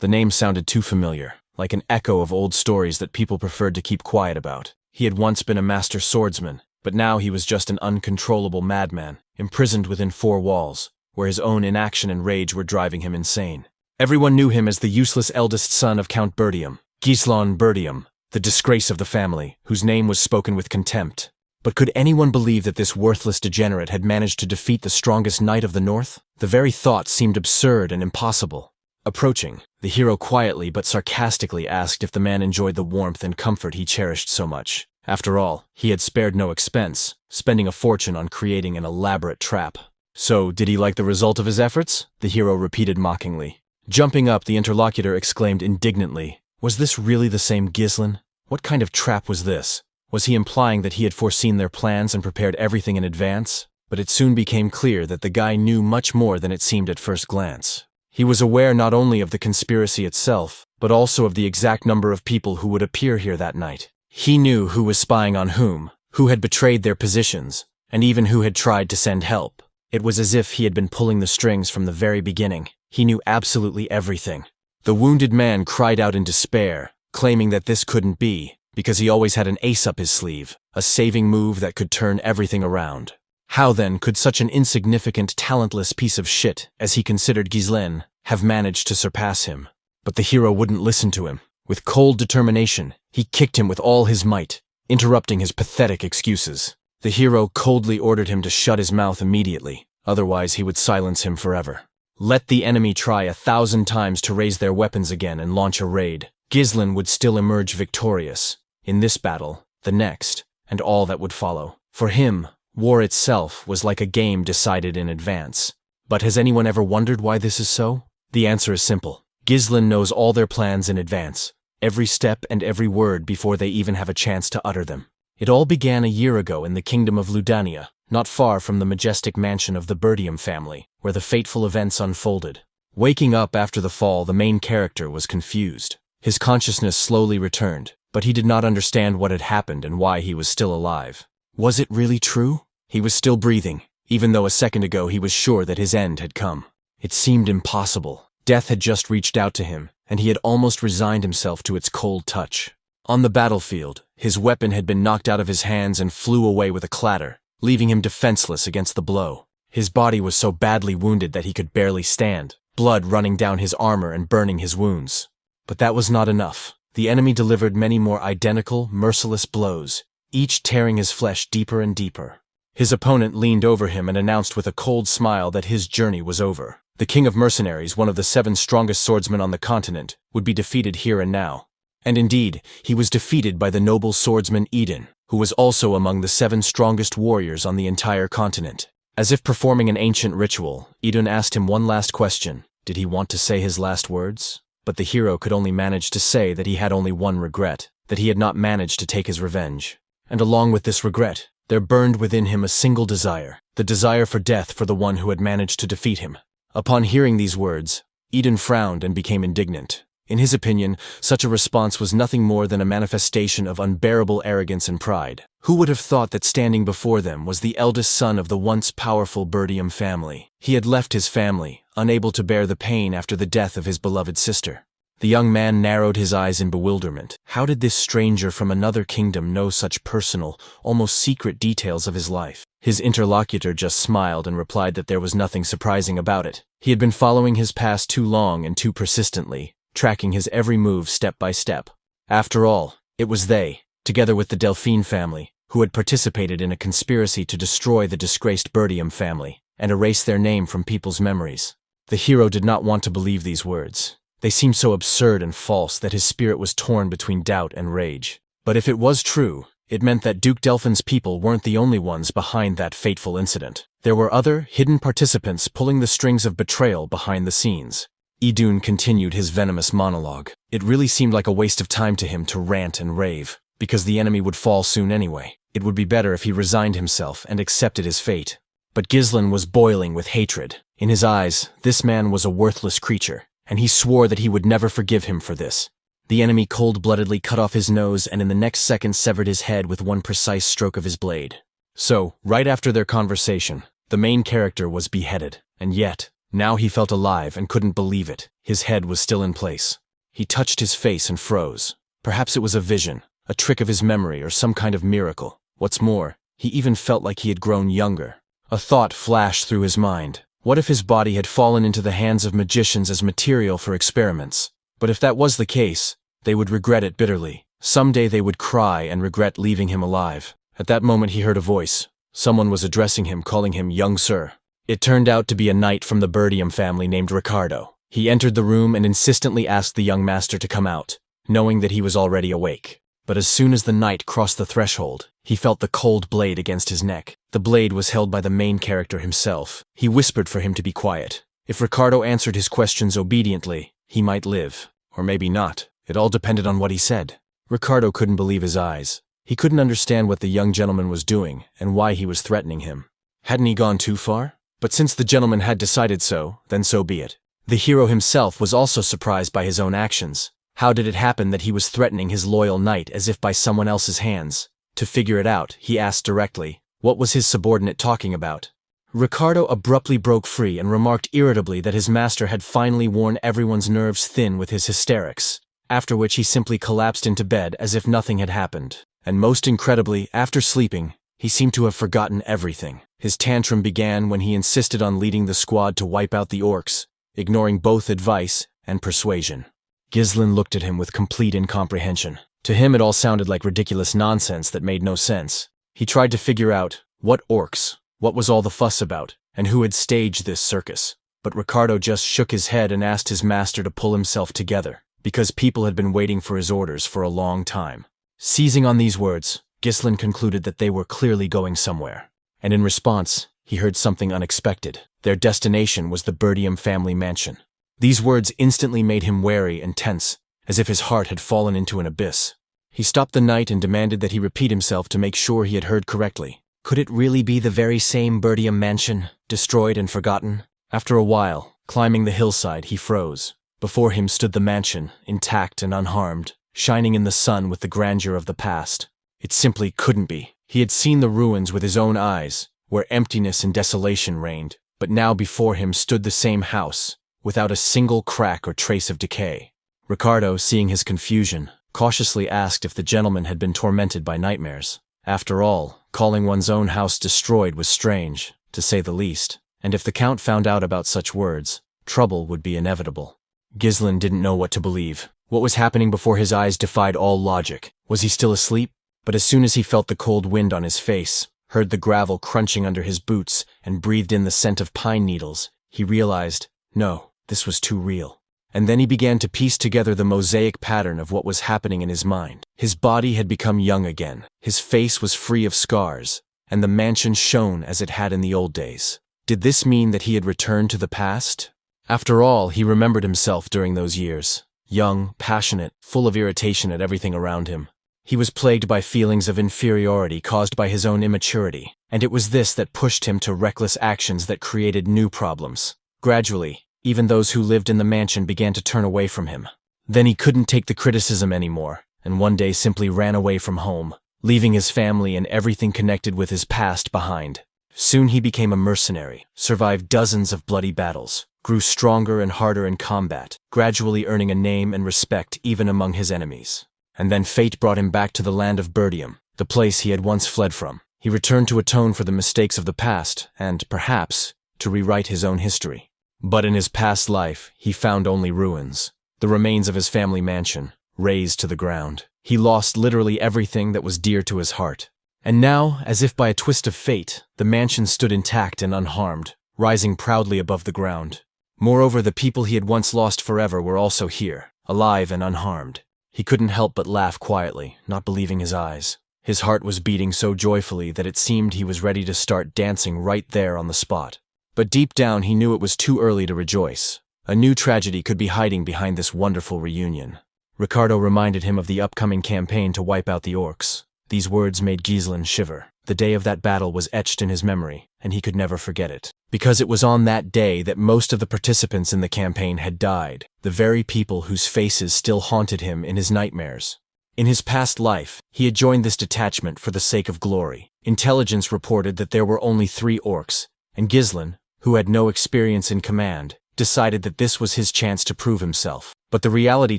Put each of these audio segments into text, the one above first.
The name sounded too familiar, like an echo of old stories that people preferred to keep quiet about. He had once been a master swordsman, but now he was just an uncontrollable madman, imprisoned within four walls, where his own inaction and rage were driving him insane. Everyone knew him as the useless eldest son of Count Perdium, Cecil Perdium, the disgrace of the family, whose name was spoken with contempt. But could anyone believe that this worthless degenerate had managed to defeat the strongest knight of the North? The very thought seemed absurd and impossible. Approaching, the hero quietly but sarcastically asked if the man enjoyed the warmth and comfort he cherished so much. After all, he had spared no expense, spending a fortune on creating an elaborate trap. So, did he like the result of his efforts? The hero repeated mockingly. Jumping up, the interlocutor exclaimed indignantly, "Was this really the same Ghislain? What kind of trap was this? Was he implying that he had foreseen their plans and prepared everything in advance?" But it soon became clear that the guy knew much more than it seemed at first glance. He was aware not only of the conspiracy itself, but also of the exact number of people who would appear here that night. He knew who was spying on whom, who had betrayed their positions, and even who had tried to send help. It was as if he had been pulling the strings from the very beginning. He knew absolutely everything. The wounded man cried out in despair, claiming that this couldn't be, because he always had an ace up his sleeve, a saving move that could turn everything around. How then could such an insignificant, talentless piece of shit, as he considered Ghislain, have managed to surpass him? But the hero wouldn't listen to him. With cold determination, he kicked him with all his might, interrupting his pathetic excuses. The hero coldly ordered him to shut his mouth immediately, otherwise he would silence him forever. Let the enemy try 1,000 times to raise their weapons again and launch a raid. Ghislain would still emerge victorious, in this battle, the next, and all that would follow. For him, war itself was like a game decided in advance. But has anyone ever wondered why this is so? The answer is simple. Ghislain knows all their plans in advance, every step and every word before they even have a chance to utter them. It all began a year ago in the kingdom of Ludania, not far from the majestic mansion of the Perdium family, where the fateful events unfolded. Waking up after the fall, the main character was confused. His consciousness slowly returned, but he did not understand what had happened and why he was still alive. Was it really true? He was still breathing, even though a second ago he was sure that his end had come. It seemed impossible. Death had just reached out to him, and he had almost resigned himself to its cold touch. On the battlefield, his weapon had been knocked out of his hands and flew away with a clatter, leaving him defenseless against the blow. His body was so badly wounded that he could barely stand, blood running down his armor and burning his wounds. But that was not enough. The enemy delivered many more identical, merciless blows, each tearing his flesh deeper and deeper. His opponent leaned over him and announced with a cold smile that his journey was over. The king of mercenaries, one of the 7 strongest swordsmen on the continent, would be defeated here and now. And indeed, he was defeated by the noble swordsman Eden, who was also among the 7 strongest warriors on the entire continent. As if performing an ancient ritual, Eden asked him one last question. Did he want to say his last words? But the hero could only manage to say that he had only one regret, that he had not managed to take his revenge. And along with this regret, there burned within him a single desire, the desire for death for the one who had managed to defeat him. Upon hearing these words, Eden frowned and became indignant. In his opinion, such a response was nothing more than a manifestation of unbearable arrogance and pride. Who would have thought that standing before them was the eldest son of the once powerful Perdium family? He had left his family, unable to bear the pain after the death of his beloved sister. The young man narrowed his eyes in bewilderment. How did this stranger from another kingdom know such personal, almost secret details of his life? His interlocutor just smiled and replied that there was nothing surprising about it. He had been following his past too long and too persistently, tracking his every move step by step. After all, it was they, together with the Delphine family, who had participated in a conspiracy to destroy the disgraced Perdium family and erase their name from people's memories. The hero did not want to believe these words. They seemed so absurd and false that his spirit was torn between doubt and rage. But if it was true, it meant that Duke Delphin's people weren't the only ones behind that fateful incident. There were other, hidden participants pulling the strings of betrayal behind the scenes. Idun continued his venomous monologue. It really seemed like a waste of time to him to rant and rave, because the enemy would fall soon anyway. It would be better if he resigned himself and accepted his fate. But Ghislain was boiling with hatred. In his eyes, this man was a worthless creature, and he swore that he would never forgive him for this. The enemy cold-bloodedly cut off his nose and in the next second severed his head with one precise stroke of his blade. So, right after their conversation, the main character was beheaded. And yet, Now he felt alive and couldn't believe it. His head was still in place. He touched his face and froze. Perhaps it was a vision, a trick of his memory, or some kind of miracle. What's more, he even felt like he had grown younger. A thought flashed through his mind. What if his body had fallen into the hands of magicians as material for experiments? But if that was the case, they would regret it bitterly. Someday they would cry and regret leaving him alive. At that moment he heard a voice. Someone was addressing him, calling him young sir. It turned out to be a knight from the Perdium family named Ricardo. He entered the room and insistently asked the young master to come out, knowing that he was already awake. But as soon as the knight crossed the threshold, he felt the cold blade against his neck. The blade was held by the main character himself. He whispered for him to be quiet. If Ricardo answered his questions obediently, he might live. Or maybe not. It all depended on what he said. Ricardo couldn't believe his eyes. He couldn't understand what the young gentleman was doing and why he was threatening him. Hadn't he gone too far? But since the gentleman had decided so, then so be it. The hero himself was also surprised by his own actions. How did it happen that he was threatening his loyal knight as if by someone else's hands? To figure it out, he asked directly, what was his subordinate talking about? Ricardo abruptly broke free and remarked irritably that his master had finally worn everyone's nerves thin with his hysterics, after which he simply collapsed into bed as if nothing had happened. And most incredibly, after sleeping, he seemed to have forgotten everything. His tantrum began when he insisted on leading the squad to wipe out the orcs, ignoring both advice and persuasion. Ghislain looked at him with complete incomprehension. To him it all sounded like ridiculous nonsense that made no sense. He tried to figure out, what orcs? What was all the fuss about? And who had staged this circus? But Ricardo just shook his head and asked his master to pull himself together, because people had been waiting for his orders for a long time. Seizing on these words, Ghislain concluded that they were clearly going somewhere. And in response, he heard something unexpected. Their destination was the Perdium family mansion. These words instantly made him wary and tense, as if his heart had fallen into an abyss. He stopped the knight and demanded that he repeat himself to make sure he had heard correctly. Could it really be the very same Perdium mansion, destroyed and forgotten? After a while, climbing the hillside, he froze. Before him stood the mansion, intact and unharmed, shining in the sun with the grandeur of the past. It simply couldn't be. He had seen the ruins with his own eyes, where emptiness and desolation reigned, but now before him stood the same house, without a single crack or trace of decay. Ricardo, seeing his confusion, cautiously asked if the gentleman had been tormented by nightmares. After all, calling one's own house destroyed was strange, to say the least, and if the Count found out about such words, trouble would be inevitable. Ghislain didn't know what to believe. What was happening before his eyes defied all logic. Was he still asleep? But as soon as he felt the cold wind on his face, heard the gravel crunching under his boots, and breathed in the scent of pine needles, he realized, no, this was too real. And then he began to piece together the mosaic pattern of what was happening in his mind. His body had become young again, his face was free of scars, and the mansion shone as it had in the old days. Did this mean that he had returned to the past? After all, he remembered himself during those years. Young, passionate, full of irritation at everything around him. He was plagued by feelings of inferiority caused by his own immaturity, and it was this that pushed him to reckless actions that created new problems. Gradually, even those who lived in the mansion began to turn away from him. Then he couldn't take the criticism anymore, and one day simply ran away from home, leaving his family and everything connected with his past behind. Soon he became a mercenary, survived dozens of bloody battles, grew stronger and harder in combat, gradually earning a name and respect even among his enemies. And then fate brought him back to the land of Perdium, the place he had once fled from. He returned to atone for the mistakes of the past and, perhaps, to rewrite his own history. But in his past life, he found only ruins, the remains of his family mansion, razed to the ground. He lost literally everything that was dear to his heart. And now, as if by a twist of fate, the mansion stood intact and unharmed, rising proudly above the ground. Moreover, the people he had once lost forever were also here, alive and unharmed. He couldn't help but laugh quietly, not believing his eyes. His heart was beating so joyfully that it seemed he was ready to start dancing right there on the spot. But deep down he knew it was too early to rejoice. A new tragedy could be hiding behind this wonderful reunion. Ricardo reminded him of the upcoming campaign to wipe out the orcs. These words made Ghislain shiver. The day of that battle was etched in his memory, and he could never forget it. Because it was on that day that most of the participants in the campaign had died, the very people whose faces still haunted him in his nightmares. In his past life, he had joined this detachment for the sake of glory. Intelligence reported that there were only 3 orcs, and Ghislain, who had no experience in command, decided that this was his chance to prove himself. But the reality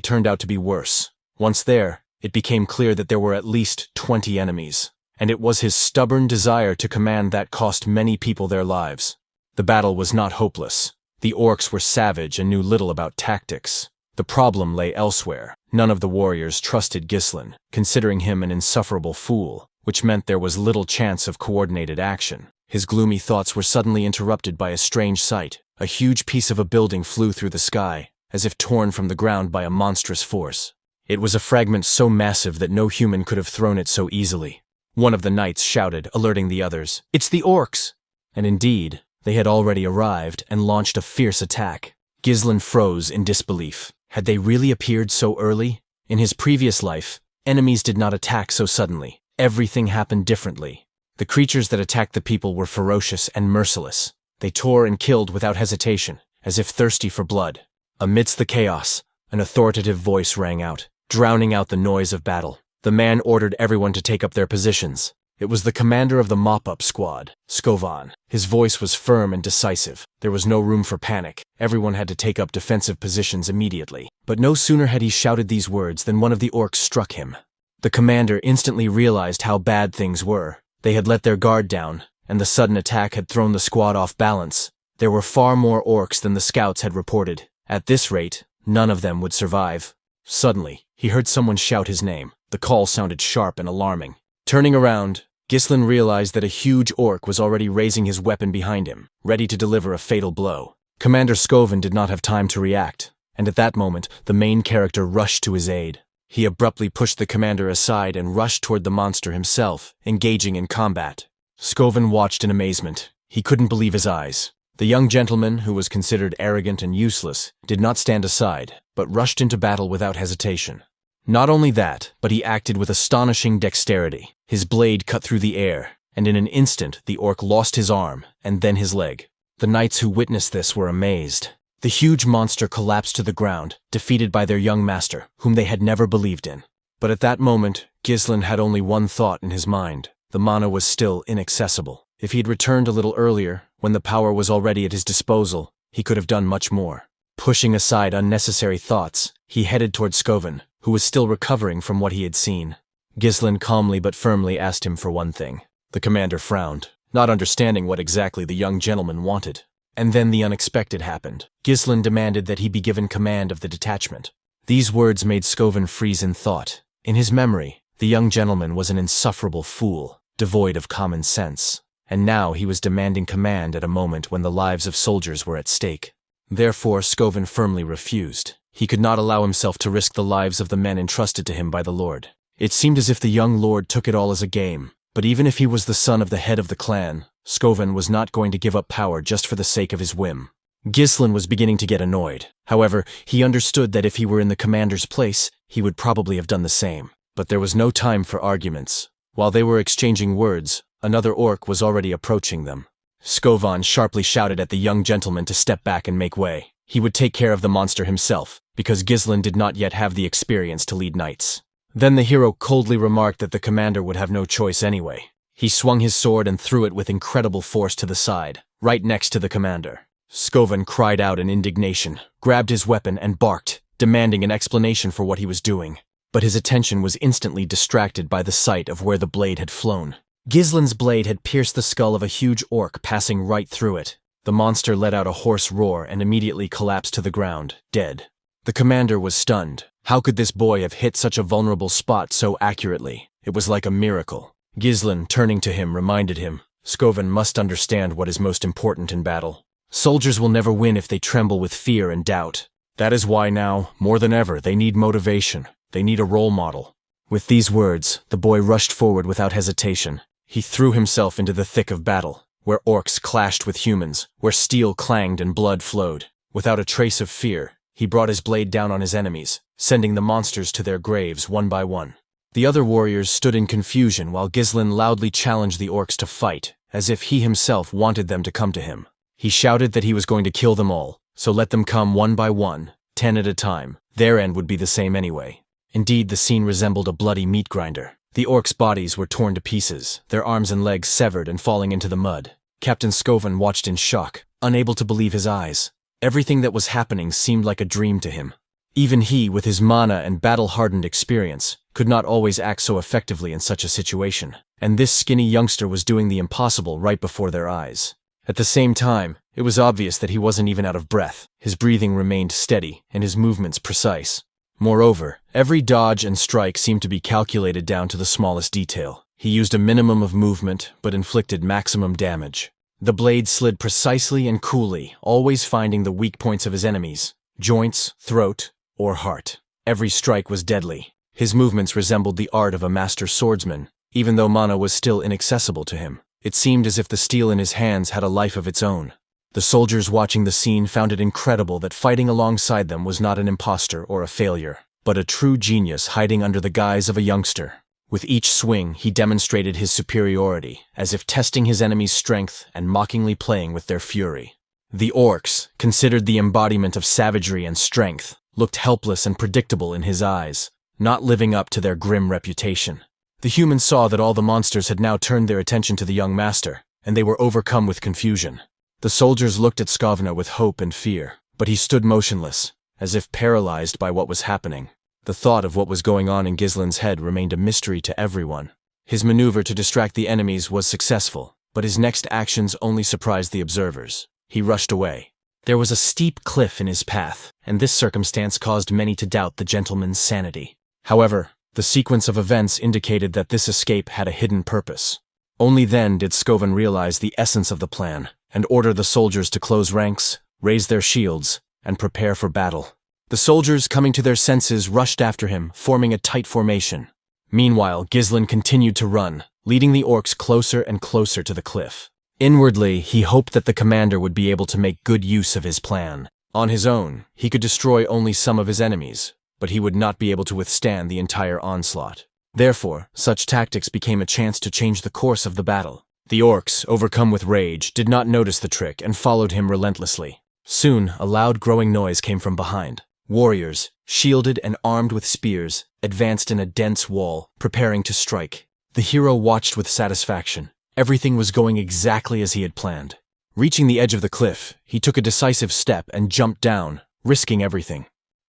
turned out to be worse. Once there, it became clear that there were at least 20 enemies, and it was his stubborn desire to command that cost many people their lives. The battle was not hopeless. The orcs were savage and knew little about tactics. The problem lay elsewhere. None of the warriors trusted Ghislain, considering him an insufferable fool, which meant there was little chance of coordinated action. His gloomy thoughts were suddenly interrupted by a strange sight. A huge piece of a building flew through the sky, as if torn from the ground by a monstrous force. It was a fragment so massive that no human could have thrown it so easily. One of the knights shouted, alerting the others, "It's the orcs!" And indeed, they had already arrived and launched a fierce attack. Ghislain froze in disbelief. Had they really appeared so early? In his previous life, enemies did not attack so suddenly. Everything happened differently. The creatures that attacked the people were ferocious and merciless. They tore and killed without hesitation, as if thirsty for blood. Amidst the chaos, an authoritative voice rang out, drowning out the noise of battle. The man ordered everyone to take up their positions. It was the commander of the mop-up squad, Skovan. His voice was firm and decisive. There was no room for panic. Everyone had to take up defensive positions immediately. But no sooner had he shouted these words than one of the orcs struck him. The commander instantly realized how bad things were. They had let their guard down, and the sudden attack had thrown the squad off balance. There were far more orcs than the scouts had reported. At this rate, none of them would survive. Suddenly, he heard someone shout his name. The call sounded sharp and alarming. Turning around, Ghislain realized that a huge orc was already raising his weapon behind him, ready to deliver a fatal blow. Commander Skovan did not have time to react, and at that moment, the main character rushed to his aid. He abruptly pushed the commander aside and rushed toward the monster himself, engaging in combat. Skovan watched in amazement. He couldn't believe his eyes. The young gentleman, who was considered arrogant and useless, did not stand aside, but rushed into battle without hesitation. Not only that, but he acted with astonishing dexterity. His blade cut through the air, and in an instant the orc lost his arm, and then his leg. The knights who witnessed this were amazed. The huge monster collapsed to the ground, defeated by their young master, whom they had never believed in. But at that moment, Ghislain had only one thought in his mind. The mana was still inaccessible. If he had returned a little earlier, when the power was already at his disposal, he could have done much more. Pushing aside unnecessary thoughts, he headed toward Skovan, who was still recovering from what he had seen. Ghislain calmly but firmly asked him for one thing. The commander frowned, not understanding what exactly the young gentleman wanted. And then the unexpected happened. Ghislain demanded that he be given command of the detachment. These words made Skovan freeze in thought. In his memory, the young gentleman was an insufferable fool, devoid of common sense. And now he was demanding command at a moment when the lives of soldiers were at stake. Therefore, Skovan firmly refused. He could not allow himself to risk the lives of the men entrusted to him by the Lord. It seemed as if the young lord took it all as a game. But even if he was the son of the head of the clan, Skovan was not going to give up power just for the sake of his whim. Ghislain was beginning to get annoyed. However, he understood that if he were in the commander's place, he would probably have done the same. But there was no time for arguments. While they were exchanging words, another orc was already approaching them. Skovan sharply shouted at the young gentleman to step back and make way. He would take care of the monster himself, because Ghislain did not yet have the experience to lead knights. Then the hero coldly remarked that the commander would have no choice anyway. He swung his sword and threw it with incredible force to the side, right next to the commander. Skovan cried out in indignation, grabbed his weapon and barked, demanding an explanation for what he was doing. But his attention was instantly distracted by the sight of where the blade had flown. Ghislain's blade had pierced the skull of a huge orc, passing right through it. The monster let out a hoarse roar and immediately collapsed to the ground, dead. The commander was stunned. How could this boy have hit such a vulnerable spot so accurately? It was like a miracle. Ghislain, turning to him, reminded him, Skovan must understand what is most important in battle. Soldiers will never win if they tremble with fear and doubt. That is why now, more than ever, they need motivation. They need a role model. With these words, the boy rushed forward without hesitation. He threw himself into the thick of battle, where orcs clashed with humans, where steel clanged and blood flowed. Without a trace of fear, he brought his blade down on his enemies, sending the monsters to their graves one by one. The other warriors stood in confusion while Ghislain loudly challenged the orcs to fight, as if he himself wanted them to come to him. He shouted that he was going to kill them all, so let them come one by one, 10 at a time. Their end would be the same anyway. Indeed, the scene resembled a bloody meat grinder. The orcs' bodies were torn to pieces, their arms and legs severed and falling into the mud. Captain Skovan watched in shock. unable to believe his eyes. Everything that was happening seemed like a dream to him. Even he, with his mana and battle-hardened experience, could not always act so effectively in such a situation, and this skinny youngster was doing the impossible right before their eyes. At the same time, it was obvious that he wasn't even out of breath. His breathing remained steady, and his movements precise. Moreover, every dodge and strike seemed to be calculated down to the smallest detail. He used a minimum of movement, but inflicted maximum damage. The blade slid precisely and coolly, always finding the weak points of his enemies: joints, throat, or heart. Every strike was deadly. His movements resembled the art of a master swordsman, even though mana was still inaccessible to him. It seemed as if the steel in his hands had a life of its own. The soldiers watching the scene found it incredible that fighting alongside them was not an imposter or a failure, but a true genius hiding under the guise of a youngster. With each swing, he demonstrated his superiority, as if testing his enemy's strength and mockingly playing with their fury. The orcs, considered the embodiment of savagery and strength, looked helpless and predictable in his eyes, not living up to their grim reputation. The humans saw that all the monsters had now turned their attention to the young master, and they were overcome with confusion. The soldiers looked at Skavna with hope and fear, but he stood motionless, as if paralyzed by what was happening. The thought of what was going on in Gislin's head remained a mystery to everyone. His maneuver to distract the enemies was successful, but his next actions only surprised the observers. He rushed away. There was a steep cliff in his path, and this circumstance caused many to doubt the gentleman's sanity. However, the sequence of events indicated that this escape had a hidden purpose. Only then did Skovan realize the essence of the plan, and order the soldiers to close ranks, raise their shields, and prepare for battle. The soldiers, coming to their senses, rushed after him, forming a tight formation. Meanwhile, Gislin continued to run, leading the orcs closer and closer to the cliff. Inwardly, he hoped that the commander would be able to make good use of his plan. On his own, he could destroy only some of his enemies, but he would not be able to withstand the entire onslaught. Therefore, such tactics became a chance to change the course of the battle. The orcs, overcome with rage, did not notice the trick and followed him relentlessly. Soon, a loud growing noise came from behind. Warriors, shielded and armed with spears, advanced in a dense wall, preparing to strike. The hero watched with satisfaction. Everything was going exactly as he had planned. Reaching the edge of the cliff, he took a decisive step and jumped down, risking everything.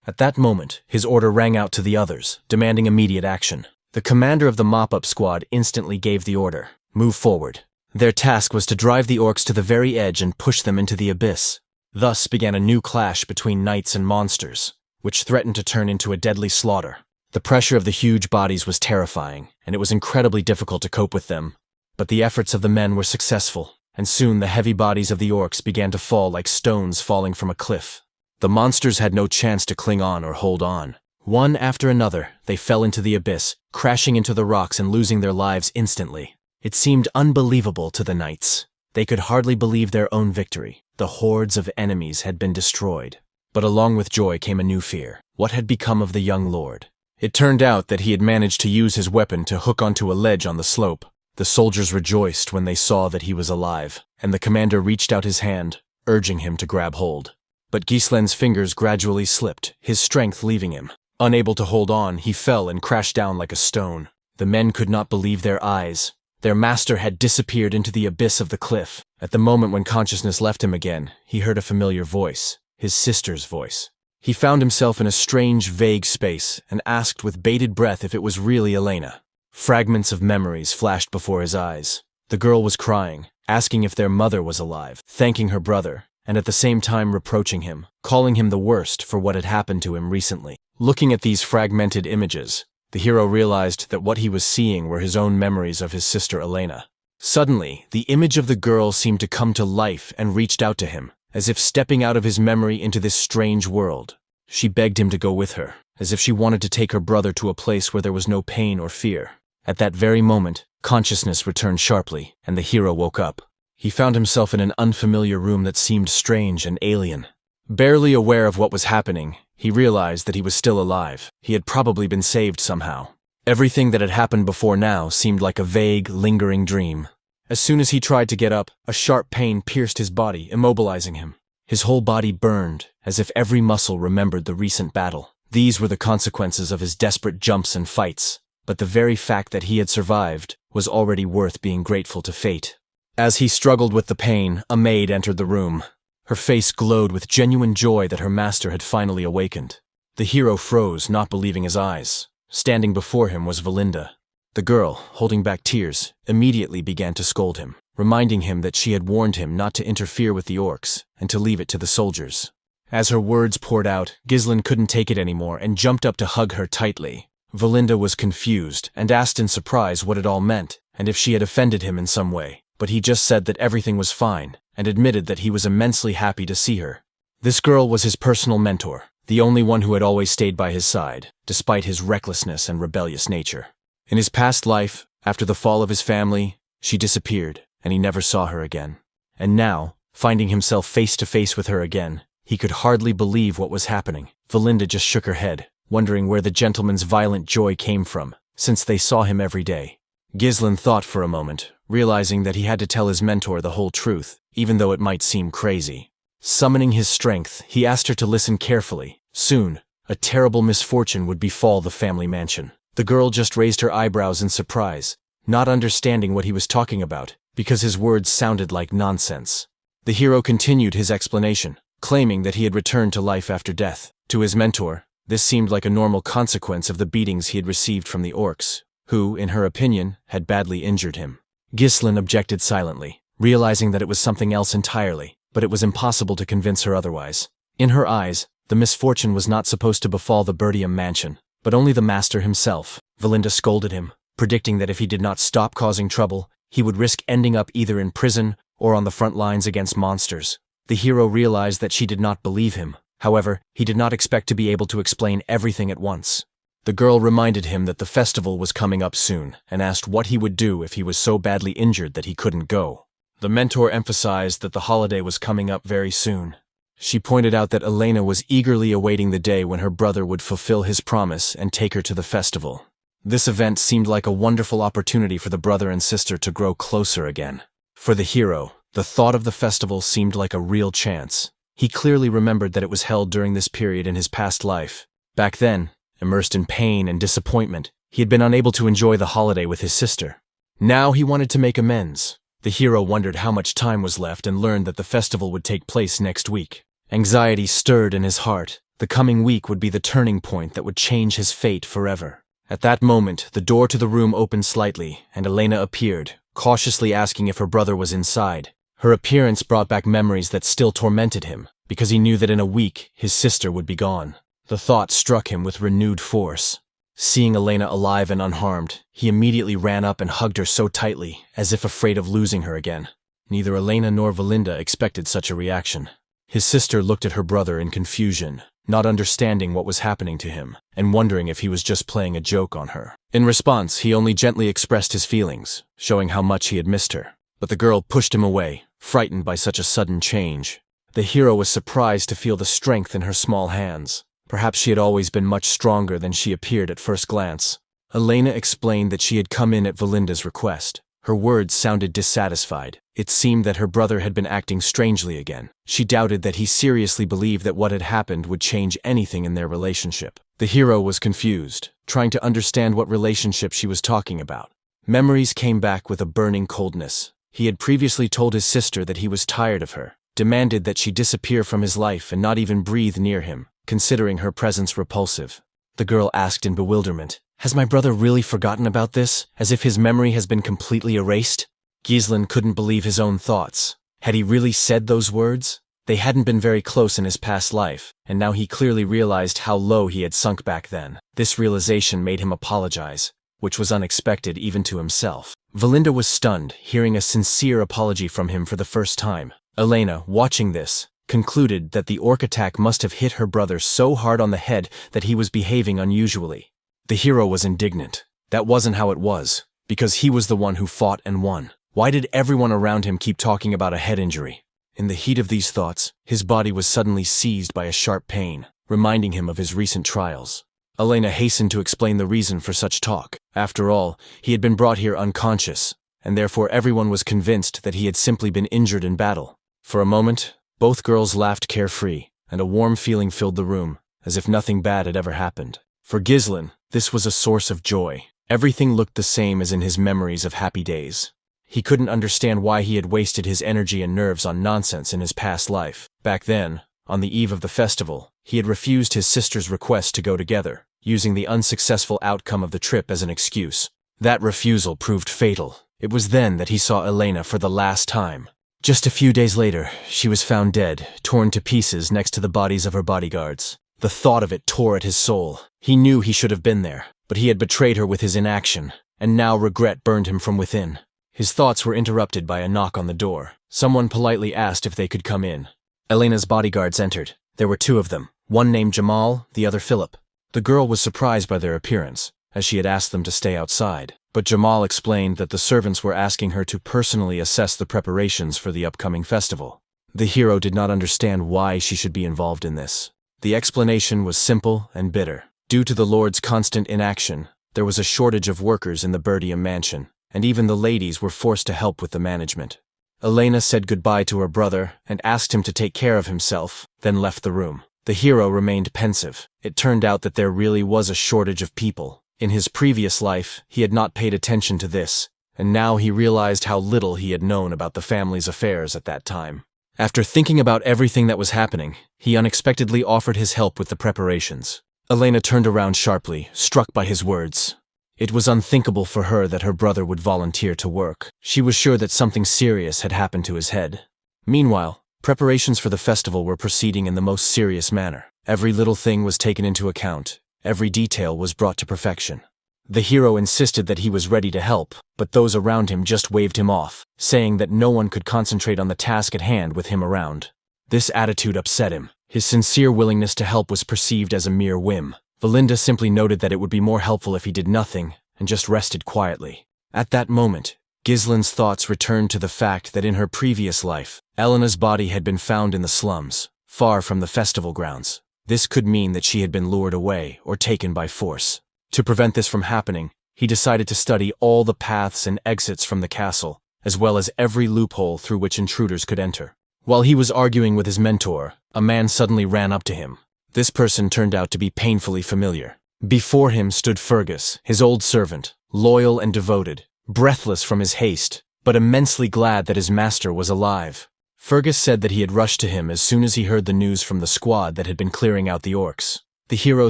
At that moment, his order rang out to the others, demanding immediate action. The commander of the mop-up squad instantly gave the order: move forward. Their task was to drive the orcs to the very edge and push them into the abyss. Thus began a new clash between knights and monsters, which threatened to turn into a deadly slaughter. The pressure of the huge bodies was terrifying, and it was incredibly difficult to cope with them. But the efforts of the men were successful, and soon the heavy bodies of the orcs began to fall like stones falling from a cliff. The monsters had no chance to cling on or hold on. One after another, they fell into the abyss, crashing into the rocks and losing their lives instantly. It seemed unbelievable to the knights. They could hardly believe their own victory. The hordes of enemies had been destroyed. But along with joy came a new fear. What had become of the young lord? It turned out that he had managed to use his weapon to hook onto a ledge on the slope. The soldiers rejoiced when they saw that he was alive, and the commander reached out his hand, urging him to grab hold. But Gislin's fingers gradually slipped, his strength leaving him. Unable to hold on, he fell and crashed down like a stone. The men could not believe their eyes. Their master had disappeared into the abyss of the cliff. At the moment when consciousness left him again, he heard a familiar voice, his sister's voice. He found himself in a strange, vague space and asked with bated breath if it was really Elena. Fragments of memories flashed before his eyes. The girl was crying, asking if their mother was alive, thanking her brother, and at the same time reproaching him, calling him the worst for what had happened to him recently. Looking at these fragmented images, the hero realized that what he was seeing were his own memories of his sister Elena. Suddenly, the image of the girl seemed to come to life and reached out to him, as if stepping out of his memory into this strange world. She begged him to go with her, as if she wanted to take her brother to a place where there was no pain or fear. At that very moment, consciousness returned sharply, and the hero woke up. He found himself in an unfamiliar room that seemed strange and alien. Barely aware of what was happening, he realized that he was still alive. He had probably been saved somehow. Everything that had happened before now seemed like a vague, lingering dream. As soon as he tried to get up, a sharp pain pierced his body, immobilizing him. His whole body burned, as if every muscle remembered the recent battle. These were the consequences of his desperate jumps and fights, but the very fact that he had survived was already worth being grateful to fate. As he struggled with the pain, a maid entered the room. Her face glowed with genuine joy that her master had finally awakened. The hero froze, not believing his eyes. Standing before him was Valinda. The girl, holding back tears, immediately began to scold him, reminding him that she had warned him not to interfere with the orcs and to leave it to the soldiers. As her words poured out, Ghislain couldn't take it anymore and jumped up to hug her tightly. Valinda was confused and asked in surprise what it all meant and if she had offended him in some way, but he just said that everything was fine and admitted that he was immensely happy to see her. This girl was his personal mentor, the only one who had always stayed by his side, despite his recklessness and rebellious nature. In his past life, after the fall of his family, she disappeared, and he never saw her again. And now, finding himself face to face with her again, he could hardly believe what was happening. Valinda just shook her head, wondering where the gentleman's violent joy came from, since they saw him every day. Ghislain thought for a moment, realizing that he had to tell his mentor the whole truth, even though it might seem crazy. Summoning his strength, he asked her to listen carefully. Soon, a terrible misfortune would befall the family mansion. The girl just raised her eyebrows in surprise, not understanding what he was talking about, because his words sounded like nonsense. The hero continued his explanation, claiming that he had returned to life after death. To his mentor, this seemed like a normal consequence of the beatings he had received from the orcs, who, in her opinion, had badly injured him. Ghislain objected silently, realizing that it was something else entirely, but it was impossible to convince her otherwise. In her eyes, the misfortune was not supposed to befall the Perdium mansion, but only the master himself. Valinda scolded him, predicting that if he did not stop causing trouble, he would risk ending up either in prison or on the front lines against monsters. The hero realized that she did not believe him. However, he did not expect to be able to explain everything at once. The girl reminded him that the festival was coming up soon and asked what he would do if he was so badly injured that he couldn't go. The mentor emphasized that the holiday was coming up very soon. She pointed out that Elena was eagerly awaiting the day when her brother would fulfill his promise and take her to the festival. This event seemed like a wonderful opportunity for the brother and sister to grow closer again. For the hero, the thought of the festival seemed like a real chance. He clearly remembered that it was held during this period in his past life. Back then, immersed in pain and disappointment, he had been unable to enjoy the holiday with his sister. Now he wanted to make amends. The hero wondered how much time was left and learned that the festival would take place next week. Anxiety stirred in his heart. The coming week would be the turning point that would change his fate forever. At that moment, the door to the room opened slightly, and Elena appeared, cautiously asking if her brother was inside. Her appearance brought back memories that still tormented him, because he knew that in a week, his sister would be gone. The thought struck him with renewed force. Seeing Elena alive and unharmed, he immediately ran up and hugged her so tightly, as if afraid of losing her again. Neither Elena nor Valinda expected such a reaction. His sister looked at her brother in confusion, not understanding what was happening to him, and wondering if he was just playing a joke on her. In response, he only gently expressed his feelings, showing how much he had missed her. But the girl pushed him away, frightened by such a sudden change. The hero was surprised to feel the strength in her small hands. Perhaps she had always been much stronger than she appeared at first glance. Elena explained that she had come in at Valinda's request. Her words sounded dissatisfied. It seemed that her brother had been acting strangely again. She doubted that he seriously believed that what had happened would change anything in their relationship. The hero was confused, trying to understand what relationship she was talking about. Memories came back with a burning coldness. He had previously told his sister that he was tired of her, demanded that she disappear from his life and not even breathe near him, considering her presence repulsive. The girl asked in bewilderment, "Has my brother really forgotten about this, as if his memory has been completely erased?" Ghislain couldn't believe his own thoughts. Had he really said those words? They hadn't been very close in his past life, and now he clearly realized how low he had sunk back then. This realization made him apologize, which was unexpected even to himself. Valinda was stunned, hearing a sincere apology from him for the first time. Elena, watching this, concluded that the orc attack must have hit her brother so hard on the head that he was behaving unusually. The hero was indignant. That wasn't how it was, because he was the one who fought and won. Why did everyone around him keep talking about a head injury? In the heat of these thoughts, his body was suddenly seized by a sharp pain, reminding him of his recent trials. Elena hastened to explain the reason for such talk. After all, he had been brought here unconscious, and therefore everyone was convinced that he had simply been injured in battle. For a moment, both girls laughed carefree, and a warm feeling filled the room, as if nothing bad had ever happened. For Ghislain, this was a source of joy. Everything looked the same as in his memories of happy days. He couldn't understand why he had wasted his energy and nerves on nonsense in his past life. Back then, on the eve of the festival, he had refused his sister's request to go together, using the unsuccessful outcome of the trip as an excuse. That refusal proved fatal. It was then that he saw Elena for the last time. Just a few days later, she was found dead, torn to pieces next to the bodies of her bodyguards. The thought of it tore at his soul. He knew he should have been there, but he had betrayed her with his inaction, and now regret burned him from within. His thoughts were interrupted by a knock on the door. Someone politely asked if they could come in. Elena's bodyguards entered. There were two of them, one named Jamal, the other Philip. The girl was surprised by their appearance, as she had asked them to stay outside. But Jamal explained that the servants were asking her to personally assess the preparations for the upcoming festival. The hero did not understand why she should be involved in this. The explanation was simple and bitter. Due to the Lord's constant inaction, there was a shortage of workers in the Perdium mansion, and even the ladies were forced to help with the management. Elena said goodbye to her brother and asked him to take care of himself, then left the room. The hero remained pensive. It turned out that there really was a shortage of people. In his previous life, he had not paid attention to this, and now he realized how little he had known about the family's affairs at that time. After thinking about everything that was happening, he unexpectedly offered his help with the preparations. Elena turned around sharply, struck by his words. It was unthinkable for her that her brother would volunteer to work. She was sure that something serious had happened to his head. Meanwhile, preparations for the festival were proceeding in the most serious manner. Every little thing was taken into account. Every detail was brought to perfection. The hero insisted that he was ready to help, but those around him just waved him off, saying that no one could concentrate on the task at hand with him around. This attitude upset him. His sincere willingness to help was perceived as a mere whim. Valinda simply noted that it would be more helpful if he did nothing and just rested quietly. At that moment, Gislin's thoughts returned to the fact that in her previous life, Elena's body had been found in the slums, far from the festival grounds. This could mean that she had been lured away or taken by force. To prevent this from happening, he decided to study all the paths and exits from the castle, as well as every loophole through which intruders could enter. While he was arguing with his mentor, a man suddenly ran up to him. This person turned out to be painfully familiar. Before him stood Fergus, his old servant, loyal and devoted, breathless from his haste, but immensely glad that his master was alive. Fergus said that he had rushed to him as soon as he heard the news from the squad that had been clearing out the orcs. The hero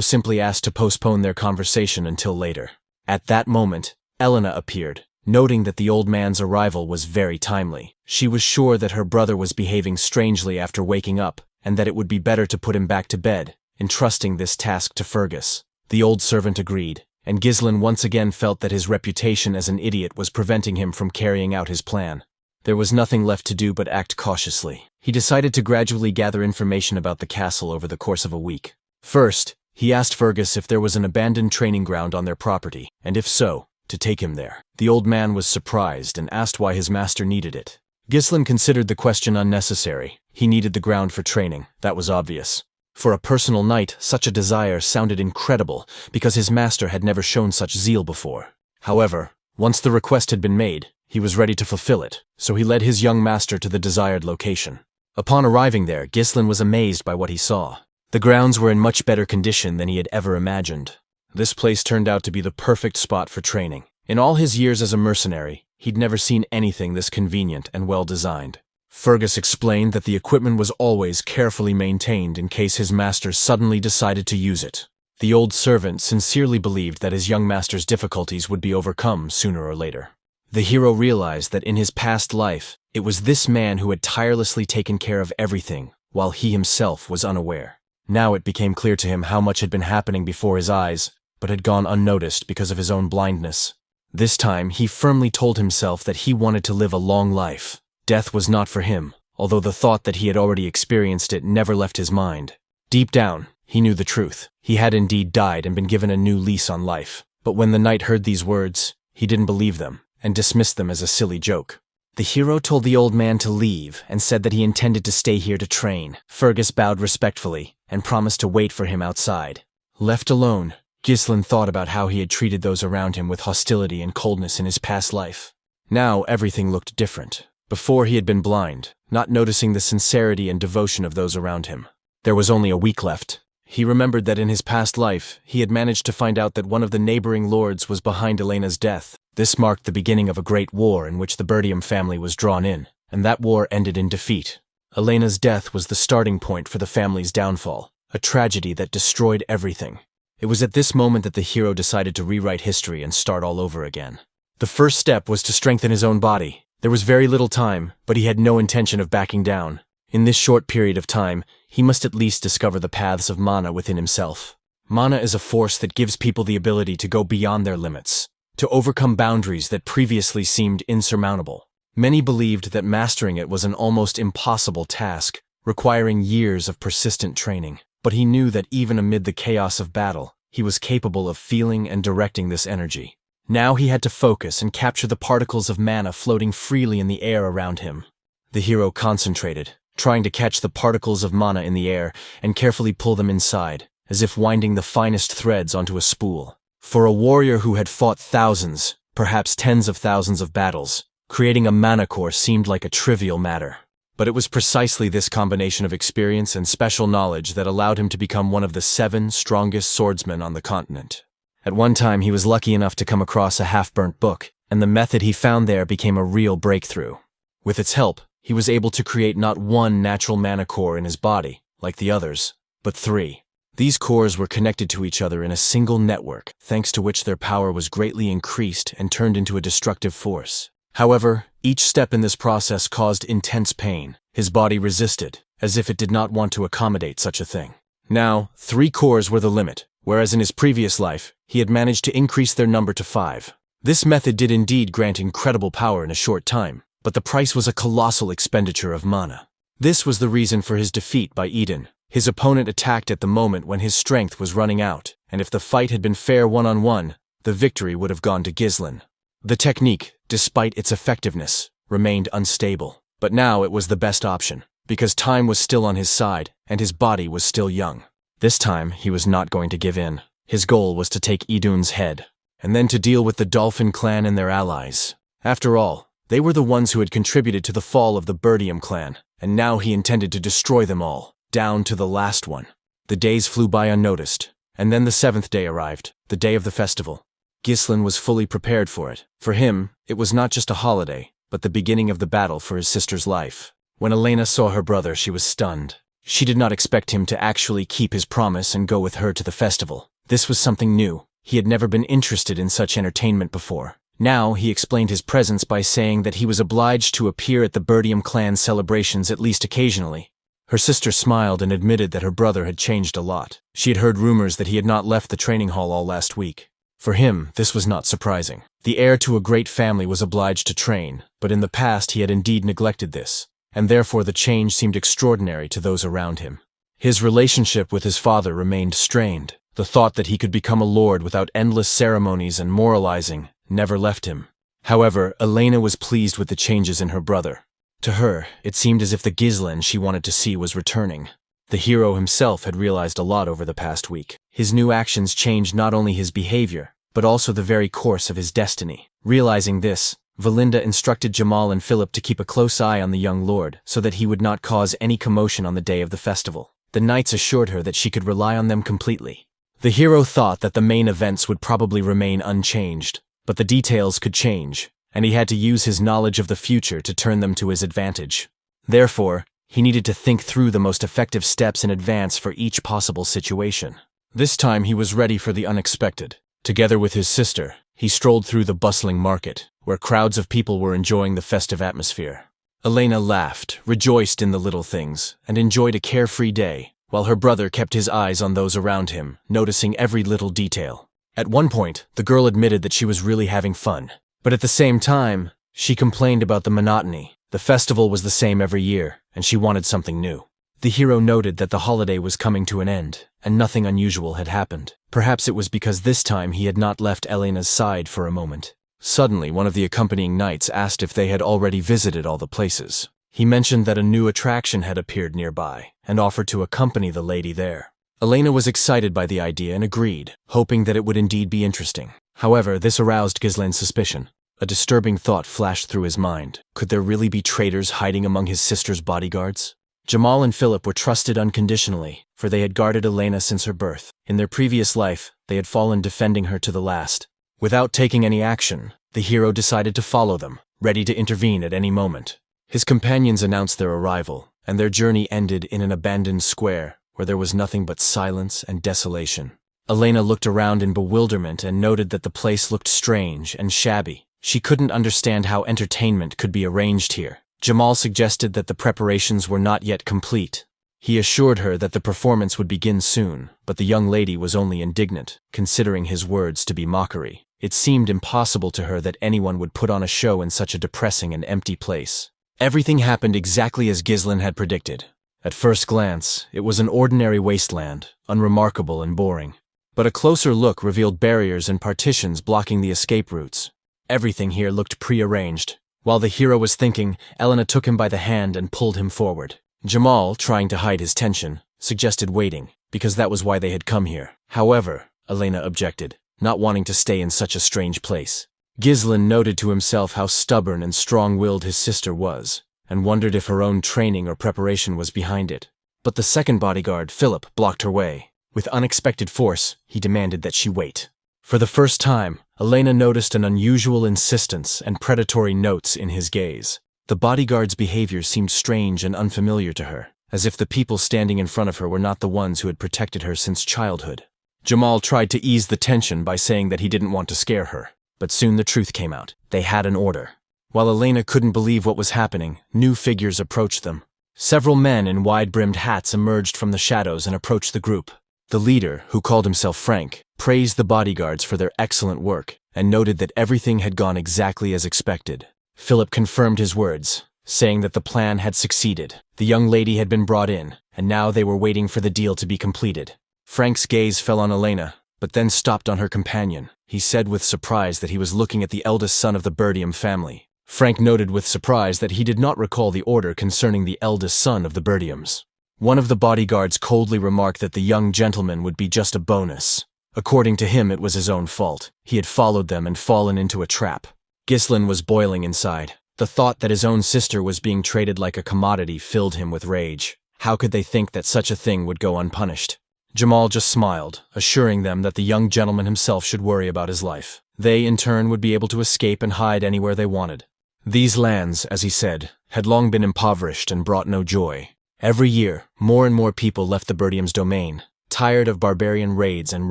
simply asked to postpone their conversation until later. At that moment, Elena appeared, noting that the old man's arrival was very timely. She was sure that her brother was behaving strangely after waking up, and that it would be better to put him back to bed, entrusting this task to Fergus. The old servant agreed, and Gislin once again felt that his reputation as an idiot was preventing him from carrying out his plan. There was nothing left to do but act cautiously. He decided to gradually gather information about the castle over the course of a week. First, he asked Fergus if there was an abandoned training ground on their property, and if so, to take him there. The old man was surprised and asked why his master needed it. Gislin considered the question unnecessary. He needed the ground for training, that was obvious. For a personal knight, such a desire sounded incredible because his master had never shown such zeal before. However, once the request had been made, he was ready to fulfill it, so he led his young master to the desired location. Upon arriving there, Gislin was amazed by what he saw. The grounds were in much better condition than he had ever imagined. This place turned out to be the perfect spot for training. In all his years as a mercenary, he'd never seen anything this convenient and well-designed. Fergus explained that the equipment was always carefully maintained in case his master suddenly decided to use it. The old servant sincerely believed that his young master's difficulties would be overcome sooner or later. The hero realized that in his past life, it was this man who had tirelessly taken care of everything, while he himself was unaware. Now it became clear to him how much had been happening before his eyes, but had gone unnoticed because of his own blindness. This time, he firmly told himself that he wanted to live a long life. Death was not for him, although the thought that he had already experienced it never left his mind. Deep down, he knew the truth. He had indeed died and been given a new lease on life. But when the knight heard these words, he didn't believe them, and dismissed them as a silly joke. The hero told the old man to leave and said that he intended to stay here to train. Fergus bowed respectfully and promised to wait for him outside. Left alone, Gislin thought about how he had treated those around him with hostility and coldness in his past life. Now everything looked different. Before he had been blind, not noticing the sincerity and devotion of those around him. There was only a week left. He remembered that in his past life, he had managed to find out that one of the neighboring lords was behind Elena's death. This marked the beginning of a great war in which the Perdium family was drawn in, and that war ended in defeat. Elena's death was the starting point for the family's downfall, a tragedy that destroyed everything. It was at this moment that the hero decided to rewrite history and start all over again. The first step was to strengthen his own body. There was very little time, but he had no intention of backing down. In this short period of time, he must at least discover the paths of mana within himself. Mana is a force that gives people the ability to go beyond their limits, to overcome boundaries that previously seemed insurmountable. Many believed that mastering it was an almost impossible task, requiring years of persistent training. But he knew that even amid the chaos of battle, he was capable of feeling and directing this energy. Now he had to focus and capture the particles of mana floating freely in the air around him. The hero concentrated, trying to catch the particles of mana in the air and carefully pull them inside, as if winding the finest threads onto a spool. For a warrior who had fought thousands, perhaps tens of thousands of battles, creating a mana core seemed like a trivial matter. But it was precisely this combination of experience and special knowledge that allowed him to become one of the 7 strongest swordsmen on the continent. At one time, he was lucky enough to come across a half-burnt book, and the method he found there became a real breakthrough. With its help, he was able to create not 1 natural mana core in his body, like the others, but 3. These cores were connected to each other in a single network, thanks to which their power was greatly increased and turned into a destructive force. However, each step in this process caused intense pain. His body resisted, as if it did not want to accommodate such a thing. Now, 3 cores were the limit, whereas in his previous life, he had managed to increase their number to 5. This method did indeed grant incredible power in a short time, but the price was a colossal expenditure of mana. This was the reason for his defeat by Eden. His opponent attacked at the moment when his strength was running out, and if the fight had been fair one-on-one, the victory would have gone to Ghislain. The technique, despite its effectiveness, remained unstable. But now it was the best option, because time was still on his side, and his body was still young. This time, he was not going to give in. His goal was to take Idun's head, and then to deal with the Dolphin clan and their allies. After all, they were the ones who had contributed to the fall of the Perdium clan, and now he intended to destroy them all, down to the last one. The days flew by unnoticed, and then the 7th day arrived, the day of the festival. Ghislain was fully prepared for it. For him, it was not just a holiday, but the beginning of the battle for his sister's life. When Elena saw her brother, she was stunned. She did not expect him to actually keep his promise and go with her to the festival. This was something new. He had never been interested in such entertainment before. Now he explained his presence by saying that he was obliged to appear at the Perdium clan celebrations at least occasionally. Her sister smiled and admitted that her brother had changed a lot. She had heard rumors that he had not left the training hall all last week. For him, this was not surprising. The heir to a great family was obliged to train, but in the past he had indeed neglected this, and therefore the change seemed extraordinary to those around him. His relationship with his father remained strained. The thought that he could become a lord without endless ceremonies and moralizing never left him. However, Elena was pleased with the changes in her brother. To her, it seemed as if the Ghislain she wanted to see was returning. The hero himself had realized a lot over the past week. His new actions changed not only his behavior, but also the very course of his destiny. Realizing this, Valinda instructed Jamal and Philip to keep a close eye on the young lord so that he would not cause any commotion on the day of the festival. The knights assured her that she could rely on them completely. The hero thought that the main events would probably remain unchanged, but the details could change, and he had to use his knowledge of the future to turn them to his advantage. Therefore, he needed to think through the most effective steps in advance for each possible situation. This time he was ready for the unexpected. Together with his sister, he strolled through the bustling market, where crowds of people were enjoying the festive atmosphere. Elena laughed, rejoiced in the little things, and enjoyed a carefree day, while her brother kept his eyes on those around him, noticing every little detail. At one point, the girl admitted that she was really having fun, but at the same time, she complained about the monotony. The festival was the same every year, and she wanted something new. The hero noted that the holiday was coming to an end, and nothing unusual had happened. Perhaps it was because this time he had not left Elena's side for a moment. Suddenly, one of the accompanying knights asked if they had already visited all the places. He mentioned that a new attraction had appeared nearby, and offered to accompany the lady there. Elena was excited by the idea and agreed, hoping that it would indeed be interesting. However, this aroused Ghislain's suspicion. A disturbing thought flashed through his mind. Could there really be traitors hiding among his sister's bodyguards? Jamal and Philip were trusted unconditionally, for they had guarded Elena since her birth. In their previous life, they had fallen defending her to the last. Without taking any action, the hero decided to follow them, ready to intervene at any moment. His companions announced their arrival, and their journey ended in an abandoned square where there was nothing but silence and desolation. Elena looked around in bewilderment and noted that the place looked strange and shabby. She couldn't understand how entertainment could be arranged here. Jamal suggested that the preparations were not yet complete. He assured her that the performance would begin soon, but the young lady was only indignant, considering his words to be mockery. It seemed impossible to her that anyone would put on a show in such a depressing and empty place. Everything happened exactly as Ghislain had predicted. At first glance, it was an ordinary wasteland, unremarkable and boring. But a closer look revealed barriers and partitions blocking the escape routes. Everything here looked prearranged. While the hero was thinking, Elena took him by the hand and pulled him forward. Jamal, trying to hide his tension, suggested waiting, because that was why they had come here. However, Elena objected, not wanting to stay in such a strange place. Ghislain noted to himself how stubborn and strong-willed his sister was, and wondered if her own training or preparation was behind it. But the second bodyguard, Philip, blocked her way. With unexpected force, he demanded that she wait. For the first time, Elena noticed an unusual insistence and predatory notes in his gaze. The bodyguard's behavior seemed strange and unfamiliar to her, as if the people standing in front of her were not the ones who had protected her since childhood. Jamal tried to ease the tension by saying that he didn't want to scare her, but soon the truth came out. They had an order. While Elena couldn't believe what was happening, new figures approached them. Several men in wide-brimmed hats emerged from the shadows and approached the group. The leader, who called himself Frank, praised the bodyguards for their excellent work and noted that everything had gone exactly as expected. Philip confirmed his words, saying that the plan had succeeded. The young lady had been brought in, and now they were waiting for the deal to be completed. Frank's gaze fell on Elena, but then stopped on her companion. He said with surprise that he was looking at the eldest son of the Perdium family. Frank noted with surprise that he did not recall the order concerning the eldest son of the Perdiums. One of the bodyguards coldly remarked that the young gentleman would be just a bonus. According to him, it was his own fault. He had followed them and fallen into a trap. Ghislain was boiling inside. The thought that his own sister was being traded like a commodity filled him with rage. How could they think that such a thing would go unpunished? Jamal just smiled, assuring them that the young gentleman himself should worry about his life. They, in turn, would be able to escape and hide anywhere they wanted. These lands, as he said, had long been impoverished and brought no joy. Every year, more and more people left the Perdium's domain, tired of barbarian raids and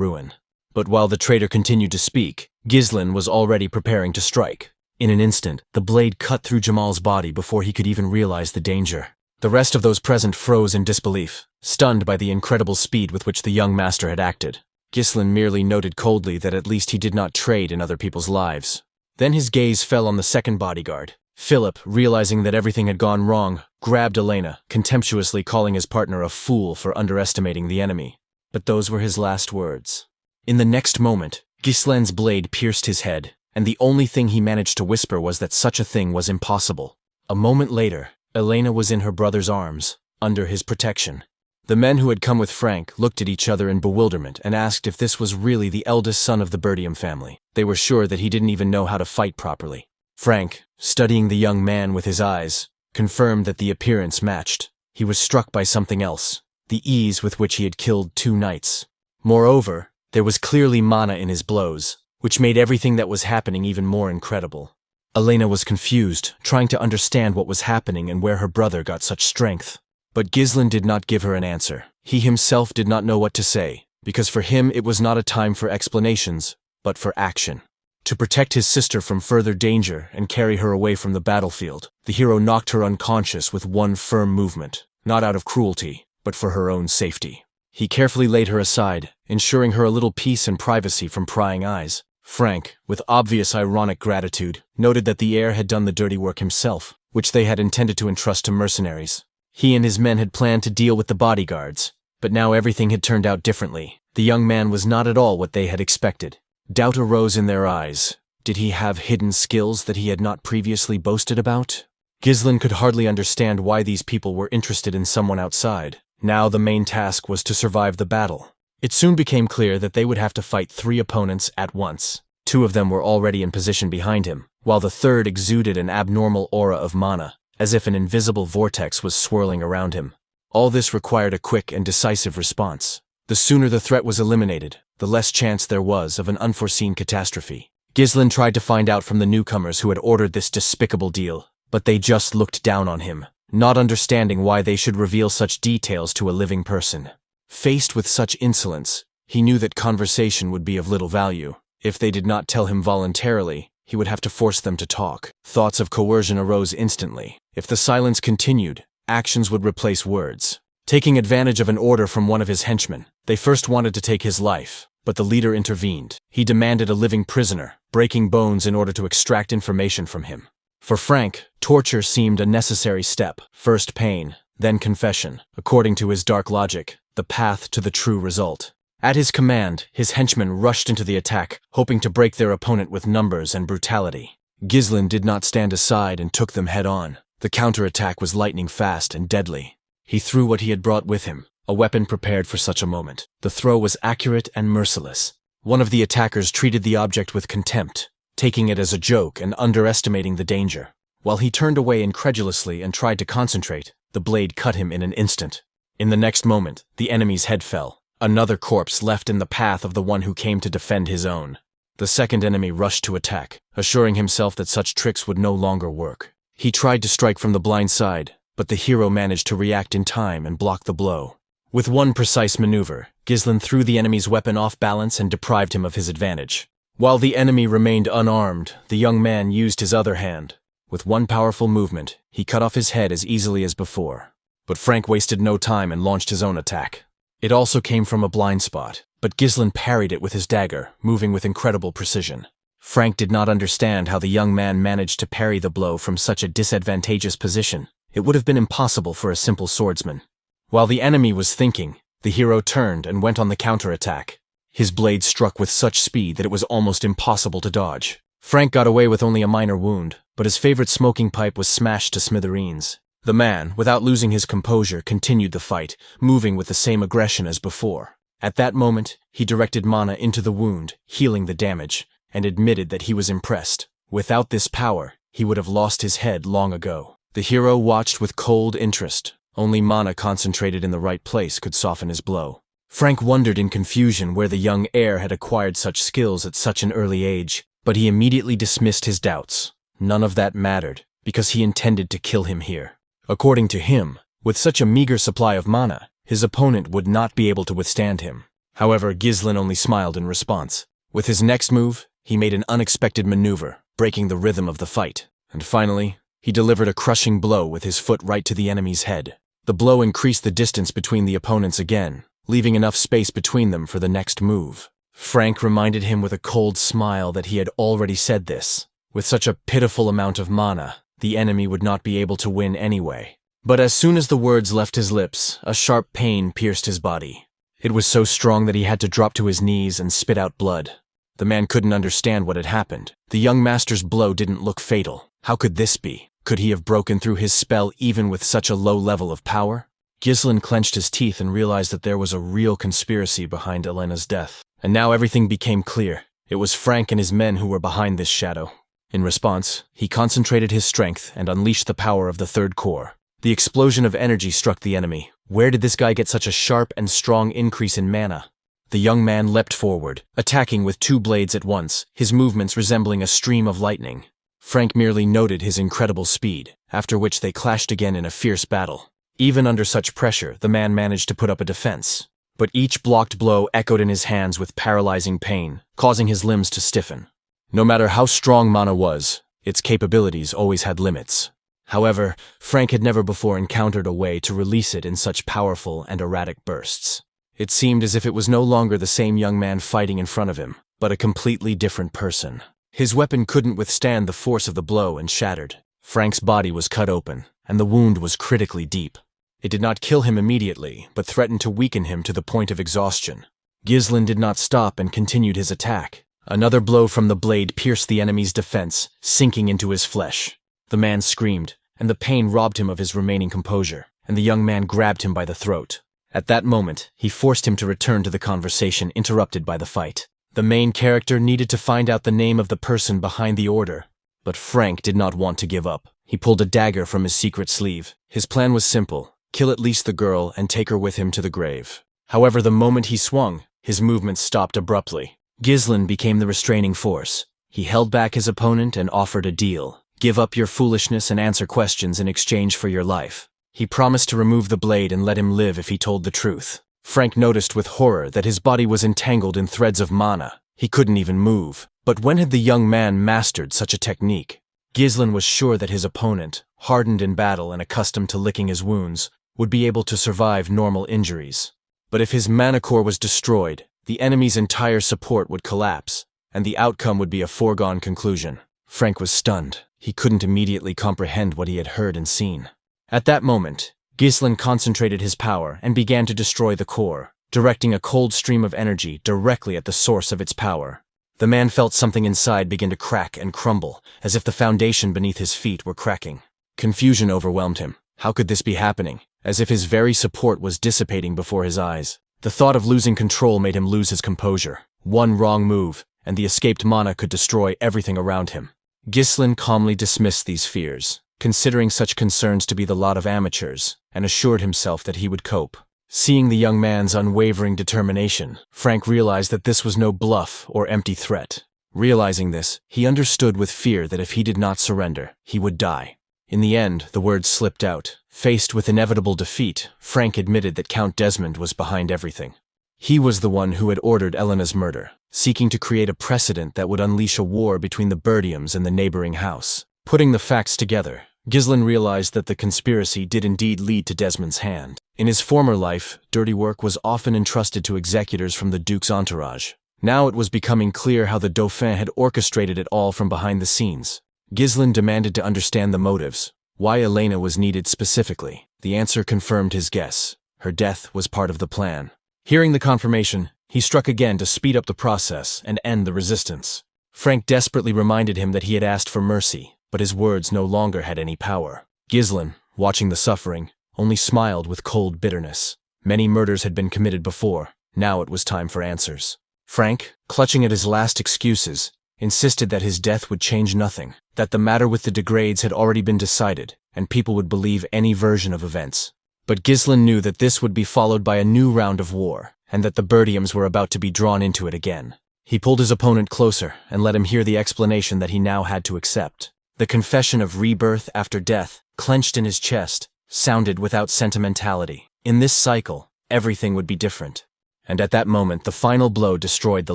ruin. But while the traitor continued to speak, Ghislain was already preparing to strike. In an instant, the blade cut through Jamal's body before he could even realize the danger. The rest of those present froze in disbelief, stunned by the incredible speed with which the young master had acted. Ghislain merely noted coldly that at least he did not trade in other people's lives. Then his gaze fell on the second bodyguard. Philip, realizing that everything had gone wrong, grabbed Elena, contemptuously calling his partner a fool for underestimating the enemy. But those were his last words. In the next moment, Ghislain's blade pierced his head, and the only thing he managed to whisper was that such a thing was impossible. A moment later, Elena was in her brother's arms, under his protection. The men who had come with Frank looked at each other in bewilderment and asked if this was really the eldest son of the Perdium family. They were sure that he didn't even know how to fight properly. Frank, studying the young man with his eyes, confirmed that the appearance matched. He was struck by something else, the ease with which he had killed 2 knights. Moreover, there was clearly mana in his blows, which made everything that was happening even more incredible. Elena was confused, trying to understand what was happening and where her brother got such strength. But Ghislain did not give her an answer. He himself did not know what to say, because for him it was not a time for explanations, but for action. To protect his sister from further danger and carry her away from the battlefield, the hero knocked her unconscious with one firm movement, not out of cruelty, but for her own safety. He carefully laid her aside, ensuring her a little peace and privacy from prying eyes. Frank, with obvious ironic gratitude, noted that the heir had done the dirty work himself, which they had intended to entrust to mercenaries. He and his men had planned to deal with the bodyguards, but now everything had turned out differently. The young man was not at all what they had expected. Doubt arose in their eyes. Did he have hidden skills that he had not previously boasted about? Ghislain could hardly understand why these people were interested in someone outside. Now the main task was to survive the battle. It soon became clear that they would have to fight 3 opponents at once. 2 of them were already in position behind him, while the third exuded an abnormal aura of mana, as if an invisible vortex was swirling around him. All this required a quick and decisive response. The sooner the threat was eliminated, the less chance there was of an unforeseen catastrophe. Ghislain tried to find out from the newcomers who had ordered this despicable deal, but they just looked down on him, not understanding why they should reveal such details to a living person. Faced with such insolence, he knew that conversation would be of little value. If they did not tell him voluntarily, he would have to force them to talk. Thoughts of coercion arose instantly. If the silence continued, actions would replace words. Taking advantage of an order from one of his henchmen, they first wanted to take his life, but the leader intervened. He demanded a living prisoner, breaking bones in order to extract information from him. For Frank, torture seemed a necessary step. First pain, then confession. According to his dark logic, the path to the true result. At his command, his henchmen rushed into the attack, hoping to break their opponent with numbers and brutality. Ghislain did not stand aside and took them head-on. The counterattack was lightning fast and deadly. He threw what he had brought with him, a weapon prepared for such a moment. The throw was accurate and merciless. One of the attackers treated the object with contempt, taking it as a joke and underestimating the danger. While he turned away incredulously and tried to concentrate, the blade cut him in an instant. In the next moment, the enemy's head fell. Another corpse left in the path of the one who came to defend his own. The second enemy rushed to attack, assuring himself that such tricks would no longer work. He tried to strike from the blind side, but the hero managed to react in time and block the blow. With one precise maneuver, Ghislain threw the enemy's weapon off balance and deprived him of his advantage. While the enemy remained unarmed, the young man used his other hand. With one powerful movement, he cut off his head as easily as before. But Frank wasted no time and launched his own attack. It also came from a blind spot, but Ghislain parried it with his dagger, moving with incredible precision. Frank did not understand how the young man managed to parry the blow from such a disadvantageous position. It would have been impossible for a simple swordsman. While the enemy was thinking, the hero turned and went on the counterattack. His blade struck with such speed that it was almost impossible to dodge. Frank got away with only a minor wound, but his favorite smoking pipe was smashed to smithereens. The man, without losing his composure, continued the fight, moving with the same aggression as before. At that moment, he directed mana into the wound, healing the damage, and admitted that he was impressed. Without this power, he would have lost his head long ago. The hero watched with cold interest. Only mana concentrated in the right place could soften his blow. Frank wondered in confusion where the young heir had acquired such skills at such an early age, but he immediately dismissed his doubts. None of that mattered, because he intended to kill him here. According to him, with such a meager supply of mana, his opponent would not be able to withstand him. However, Ghislain only smiled in response. With his next move, he made an unexpected maneuver, breaking the rhythm of the fight. And finally, he delivered a crushing blow with his foot right to the enemy's head. The blow increased the distance between the opponents again, leaving enough space between them for the next move. Frank reminded him with a cold smile that he had already said this. With such a pitiful amount of mana, the enemy would not be able to win anyway. But as soon as the words left his lips, a sharp pain pierced his body. It was so strong that he had to drop to his knees and spit out blood. The man couldn't understand what had happened. The young master's blow didn't look fatal. How could this be? Could he have broken through his spell even with such a low level of power? Ghislain clenched his teeth and realized that there was a real conspiracy behind Elena's death. And now everything became clear. It was Frank and his men who were behind this shadow. In response, he concentrated his strength and unleashed the power of the third core. The explosion of energy struck the enemy. Where did this guy get such a sharp and strong increase in mana? The young man leapt forward, attacking with two blades at once, his movements resembling a stream of lightning. Frank merely noted his incredible speed, after which they clashed again in a fierce battle. Even under such pressure, the man managed to put up a defense. But each blocked blow echoed in his hands with paralyzing pain, causing his limbs to stiffen. No matter how strong mana was, its capabilities always had limits. However, Frank had never before encountered a way to release it in such powerful and erratic bursts. It seemed as if it was no longer the same young man fighting in front of him, but a completely different person. His weapon couldn't withstand the force of the blow and shattered. Frank's body was cut open, and the wound was critically deep. It did not kill him immediately, but threatened to weaken him to the point of exhaustion. Ghislain did not stop and continued his attack. Another blow from the blade pierced the enemy's defense, sinking into his flesh. The man screamed, and the pain robbed him of his remaining composure, and the young man grabbed him by the throat. At that moment, he forced him to return to the conversation interrupted by the fight. The main character needed to find out the name of the person behind the order, but Frank did not want to give up. He pulled a dagger from his secret sleeve. His plan was simple: kill at least the girl and take her with him to the grave. However, the moment he swung, his movements stopped abruptly. Ghislain became the restraining force. He held back his opponent and offered a deal. Give up your foolishness and answer questions in exchange for your life. He promised to remove the blade and let him live if he told the truth. Frank noticed with horror that his body was entangled in threads of mana. He couldn't even move. But when had the young man mastered such a technique? Ghislain was sure that his opponent, hardened in battle and accustomed to licking his wounds, would be able to survive normal injuries. But if his mana core was destroyed, the enemy's entire support would collapse, and the outcome would be a foregone conclusion. Frank was stunned. He couldn't immediately comprehend what he had heard and seen. At that moment, Ghislain concentrated his power and began to destroy the core, directing a cold stream of energy directly at the source of its power. The man felt something inside begin to crack and crumble, as if the foundation beneath his feet were cracking. Confusion overwhelmed him. How could this be happening? As if his very support was dissipating before his eyes. The thought of losing control made him lose his composure. One wrong move, and the escaped mana could destroy everything around him. Ghislain calmly dismissed these fears, considering such concerns to be the lot of amateurs, and assured himself that he would cope. Seeing the young man's unwavering determination, Frank realized that this was no bluff or empty threat. Realizing this, he understood with fear that if he did not surrender, he would die. In the end, the words slipped out. Faced with inevitable defeat, Frank admitted that Count Desmond was behind everything. He was the one who had ordered Elena's murder, seeking to create a precedent that would unleash a war between the Perdiums and the neighboring house. Putting the facts together, Ghislain realized that the conspiracy did indeed lead to Desmond's hand. In his former life, dirty work was often entrusted to executors from the Duke's entourage. Now it was becoming clear how the Dauphin had orchestrated it all from behind the scenes. Ghislain demanded to understand the motives. Why Elena was needed specifically. The answer confirmed his guess. Her death was part of the plan. Hearing the confirmation, he struck again to speed up the process and end the resistance. Frank desperately reminded him that he had asked for mercy, but his words no longer had any power. Ghislain, watching the suffering, only smiled with cold bitterness. Many murders had been committed before. Now it was time for answers. Frank, clutching at his last excuses, insisted that his death would change nothing, that the matter with the degrades had already been decided, and people would believe any version of events. But Ghislain knew that this would be followed by a new round of war, and that the Perdiums were about to be drawn into it again. He pulled his opponent closer and let him hear the explanation that he now had to accept. The confession of rebirth after death, clenched in his chest, sounded without sentimentality. In this cycle, everything would be different. And at that moment, the final blow destroyed the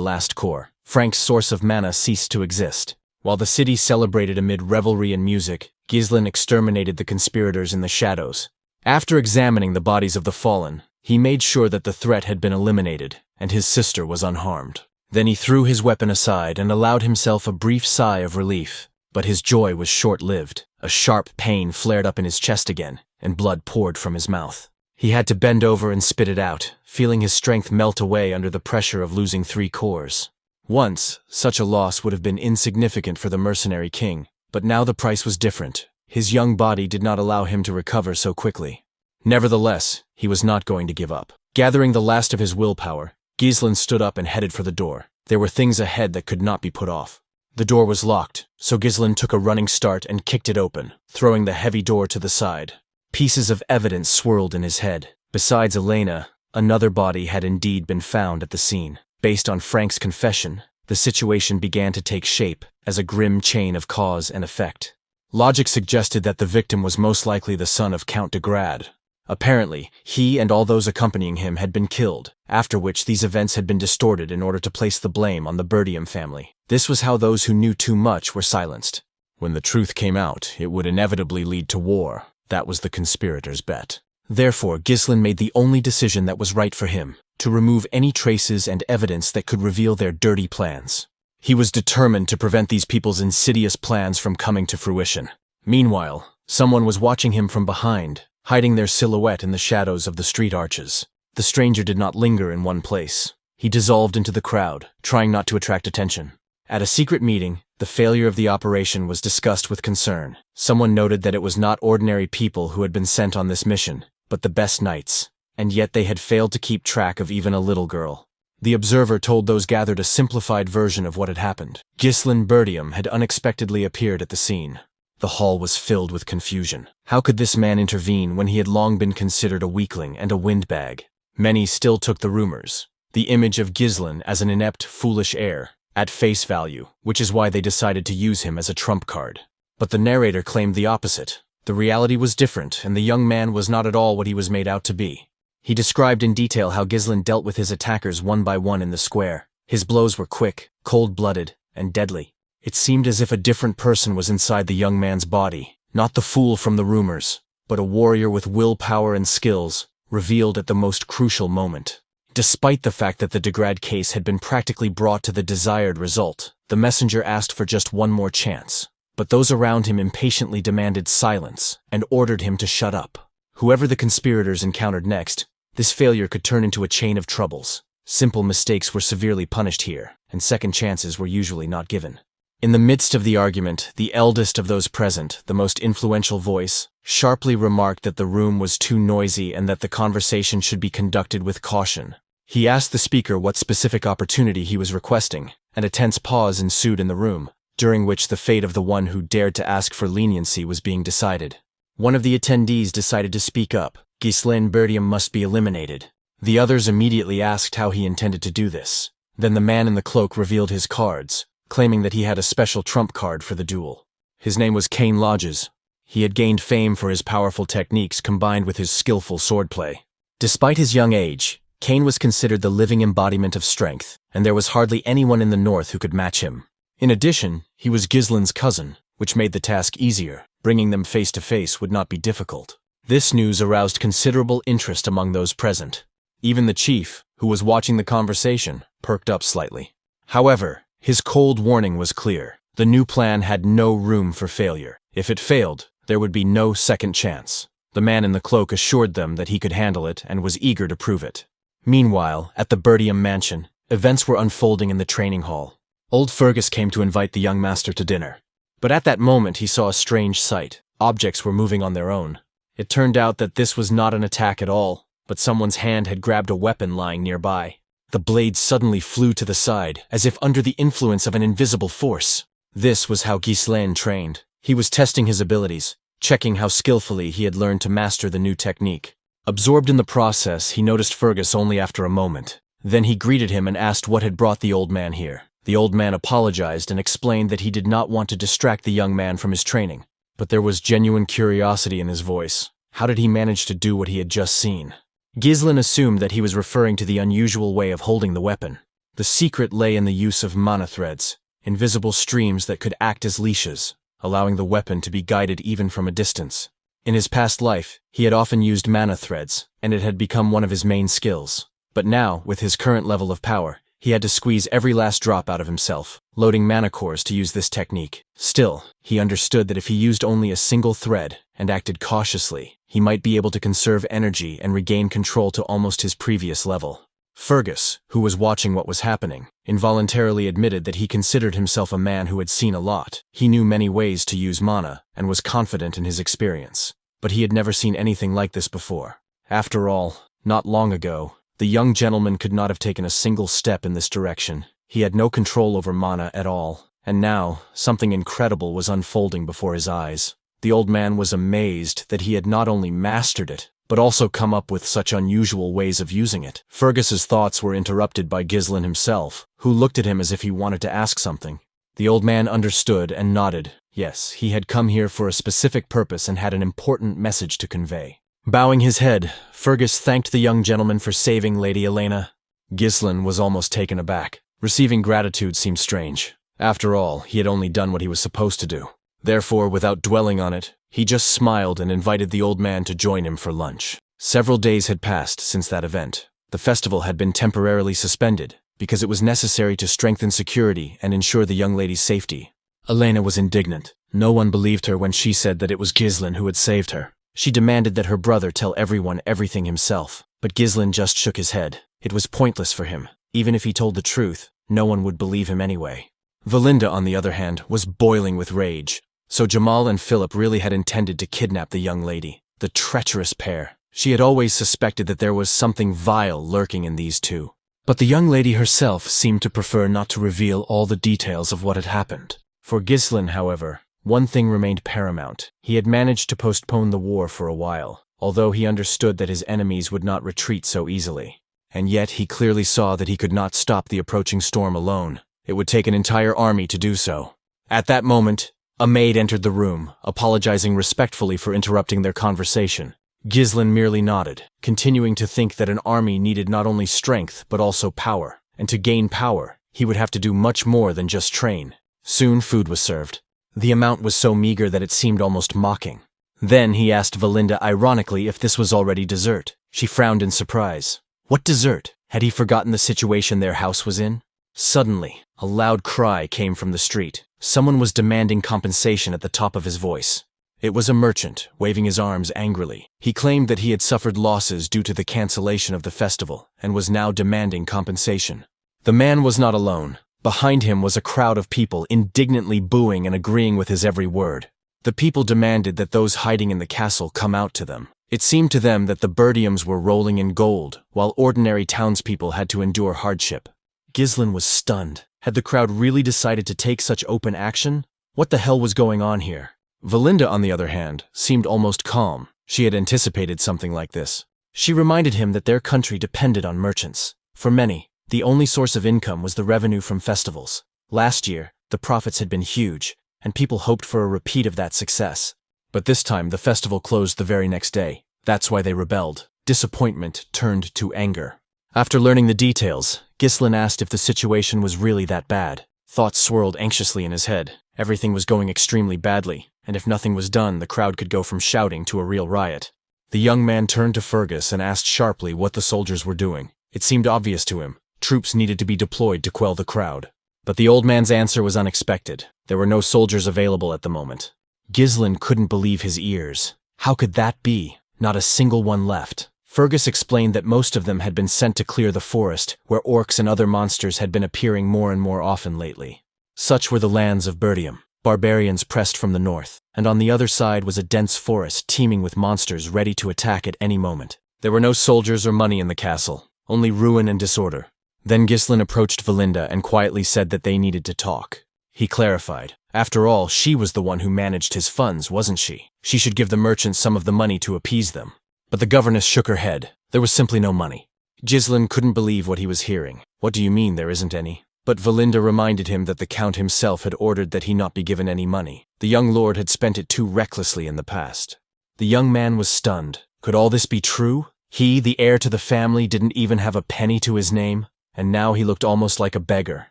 last core. Frank's source of mana ceased to exist. While the city celebrated amid revelry and music, Ghislain exterminated the conspirators in the shadows. After examining the bodies of the fallen, he made sure that the threat had been eliminated, and his sister was unharmed. Then he threw his weapon aside and allowed himself a brief sigh of relief. But his joy was short-lived. A sharp pain flared up in his chest again, and blood poured from his mouth. He had to bend over and spit it out, feeling his strength melt away under the pressure of losing 3 cores. Once, such a loss would have been insignificant for the Mercenary King, but now the price was different. His young body did not allow him to recover so quickly. Nevertheless, he was not going to give up. Gathering the last of his willpower, Ghislain stood up and headed for the door. There were things ahead that could not be put off. The door was locked, so Ghislain took a running start and kicked it open, throwing the heavy door to the side. Pieces of evidence swirled in his head. Besides Elena, another body had indeed been found at the scene. Based on Frank's confession, the situation began to take shape as a grim chain of cause and effect. Logic suggested that the victim was most likely the son of Count de Grade. Apparently, he and all those accompanying him had been killed, after which these events had been distorted in order to place the blame on the Perdium family. This was how those who knew too much were silenced. When the truth came out, it would inevitably lead to war. That was the conspirators' bet. Therefore, Ghislain made the only decision that was right for him, to remove any traces and evidence that could reveal their dirty plans. He was determined to prevent these people's insidious plans from coming to fruition. Meanwhile, someone was watching him from behind, hiding their silhouette in the shadows of the street arches. The stranger did not linger in one place. He dissolved into the crowd, trying not to attract attention. At a secret meeting, the failure of the operation was discussed with concern. Someone noted that it was not ordinary people who had been sent on this mission, but the best knights, and yet they had failed to keep track of even a little girl. The observer told those gathered a simplified version of what had happened. Cecil Perdium had unexpectedly appeared at the scene. The hall was filled with confusion. How could this man intervene when he had long been considered a weakling and a windbag? Many still took the rumors. The image of Ghislain as an inept, foolish heir, at face value, which is why they decided to use him as a trump card. But the narrator claimed the opposite. The reality was different, and the young man was not at all what he was made out to be. He described in detail how Ghislain dealt with his attackers one by one in the square. His blows were quick, cold-blooded, and deadly. It seemed as if a different person was inside the young man's body, not the fool from the rumors, but a warrior with willpower and skills, revealed at the most crucial moment. Despite the fact that the Regressed case had been practically brought to the desired result, the messenger asked for just one more chance. But those around him impatiently demanded silence and ordered him to shut up. Whoever the conspirators encountered next, this failure could turn into a chain of troubles. Simple mistakes were severely punished here, and second chances were usually not given. In the midst of the argument, the eldest of those present, the most influential voice, sharply remarked that the room was too noisy and that the conversation should be conducted with caution. He asked the speaker what specific opportunity he was requesting, and a tense pause ensued in the room, during which the fate of the one who dared to ask for leniency was being decided. One of the attendees decided to speak up. Cecil Perdium must be eliminated. The others immediately asked how he intended to do this. Then the man in the cloak revealed his cards, claiming that he had a special trump card for the duel. His name was Cain Lodges. He had gained fame for his powerful techniques combined with his skillful swordplay. Despite his young age, Cain was considered the living embodiment of strength, and there was hardly anyone in the north who could match him. In addition, he was Ghislain's cousin, which made the task easier. Bringing them face to face would not be difficult. This news aroused considerable interest among those present. Even the chief, who was watching the conversation, perked up slightly. However, his cold warning was clear. The new plan had no room for failure. If it failed, there would be no second chance. The man in the cloak assured them that he could handle it and was eager to prove it. Meanwhile, at the Perdium mansion, events were unfolding in the training hall. Old Fergus came to invite the young master to dinner. But at that moment he saw a strange sight. Objects were moving on their own. It turned out that this was not an attack at all, but someone's hand had grabbed a weapon lying nearby. The blade suddenly flew to the side, as if under the influence of an invisible force. This was how Ghislain trained. He was testing his abilities, checking how skillfully he had learned to master the new technique. Absorbed in the process, he noticed Fergus only after a moment. Then he greeted him and asked what had brought the old man here. The old man apologized and explained that he did not want to distract the young man from his training. But there was genuine curiosity in his voice. How did he manage to do what he had just seen? Ghislain assumed that he was referring to the unusual way of holding the weapon. The secret lay in the use of mana threads, invisible streams that could act as leashes, allowing the weapon to be guided even from a distance. In his past life, he had often used mana threads, and it had become one of his main skills. But now, with his current level of power, he had to squeeze every last drop out of himself, loading mana cores to use this technique. Still, he understood that if he used only a single thread and acted cautiously, he might be able to conserve energy and regain control to almost his previous level. Fergus, who was watching what was happening, involuntarily admitted that he considered himself a man who had seen a lot. He knew many ways to use mana and was confident in his experience. But he had never seen anything like this before. After all, not long ago, the young gentleman could not have taken a single step in this direction. He had no control over mana at all, and now something incredible was unfolding before his eyes. The old man was amazed that he had not only mastered it, but also come up with such unusual ways of using it. Fergus's thoughts were interrupted by Ghislain himself, who looked at him as if he wanted to ask something. The old man understood and nodded. Yes, he had come here for a specific purpose and had an important message to convey. Bowing his head, Fergus thanked the young gentleman for saving Lady Elena. Ghislain was almost taken aback. Receiving gratitude seemed strange. After all, he had only done what he was supposed to do. Therefore, without dwelling on it, he just smiled and invited the old man to join him for lunch. Several days had passed since that event. The festival had been temporarily suspended because it was necessary to strengthen security and ensure the young lady's safety. Elena was indignant. No one believed her when she said that it was Ghislain who had saved her. She demanded that her brother tell everyone everything himself, but Ghislain just shook his head. It was pointless for him. Even if he told the truth, no one would believe him anyway. Valinda, on the other hand, was boiling with rage. So Jamal and Philip really had intended to kidnap the young lady. The treacherous pair. She had always suspected that there was something vile lurking in these two. But the young lady herself seemed to prefer not to reveal all the details of what had happened. For Ghislain, however, one thing remained paramount. He had managed to postpone the war for a while, although he understood that his enemies would not retreat so easily. And yet he clearly saw that he could not stop the approaching storm alone. It would take an entire army to do so. At that moment, a maid entered the room, apologizing respectfully for interrupting their conversation. Ghislain merely nodded, continuing to think that an army needed not only strength but also power, and to gain power, he would have to do much more than just train. Soon food was served. The amount was so meager that it seemed almost mocking. Then he asked Valinda ironically if this was already dessert. She frowned in surprise. What dessert? Had he forgotten the situation their house was in? Suddenly, a loud cry came from the street. Someone was demanding compensation at the top of his voice. It was a merchant, waving his arms angrily. He claimed that he had suffered losses due to the cancellation of the festival, and was now demanding compensation. The man was not alone. Behind him was a crowd of people indignantly booing and agreeing with his every word. The people demanded that those hiding in the castle come out to them. It seemed to them that the Perdiums were rolling in gold, while ordinary townspeople had to endure hardship. Ghislain was stunned. Had the crowd really decided to take such open action? What the hell was going on here? Valinda, on the other hand, seemed almost calm. She had anticipated something like this. She reminded him that their country depended on merchants. For many, the only source of income was the revenue from festivals. Last year, the profits had been huge, and people hoped for a repeat of that success. But this time, the festival closed the very next day. That's why they rebelled. Disappointment turned to anger. After learning the details, Ghislain asked if the situation was really that bad. Thoughts swirled anxiously in his head. Everything was going extremely badly, and if nothing was done, the crowd could go from shouting to a real riot. The young man turned to Fergus and asked sharply what the soldiers were doing. It seemed obvious to him. Troops needed to be deployed to quell the crowd. But the old man's answer was unexpected. There were no soldiers available at the moment. Ghislain couldn't believe his ears. How could that be? Not a single one left. Fergus explained that most of them had been sent to clear the forest, where orcs and other monsters had been appearing more and more often lately. Such were the lands of Perdium. Barbarians pressed from the north, and on the other side was a dense forest teeming with monsters ready to attack at any moment. There were no soldiers or money in the castle, only ruin and disorder. Then Ghislain approached Valinda and quietly said that they needed to talk. He clarified. After all, she was the one who managed his funds, wasn't she? She should give the merchants some of the money to appease them. But the governess shook her head. There was simply no money. Ghislain couldn't believe what he was hearing. What do you mean there isn't any? But Valinda reminded him that the Count himself had ordered that he not be given any money. The young lord had spent it too recklessly in the past. The young man was stunned. Could all this be true? He, the heir to the family, didn't even have a penny to his name, and now he looked almost like a beggar.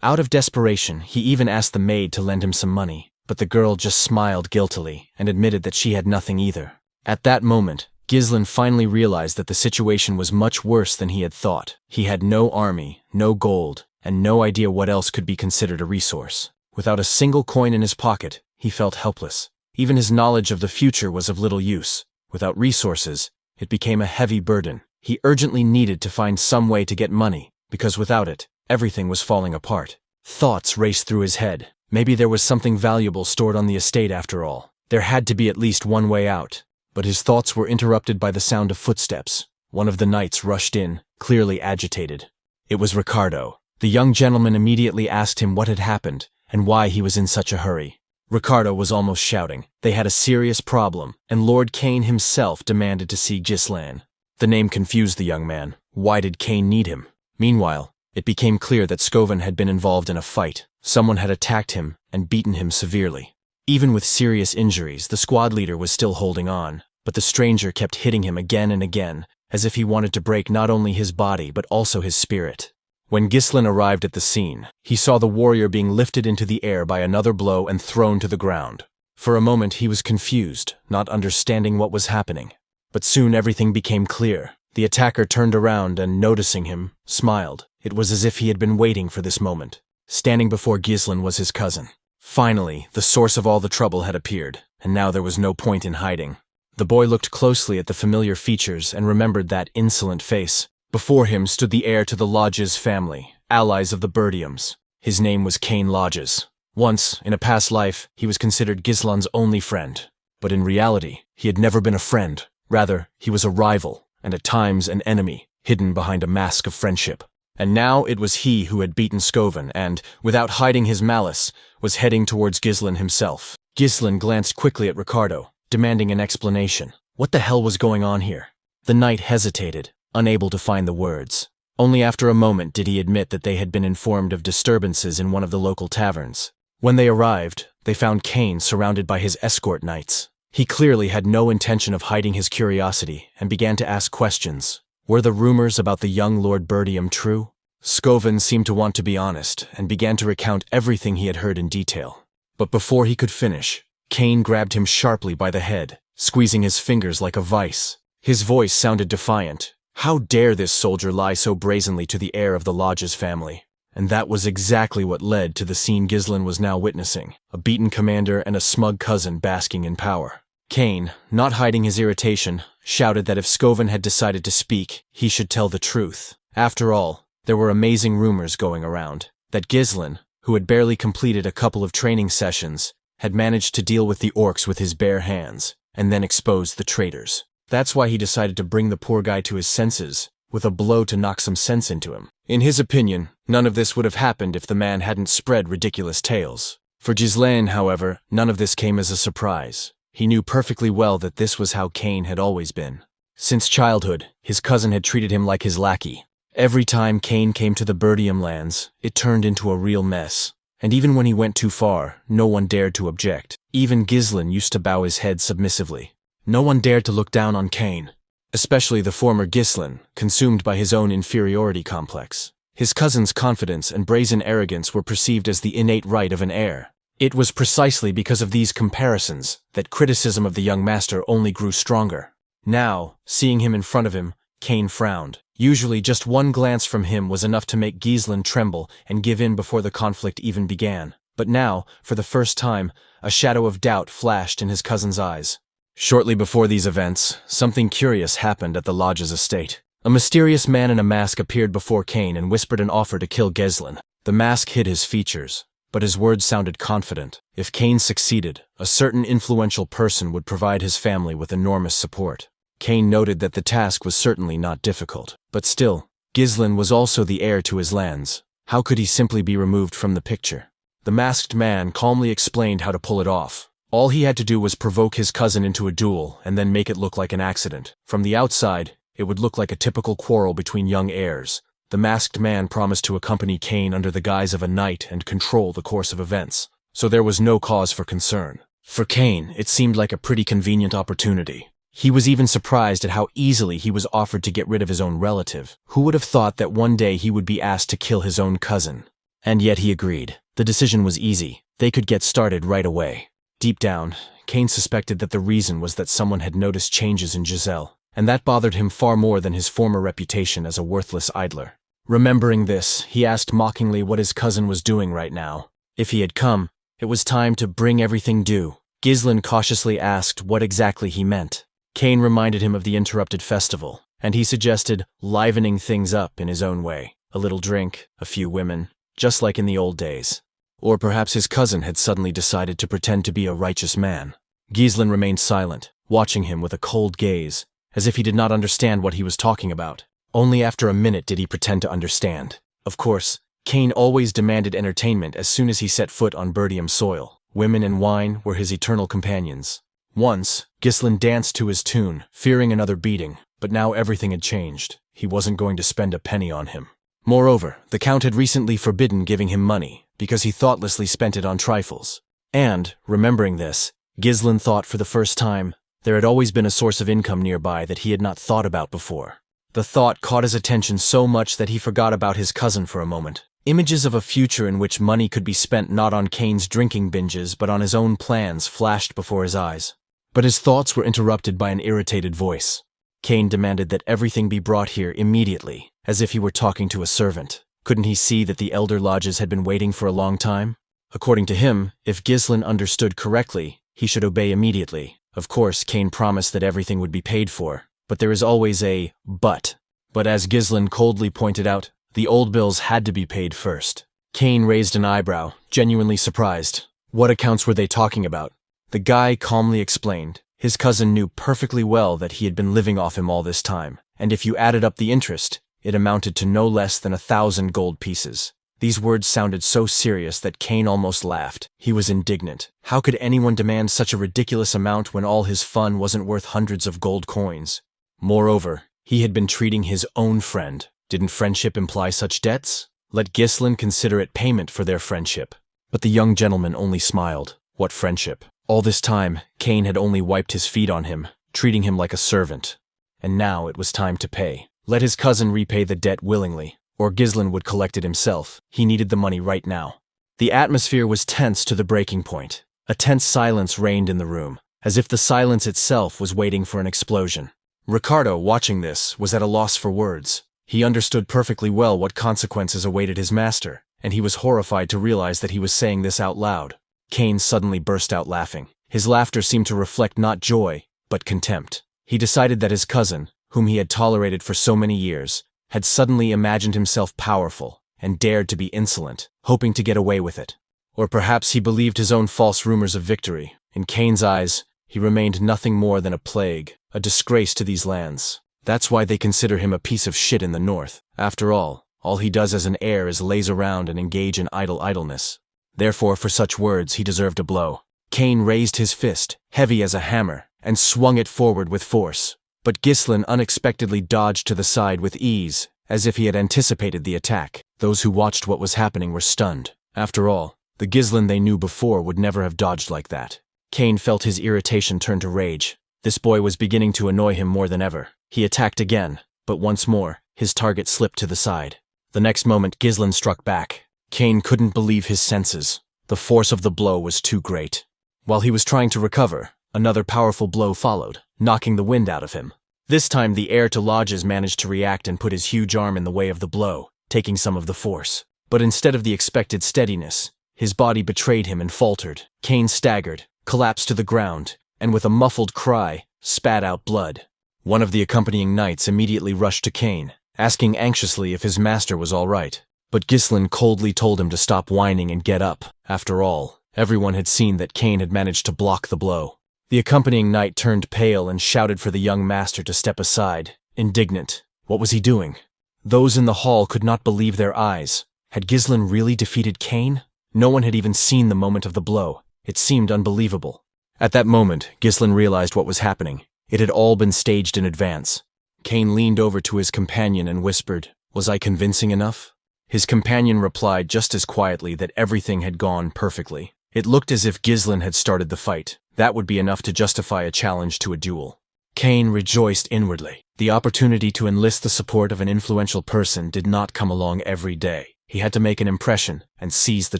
Out of desperation, he even asked the maid to lend him some money, but the girl just smiled guiltily and admitted that she had nothing either. At that moment, Ghislain finally realized that the situation was much worse than he had thought. He had no army, no gold, and no idea what else could be considered a resource. Without a single coin in his pocket, he felt helpless. Even his knowledge of the future was of little use. Without resources, it became a heavy burden. He urgently needed to find some way to get money, because without it, everything was falling apart. Thoughts raced through his head. Maybe there was something valuable stored on the estate after all. There had to be at least one way out. But his thoughts were interrupted by the sound of footsteps. One of the knights rushed in, clearly agitated. It was Ricardo. The young gentleman immediately asked him what had happened and why he was in such a hurry. Ricardo was almost shouting. They had a serious problem, and Lord Cain himself demanded to see Ghislain. The name confused the young man. Why did Cain need him? Meanwhile, it became clear that Scoven had been involved in a fight. Someone had attacked him and beaten him severely. Even with serious injuries, the squad leader was still holding on, but the stranger kept hitting him again and again, as if he wanted to break not only his body but also his spirit. When Ghislain arrived at the scene, he saw the warrior being lifted into the air by another blow and thrown to the ground. For a moment he was confused, not understanding what was happening. But soon everything became clear. The attacker turned around and, noticing him, smiled. It was as if he had been waiting for this moment. Standing before Ghislain was his cousin. Finally, the source of all the trouble had appeared, and now there was no point in hiding. The boy looked closely at the familiar features and remembered that insolent face. Before him stood the heir to the Lodges family, allies of the Perdiums. His name was Cain Lodges. Once, in a past life, he was considered Ghislain's only friend. But in reality, he had never been a friend. Rather, he was a rival, and at times an enemy, hidden behind a mask of friendship. And now it was he who had beaten Scoven and, without hiding his malice, was heading towards Ghislain himself. Ghislain glanced quickly at Ricardo, demanding an explanation. What the hell was going on here? The knight hesitated, unable to find the words. Only after a moment did he admit that they had been informed of disturbances in one of the local taverns. When they arrived, they found Cain surrounded by his escort knights. He clearly had no intention of hiding his curiosity and began to ask questions. Were the rumors about the young Lord Perdium true? Skoven seemed to want to be honest and began to recount everything he had heard in detail. But before he could finish, Cain grabbed him sharply by the head, squeezing his fingers like a vice. His voice sounded defiant. How dare this soldier lie so brazenly to the heir of the Lodge's family? And that was exactly what led to the scene Ghislain was now witnessing, a beaten commander and a smug cousin basking in power. Cain, not hiding his irritation, shouted that if Skoven had decided to speak, he should tell the truth. After all, there were amazing rumors going around, that Ghislain, who had barely completed a couple of training sessions, had managed to deal with the orcs with his bare hands, and then expose the traitors. That's why he decided to bring the poor guy to his senses, with a blow to knock some sense into him. In his opinion, none of this would have happened if the man hadn't spread ridiculous tales. For Ghislain, however, none of this came as a surprise. He knew perfectly well that this was how Cain had always been. Since childhood, his cousin had treated him like his lackey. Every time Cain came to the Perdium lands, it turned into a real mess. And even when he went too far, no one dared to object. Even Ghislain used to bow his head submissively. No one dared to look down on Cain, especially the former Ghislain, consumed by his own inferiority complex. His cousin's confidence and brazen arrogance were perceived as the innate right of an heir. It was precisely because of these comparisons that criticism of the young master only grew stronger. Now, seeing him in front of him, Cain frowned. Usually just one glance from him was enough to make Ghislain tremble and give in before the conflict even began. But now, for the first time, a shadow of doubt flashed in his cousin's eyes. Shortly before these events, something curious happened at the Lodge's estate. A mysterious man in a mask appeared before Cain and whispered an offer to kill Ghislain. The mask hid his features, but his words sounded confident. If Cain succeeded, a certain influential person would provide his family with enormous support. Cain noted that the task was certainly not difficult. But still, Ghislain was also the heir to his lands. How could he simply be removed from the picture? The masked man calmly explained how to pull it off. All he had to do was provoke his cousin into a duel and then make it look like an accident. From the outside, it would look like a typical quarrel between young heirs. The masked man promised to accompany Cain under the guise of a knight and control the course of events, so there was no cause for concern. For Cain, it seemed like a pretty convenient opportunity. He was even surprised at how easily he was offered to get rid of his own relative. Who would have thought that one day he would be asked to kill his own cousin? And yet he agreed. The decision was easy. They could get started right away. Deep down, Cain suspected that the reason was that someone had noticed changes in Giselle, and that bothered him far more than his former reputation as a worthless idler. Remembering this, he asked mockingly what his cousin was doing right now. If he had come, it was time to bring everything due. Ghislain cautiously asked what exactly he meant. Cain reminded him of the interrupted festival, and he suggested livening things up in his own way. A little drink, a few women, just like in the old days. Or perhaps his cousin had suddenly decided to pretend to be a righteous man. Ghislain remained silent, watching him with a cold gaze, as if he did not understand what he was talking about. Only after a minute did he pretend to understand. Of course, Cain always demanded entertainment as soon as he set foot on Perdium soil. Women and wine were his eternal companions. Once, Ghislain danced to his tune, fearing another beating, but now everything had changed. He wasn't going to spend a penny on him. Moreover, the Count had recently forbidden giving him money, because he thoughtlessly spent it on trifles. And, remembering this, Ghislain thought for the first time, there had always been a source of income nearby that he had not thought about before. The thought caught his attention so much that he forgot about his cousin for a moment. Images of a future in which money could be spent not on Cain's drinking binges but on his own plans flashed before his eyes. But his thoughts were interrupted by an irritated voice. Cain demanded that everything be brought here immediately, as if he were talking to a servant. Couldn't he see that the elder lodges had been waiting for a long time? According to him, if Ghislain understood correctly, he should obey immediately. Of course, Cain promised that everything would be paid for, but there is always a but. But as Ghislain coldly pointed out, the old bills had to be paid first. Cain raised an eyebrow, genuinely surprised. What accounts were they talking about? The guy calmly explained. His cousin knew perfectly well that he had been living off him all this time, and if you added up the interest, it amounted to no less than 1,000 gold pieces. These words sounded so serious that Cain almost laughed. He was indignant. How could anyone demand such a ridiculous amount when all his fun wasn't worth hundreds of gold coins? Moreover, he had been treating his own friend, Didn't friendship imply such debts? Let Ghislain consider it payment for their friendship. But the young gentleman only smiled. What friendship? All this time, Cain had only wiped his feet on him, treating him like a servant. And now it was time to pay. Let his cousin repay the debt willingly, or Ghislain would collect it himself. He needed the money right now. The atmosphere was tense to the breaking point. A tense silence reigned in the room, as if the silence itself was waiting for an explosion. Ricardo, watching this, was at a loss for words. He understood perfectly well what consequences awaited his master, and he was horrified to realize that he was saying this out loud. Cain suddenly burst out laughing. His laughter seemed to reflect not joy, but contempt. He decided that his cousin, whom he had tolerated for so many years, had suddenly imagined himself powerful and dared to be insolent, hoping to get away with it. Or perhaps he believed his own false rumors of victory. In Cain's eyes, he remained nothing more than a plague, a disgrace to these lands. That's why they consider him a piece of shit in the north. After all he does as an heir is laze around and engage in idleness. Therefore, for such words, he deserved a blow. Cain raised his fist, heavy as a hammer, and swung it forward with force. But Ghislain unexpectedly dodged to the side with ease, as if he had anticipated the attack. Those who watched what was happening were stunned. After all, the Ghislain they knew before would never have dodged like that. Cain felt his irritation turn to rage. This boy was beginning to annoy him more than ever. He attacked again, but once more, his target slipped to the side. The next moment, Ghislain struck back. Cain couldn't believe his senses. The force of the blow was too great. While he was trying to recover, another powerful blow followed, knocking the wind out of him. This time, the heir to lodges managed to react and put his huge arm in the way of the blow, taking some of the force. But instead of the expected steadiness, his body betrayed him and faltered. Cain staggered, collapsed to the ground, and with a muffled cry, spat out blood. One of the accompanying knights immediately rushed to Cain, asking anxiously if his master was all right. But Ghislain coldly told him to stop whining and get up. After all, everyone had seen that Cain had managed to block the blow. The accompanying knight turned pale and shouted for the young master to step aside, indignant. What was he doing? Those in the hall could not believe their eyes. Had Ghislain really defeated Cain? No one had even seen the moment of the blow. It seemed unbelievable. At that moment, Ghislain realized what was happening. It had all been staged in advance. Cain leaned over to his companion and whispered, "Was I convincing enough?" His companion replied just as quietly that everything had gone perfectly. It looked as if Ghislain had started the fight. That would be enough to justify a challenge to a duel. Cain rejoiced inwardly. The opportunity to enlist the support of an influential person did not come along every day. He had to make an impression and seize the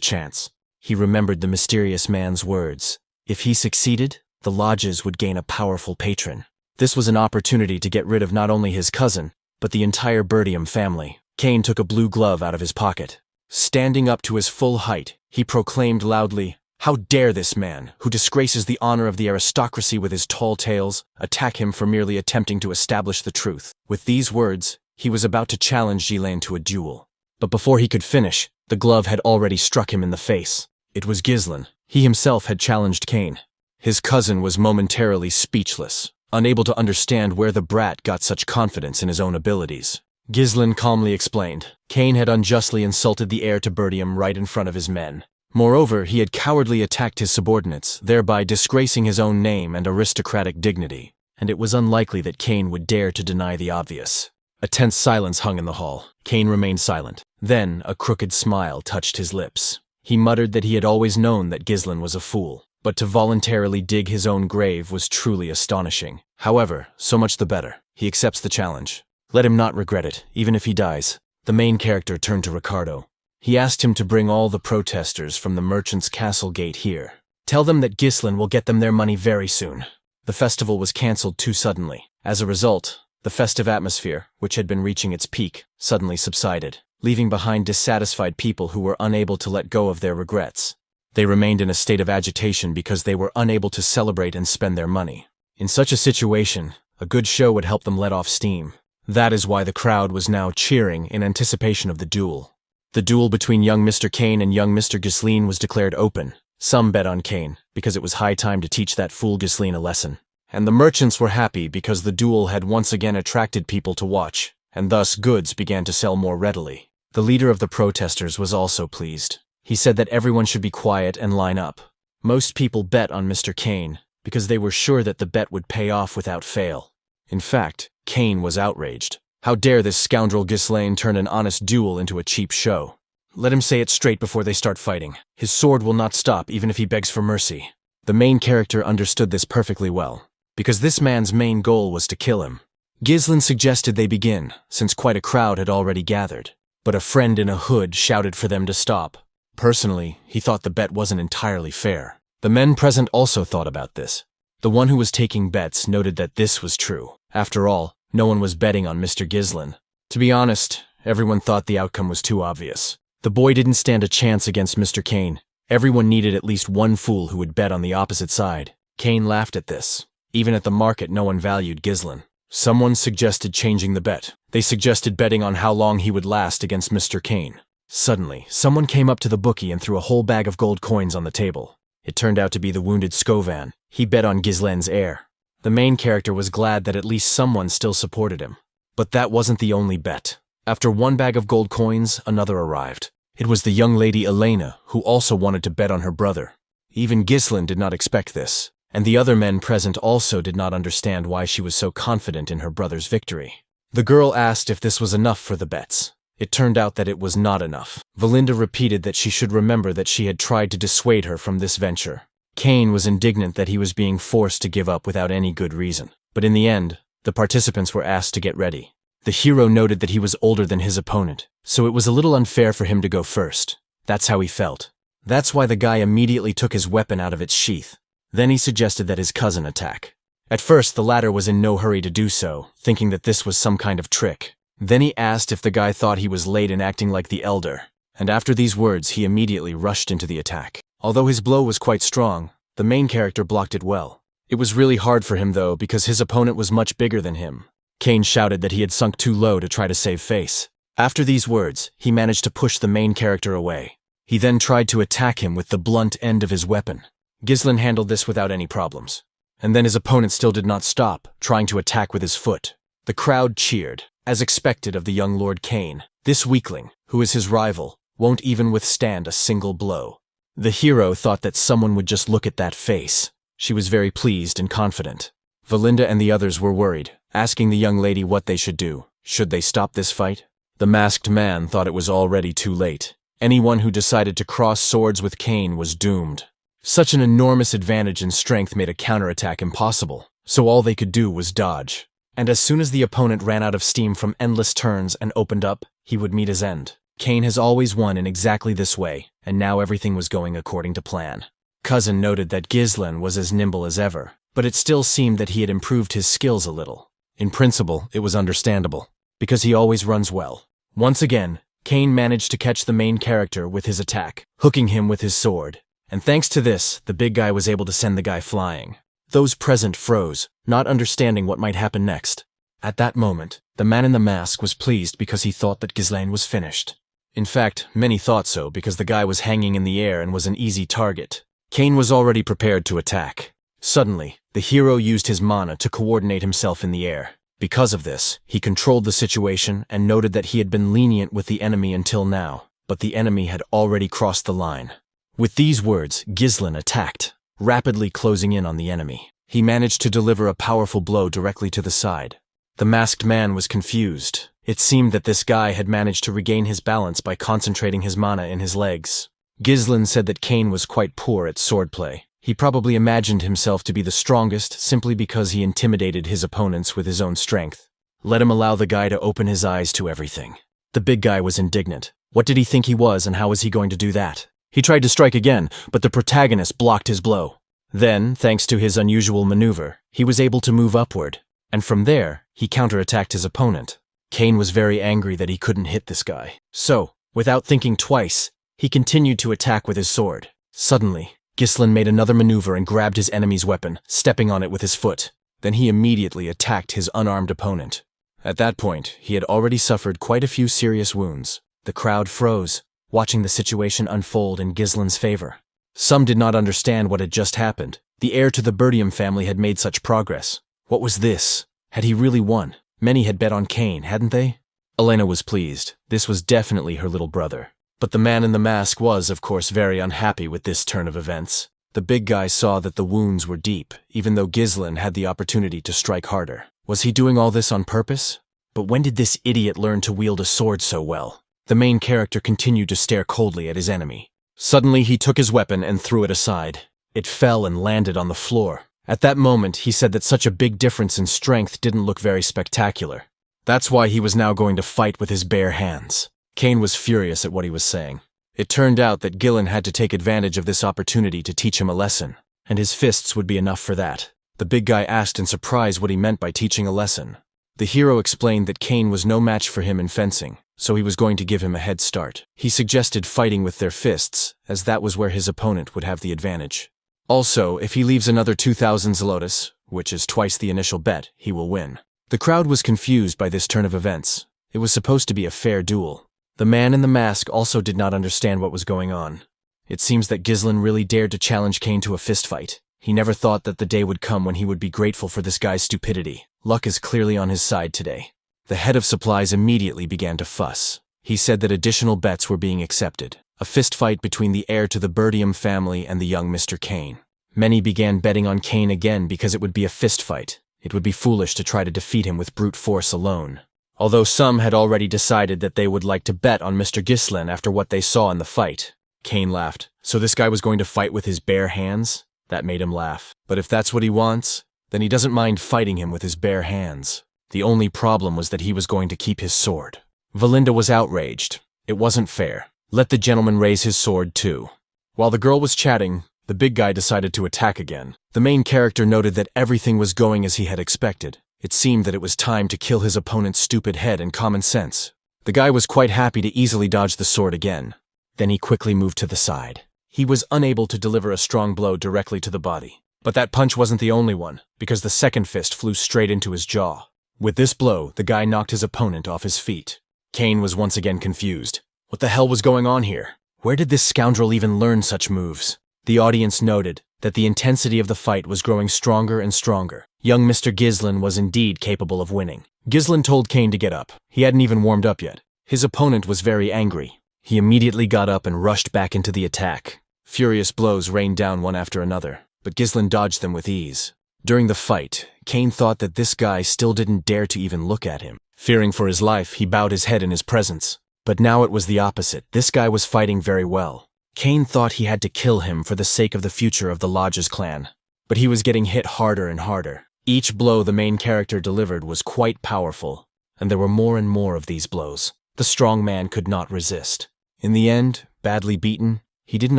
chance. He remembered the mysterious man's words. If he succeeded, the lodges would gain a powerful patron. This was an opportunity to get rid of not only his cousin, but the entire Perdium family. Cain took a blue glove out of his pocket. Standing up to his full height, he proclaimed loudly, "How dare this man, who disgraces the honor of the aristocracy with his tall tales, attack him for merely attempting to establish the truth?" With these words, he was about to challenge Ghislain to a duel. But before he could finish, the glove had already struck him in the face. It was Ghislain. He himself had challenged Cain. His cousin was momentarily speechless, unable to understand where the brat got such confidence in his own abilities. Ghislain calmly explained. Cain had unjustly insulted the heir to Perdium right in front of his men. Moreover, he had cowardly attacked his subordinates, thereby disgracing his own name and aristocratic dignity. And it was unlikely that Cain would dare to deny the obvious. A tense silence hung in the hall. Cain remained silent. Then a crooked smile touched his lips. He muttered that he had always known that Ghislain was a fool, but to voluntarily dig his own grave was truly astonishing. However, so much the better. He accepts the challenge. Let him not regret it, even if he dies. The main character turned to Ricardo. He asked him to bring all the protesters from the merchant's castle gate here. Tell them that Ghislain will get them their money very soon. The festival was cancelled too suddenly. As a result, the festive atmosphere, which had been reaching its peak, suddenly subsided, leaving behind dissatisfied people who were unable to let go of their regrets. They remained in a state of agitation because they were unable to celebrate and spend their money. In such a situation, a good show would help them let off steam. That is why the crowd was now cheering in anticipation of the duel. The duel between young Mr. Cain and young Mr. Ghislain was declared open. Some bet on Cain, because it was high time to teach that fool Ghislain a lesson. And the merchants were happy because the duel had once again attracted people to watch, and thus goods began to sell more readily. The leader of the protesters was also pleased. He said that everyone should be quiet and line up. Most people bet on Mr. Cain, because they were sure that the bet would pay off without fail. In fact, Cain was outraged. How dare this scoundrel Ghislaine turn an honest duel into a cheap show? Let him say it straight before they start fighting. His sword will not stop even if he begs for mercy. The main character understood this perfectly well, because this man's main goal was to kill him. Ghislaine suggested they begin, since quite a crowd had already gathered, but a friend in a hood shouted for them to stop. Personally, he thought the bet wasn't entirely fair. The men present also thought about this. The one who was taking bets noted that this was true. After all, no one was betting on Mr. Ghislaine. To be honest, everyone thought the outcome was too obvious. The boy didn't stand a chance against Mr. Kane. Everyone needed at least one fool who would bet on the opposite side. Kane laughed at this. Even at the market, no one valued Ghislaine. Someone suggested changing the bet. They suggested betting on how long he would last against Mr. Kane. Suddenly, someone came up to the bookie and threw a whole bag of gold coins on the table. It turned out to be the wounded Scovan. He bet on Ghislaine's heir. The main character was glad that at least someone still supported him. But that wasn't the only bet. After one bag of gold coins, another arrived. It was the young lady Elena, who also wanted to bet on her brother. Even Ghislaine did not expect this, and the other men present also did not understand why she was so confident in her brother's victory. The girl asked if this was enough for the bets. It turned out that it was not enough. Valinda repeated that she should remember that she had tried to dissuade her from this venture. Kane was indignant that he was being forced to give up without any good reason. But in the end, the participants were asked to get ready. The hero noted that he was older than his opponent, so it was a little unfair for him to go first. That's how he felt. That's why the guy immediately took his weapon out of its sheath. Then he suggested that his cousin attack. At first, the latter was in no hurry to do so, thinking that this was some kind of trick. Then he asked if the guy thought he was late in acting like the elder, and after these words, he immediately rushed into the attack. Although his blow was quite strong, the main character blocked it well. It was really hard for him though, because his opponent was much bigger than him. Kane shouted that he had sunk too low to try to save face. After these words, he managed to push the main character away. He then tried to attack him with the blunt end of his weapon. Ghislaine handled this without any problems. And then his opponent still did not stop, trying to attack with his foot. The crowd cheered, as expected of the young Lord Kane. This weakling, who is his rival, won't even withstand a single blow. The hero thought that someone would just look at that face. She was very pleased and confident. Valinda and the others were worried, asking the young lady what they should do. Should they stop this fight? The masked man thought it was already too late. Anyone who decided to cross swords with Kane was doomed. Such an enormous advantage in strength made a counterattack impossible, so all they could do was dodge. And as soon as the opponent ran out of steam from endless turns and opened up, he would meet his end. Kane has always won in exactly this way, and now everything was going according to plan. Cousin noted that Ghislaine was as nimble as ever, but it still seemed that he had improved his skills a little. In principle, it was understandable, because he always runs well. Once again, Kane managed to catch the main character with his attack, hooking him with his sword. And thanks to this, the big guy was able to send the guy flying. Those present froze, not understanding what might happen next. At that moment, the man in the mask was pleased because he thought that Ghislaine was finished. In fact, many thought so because the guy was hanging in the air and was an easy target. Kane was already prepared to attack. Suddenly, the hero used his mana to coordinate himself in the air. Because of this, he controlled the situation and noted that he had been lenient with the enemy until now, but the enemy had already crossed the line. With these words, Ghislaine attacked, rapidly closing in on the enemy. He managed to deliver a powerful blow directly to the side. The masked man was confused. It seemed that this guy had managed to regain his balance by concentrating his mana in his legs. Ghislaine said that Kane was quite poor at swordplay. He probably imagined himself to be the strongest simply because he intimidated his opponents with his own strength. Let him allow the guy to open his eyes to everything. The big guy was indignant. What did he think he was, and how was he going to do that? He tried to strike again, but the protagonist blocked his blow. Then, thanks to his unusual maneuver, he was able to move upward, and from there, he counterattacked his opponent. Kane was very angry that he couldn't hit this guy. So, without thinking twice, he continued to attack with his sword. Suddenly, Ghislaine made another maneuver and grabbed his enemy's weapon, stepping on it with his foot. Then he immediately attacked his unarmed opponent. At that point, he had already suffered quite a few serious wounds. The crowd froze, watching the situation unfold in Ghislaine's favor. Some did not understand what had just happened. The heir to the Perdium family had made such progress. What was this? Had he really won? Many had bet on Kane, hadn't they? Elena was pleased. This was definitely her little brother. But the man in the mask was, of course, very unhappy with this turn of events. The big guy saw that the wounds were deep, even though Ghislaine had the opportunity to strike harder. Was he doing all this on purpose? But when did this idiot learn to wield a sword so well? The main character continued to stare coldly at his enemy. Suddenly, he took his weapon and threw it aside. It fell and landed on the floor. At that moment, he said that such a big difference in strength didn't look very spectacular. That's why he was now going to fight with his bare hands. Kane was furious at what he was saying. It turned out that Gillen had to take advantage of this opportunity to teach him a lesson, and his fists would be enough for that. The big guy asked in surprise what he meant by teaching a lesson. The hero explained that Kane was no match for him in fencing, so he was going to give him a head start. He suggested fighting with their fists, as that was where his opponent would have the advantage. Also, if he leaves another 2,000 zlotus, which is twice the initial bet, he will win. The crowd was confused by this turn of events. It was supposed to be a fair duel. The man in the mask also did not understand what was going on. It seems that Ghislain really dared to challenge Kane to a fistfight. He never thought that the day would come when he would be grateful for this guy's stupidity. Luck is clearly on his side today. The head of supplies immediately began to fuss. He said that additional bets were being accepted. A fistfight between the heir to the Perdium family and the young Mr. Kane. Many began betting on Kane again because it would be a fistfight. It would be foolish to try to defeat him with brute force alone. Although some had already decided that they would like to bet on Mr. Ghislain after what they saw in the fight. Kane laughed. So this guy was going to fight with his bare hands? That made him laugh. But if that's what he wants, then he doesn't mind fighting him with his bare hands. The only problem was that he was going to keep his sword. Valinda was outraged. It wasn't fair. Let the gentleman raise his sword too. While the girl was chatting, the big guy decided to attack again. The main character noted that everything was going as he had expected. It seemed that it was time to kill his opponent's stupid head and common sense. The guy was quite happy to easily dodge the sword again. Then he quickly moved to the side. He was unable to deliver a strong blow directly to the body. But that punch wasn't the only one, because the second fist flew straight into his jaw. With this blow, the guy knocked his opponent off his feet. Kane was once again confused. What the hell was going on here? Where did this scoundrel even learn such moves? The audience noted that the intensity of the fight was growing stronger and stronger. Young Mr. Ghislain was indeed capable of winning. Ghislain told Kane to get up. He hadn't even warmed up yet. His opponent was very angry. He immediately got up and rushed back into the attack. Furious blows rained down one after another, but Ghislain dodged them with ease. During the fight, Kane thought that this guy still didn't dare to even look at him. Fearing for his life, he bowed his head in his presence. But now it was the opposite. This guy was fighting very well. Kane thought he had to kill him for the sake of the future of the Lodge's clan. But he was getting hit harder and harder. Each blow the main character delivered was quite powerful, and there were more and more of these blows. The strong man could not resist. In the end, badly beaten, he didn't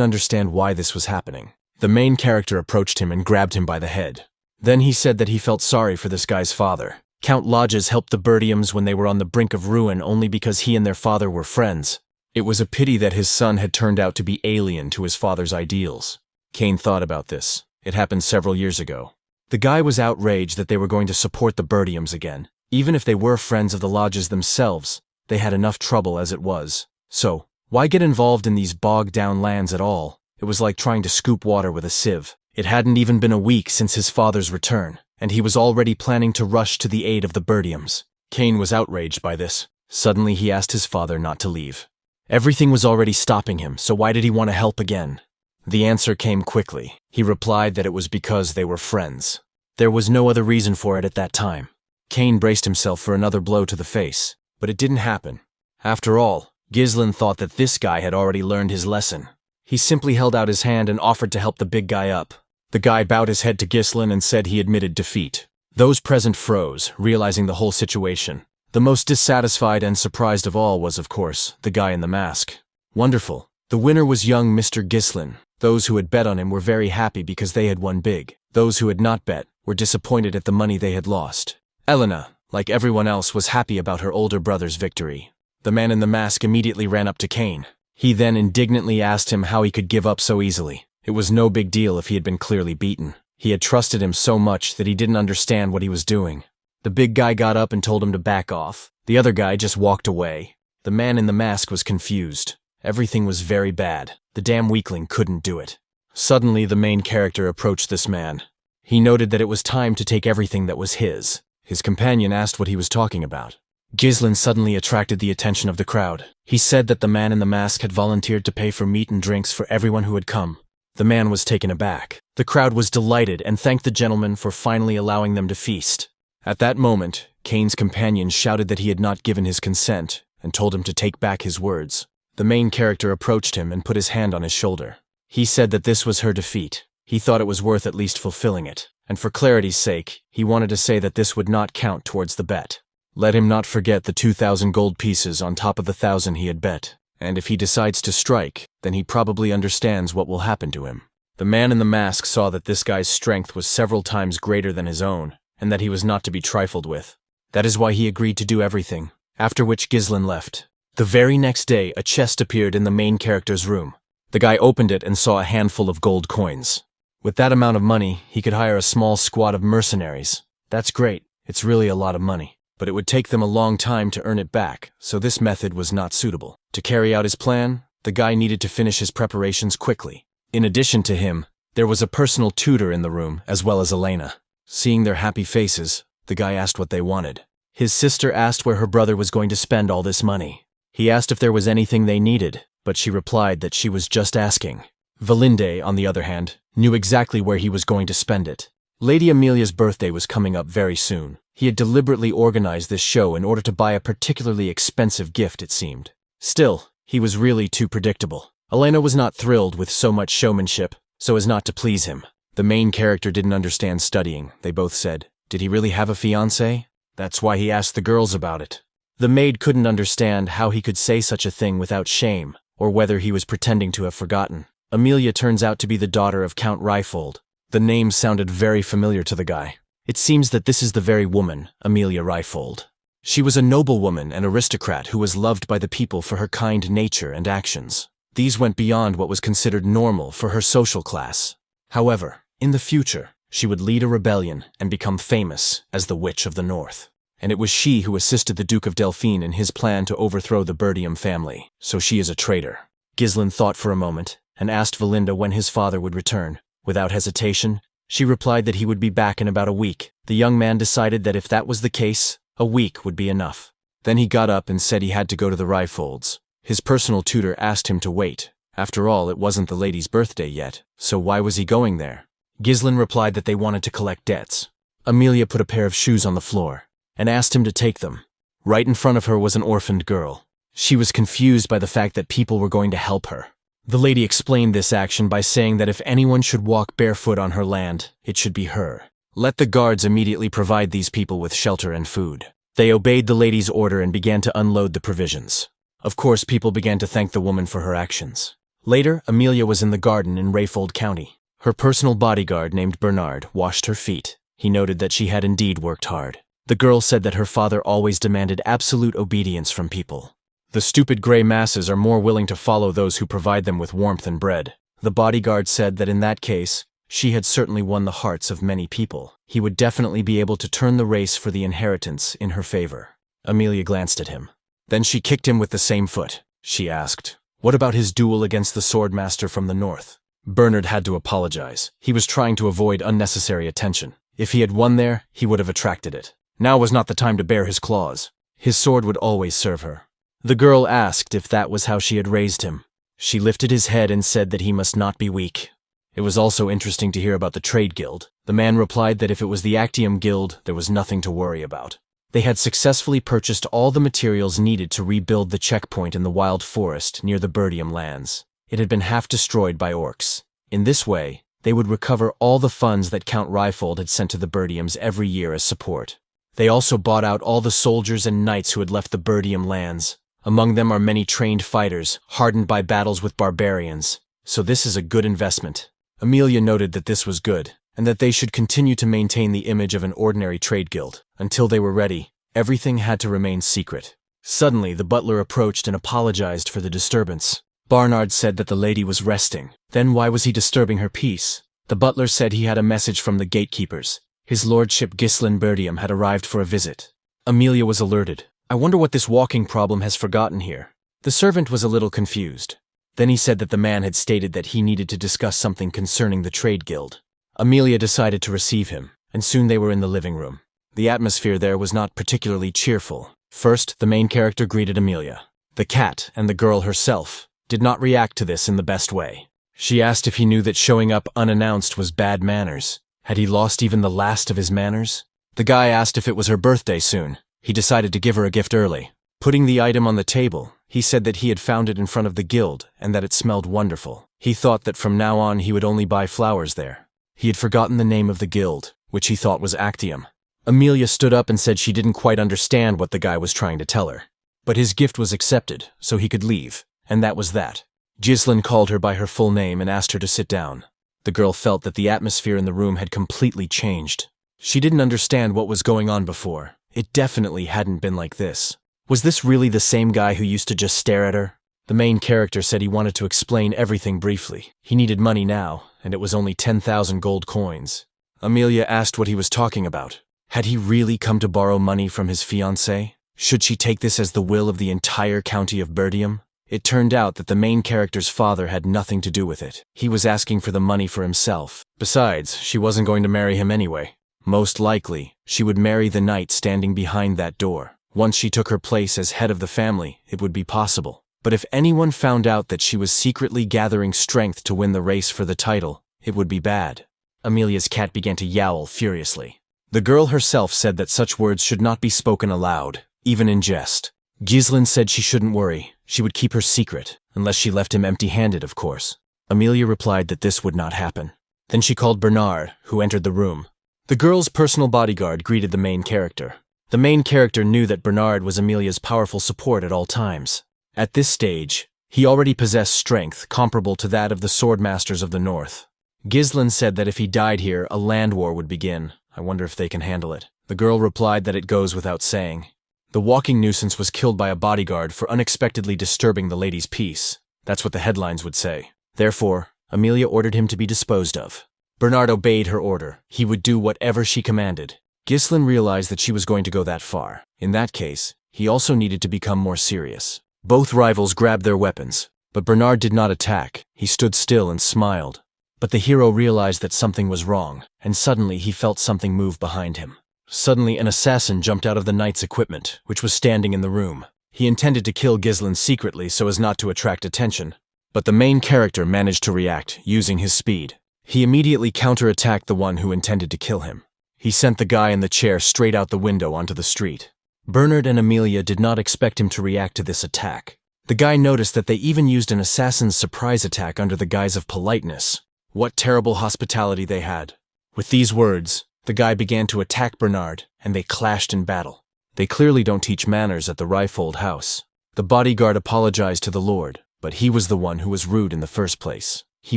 understand why this was happening. The main character approached him and grabbed him by the head. Then he said that he felt sorry for this guy's father. Count Lodges helped the Perdiums when they were on the brink of ruin only because he and their father were friends. It was a pity that his son had turned out to be alien to his father's ideals. Kane thought about this. It happened several years ago. The guy was outraged that they were going to support the Perdiums again. Even if they were friends of the Lodges themselves, they had enough trouble as it was. So, why get involved in these bogged-down lands at all? It was like trying to scoop water with a sieve. It hadn't even been a week since his father's return, and he was already planning to rush to the aid of the Perdiums. Kane was outraged by this. Suddenly he asked his father not to leave. Everything was already stopping him, so why did he want to help again? The answer came quickly. He replied that it was because they were friends. There was no other reason for it at that time. Kane braced himself for another blow to the face, but it didn't happen. After all, Ghislain thought that this guy had already learned his lesson. He simply held out his hand and offered to help the big guy up. The guy bowed his head to Ghislain and said he admitted defeat. Those present froze, realizing the whole situation. The most dissatisfied and surprised of all was, of course, the guy in the mask. Wonderful. The winner was young Mr. Ghislain. Those who had bet on him were very happy because they had won big. Those who had not bet were disappointed at the money they had lost. Elena, like everyone else, was happy about her older brother's victory. The man in the mask immediately ran up to Kane. He then indignantly asked him how he could give up so easily. It was no big deal if he had been clearly beaten. He had trusted him so much that he didn't understand what he was doing. The big guy got up and told him to back off. The other guy just walked away. The man in the mask was confused. Everything was very bad. The damn weakling couldn't do it. Suddenly, the main character approached this man. He noted that it was time to take everything that was his. His companion asked what he was talking about. Ghislain suddenly attracted the attention of the crowd. He said that the man in the mask had volunteered to pay for meat and drinks for everyone who had come. The man was taken aback. The crowd was delighted and thanked the gentleman for finally allowing them to feast. At that moment, Kane's companion shouted that he had not given his consent and told him to take back his words. The main character approached him and put his hand on his shoulder. He said that this was her defeat. He thought it was worth at least fulfilling it, and for clarity's sake, he wanted to say that this would not count towards the bet. Let him not forget the 2,000 gold pieces on top of the 1,000 he had bet, and if he decides to strike, then he probably understands what will happen to him. The man in the mask saw that this guy's strength was several times greater than his own, and that he was not to be trifled with. That is why he agreed to do everything, after which Ghislain left. The very next day, a chest appeared in the main character's room. The guy opened it and saw a handful of gold coins. With that amount of money, he could hire a small squad of mercenaries. That's great, it's really a lot of money. But it would take them a long time to earn it back, so this method was not suitable. To carry out his plan, the guy needed to finish his preparations quickly. In addition to him, there was a personal tutor in the room, as well as Elena. Seeing their happy faces, the guy asked what they wanted. His sister asked where her brother was going to spend all this money. He asked if there was anything they needed, but she replied that she was just asking. Valinde, on the other hand, knew exactly where he was going to spend it. Lady Amelia's birthday was coming up very soon. He had deliberately organized this show in order to buy a particularly expensive gift, it seemed. Still, he was really too predictable. Elena was not thrilled with so much showmanship, so as not to please him. The main character didn't understand studying, they both said. Did he really have a fiancé? That's why he asked the girls about it. The maid couldn't understand how he could say such a thing without shame, or whether he was pretending to have forgotten. Amelia turns out to be the daughter of Count Reifold. The name sounded very familiar to the guy. It seems that this is the very woman, Amelia Reifold. She was a noblewoman and aristocrat who was loved by the people for her kind nature and actions. These went beyond what was considered normal for her social class. However, in the future, she would lead a rebellion and become famous as the Witch of the North. And it was she who assisted the Duke of Delphine in his plan to overthrow the Perdium family, so she is a traitor. Ghislain thought for a moment and asked Valinda when his father would return. Without hesitation, she replied that he would be back in about a week. The young man decided that if that was the case, a week would be enough. Then he got up and said he had to go to the Reifolds. His personal tutor asked him to wait. After all, it wasn't the lady's birthday yet, so why was he going there? Ghislain replied that they wanted to collect debts. Amelia put a pair of shoes on the floor and asked him to take them. Right in front of her was an orphaned girl. She was confused by the fact that people were going to help her. The lady explained this action by saying that if anyone should walk barefoot on her land, it should be her. Let the guards immediately provide these people with shelter and food. They obeyed the lady's order and began to unload the provisions. Of course, people began to thank the woman for her actions. Later, Amelia was in the garden in Reifold County. Her personal bodyguard named Bernard washed her feet. He noted that she had indeed worked hard. The girl said that her father always demanded absolute obedience from people. The stupid gray masses are more willing to follow those who provide them with warmth and bread. The bodyguard said that in that case, she had certainly won the hearts of many people. He would definitely be able to turn the race for the inheritance in her favor. Amelia glanced at him. Then she kicked him with the same foot. She asked, "What about his duel against the swordmaster from the north?" Bernard had to apologize. He was trying to avoid unnecessary attention. If he had won there, he would have attracted it. Now was not the time to bare his claws. His sword would always serve her. The girl asked if that was how she had raised him. She lifted his head and said that he must not be weak. It was also interesting to hear about the trade guild. The man replied that if it was the Actium Guild, there was nothing to worry about. They had successfully purchased all the materials needed to rebuild the checkpoint in the wild forest near the Perdium lands. It had been half destroyed by orcs. In this way, they would recover all the funds that Count Reifold had sent to the Perdiums every year as support. They also bought out all the soldiers and knights who had left the Perdium lands. Among them are many trained fighters, hardened by battles with barbarians. So this is a good investment. Amelia noted that this was good, and that they should continue to maintain the image of an ordinary trade guild. Until they were ready, everything had to remain secret. Suddenly, the butler approached and apologized for the disturbance. Barnard said that the lady was resting. Then why was he disturbing her peace? The butler said he had a message from the gatekeepers. His lordship Ghislain Perdium had arrived for a visit. Amelia was alerted. I wonder what this walking problem has forgotten here. The servant was a little confused. Then he said that the man had stated that he needed to discuss something concerning the trade guild. Amelia decided to receive him, and soon they were in the living room. The atmosphere there was not particularly cheerful. First, the main character greeted Amelia. The cat and the girl herself did not react to this in the best way. She asked if he knew that showing up unannounced was bad manners. Had he lost even the last of his manners? The guy asked if it was her birthday soon. He decided to give her a gift early. Putting the item on the table, he said that he had found it in front of the guild and that it smelled wonderful. He thought that from now on he would only buy flowers there. He had forgotten the name of the guild, which he thought was Actium. Amelia stood up and said she didn't quite understand what the guy was trying to tell her. But his gift was accepted, so he could leave, and that was that. Ghislain called her by her full name and asked her to sit down. The girl felt that the atmosphere in the room had completely changed. She didn't understand what was going on before. It definitely hadn't been like this. Was this really the same guy who used to just stare at her? The main character said he wanted to explain everything briefly. He needed money now, and it was only 10,000 gold coins. Amelia asked what he was talking about. Had he really come to borrow money from his fiancée? Should she take this as the will of the entire county of Perdium? It turned out that the main character's father had nothing to do with it. He was asking for the money for himself. Besides, she wasn't going to marry him anyway. Most likely, she would marry the knight standing behind that door. Once she took her place as head of the family, it would be possible. But if anyone found out that she was secretly gathering strength to win the race for the title, it would be bad. Amelia's cat began to yowl furiously. The girl herself said that such words should not be spoken aloud, even in jest. Ghislain said she shouldn't worry. She would keep her secret, unless she left him empty-handed, of course. Amelia replied that this would not happen. Then she called Bernard, who entered the room. The girl's personal bodyguard greeted the main character. The main character knew that Bernard was Amelia's powerful support at all times. At this stage, he already possessed strength comparable to that of the swordmasters of the north. Ghislain said that if he died here, a land war would begin. I wonder if they can handle it. The girl replied that it goes without saying. The walking nuisance was killed by a bodyguard for unexpectedly disturbing the lady's peace. That's what the headlines would say. Therefore, Amelia ordered him to be disposed of. Bernard obeyed her order. He would do whatever she commanded. Ghislain realized that she was going to go that far. In that case, he also needed to become more serious. Both rivals grabbed their weapons, but Bernard did not attack. He stood still and smiled. But the hero realized that something was wrong, and suddenly he felt something move behind him. Suddenly, an assassin jumped out of the knight's equipment, which was standing in the room. He intended to kill Ghislain secretly so as not to attract attention, but the main character managed to react, using his speed. He immediately counterattacked the one who intended to kill him. He sent the guy in the chair straight out the window onto the street. Bernard and Amelia did not expect him to react to this attack. The guy noticed that they even used an assassin's surprise attack under the guise of politeness. What terrible hospitality they had. With these words, the guy began to attack Bernard, and they clashed in battle. They clearly don't teach manners at the Reifold house. The bodyguard apologized to the lord, but he was the one who was rude in the first place. He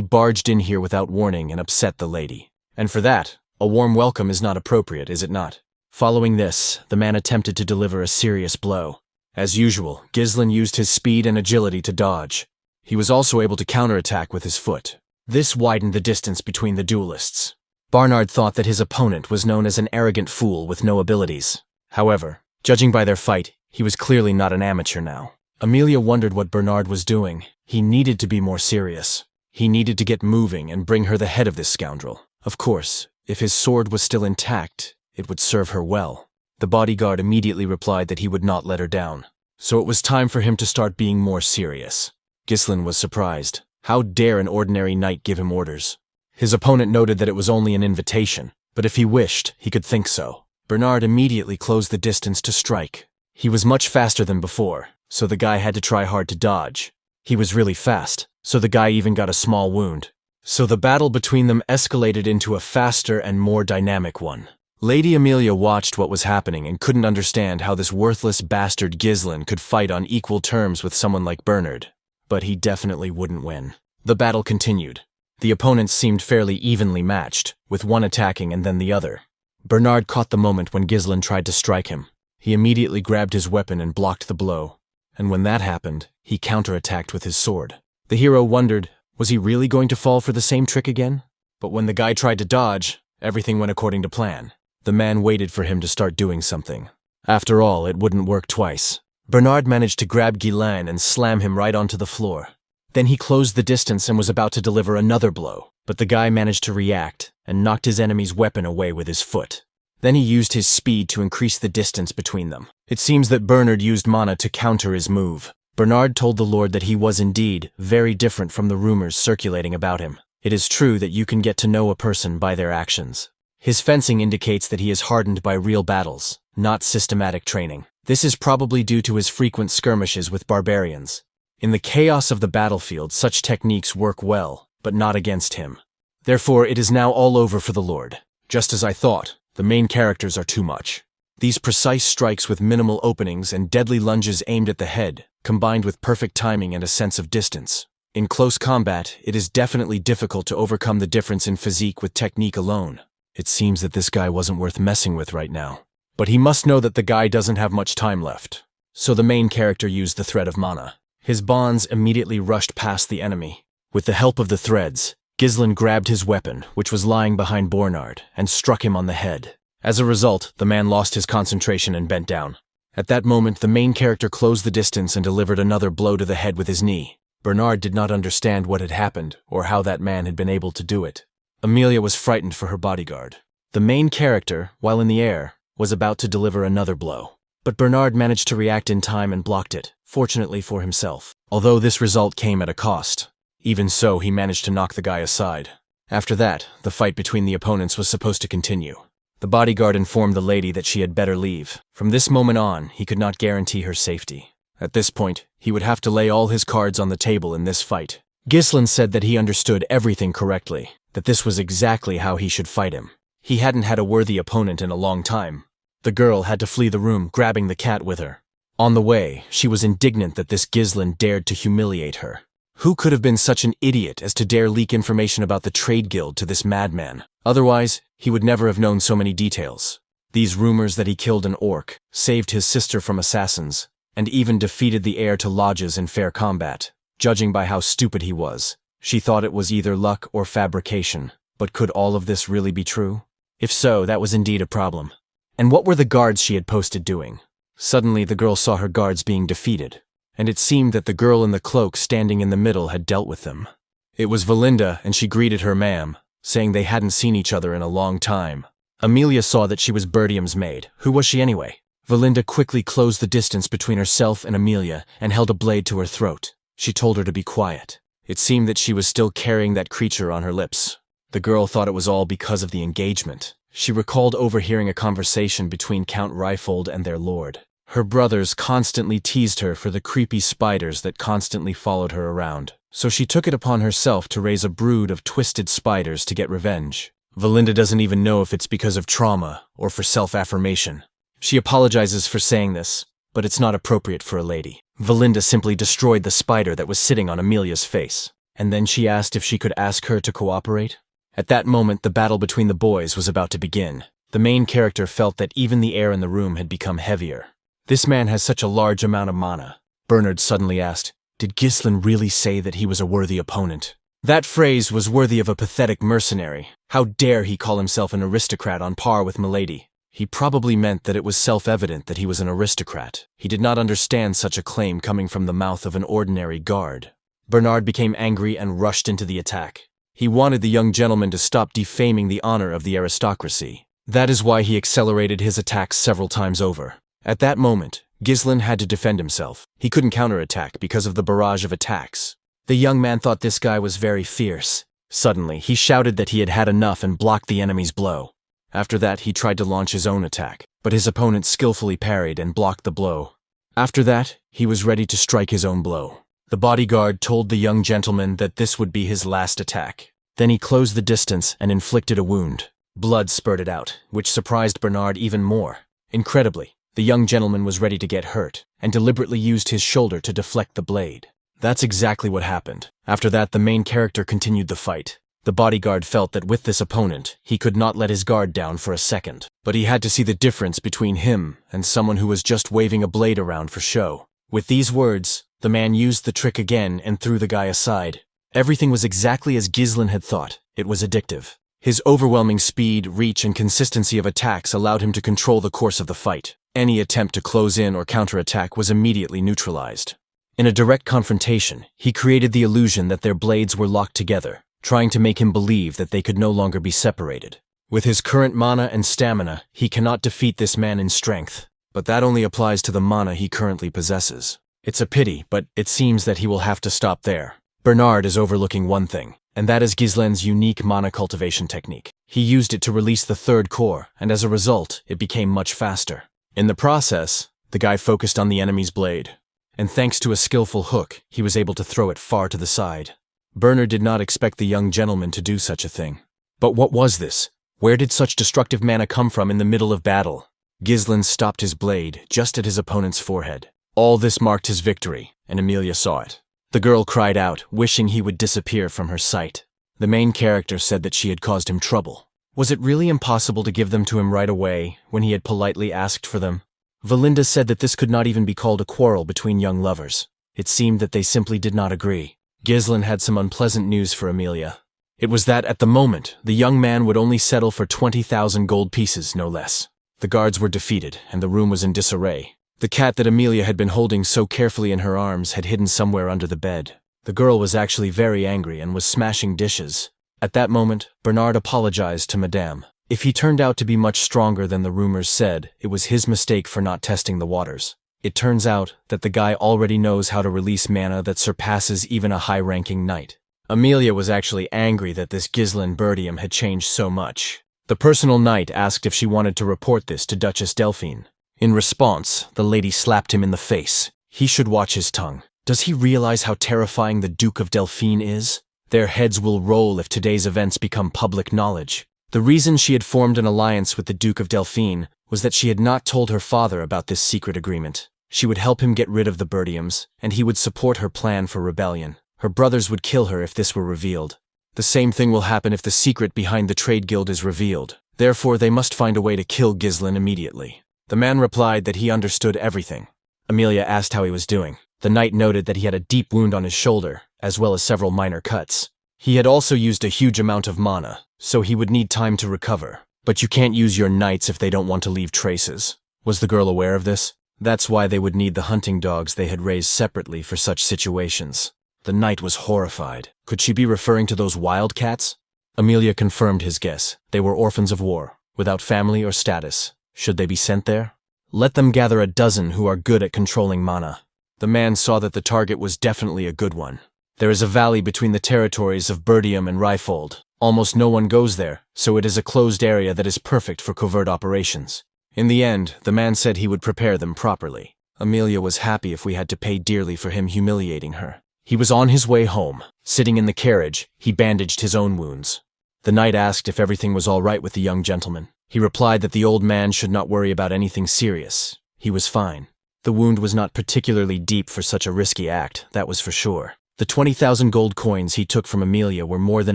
barged in here without warning and upset the lady. And for that, a warm welcome is not appropriate, is it not? Following this, the man attempted to deliver a serious blow. As usual, Ghislain used his speed and agility to dodge. He was also able to counterattack with his foot. This widened the distance between the duelists. Bernard thought that his opponent was known as an arrogant fool with no abilities. However, judging by their fight, he was clearly not an amateur now. Amelia wondered what Bernard was doing. He needed to be more serious. He needed to get moving and bring her the head of this scoundrel. Of course, if his sword was still intact, it would serve her well. The bodyguard immediately replied that he would not let her down. So it was time for him to start being more serious. Ghislain was surprised. How dare an ordinary knight give him orders? His opponent noted that it was only an invitation, but if he wished, he could think so. Bernard immediately closed the distance to strike. He was much faster than before, so the guy had to try hard to dodge. He was really fast, so the guy even got a small wound. So the battle between them escalated into a faster and more dynamic one. Lady Amelia watched what was happening and couldn't understand how this worthless bastard Ghislain could fight on equal terms with someone like Bernard. But he definitely wouldn't win. The battle continued. The opponents seemed fairly evenly matched, with one attacking and then the other. Bernard caught the moment when Ghislain tried to strike him. He immediately grabbed his weapon and blocked the blow. And when that happened, he counterattacked with his sword. The hero wondered, was he really going to fall for the same trick again? But when the guy tried to dodge, everything went according to plan. The man waited for him to start doing something. After all, it wouldn't work twice. Bernard managed to grab Ghislain and slam him right onto the floor. Then he closed the distance and was about to deliver another blow, but the guy managed to react and knocked his enemy's weapon away with his foot. Then he used his speed to increase the distance between them. It seems that Bernard used mana to counter his move. Bernard told the Lord that he was indeed very different from the rumors circulating about him. It is true that you can get to know a person by their actions. His fencing indicates that he is hardened by real battles, not systematic training. This is probably due to his frequent skirmishes with barbarians. In the chaos of the battlefield, such techniques work well, but not against him. Therefore, it is now all over for the Lord. Just as I thought, the main characters are too much. These precise strikes with minimal openings and deadly lunges aimed at the head, combined with perfect timing and a sense of distance. In close combat, it is definitely difficult to overcome the difference in physique with technique alone. It seems that this guy wasn't worth messing with right now. But he must know that the guy doesn't have much time left. So the main character used the thread of mana. His bonds immediately rushed past the enemy. With the help of the threads, Ghislain grabbed his weapon, which was lying behind Bernard, and struck him on the head. As a result, the man lost his concentration and bent down. At that moment, the main character closed the distance and delivered another blow to the head with his knee. Bernard did not understand what had happened or how that man had been able to do it. Amelia was frightened for her bodyguard. The main character, while in the air, was about to deliver another blow. But Bernard managed to react in time and blocked it, fortunately for himself. Although this result came at a cost. Even so, he managed to knock the guy aside. After that, the fight between the opponents was supposed to continue. The bodyguard informed the lady that she had better leave. From this moment on, he could not guarantee her safety. At this point, he would have to lay all his cards on the table in this fight. Ghislain said that he understood everything correctly, that this was exactly how he should fight him. He hadn't had a worthy opponent in a long time. The girl had to flee the room, grabbing the cat with her. On the way, she was indignant that this Ghislain dared to humiliate her. Who could have been such an idiot as to dare leak information about the trade guild to this madman? Otherwise, he would never have known so many details. These rumors that he killed an orc, saved his sister from assassins, and even defeated the heir to lodges in fair combat. Judging by how stupid he was, she thought it was either luck or fabrication. But could all of this really be true? If so, that was indeed a problem. And what were the guards she had posted doing? Suddenly, the girl saw her guards being defeated, and it seemed that the girl in the cloak standing in the middle had dealt with them. It was Valinda, and she greeted her ma'am, saying they hadn't seen each other in a long time. Amelia saw that she was Perdium's maid. Who was she anyway? Valinda quickly closed the distance between herself and Amelia and held a blade to her throat. She told her to be quiet. It seemed that she was still carrying that creature on her lips. The girl thought it was all because of the engagement. She recalled overhearing a conversation between Count Ryfold and their lord. Her brothers constantly teased her for the creepy spiders that constantly followed her around. So she took it upon herself to raise a brood of twisted spiders to get revenge. Valinda doesn't even know if it's because of trauma or for self-affirmation. She apologizes for saying this, but it's not appropriate for a lady. Valinda simply destroyed the spider that was sitting on Amelia's face, and then she asked if she could ask her to cooperate. At that moment, the battle between the boys was about to begin. The main character felt that even the air in the room had become heavier. This man has such a large amount of mana. Bernard suddenly asked, did Ghislain really say that he was a worthy opponent? That phrase was worthy of a pathetic mercenary. How dare he call himself an aristocrat on par with Milady? He probably meant that it was self-evident that he was an aristocrat. He did not understand such a claim coming from the mouth of an ordinary guard. Bernard became angry and rushed into the attack. He wanted the young gentleman to stop defaming the honor of the aristocracy. That is why he accelerated his attacks several times over. At that moment, Ghislain had to defend himself. He couldn't counterattack because of the barrage of attacks. The young man thought this guy was very fierce. Suddenly, he shouted that he had had enough and blocked the enemy's blow. After that, he tried to launch his own attack, but his opponent skillfully parried and blocked the blow. After that, he was ready to strike his own blow. The bodyguard told the young gentleman that this would be his last attack. Then he closed the distance and inflicted a wound. Blood spurted out, which surprised Bernard even more. Incredibly, the young gentleman was ready to get hurt, and deliberately used his shoulder to deflect the blade. That's exactly what happened. After that, the main character continued the fight. The bodyguard felt that with this opponent, he could not let his guard down for a second. But he had to see the difference between him and someone who was just waving a blade around for show. With these words, the man used the trick again and threw the guy aside. Everything was exactly as Ghislain had thought. It was addictive. His overwhelming speed, reach, and consistency of attacks allowed him to control the course of the fight. Any attempt to close in or counterattack was immediately neutralized. In a direct confrontation, he created the illusion that their blades were locked together, trying to make him believe that they could no longer be separated. With his current mana and stamina, he cannot defeat this man in strength, but that only applies to the mana he currently possesses. It's a pity, but it seems that he will have to stop there. Bernard is overlooking one thing, and that is Ghislain's unique mana cultivation technique. He used it to release the third core, and as a result, it became much faster. In the process, the guy focused on the enemy's blade, and thanks to a skillful hook, he was able to throw it far to the side. Bernard did not expect the young gentleman to do such a thing. But what was this? Where did such destructive mana come from in the middle of battle? Ghislain stopped his blade just at his opponent's forehead. All this marked his victory, and Emilia saw it. The girl cried out, wishing he would disappear from her sight. The main character said that she had caused him trouble. Was it really impossible to give them to him right away, when he had politely asked for them? Valinda said that this could not even be called a quarrel between young lovers. It seemed that they simply did not agree. Ghislain had some unpleasant news for Emilia. It was that, at the moment, the young man would only settle for 20,000 gold pieces, no less. The guards were defeated, and the room was in disarray. The cat that Emilia had been holding so carefully in her arms had hidden somewhere under the bed. The girl was actually very angry and was smashing dishes. At that moment, Bernard apologized to Madame. If he turned out to be much stronger than the rumors said, it was his mistake for not testing the waters. It turns out that the guy already knows how to release mana that surpasses even a high-ranking knight. Emilia was actually angry that this Cecil Perdium had changed so much. The personal knight asked if she wanted to report this to Duchess Delphine. In response, the lady slapped him in the face. He should watch his tongue. Does he realize how terrifying the Duke of Delphine is? Their heads will roll if today's events become public knowledge. The reason she had formed an alliance with the Duke of Delphine was that she had not told her father about this secret agreement. She would help him get rid of the Perdiums, and he would support her plan for rebellion. Her brothers would kill her if this were revealed. The same thing will happen if the secret behind the trade guild is revealed. Therefore, they must find a way to kill Ghislain immediately. The man replied that he understood everything. Emilia asked how he was doing. The knight noted that he had a deep wound on his shoulder, as well as several minor cuts. He had also used a huge amount of mana, so he would need time to recover. But you can't use your knights if they don't want to leave traces. Was the girl aware of this? That's why they would need the hunting dogs they had raised separately for such situations. The knight was horrified. Could she be referring to those wildcats? Emilia confirmed his guess. They were orphans of war, without family or status. Should they be sent there? Let them gather a dozen who are good at controlling mana. The man saw that the target was definitely a good one. There is a valley between the territories of Perdium and Ryfold. Almost no one goes there, so it is a closed area that is perfect for covert operations. In the end, the man said he would prepare them properly. Emilia was happy if we had to pay dearly for him humiliating her. He was on his way home. Sitting in the carriage, he bandaged his own wounds. The knight asked if everything was all right with the young gentleman. He replied that the old man should not worry about anything serious. He was fine. The wound was not particularly deep for such a risky act, that was for sure. The 20,000 gold coins he took from Emilia were more than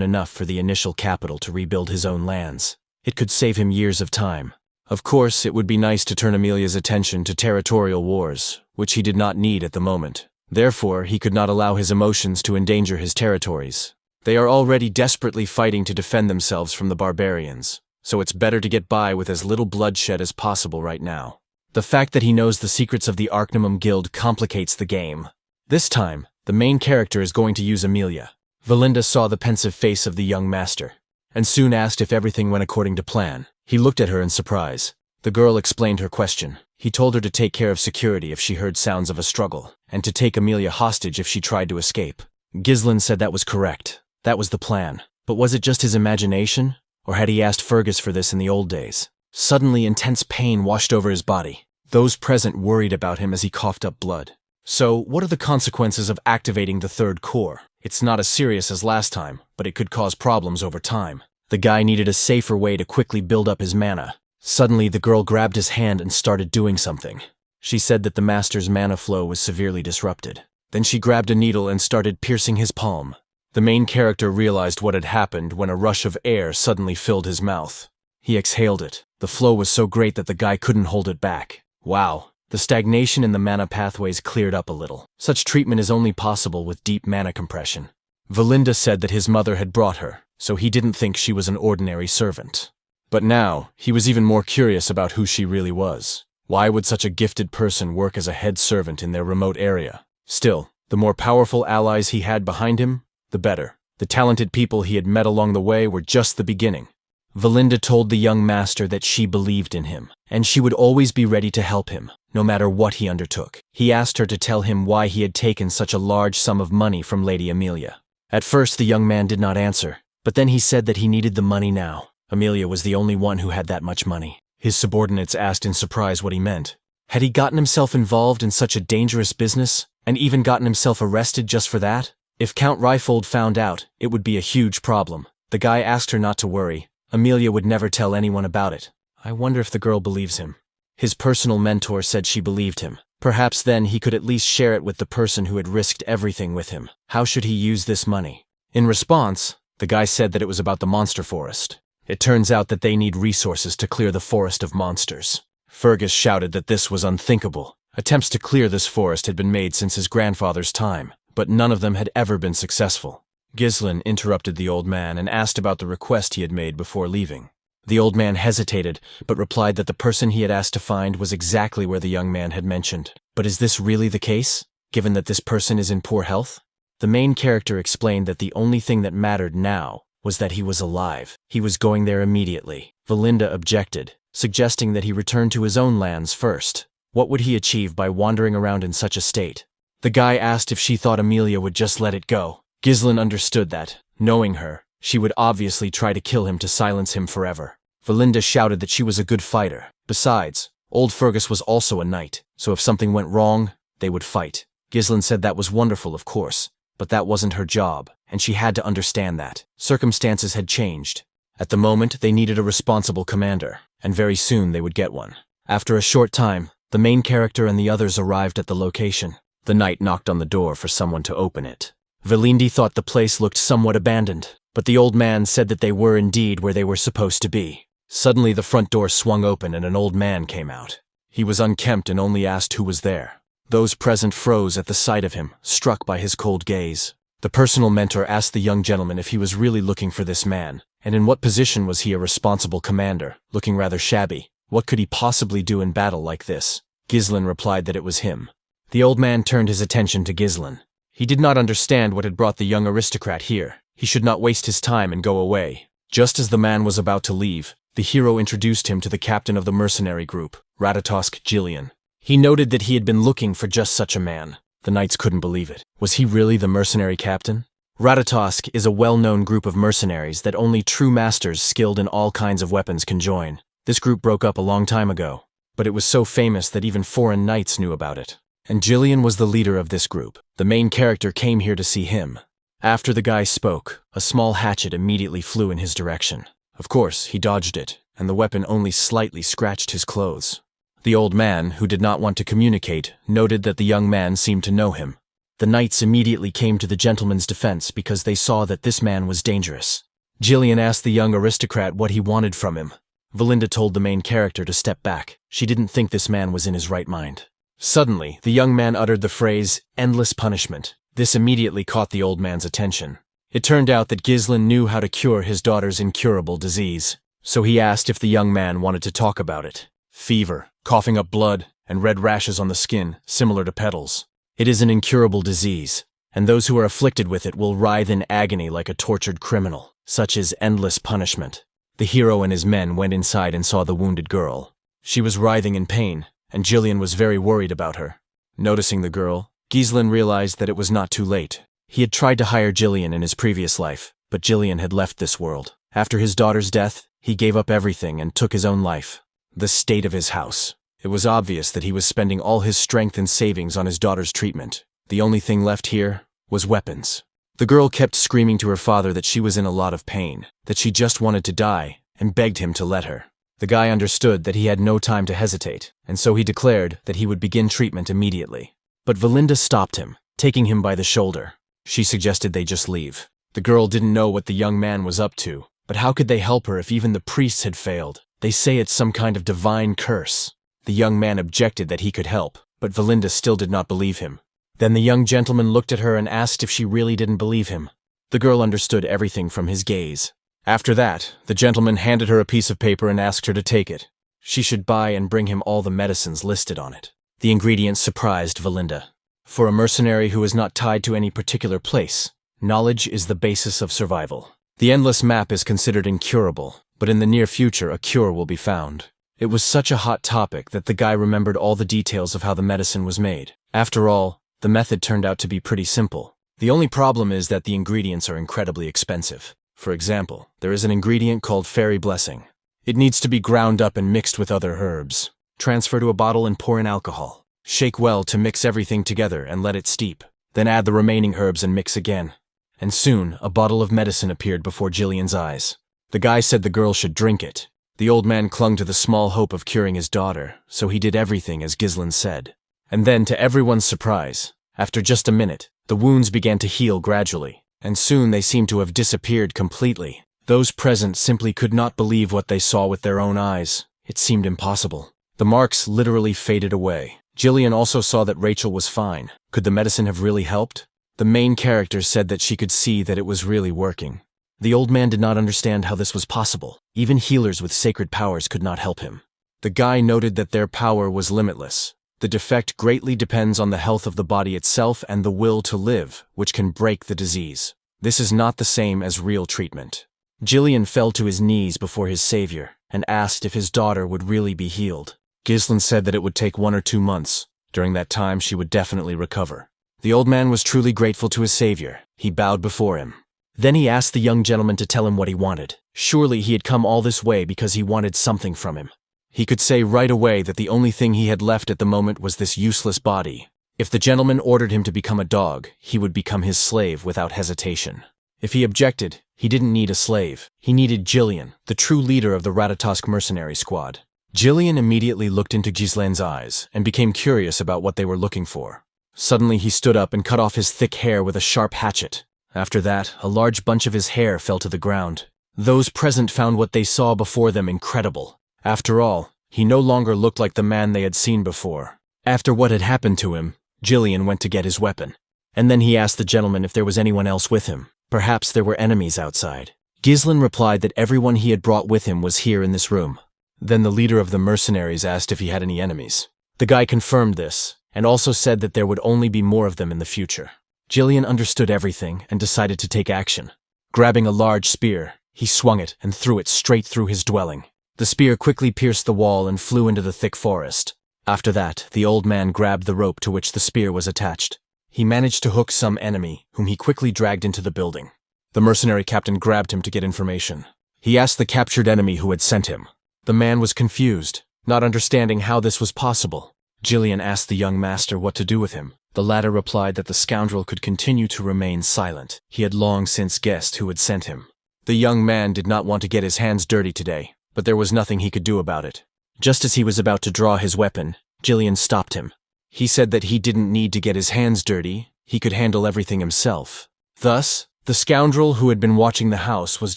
enough for the initial capital to rebuild his own lands. It could save him years of time. Of course, it would be nice to turn Emilia's attention to territorial wars, which he did not need at the moment. Therefore, he could not allow his emotions to endanger his territories. They are already desperately fighting to defend themselves from the barbarians, so it's better to get by with as little bloodshed as possible right now. The fact that he knows the secrets of the Arcanum Guild complicates the game. This time, the main character is going to use Emilia. Valinda saw the pensive face of the young master, and soon asked if everything went according to plan. He looked at her in surprise. The girl explained her question. He told her to take care of security if she heard sounds of a struggle, and to take Emilia hostage if she tried to escape. Ghislain said that was correct. That was the plan. But was it just his imagination? Or had he asked Fergus for this in the old days? Suddenly, intense pain washed over his body. Those present worried about him as he coughed up blood. So, what are the consequences of activating the third core? It's not as serious as last time, but it could cause problems over time. The guy needed a safer way to quickly build up his mana. Suddenly, the girl grabbed his hand and started doing something. She said that the master's mana flow was severely disrupted. Then she grabbed a needle and started piercing his palm. The main character realized what had happened when a rush of air suddenly filled his mouth. He exhaled it. The flow was so great that the guy couldn't hold it back. Wow. The stagnation in the mana pathways cleared up a little. Such treatment is only possible with deep mana compression. Valinda said that his mother had brought her, so he didn't think she was an ordinary servant. But now, he was even more curious about who she really was. Why would such a gifted person work as a head servant in their remote area? Still, the more powerful allies he had behind him, the better. The talented people he had met along the way were just the beginning. Valinda told the young master that she believed in him, and she would always be ready to help him, no matter what he undertook. He asked her to tell him why he had taken such a large sum of money from Lady Emilia. At first, the young man did not answer, but then he said that he needed the money now. Amelia was the only one who had that much money. His subordinates asked in surprise what he meant. Had he gotten himself involved in such a dangerous business, and even gotten himself arrested just for that? If Count Reifold found out, it would be a huge problem. The guy asked her not to worry. Amelia would never tell anyone about it. I wonder if the girl believes him. His personal mentor said she believed him. Perhaps then he could at least share it with the person who had risked everything with him. How should he use this money? In response, the guy said that it was about the monster forest. It turns out that they need resources to clear the forest of monsters. Fergus shouted that this was unthinkable. Attempts to clear this forest had been made since his grandfather's time, but none of them had ever been successful. Ghislain interrupted the old man and asked about the request he had made before leaving. The old man hesitated, but replied that the person he had asked to find was exactly where the young man had mentioned. But is this really the case, given that this person is in poor health? The main character explained that the only thing that mattered now was that he was alive. He was going there immediately. Valinda objected, suggesting that he return to his own lands first. What would he achieve by wandering around in such a state? The guy asked if she thought Amelia would just let it go. Ghislain understood that, knowing her, she would obviously try to kill him to silence him forever. Valinda shouted that she was a good fighter. Besides, old Fergus was also a knight, so if something went wrong, they would fight. Ghislain said that was wonderful, of course, but that wasn't her job, and she had to understand that. Circumstances had changed. At the moment, they needed a responsible commander, and very soon they would get one. After a short time, the main character and the others arrived at the location. The knight knocked on the door for someone to open it. Valindi thought the place looked somewhat abandoned, but the old man said that they were indeed where they were supposed to be. Suddenly the front door swung open and an old man came out. He was unkempt and only asked who was there. Those present froze at the sight of him, struck by his cold gaze. The personal mentor asked the young gentleman if he was really looking for this man, and in what position was he a responsible commander, looking rather shabby. What could he possibly do in battle like this? Ghislain replied that it was him. The old man turned his attention to Ghislain. He did not understand what had brought the young aristocrat here. He should not waste his time and go away. Just as the man was about to leave, the hero introduced him to the captain of the mercenary group, Ratatosk Jillian. He noted that he had been looking for just such a man. The knights couldn't believe it. Was he really the mercenary captain? Ratatosk is a well-known group of mercenaries that only true masters skilled in all kinds of weapons can join. This group broke up a long time ago, but it was so famous that even foreign knights knew about it. And Jillian was the leader of this group. The main character came here to see him. After the guy spoke, a small hatchet immediately flew in his direction. Of course, he dodged it, and the weapon only slightly scratched his clothes. The old man, who did not want to communicate, noted that the young man seemed to know him. The knights immediately came to the gentleman's defense because they saw that this man was dangerous. Jillian asked the young aristocrat what he wanted from him. Valinda told the main character to step back. She didn't think this man was in his right mind. Suddenly, the young man uttered the phrase, "endless punishment." This immediately caught the old man's attention. It turned out that Ghislain knew how to cure his daughter's incurable disease, so he asked if the young man wanted to talk about it. Fever, coughing up blood, and red rashes on the skin, similar to petals. It is an incurable disease, and those who are afflicted with it will writhe in agony like a tortured criminal. Such is endless punishment. The hero and his men went inside and saw the wounded girl. She was writhing in pain, and Jillian was very worried about her. Noticing the girl, Ghislain realized that it was not too late. He had tried to hire Jillian in his previous life, but Jillian had left this world. After his daughter's death, he gave up everything and took his own life. The state of his house. It was obvious that he was spending all his strength and savings on his daughter's treatment. The only thing left here was weapons. The girl kept screaming to her father that she was in a lot of pain, that she just wanted to die, and begged him to let her. The guy understood that he had no time to hesitate, and so he declared that he would begin treatment immediately. But Valinda stopped him, taking him by the shoulder. She suggested they just leave. The girl didn't know what the young man was up to, but how could they help her if even the priests had failed? They say it's some kind of divine curse. The young man objected that he could help, but Valinda still did not believe him. Then the young gentleman looked at her and asked if she really didn't believe him. The girl understood everything from his gaze. After that, the gentleman handed her a piece of paper and asked her to take it. She should buy and bring him all the medicines listed on it. The ingredients surprised Valinda. For a mercenary who is not tied to any particular place, knowledge is the basis of survival. The endless map is considered incurable, but in the near future a cure will be found. It was such a hot topic that the guy remembered all the details of how the medicine was made. After all, the method turned out to be pretty simple. The only problem is that the ingredients are incredibly expensive. For example, there is an ingredient called fairy blessing. It needs to be ground up and mixed with other herbs. Transfer to a bottle and pour in alcohol. Shake well to mix everything together and let it steep. Then add the remaining herbs and mix again. And soon, a bottle of medicine appeared before Jillian's eyes. The guy said the girl should drink it. The old man clung to the small hope of curing his daughter, so he did everything as Ghislain said. And then, to everyone's surprise, after just a minute, the wounds began to heal gradually, and soon they seemed to have disappeared completely. Those present simply could not believe what they saw with their own eyes. It seemed impossible. The marks literally faded away. Jillian also saw that Rachel was fine. Could the medicine have really helped? The main character said that she could see that it was really working. The old man did not understand how this was possible. Even healers with sacred powers could not help him. The guy noted that their power was limitless. The defect greatly depends on the health of the body itself and the will to live, which can break the disease. This is not the same as real treatment. Jillian fell to his knees before his savior and asked if his daughter would really be healed. Ghislain said that it would take 1 or 2 months. During that time, she would definitely recover. The old man was truly grateful to his savior. He bowed before him. Then he asked the young gentleman to tell him what he wanted. Surely he had come all this way because he wanted something from him. He could say right away that the only thing he had left at the moment was this useless body. If the gentleman ordered him to become a dog, he would become his slave without hesitation. If he objected, he didn't need a slave. He needed Jillian, the true leader of the Ratatosk mercenary squad. Jillian immediately looked into Ghislain's eyes and became curious about what they were looking for. Suddenly he stood up and cut off his thick hair with a sharp hatchet. After that, a large bunch of his hair fell to the ground. Those present found what they saw before them incredible. After all, he no longer looked like the man they had seen before. After what had happened to him, Jillian went to get his weapon. And then he asked the gentleman if there was anyone else with him. Perhaps there were enemies outside. Ghislain replied that everyone he had brought with him was here in this room. Then the leader of the mercenaries asked if he had any enemies. The guy confirmed this, and also said that there would only be more of them in the future. Jillian understood everything and decided to take action. Grabbing a large spear, he swung it and threw it straight through his dwelling. The spear quickly pierced the wall and flew into the thick forest. After that, the old man grabbed the rope to which the spear was attached. He managed to hook some enemy, whom he quickly dragged into the building. The mercenary captain grabbed him to get information. He asked the captured enemy who had sent him. The man was confused, not understanding how this was possible. Jillian asked the young master what to do with him. The latter replied that the scoundrel could continue to remain silent. He had long since guessed who had sent him. The young man did not want to get his hands dirty today, but there was nothing he could do about it. Just as he was about to draw his weapon, Jillian stopped him. He said that he didn't need to get his hands dirty, he could handle everything himself. Thus, the scoundrel who had been watching the house was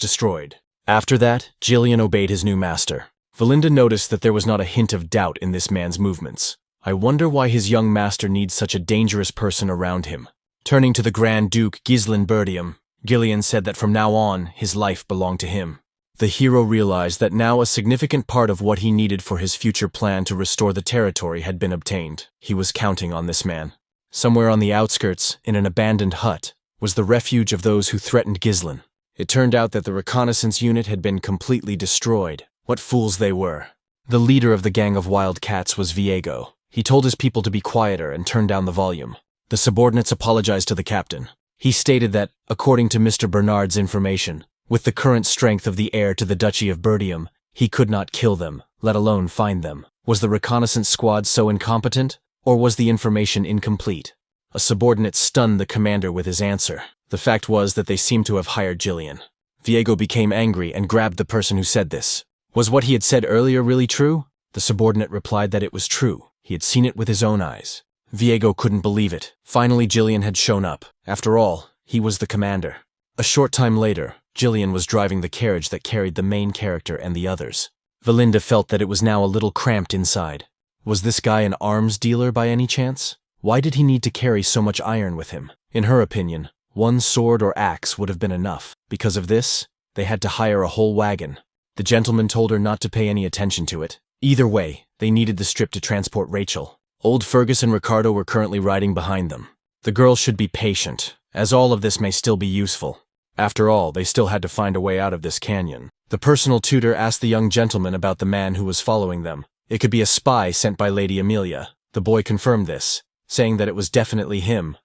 destroyed. After that, Jillian obeyed his new master. Valinda noticed that there was not a hint of doubt in this man's movements. I wonder why his young master needs such a dangerous person around him. Turning to the Grand Duke Cecil Perdium, Gillian said that from now on, his life belonged to him. The hero realized that now a significant part of what he needed for his future plan to restore the territory had been obtained. He was counting on this man. Somewhere on the outskirts, in an abandoned hut, was the refuge of those who threatened Ghislain. It turned out that the reconnaissance unit had been completely destroyed. What fools they were. The leader of the gang of wild cats was Viego. He told his people to be quieter and turn down the volume. The subordinates apologized to the captain. He stated that, according to Mr. Bernard's information, with the current strength of the heir to the Duchy of Perdium, he could not kill them, let alone find them. Was the reconnaissance squad so incompetent, or was the information incomplete? A subordinate stunned the commander with his answer. The fact was that they seemed to have hired Jillian. Viego became angry and grabbed the person who said this. Was what he had said earlier really true? The subordinate replied that it was true. He had seen it with his own eyes. Viego couldn't believe it. Finally, Jillian had shown up. After all, he was the commander. A short time later, Jillian was driving the carriage that carried the main character and the others. Valinda felt that it was now a little cramped inside. Was this guy an arms dealer by any chance? Why did he need to carry so much iron with him? In her opinion, one sword or axe would have been enough. Because of this, they had to hire a whole wagon. The gentleman told her not to pay any attention to it. Either way, they needed the strip to transport Rachel. Old Fergus and Ricardo were currently riding behind them. The girl should be patient, as all of this may still be useful. After all, they still had to find a way out of this canyon. The personal tutor asked the young gentleman about the man who was following them. It could be a spy sent by Lady Amelia. The boy confirmed this, saying that it was definitely him.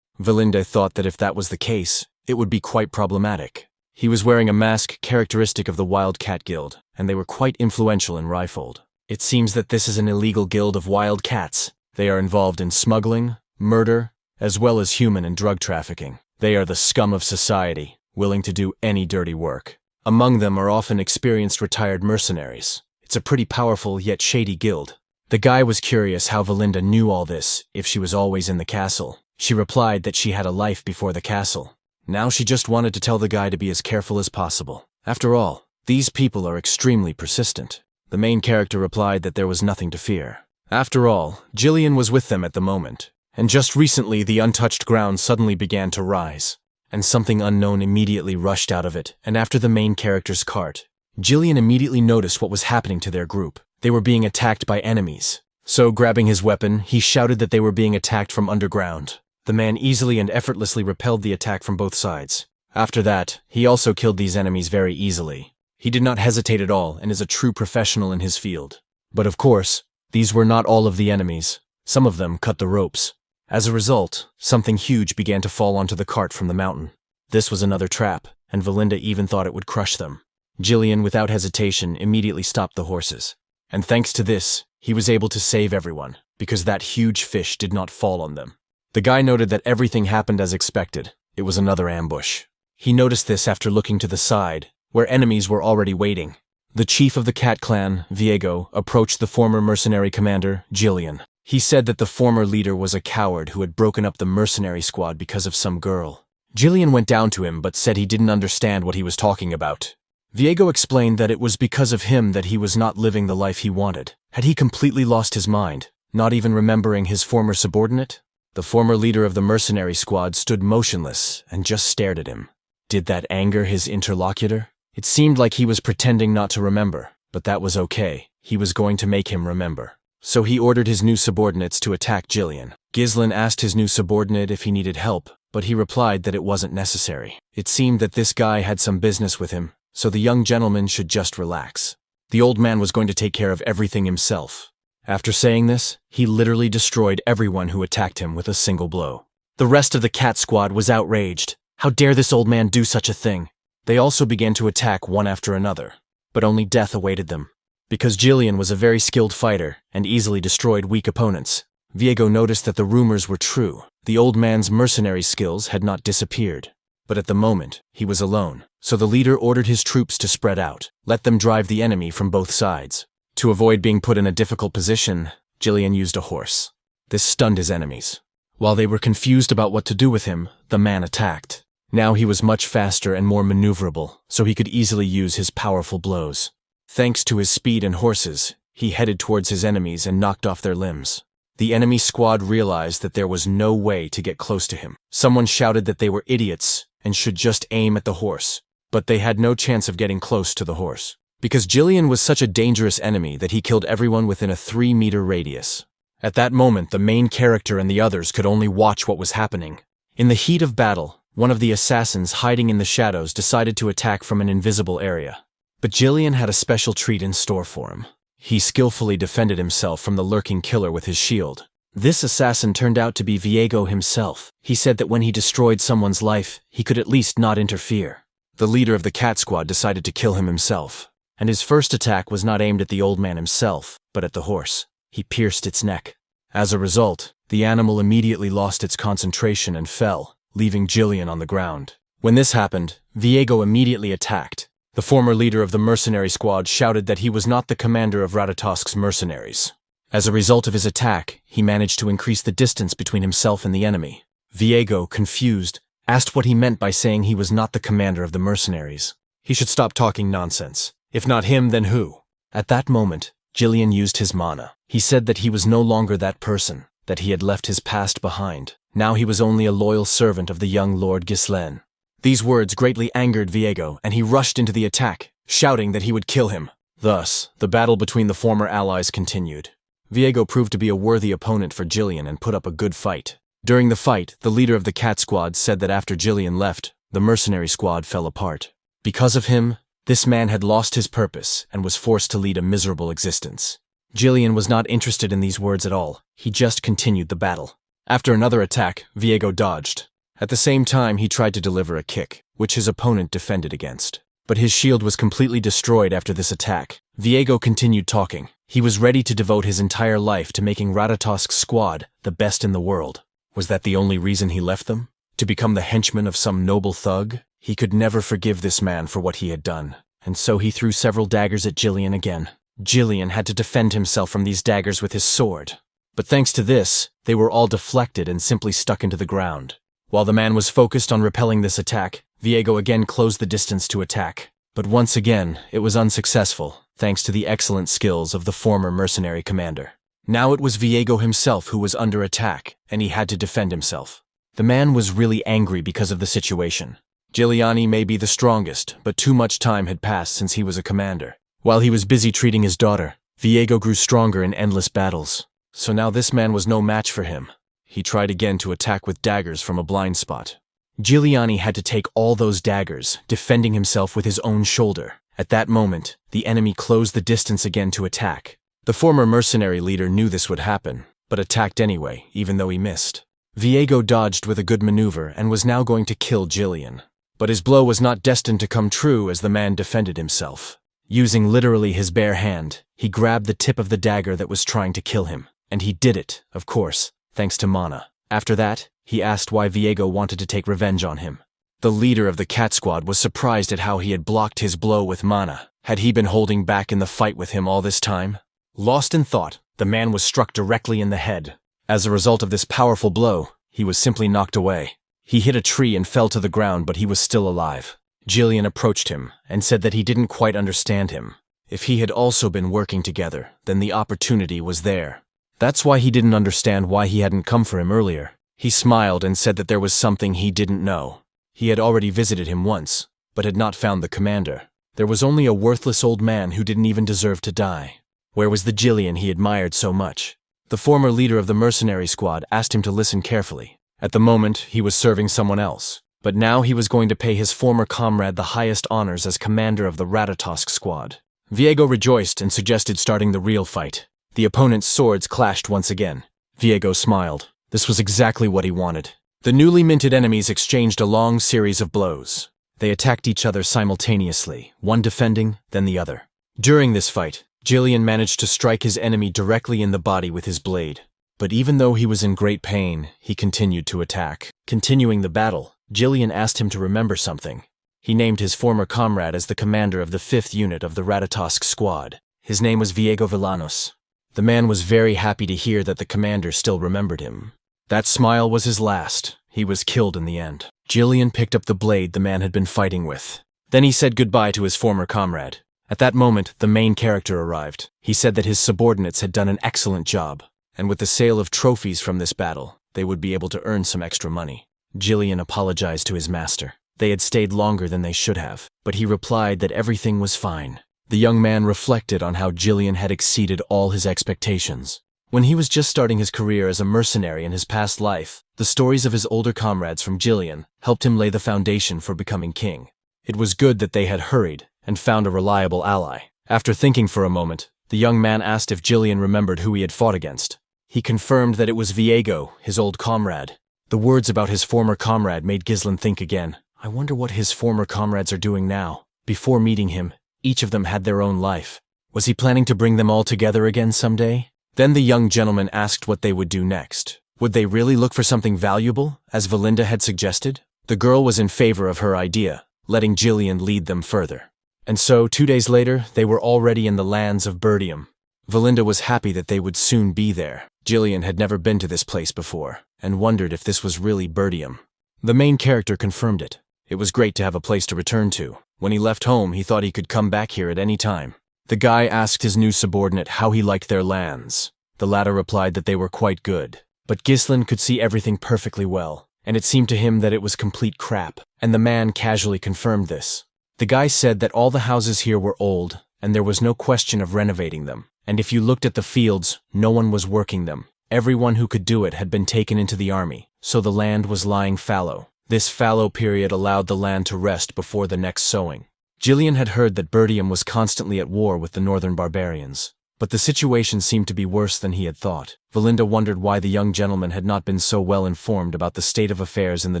Valinda thought that if that was the case, it would be quite problematic. He was wearing a mask characteristic of the Wildcat Guild, and they were quite influential in Ryfold. It seems that this is an illegal guild of wildcats. They are involved in smuggling, murder, as well as human and drug trafficking. They are the scum of society, willing to do any dirty work. Among them are often experienced retired mercenaries. It's a pretty powerful yet shady guild. The guy was curious how Valinda knew all this if she was always in the castle. She replied that she had a life before the castle. Now she just wanted to tell the guy to be as careful as possible. After all, these people are extremely persistent. The main character replied that there was nothing to fear. After all, Jillian was with them at the moment, and just recently the untouched ground suddenly began to rise, and something unknown immediately rushed out of it, and after the main character's cart. Jillian immediately noticed what was happening to their group. They were being attacked by enemies. So, grabbing his weapon, he shouted that they were being attacked from underground. The man easily and effortlessly repelled the attack from both sides. After that, he also killed these enemies very easily. He did not hesitate at all and is a true professional in his field. But of course, these were not all of the enemies. Some of them cut the ropes. As a result, something huge began to fall onto the cart from the mountain. This was another trap, and Valinda even thought it would crush them. Jillian, without hesitation, immediately stopped the horses. And thanks to this, he was able to save everyone, because that huge fish did not fall on them. The guy noted that everything happened as expected. It was another ambush. He noticed this after looking to the side, where enemies were already waiting. The chief of the cat clan, Viego, approached the former mercenary commander, Jillian. He said that the former leader was a coward who had broken up the mercenary squad because of some girl. Jillian went down to him but said he didn't understand what he was talking about. Viego explained that it was because of him that he was not living the life he wanted. Had he completely lost his mind, not even remembering his former subordinate? The former leader of the mercenary squad stood motionless and just stared at him. Did that anger his interlocutor? It seemed like he was pretending not to remember, but that was okay. He was going to make him remember. So he ordered his new subordinates to attack Jillian. Ghislain asked his new subordinate if he needed help, but he replied that it wasn't necessary. It seemed that this guy had some business with him, so the young gentleman should just relax. The old man was going to take care of everything himself. After saying this, he literally destroyed everyone who attacked him with a single blow. The rest of the cat squad was outraged. How dare this old man do such a thing? They also began to attack one after another, but only death awaited them. Because Jillian was a very skilled fighter and easily destroyed weak opponents, Viego noticed that the rumors were true. The old man's mercenary skills had not disappeared. But at the moment, he was alone, so the leader ordered his troops to spread out, let them drive the enemy from both sides. To avoid being put in a difficult position, Jillian used a horse. This stunned his enemies. While they were confused about what to do with him, the man attacked. Now he was much faster and more maneuverable, so he could easily use his powerful blows. Thanks to his speed and horses, he headed towards his enemies and knocked off their limbs. The enemy squad realized that there was no way to get close to him. Someone shouted that they were idiots and should just aim at the horse, but they had no chance of getting close to the horse. Because Jillian was such a dangerous enemy that he killed everyone within a 3-meter radius. At that moment, the main character and the others could only watch what was happening. In the heat of battle, one of the assassins hiding in the shadows decided to attack from an invisible area. But Jillian had a special treat in store for him. He skillfully defended himself from the lurking killer with his shield. This assassin turned out to be Viego himself. He said that when he destroyed someone's life, he could at least not interfere. The leader of the cat squad decided to kill him himself. And his first attack was not aimed at the old man himself, but at the horse. He pierced its neck. As a result, the animal immediately lost its concentration and fell, leaving Jillian on the ground. When this happened, Viego immediately attacked. The former leader of the mercenary squad shouted that he was not the commander of Ratatosk's mercenaries. As a result of his attack, he managed to increase the distance between himself and the enemy. Viego, confused, asked what he meant by saying he was not the commander of the mercenaries. He should stop talking nonsense. If not him, then who? At that moment, Jillian used his mana. He said that he was no longer that person, that he had left his past behind. Now he was only a loyal servant of the young Lord Ghislain. These words greatly angered Viego, and he rushed into the attack, shouting that he would kill him. Thus, the battle between the former allies continued. Viego proved to be a worthy opponent for Jillian and put up a good fight. During the fight, the leader of the cat squad said that after Jillian left, the mercenary squad fell apart. Because of him, this man had lost his purpose and was forced to lead a miserable existence. Jillian was not interested in these words at all. He just continued the battle. After another attack, Viego dodged. At the same time, he tried to deliver a kick, which his opponent defended against. But his shield was completely destroyed after this attack. Viego continued talking. He was ready to devote his entire life to making Ratatosk's squad the best in the world. Was that the only reason he left them? To become the henchman of some noble thug? He could never forgive this man for what he had done, and so he threw several daggers at Jillian again. Jillian had to defend himself from these daggers with his sword. But thanks to this, they were all deflected and simply stuck into the ground. While the man was focused on repelling this attack, Viego again closed the distance to attack. But once again, it was unsuccessful, thanks to the excellent skills of the former mercenary commander. Now it was Viego himself who was under attack, and he had to defend himself. The man was really angry because of the situation. Giuliani may be the strongest, but too much time had passed since he was a commander. While he was busy treating his daughter, Viego grew stronger in endless battles. So now this man was no match for him. He tried again to attack with daggers from a blind spot. Giuliani had to take all those daggers, defending himself with his own shoulder. At that moment, the enemy closed the distance again to attack. The former mercenary leader knew this would happen, but attacked anyway, even though he missed. Viego dodged with a good maneuver and was now going to kill Jillian. But his blow was not destined to come true as the man defended himself. Using literally his bare hand, he grabbed the tip of the dagger that was trying to kill him. And he did it, of course, thanks to Mana. After that, he asked why Viego wanted to take revenge on him. The leader of the cat squad was surprised at how he had blocked his blow with Mana. Had he been holding back in the fight with him all this time? Lost in thought, the man was struck directly in the head. As a result of this powerful blow, he was simply knocked away. He hit a tree and fell to the ground, but he was still alive. Jillian approached him and said that he didn't quite understand him. If he had also been working together, then the opportunity was there. That's why he didn't understand why he hadn't come for him earlier. He smiled and said that there was something he didn't know. He had already visited him once, but had not found the commander. There was only a worthless old man who didn't even deserve to die. Where was the Jillian he admired so much? The former leader of the mercenary squad asked him to listen carefully. At the moment, he was serving someone else, but now he was going to pay his former comrade the highest honors as commander of the Ratatosk squad. Viego rejoiced and suggested starting the real fight. The opponent's swords clashed once again. Viego smiled. This was exactly what he wanted. The newly minted enemies exchanged a long series of blows. They attacked each other simultaneously, one defending, then the other. During this fight, Jillian managed to strike his enemy directly in the body with his blade. But even though he was in great pain, he continued to attack. Continuing the battle, Jillian asked him to remember something. He named his former comrade as the commander of the 5th unit of the Ratatosk squad. His name was Viego Villanos. The man was very happy to hear that the commander still remembered him. That smile was his last. He was killed in the end. Jillian picked up the blade the man had been fighting with. Then he said goodbye to his former comrade. At that moment, the main character arrived. He said that his subordinates had done an excellent job, and with the sale of trophies from this battle, they would be able to earn some extra money. Jillian apologized to his master. They had stayed longer than they should have, but he replied that everything was fine. The young man reflected on how Jillian had exceeded all his expectations. When he was just starting his career as a mercenary in his past life, the stories of his older comrades from Jillian helped him lay the foundation for becoming king. It was good that they had hurried and found a reliable ally. After thinking for a moment, the young man asked if Jillian remembered who he had fought against. He confirmed that it was Viego, his old comrade. The words about his former comrade made Ghislain think again. I wonder what his former comrades are doing now. Before meeting him, each of them had their own life. Was he planning to bring them all together again someday? Then the young gentleman asked what they would do next. Would they really look for something valuable, as Valinda had suggested? The girl was in favor of her idea, letting Jillian lead them further. And so, 2 days later, they were already in the lands of Perdium. Valinda was happy that they would soon be there. Jillian had never been to this place before, and wondered if this was really Perdium. The main character confirmed it. It was great to have a place to return to. When he left home, he thought he could come back here at any time. The guy asked his new subordinate how he liked their lands. The latter replied that they were quite good. But Ghislain could see everything perfectly well, and it seemed to him that it was complete crap, and the man casually confirmed this. The guy said that all the houses here were old, and there was no question of renovating them. And if you looked at the fields, no one was working them. Everyone who could do it had been taken into the army, so the land was lying fallow. This fallow period allowed the land to rest before the next sowing. Jillian had heard that Perdium was constantly at war with the northern barbarians. But the situation seemed to be worse than he had thought. Valinda wondered why the young gentleman had not been so well informed about the state of affairs in the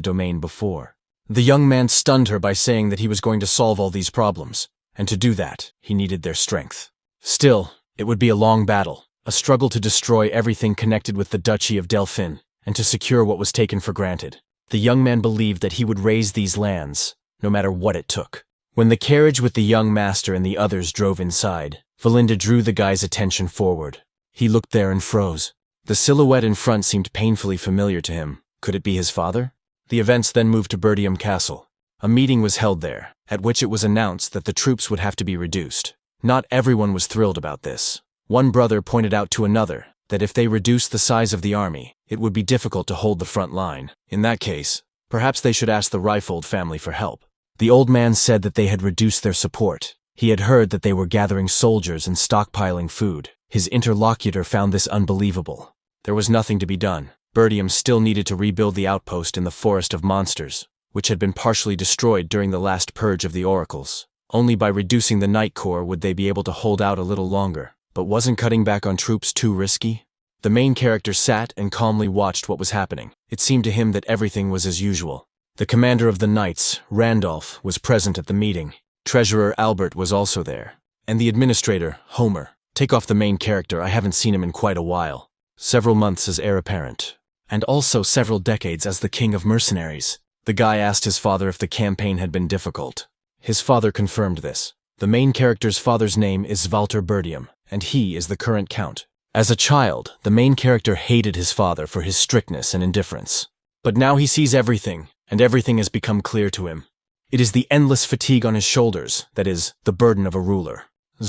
domain before. The young man stunned her by saying that he was going to solve all these problems, and to do that, he needed their strength. Still, it would be a long battle, a struggle to destroy everything connected with the Duchy of Delphin, and to secure what was taken for granted. The young man believed that he would raise these lands, no matter what it took. When the carriage with the young master and the others drove inside, Valinda drew the guy's attention forward. He looked there and froze. The silhouette in front seemed painfully familiar to him. Could it be his father? The events then moved to Perdium Castle. A meeting was held there, at which it was announced that the troops would have to be reduced. Not everyone was thrilled about this. One brother pointed out to another that if they reduced the size of the army, it would be difficult to hold the front line. In that case, perhaps they should ask the Reifold family for help. The old man said that they had reduced their support. He had heard that they were gathering soldiers and stockpiling food. His interlocutor found this unbelievable. There was nothing to be done. Perdium still needed to rebuild the outpost in the Forest of Monsters, which had been partially destroyed during the last purge of the oracles. Only by reducing the Night Corps would they be able to hold out a little longer. But wasn't cutting back on troops too risky? The main character sat and calmly watched what was happening. It seemed to him that everything was as usual. The commander of the Knights, Randolph, was present at the meeting. Treasurer Albert was also there. And the administrator, Homer. Take off the main character, I haven't seen him in quite a while. Several months as heir apparent. And also several decades as the king of mercenaries. The guy asked his father if the campaign had been difficult. His father confirmed this. The main character's father's name is Walter Perdium, and he is the current count. As a child, the main character hated his father for his strictness and indifference. But now he sees everything, and everything has become clear to him. It is the endless fatigue on his shoulders that is the burden of a ruler.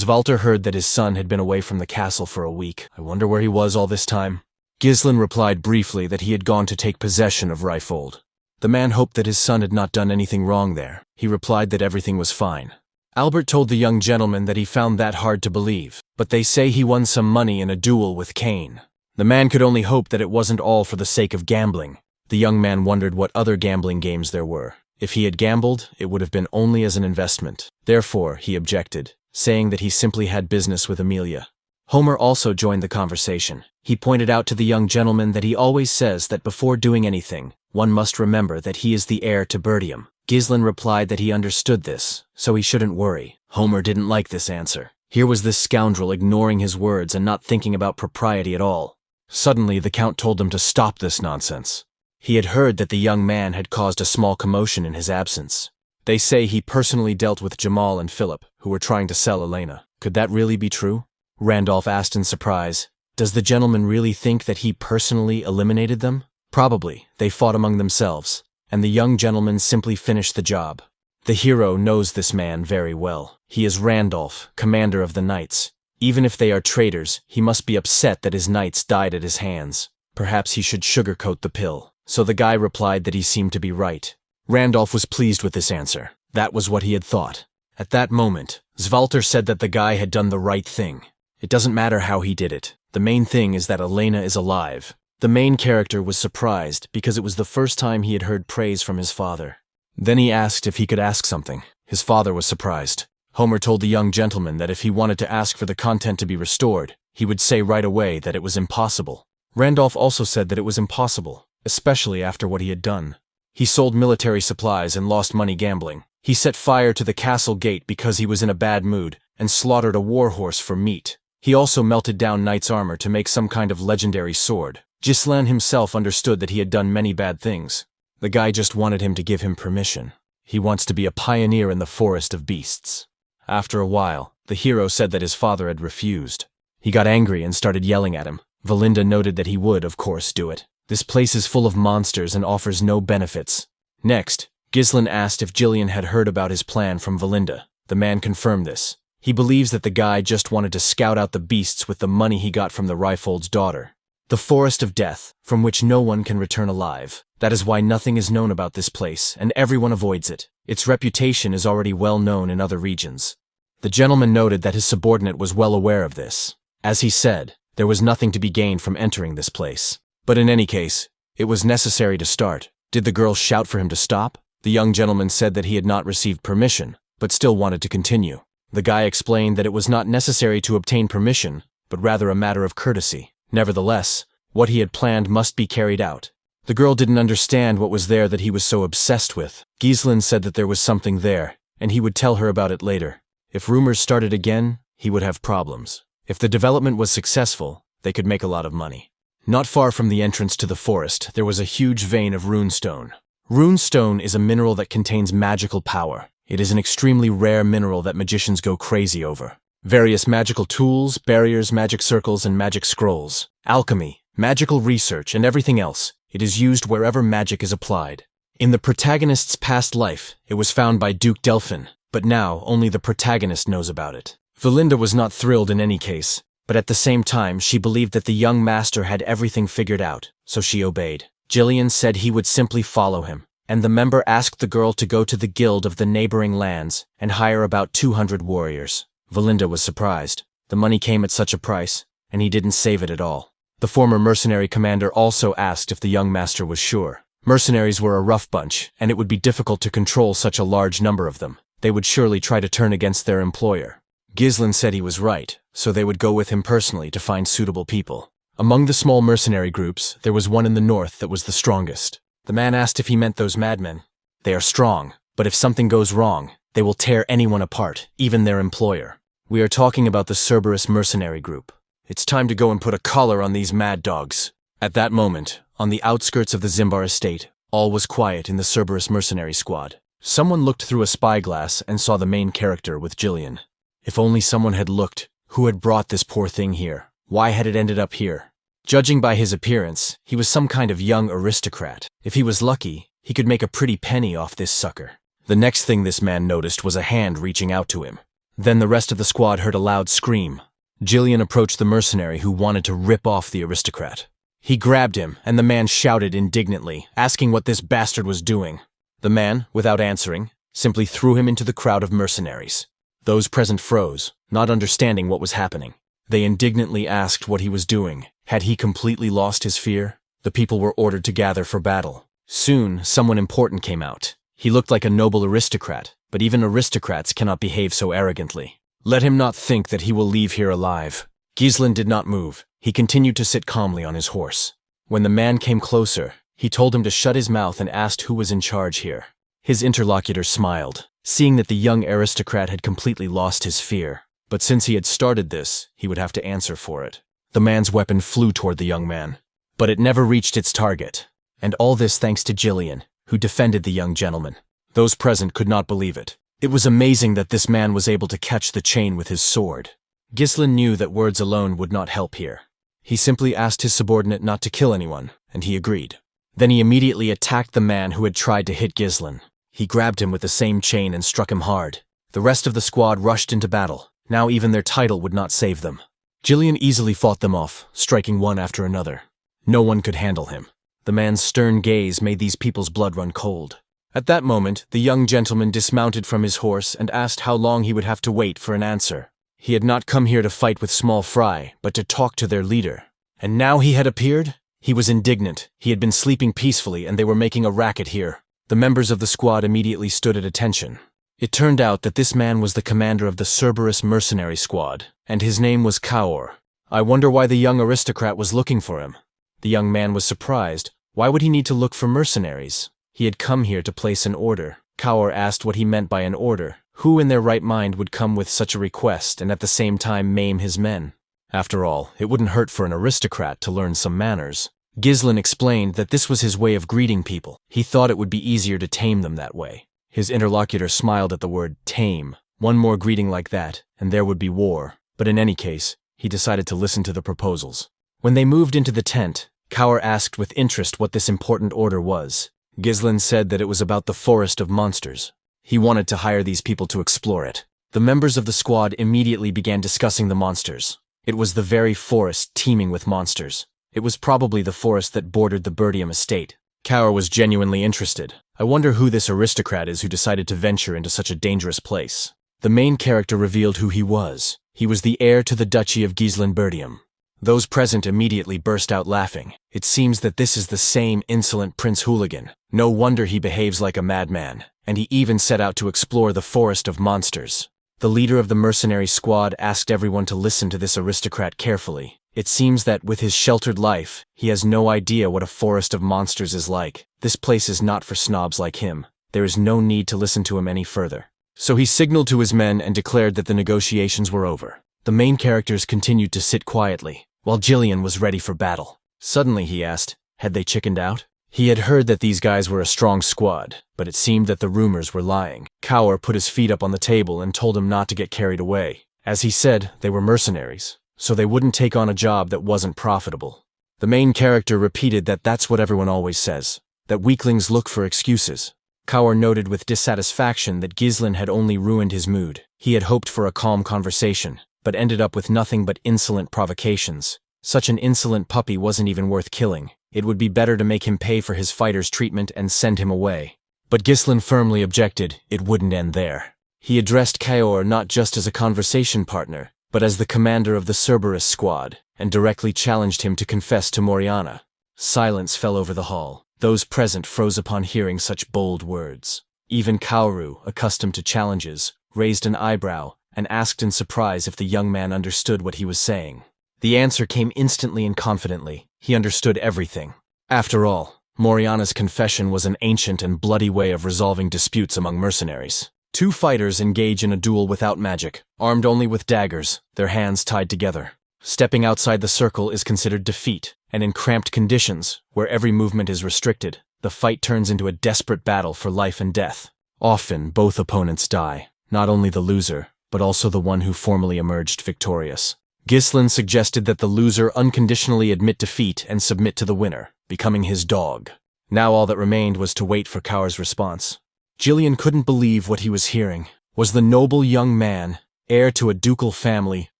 Walter heard that his son had been away from the castle for a week. I wonder where he was all this time. Ghislain replied briefly that he had gone to take possession of Reifold. The man hoped that his son had not done anything wrong there. He replied that everything was fine. Albert told the young gentleman that he found that hard to believe, but they say he won some money in a duel with Cain. The man could only hope that it wasn't all for the sake of gambling. The young man wondered what other gambling games there were. If he had gambled, it would have been only as an investment. Therefore, he objected, saying that he simply had business with Amelia. Homer also joined the conversation. He pointed out to the young gentleman that he always says that before doing anything, one must remember that he is the heir to Perdium. Ghislain replied that he understood this, so he shouldn't worry. Homer didn't like this answer. Here was this scoundrel ignoring his words and not thinking about propriety at all. Suddenly, the Count told them to stop this nonsense. He had heard that the young man had caused a small commotion in his absence. They say he personally dealt with Jamal and Philip, who were trying to sell Elena. Could that really be true? Randolph asked in surprise. Does the gentleman really think that he personally eliminated them? Probably. They fought among themselves, and the young gentleman simply finished the job. The hero knows this man very well. He is Randolph, commander of the Knights. Even if they are traitors, he must be upset that his knights died at his hands. Perhaps he should sugarcoat the pill. So the guy replied that he seemed to be right. Randolph was pleased with this answer. That was what he had thought. At that moment, Walter said that the guy had done the right thing. It doesn't matter how he did it. The main thing is that Elena is alive. The main character was surprised because it was the first time he had heard praise from his father. Then he asked if he could ask something. His father was surprised. Homer told the young gentleman that if he wanted to ask for the content to be restored, he would say right away that it was impossible. Randolph also said that it was impossible, especially after what he had done. He sold military supplies and lost money gambling. He set fire to the castle gate because he was in a bad mood and slaughtered a warhorse for meat. He also melted down knight's armor to make some kind of legendary sword. Ghislain himself understood that he had done many bad things. The guy just wanted him to give him permission. He wants to be a pioneer in the forest of beasts. After a while, the hero said that his father had refused. He got angry and started yelling at him. Valinda noted that he would, of course, do it. This place is full of monsters and offers no benefits. Next, Ghislain asked if Jillian had heard about his plan from Valinda. The man confirmed this. He believes that the guy just wanted to scout out the beasts with the money he got from the Reifold's daughter. The Forest of Death, from which no one can return alive. That is why nothing is known about this place, and everyone avoids it. Its reputation is already well known in other regions. The gentleman noted that his subordinate was well aware of this. As he said, there was nothing to be gained from entering this place. But in any case, it was necessary to start. Did the girl shout for him to stop? The young gentleman said that he had not received permission, but still wanted to continue. The guy explained that it was not necessary to obtain permission, but rather a matter of courtesy. Nevertheless, what he had planned must be carried out. The girl didn't understand what was there that he was so obsessed with. Gisela said that there was something there, and he would tell her about it later. If rumors started again, he would have problems. If the development was successful, they could make a lot of money. Not far from the entrance to the forest, there was a huge vein of runestone. Runestone is a mineral that contains magical power. It is an extremely rare mineral that magicians go crazy over. Various magical tools, barriers, magic circles, and magic scrolls, alchemy, magical research, and everything else. It is used wherever magic is applied. In the protagonist's past life, it was found by Duke Delphin, but now only the protagonist knows about it. Valinda was not thrilled in any case, but at the same time she believed that the young master had everything figured out, so she obeyed. Jillian said he would simply follow him, and the member asked the girl to go to the guild of the neighboring lands and hire about 200 warriors. Valinda was surprised. The money came at such a price, and he didn't save it at all. The former mercenary commander also asked if the young master was sure. Mercenaries were a rough bunch, and it would be difficult to control such a large number of them. They would surely try to turn against their employer. Gisela said he was right, so they would go with him personally to find suitable people. Among the small mercenary groups, there was one in the north that was the strongest. The man asked if he meant those madmen. They are strong, but if something goes wrong, they will tear anyone apart, even their employer. We are talking about the Cerberus mercenary group. It's time to go and put a collar on these mad dogs. At that moment, on the outskirts of the Zimbar estate, all was quiet in the Cerberus mercenary squad. Someone looked through a spyglass and saw the main character with Jillian. If only someone had looked. Who had brought this poor thing here? Why had it ended up here? Judging by his appearance, he was some kind of young aristocrat. If he was lucky, he could make a pretty penny off this sucker. The next thing this man noticed was a hand reaching out to him. Then the rest of the squad heard a loud scream. Jillian approached the mercenary who wanted to rip off the aristocrat. He grabbed him, and the man shouted indignantly, asking what this bastard was doing. The man, without answering, simply threw him into the crowd of mercenaries. Those present froze, not understanding what was happening. They indignantly asked what he was doing. Had he completely lost his fear? The people were ordered to gather for battle. Soon, someone important came out. He looked like a noble aristocrat, but even aristocrats cannot behave so arrogantly. Let him not think that he will leave here alive. Gisela did not move. He continued to sit calmly on his horse. When the man came closer, he told him to shut his mouth and asked who was in charge here. His interlocutor smiled, seeing that the young aristocrat had completely lost his fear. But since he had started this, he would have to answer for it. The man's weapon flew toward the young man, but it never reached its target. And all this thanks to Jillian, who defended the young gentleman. Those present could not believe it. It was amazing that this man was able to catch the chain with his sword. Gisela knew that words alone would not help here. He simply asked his subordinate not to kill anyone, and he agreed. Then he immediately attacked the man who had tried to hit Gisela. He grabbed him with the same chain and struck him hard. The rest of the squad rushed into battle. Now even their title would not save them. Jillian easily fought them off, striking one after another. No one could handle him. The man's stern gaze made these people's blood run cold. At that moment, the young gentleman dismounted from his horse and asked how long he would have to wait for an answer. He had not come here to fight with small fry, but to talk to their leader. And now he had appeared? He was indignant. He had been sleeping peacefully and they were making a racket here. The members of the squad immediately stood at attention. It turned out that this man was the commander of the Cerberus mercenary squad, and his name was Kaor. I wonder why the young aristocrat was looking for him. The young man was surprised. Why would he need to look for mercenaries? He had come here to place an order. Kaor asked what he meant by an order. Who in their right mind would come with such a request and at the same time maim his men? After all, it wouldn't hurt for an aristocrat to learn some manners. Gisela explained that this was his way of greeting people. He thought it would be easier to tame them that way. His interlocutor smiled at the word tame. One more greeting like that, and there would be war. But in any case, he decided to listen to the proposals. When they moved into the tent, Kaur asked with interest what this important order was. Gisela said that it was about the forest of monsters. He wanted to hire these people to explore it. The members of the squad immediately began discussing the monsters. It was the very forest teeming with monsters. It was probably the forest that bordered the Perdium estate. Kaur was genuinely interested. I wonder who this aristocrat is who decided to venture into such a dangerous place. The main character revealed who he was. He was the heir to the Duchy of Perdium. Those present immediately burst out laughing. It seems that this is the same insolent Prince Hooligan. No wonder he behaves like a madman, and he even set out to explore the forest of monsters. The leader of the mercenary squad asked everyone to listen to this aristocrat carefully. It seems that, with his sheltered life, he has no idea what a forest of monsters is like. This place is not for snobs like him. There is no need to listen to him any further. So he signaled to his men and declared that the negotiations were over. The main characters continued to sit quietly, while Jillian was ready for battle. Suddenly he asked, had they chickened out? He had heard that these guys were a strong squad, but it seemed that the rumors were lying. Kaur put his feet up on the table and told him not to get carried away. As he said, they were mercenaries, so they wouldn't take on a job that wasn't profitable. The main character repeated that that's what everyone always says, that weaklings look for excuses. Kaur noted with dissatisfaction that Ghislain had only ruined his mood. He had hoped for a calm conversation, but ended up with nothing but insolent provocations. Such an insolent puppy wasn't even worth killing. It would be better to make him pay for his fighter's treatment and send him away. But Ghislain firmly objected it wouldn't end there. He addressed Kaur not just as a conversation partner, but as the commander of the Cerberus squad, and directly challenged him to confess to Moriana. Silence fell over the hall. Those present froze upon hearing such bold words. Even Kaoru, accustomed to challenges, raised an eyebrow and asked in surprise if the young man understood what he was saying. The answer came instantly and confidently. He understood everything. After all, Moriana's confession was an ancient and bloody way of resolving disputes among mercenaries. Two fighters engage in a duel without magic, armed only with daggers, their hands tied together. Stepping outside the circle is considered defeat, and in cramped conditions, where every movement is restricted, the fight turns into a desperate battle for life and death. Often, both opponents die, not only the loser, but also the one who formally emerged victorious. Ghislain suggested that the loser unconditionally admit defeat and submit to the winner, becoming his dog. Now all that remained was to wait for Kaur's response. Jillian couldn't believe what he was hearing. Was the noble young man, heir to a ducal family,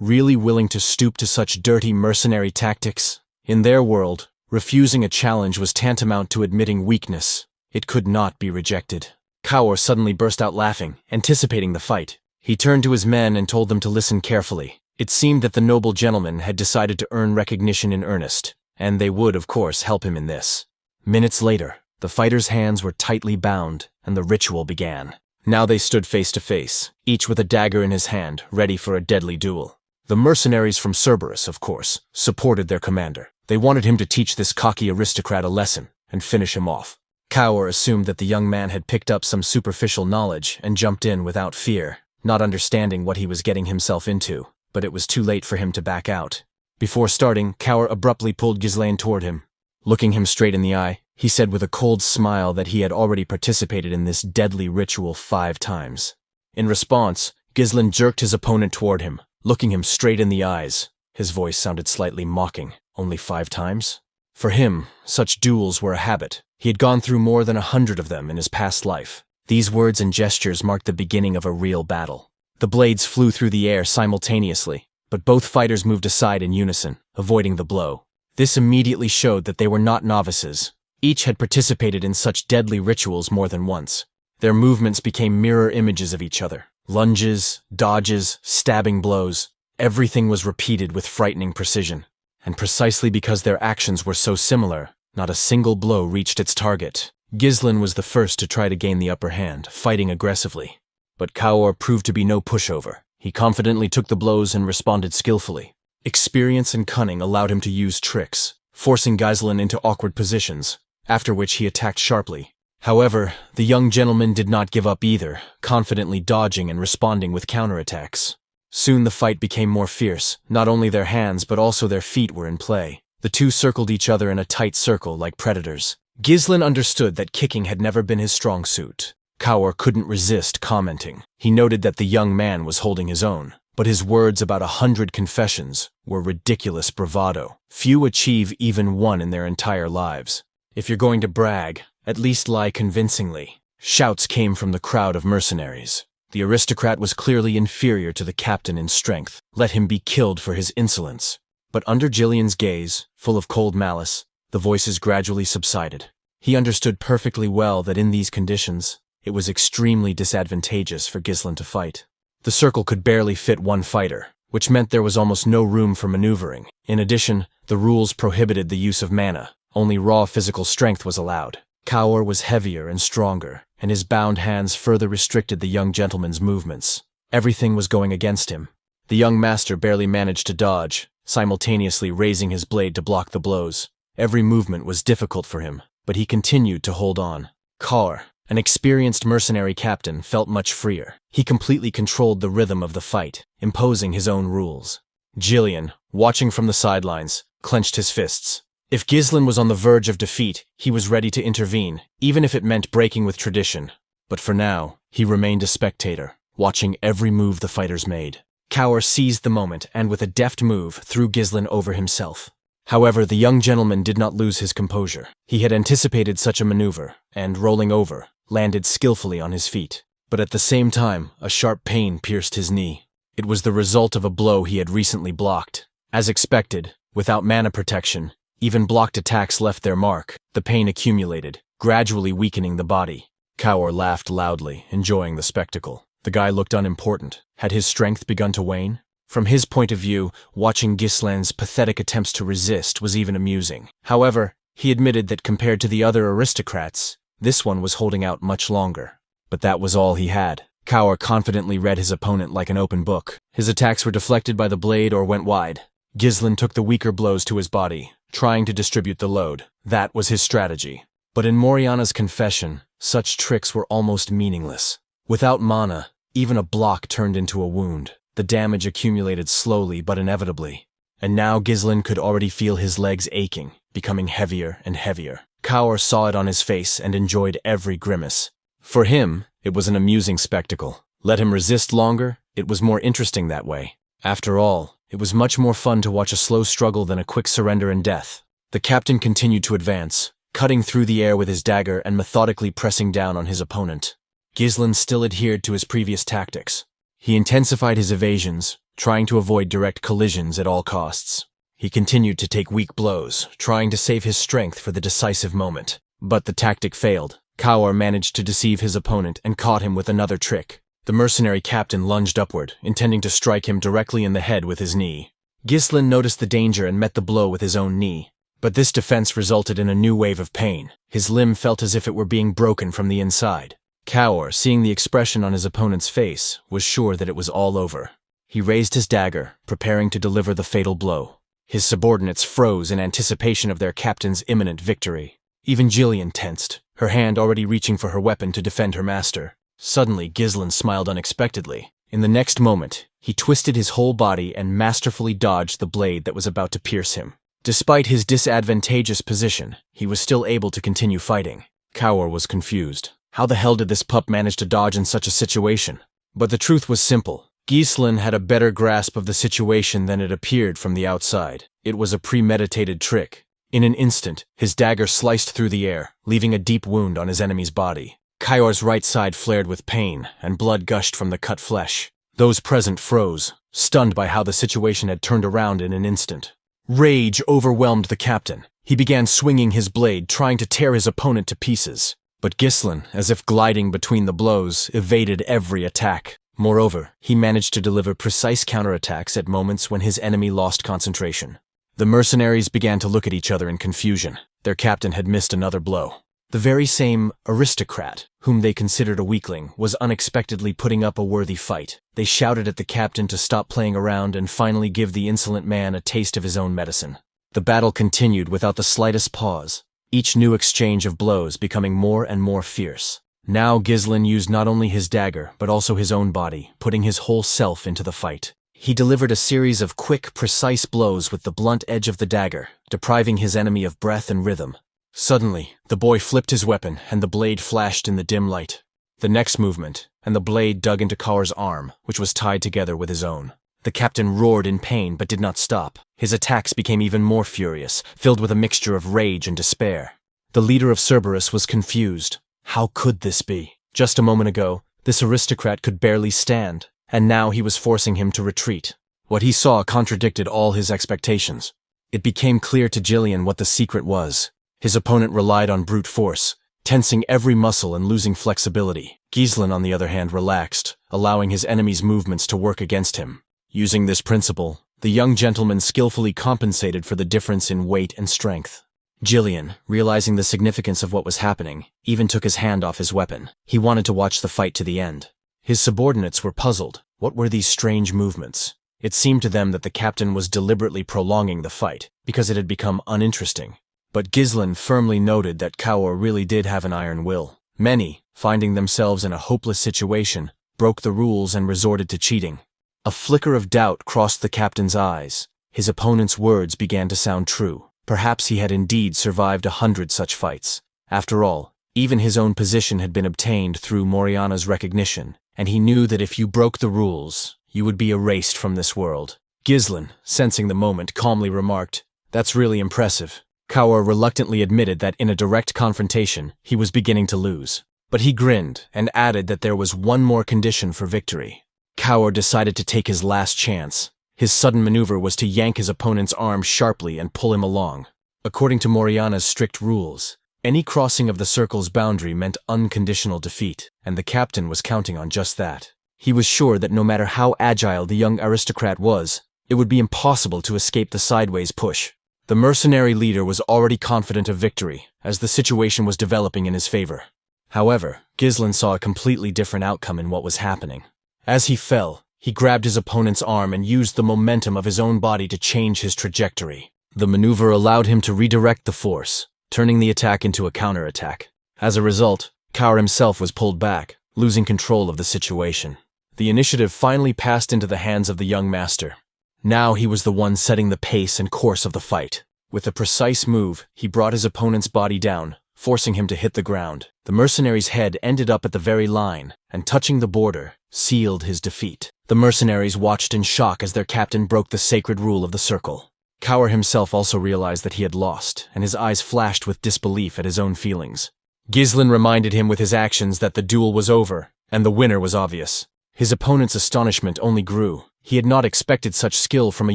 really willing to stoop to such dirty mercenary tactics? In their world, refusing a challenge was tantamount to admitting weakness. It could not be rejected. Kaur suddenly burst out laughing, anticipating the fight. He turned to his men and told them to listen carefully. It seemed that the noble gentleman had decided to earn recognition in earnest, and they would, of course, help him in this. Minutes later, the fighters' hands were tightly bound, and the ritual began. Now they stood face to face, each with a dagger in his hand, ready for a deadly duel. The mercenaries from Cerberus, of course, supported their commander. They wanted him to teach this cocky aristocrat a lesson and finish him off. Kaur assumed that the young man had picked up some superficial knowledge and jumped in without fear, not understanding what he was getting himself into. But it was too late for him to back out. Before starting, Kaur abruptly pulled Ghislain toward him. Looking him straight in the eye, he said with a cold smile that he had already participated in this deadly ritual 5 times. In response, Ghislain jerked his opponent toward him, looking him straight in the eyes. His voice sounded slightly mocking. Only 5 times? For him, such duels were a habit. He had gone through more than 100 of them in his past life. These words and gestures marked the beginning of a real battle. The blades flew through the air simultaneously, but both fighters moved aside in unison, avoiding the blow. This immediately showed that they were not novices. Each had participated in such deadly rituals more than once. Their movements became mirror images of each other. Lunges, dodges, stabbing blows. Everything was repeated with frightening precision. And precisely because their actions were so similar, not a single blow reached its target. Ghislain was the first to try to gain the upper hand, fighting aggressively. But Kaur proved to be no pushover. He confidently took the blows and responded skillfully. Experience and cunning allowed him to use tricks, forcing Ghislain into awkward positions, after which he attacked sharply. However, the young gentleman did not give up either, confidently dodging and responding with counterattacks. Soon the fight became more fierce. Not only their hands but also their feet were in play. The two circled each other in a tight circle like predators. Ghislain understood that kicking had never been his strong suit. Kaur couldn't resist commenting. He noted that the young man was holding his own, but his words about 100 confessions were ridiculous bravado. Few achieve even one in their entire lives. If you're going to brag, at least lie convincingly. Shouts came from the crowd of mercenaries. The aristocrat was clearly inferior to the captain in strength. Let him be killed for his insolence. But under Jillian's gaze, full of cold malice, the voices gradually subsided. He understood perfectly well that in these conditions, it was extremely disadvantageous for Ghislain to fight. The circle could barely fit one fighter, which meant there was almost no room for maneuvering. In addition, the rules prohibited the use of mana. Only raw physical strength was allowed. Kaur was heavier and stronger, and his bound hands further restricted the young gentleman's movements. Everything was going against him. The young master barely managed to dodge, simultaneously raising his blade to block the blows. Every movement was difficult for him, but he continued to hold on. Kaur, an experienced mercenary captain, felt much freer. He completely controlled the rhythm of the fight, imposing his own rules. Jillian, watching from the sidelines, clenched his fists. If Ghislain was on the verge of defeat, he was ready to intervene, even if it meant breaking with tradition. But for now, he remained a spectator, watching every move the fighters made. Kaur seized the moment and, with a deft move, threw Ghislain over himself. However, the young gentleman did not lose his composure. He had anticipated such a maneuver, and, rolling over, landed skillfully on his feet. But at the same time, a sharp pain pierced his knee. It was the result of a blow he had recently blocked. As expected, without mana protection, even blocked attacks left their mark. The pain accumulated, gradually weakening the body. Kaur laughed loudly, enjoying the spectacle. The guy looked unimportant. Had his strength begun to wane? From his point of view, watching Ghislain's pathetic attempts to resist was even amusing. However, he admitted that compared to the other aristocrats, this one was holding out much longer. But that was all he had. Kaur confidently read his opponent like an open book. His attacks were deflected by the blade or went wide. Ghislain took the weaker blows to his body, trying to distribute the load. That was his strategy. But in Moriana's confession, such tricks were almost meaningless. Without mana, even a block turned into a wound. The damage accumulated slowly but inevitably. And now Ghislain could already feel his legs aching, becoming heavier and heavier. Kaur saw it on his face and enjoyed every grimace. For him, it was an amusing spectacle. Let him resist longer, it was more interesting that way. After all, it was much more fun to watch a slow struggle than a quick surrender and death. The captain continued to advance, cutting through the air with his dagger and methodically pressing down on his opponent. Ghislain still adhered to his previous tactics. He intensified his evasions, trying to avoid direct collisions at all costs. He continued to take weak blows, trying to save his strength for the decisive moment. But the tactic failed. Kaur managed to deceive his opponent and caught him with another trick. The mercenary captain lunged upward, intending to strike him directly in the head with his knee. Ghislain noticed the danger and met the blow with his own knee. But this defense resulted in a new wave of pain. His limb felt as if it were being broken from the inside. Kaur, seeing the expression on his opponent's face, was sure that it was all over. He raised his dagger, preparing to deliver the fatal blow. His subordinates froze in anticipation of their captain's imminent victory. Even Jillian tensed, her hand already reaching for her weapon to defend her master. Suddenly, Ghislain smiled unexpectedly. In the next moment, he twisted his whole body and masterfully dodged the blade that was about to pierce him. Despite his disadvantageous position, he was still able to continue fighting. Kaur was confused. How the hell did this pup manage to dodge in such a situation? But the truth was simple. Ghislain had a better grasp of the situation than it appeared from the outside. It was a premeditated trick. In an instant, his dagger sliced through the air, leaving a deep wound on his enemy's body. Kaur's right side flared with pain, and blood gushed from the cut flesh. Those present froze, stunned by how the situation had turned around in an instant. Rage overwhelmed the captain. He began swinging his blade, trying to tear his opponent to pieces. But Ghislain, as if gliding between the blows, evaded every attack. Moreover, he managed to deliver precise counterattacks at moments when his enemy lost concentration. The mercenaries began to look at each other in confusion. Their captain had missed another blow. The very same aristocrat, whom they considered a weakling, was unexpectedly putting up a worthy fight. They shouted at the captain to stop playing around and finally give the insolent man a taste of his own medicine. The battle continued without the slightest pause, each new exchange of blows becoming more and more fierce. Now Ghislain used not only his dagger, but also his own body, putting his whole self into the fight. He delivered a series of quick, precise blows with the blunt edge of the dagger, depriving his enemy of breath and rhythm. Suddenly, the boy flipped his weapon, and the blade flashed in the dim light. The next movement, and the blade dug into Kaur's arm, which was tied together with his own. The captain roared in pain but did not stop. His attacks became even more furious, filled with a mixture of rage and despair. The leader of Cerberus was confused. How could this be? Just a moment ago, this aristocrat could barely stand, and now he was forcing him to retreat. What he saw contradicted all his expectations. It became clear to Jillian what the secret was. His opponent relied on brute force, tensing every muscle and losing flexibility. Ghislain, on the other hand, relaxed, allowing his enemy's movements to work against him. Using this principle, the young gentleman skillfully compensated for the difference in weight and strength. Jillian, realizing the significance of what was happening, even took his hand off his weapon. He wanted to watch the fight to the end. His subordinates were puzzled. What were these strange movements? It seemed to them that the captain was deliberately prolonging the fight, because it had become uninteresting. But Ghislain firmly noted that Kaur really did have an iron will. Many, finding themselves in a hopeless situation, broke the rules and resorted to cheating. A flicker of doubt crossed the captain's eyes. His opponent's words began to sound true. Perhaps he had indeed survived 100 such fights. After all, even his own position had been obtained through Moriana's recognition, and he knew that if you broke the rules, you would be erased from this world. Ghislain, sensing the moment, calmly remarked, "That's really impressive." Kaur reluctantly admitted that in a direct confrontation, he was beginning to lose. But he grinned and added that there was one more condition for victory. Kaur decided to take his last chance. His sudden maneuver was to yank his opponent's arm sharply and pull him along. According to Moriana's strict rules, any crossing of the circle's boundary meant unconditional defeat, and the captain was counting on just that. He was sure that no matter how agile the young aristocrat was, it would be impossible to escape the sideways push. The mercenary leader was already confident of victory, as the situation was developing in his favor. However, Ghislain saw a completely different outcome in what was happening. As he fell, he grabbed his opponent's arm and used the momentum of his own body to change his trajectory. The maneuver allowed him to redirect the force, turning the attack into a counterattack. As a result, Kaur himself was pulled back, losing control of the situation. The initiative finally passed into the hands of the young master. Now he was the one setting the pace and course of the fight. With a precise move, he brought his opponent's body down, forcing him to hit the ground. The mercenary's head ended up at the very line, and touching the border, sealed his defeat. The mercenaries watched in shock as their captain broke the sacred rule of the circle. Kaur himself also realized that he had lost, and his eyes flashed with disbelief at his own feelings. Ghislain reminded him with his actions that the duel was over, and the winner was obvious. His opponent's astonishment only grew. He had not expected such skill from a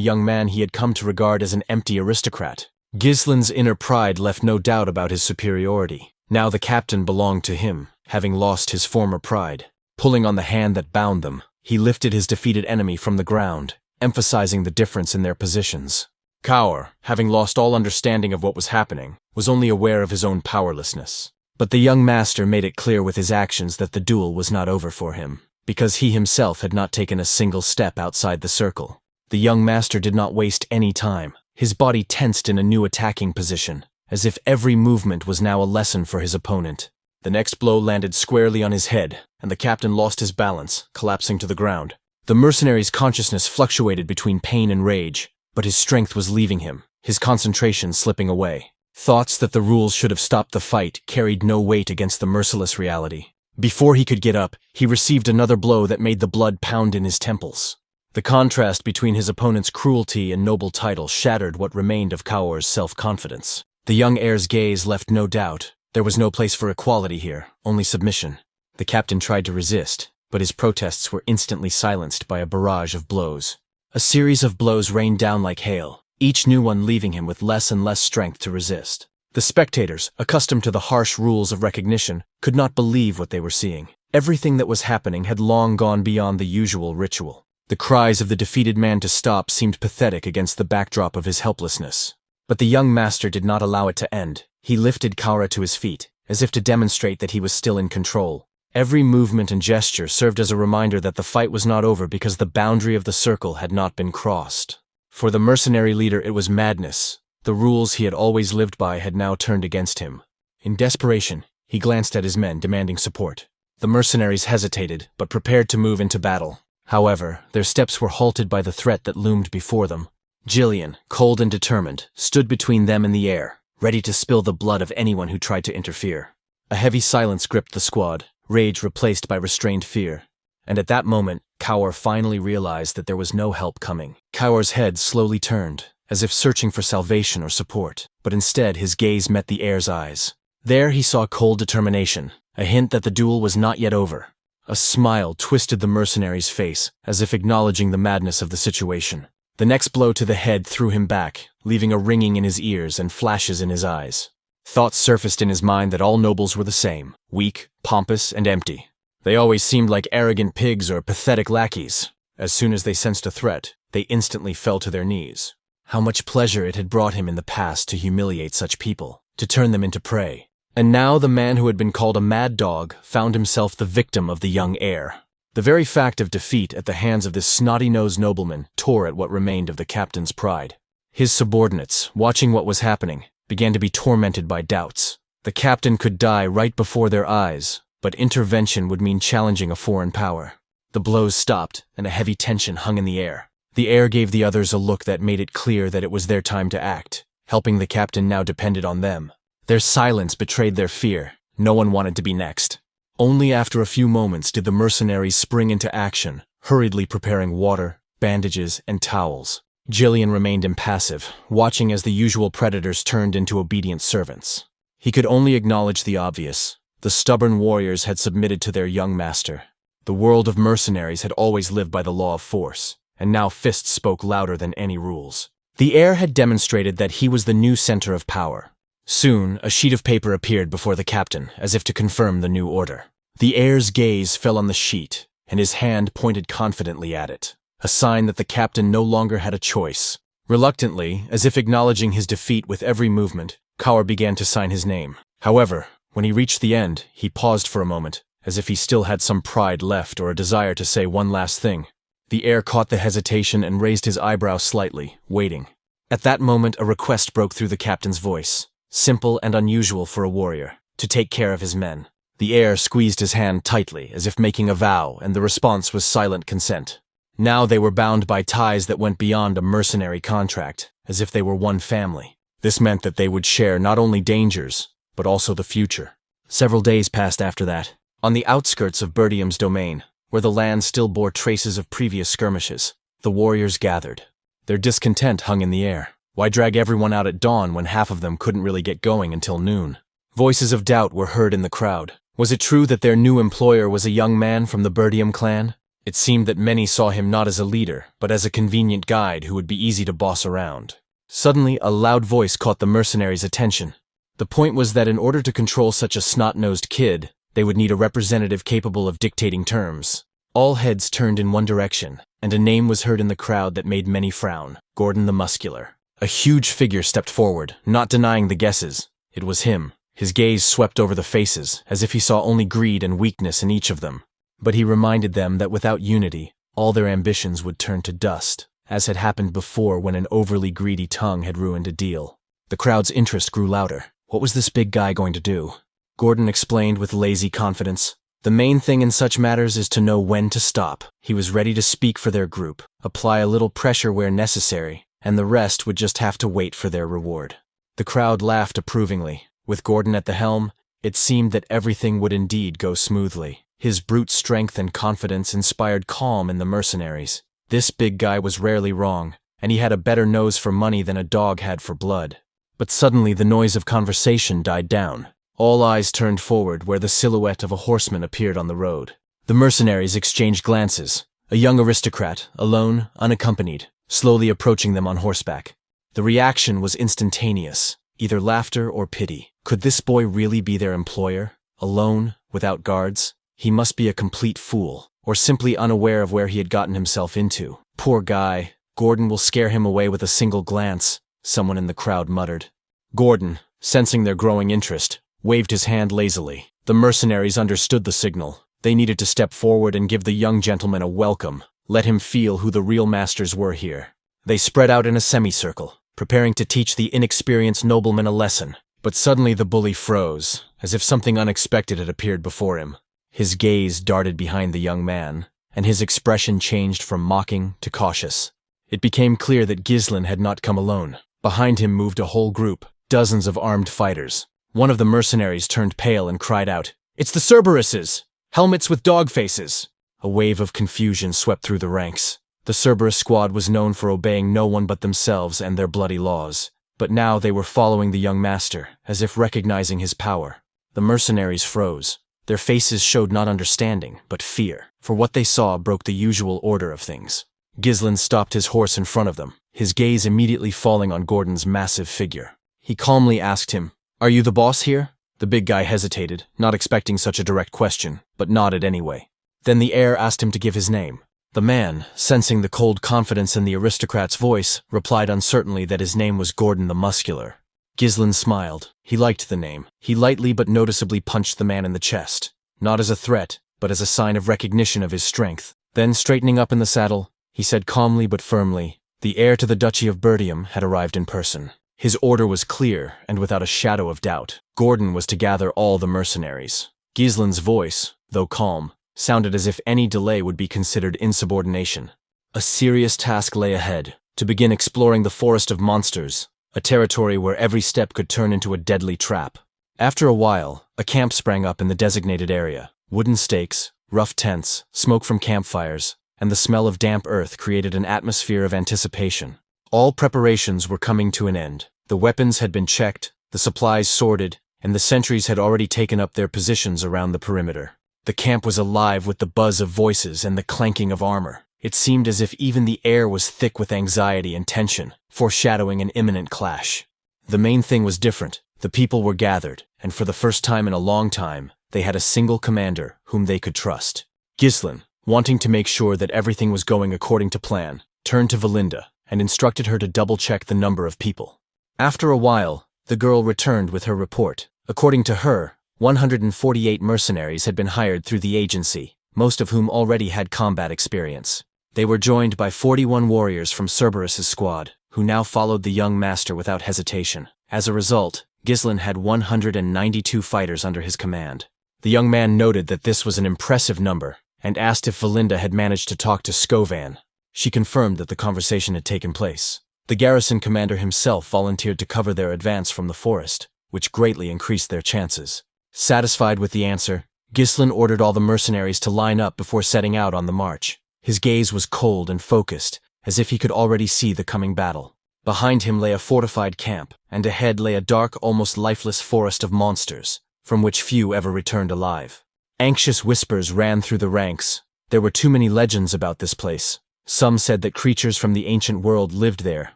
young man he had come to regard as an empty aristocrat. Ghislain's inner pride left no doubt about his superiority. Now the captain belonged to him, having lost his former pride. Pulling on the hand that bound them, he lifted his defeated enemy from the ground, emphasizing the difference in their positions. Kaur, having lost all understanding of what was happening, was only aware of his own powerlessness. But the young master made it clear with his actions that the duel was not over for him, because he himself had not taken a single step outside the circle. The young master did not waste any time. His body tensed in a new attacking position, as if every movement was now a lesson for his opponent. The next blow landed squarely on his head, and the captain lost his balance, collapsing to the ground. The mercenary's consciousness fluctuated between pain and rage, but his strength was leaving him, his concentration slipping away. Thoughts that the rules should have stopped the fight carried no weight against the merciless reality. Before he could get up, he received another blow that made the blood pound in his temples. The contrast between his opponent's cruelty and noble title shattered what remained of Kaur's self-confidence. The young heir's gaze left no doubt. There was no place for equality here, only submission. The captain tried to resist, but his protests were instantly silenced by a barrage of blows. A series of blows rained down like hail, each new one leaving him with less and less strength to resist. The spectators, accustomed to the harsh rules of recognition, could not believe what they were seeing. Everything that was happening had long gone beyond the usual ritual. The cries of the defeated man to stop seemed pathetic against the backdrop of his helplessness. But the young master did not allow it to end. He lifted Kaur to his feet, as if to demonstrate that he was still in control. Every movement and gesture served as a reminder that the fight was not over because the boundary of the circle had not been crossed. For the mercenary leader, it was madness. The rules he had always lived by had now turned against him. In desperation, he glanced at his men, demanding support. The mercenaries hesitated, but prepared to move into battle. However, their steps were halted by the threat that loomed before them. Jillian, cold and determined, stood between them and the air, ready to spill the blood of anyone who tried to interfere. A heavy silence gripped the squad, rage replaced by restrained fear. And at that moment, Kaur finally realized that there was no help coming. Kaur's head slowly turned, as if searching for salvation or support, but instead his gaze met the heir's eyes. There he saw cold determination, a hint that the duel was not yet over. A smile twisted the mercenary's face, as if acknowledging the madness of the situation. The next blow to the head threw him back, leaving a ringing in his ears and flashes in his eyes. Thoughts surfaced in his mind that all nobles were the same, weak, pompous, and empty. They always seemed like arrogant pigs or pathetic lackeys. As soon as they sensed a threat, they instantly fell to their knees. How much pleasure it had brought him in the past to humiliate such people, to turn them into prey. And now the man who had been called a mad dog found himself the victim of the young heir. The very fact of defeat at the hands of this snotty-nosed nobleman tore at what remained of the captain's pride. His subordinates, watching what was happening, began to be tormented by doubts. The captain could die right before their eyes, but intervention would mean challenging a foreign power. The blows stopped, and a heavy tension hung in the air. The air gave the others a look that made it clear that it was their time to act. Helping the captain now depended on them. Their silence betrayed their fear. No one wanted to be next. Only after a few moments did the mercenaries spring into action, hurriedly preparing water, bandages, and towels. Jillian remained impassive, watching as the usual predators turned into obedient servants. He could only acknowledge the obvious. The stubborn warriors had submitted to their young master. The world of mercenaries had always lived by the law of force, and now fists spoke louder than any rules. The air had demonstrated that he was the new center of power. Soon, a sheet of paper appeared before the captain, as if to confirm the new order. The heir's gaze fell on the sheet, and his hand pointed confidently at it, a sign that the captain no longer had a choice. Reluctantly, as if acknowledging his defeat with every movement, Kaur began to sign his name. However, when he reached the end, he paused for a moment, as if he still had some pride left or a desire to say one last thing. The heir caught the hesitation and raised his eyebrows slightly, waiting. At that moment, a request broke through the captain's voice. Simple and unusual for a warrior, to take care of his men. The heir squeezed his hand tightly, as if making a vow, and the response was silent consent. Now they were bound by ties that went beyond a mercenary contract, as if they were one family. This meant that they would share not only dangers, but also the future. Several days passed after that. On the outskirts of Perdium's domain, where the land still bore traces of previous skirmishes, the warriors gathered. Their discontent hung in the air. Why drag everyone out at dawn when half of them couldn't really get going until noon? Voices of doubt were heard in the crowd. Was it true that their new employer was a young man from the Perdium clan? It seemed that many saw him not as a leader, but as a convenient guide who would be easy to boss around. Suddenly, a loud voice caught the mercenaries' attention. The point was that in order to control such a snot-nosed kid, they would need a representative capable of dictating terms. All heads turned in one direction, and a name was heard in the crowd that made many frown: Gordon the Muscular. A huge figure stepped forward, not denying the guesses. It was him. His gaze swept over the faces, as if he saw only greed and weakness in each of them. But he reminded them that without unity, all their ambitions would turn to dust, as had happened before when an overly greedy tongue had ruined a deal. The crowd's interest grew louder. What was this big guy going to do? Gordon explained with lazy confidence. The main thing in such matters is to know when to stop. He was ready to speak for their group, apply a little pressure where necessary, and the rest would just have to wait for their reward. The crowd laughed approvingly. With Gordon at the helm, it seemed that everything would indeed go smoothly. His brute strength and confidence inspired calm in the mercenaries. This big guy was rarely wrong, and he had a better nose for money than a dog had for blood. But suddenly the noise of conversation died down. All eyes turned forward where the silhouette of a horseman appeared on the road. The mercenaries exchanged glances. A young aristocrat, alone, unaccompanied, slowly approaching them on horseback. The reaction was instantaneous, either laughter or pity. Could this boy really be their employer? Alone, without guards? He must be a complete fool, or simply unaware of where he had gotten himself into. Poor guy. Gordon will scare him away with a single glance, someone in the crowd muttered. Gordon, sensing their growing interest, waved his hand lazily. The mercenaries understood the signal. They needed to step forward and give the young gentleman a welcome, let him feel who the real masters were here. They spread out in a semicircle, preparing to teach the inexperienced nobleman a lesson. But suddenly the bully froze, as if something unexpected had appeared before him. His gaze darted behind the young man, and his expression changed from mocking to cautious. It became clear that Ghislain had not come alone. Behind him moved a whole group, dozens of armed fighters. One of the mercenaries turned pale and cried out, "It's the Cerberuses! Helmets with dog faces!" A wave of confusion swept through the ranks. The Cerberus squad was known for obeying no one but themselves and their bloody laws. But now they were following the young master, as if recognizing his power. The mercenaries froze. Their faces showed not understanding, but fear, for what they saw broke the usual order of things. Ghislain stopped his horse in front of them, his gaze immediately falling on Gordon's massive figure. He calmly asked him, "Are you the boss here?" The big guy hesitated, not expecting such a direct question, but nodded anyway. Then the heir asked him to give his name. The man, sensing the cold confidence in the aristocrat's voice, replied uncertainly that his name was Gordon the Muscular. Ghislain smiled. He liked the name. He lightly but noticeably punched the man in the chest. Not as a threat, but as a sign of recognition of his strength. Then, straightening up in the saddle, he said calmly but firmly, the heir to the Duchy of Perdium had arrived in person. His order was clear and without a shadow of doubt. Gordon was to gather all the mercenaries. Gislin's voice, though calm, sounded as if any delay would be considered insubordination. A serious task lay ahead, to begin exploring the Forest of Monsters, a territory where every step could turn into a deadly trap. After a while, a camp sprang up in the designated area. Wooden stakes, rough tents, smoke from campfires, and the smell of damp earth created an atmosphere of anticipation. All preparations were coming to an end. The weapons had been checked, the supplies sorted, and the sentries had already taken up their positions around the perimeter. The camp was alive with the buzz of voices and the clanking of armor. It seemed as if even the air was thick with anxiety and tension, foreshadowing an imminent clash. The main thing was different. The people were gathered, and for the first time in a long time, they had a single commander whom they could trust. Gislin, wanting to make sure that everything was going according to plan, turned to Valinda and instructed her to double-check the number of people. After a while, the girl returned with her report. According to her, 148 mercenaries had been hired through the agency, most of whom already had combat experience. They were joined by 41 warriors from Cerberus's squad, who now followed the young master without hesitation. As a result, Gislin had 192 fighters under his command. The young man noted that this was an impressive number, and asked if Valinda had managed to talk to Skovan. She confirmed that the conversation had taken place. The garrison commander himself volunteered to cover their advance from the forest, which greatly increased their chances. Satisfied with the answer, Gislin ordered all the mercenaries to line up before setting out on the march. His gaze was cold and focused, as if he could already see the coming battle. Behind him lay a fortified camp, and ahead lay a dark, almost lifeless forest of monsters, from which few ever returned alive. Anxious whispers ran through the ranks. There were too many legends about this place. Some said that creatures from the ancient world lived there,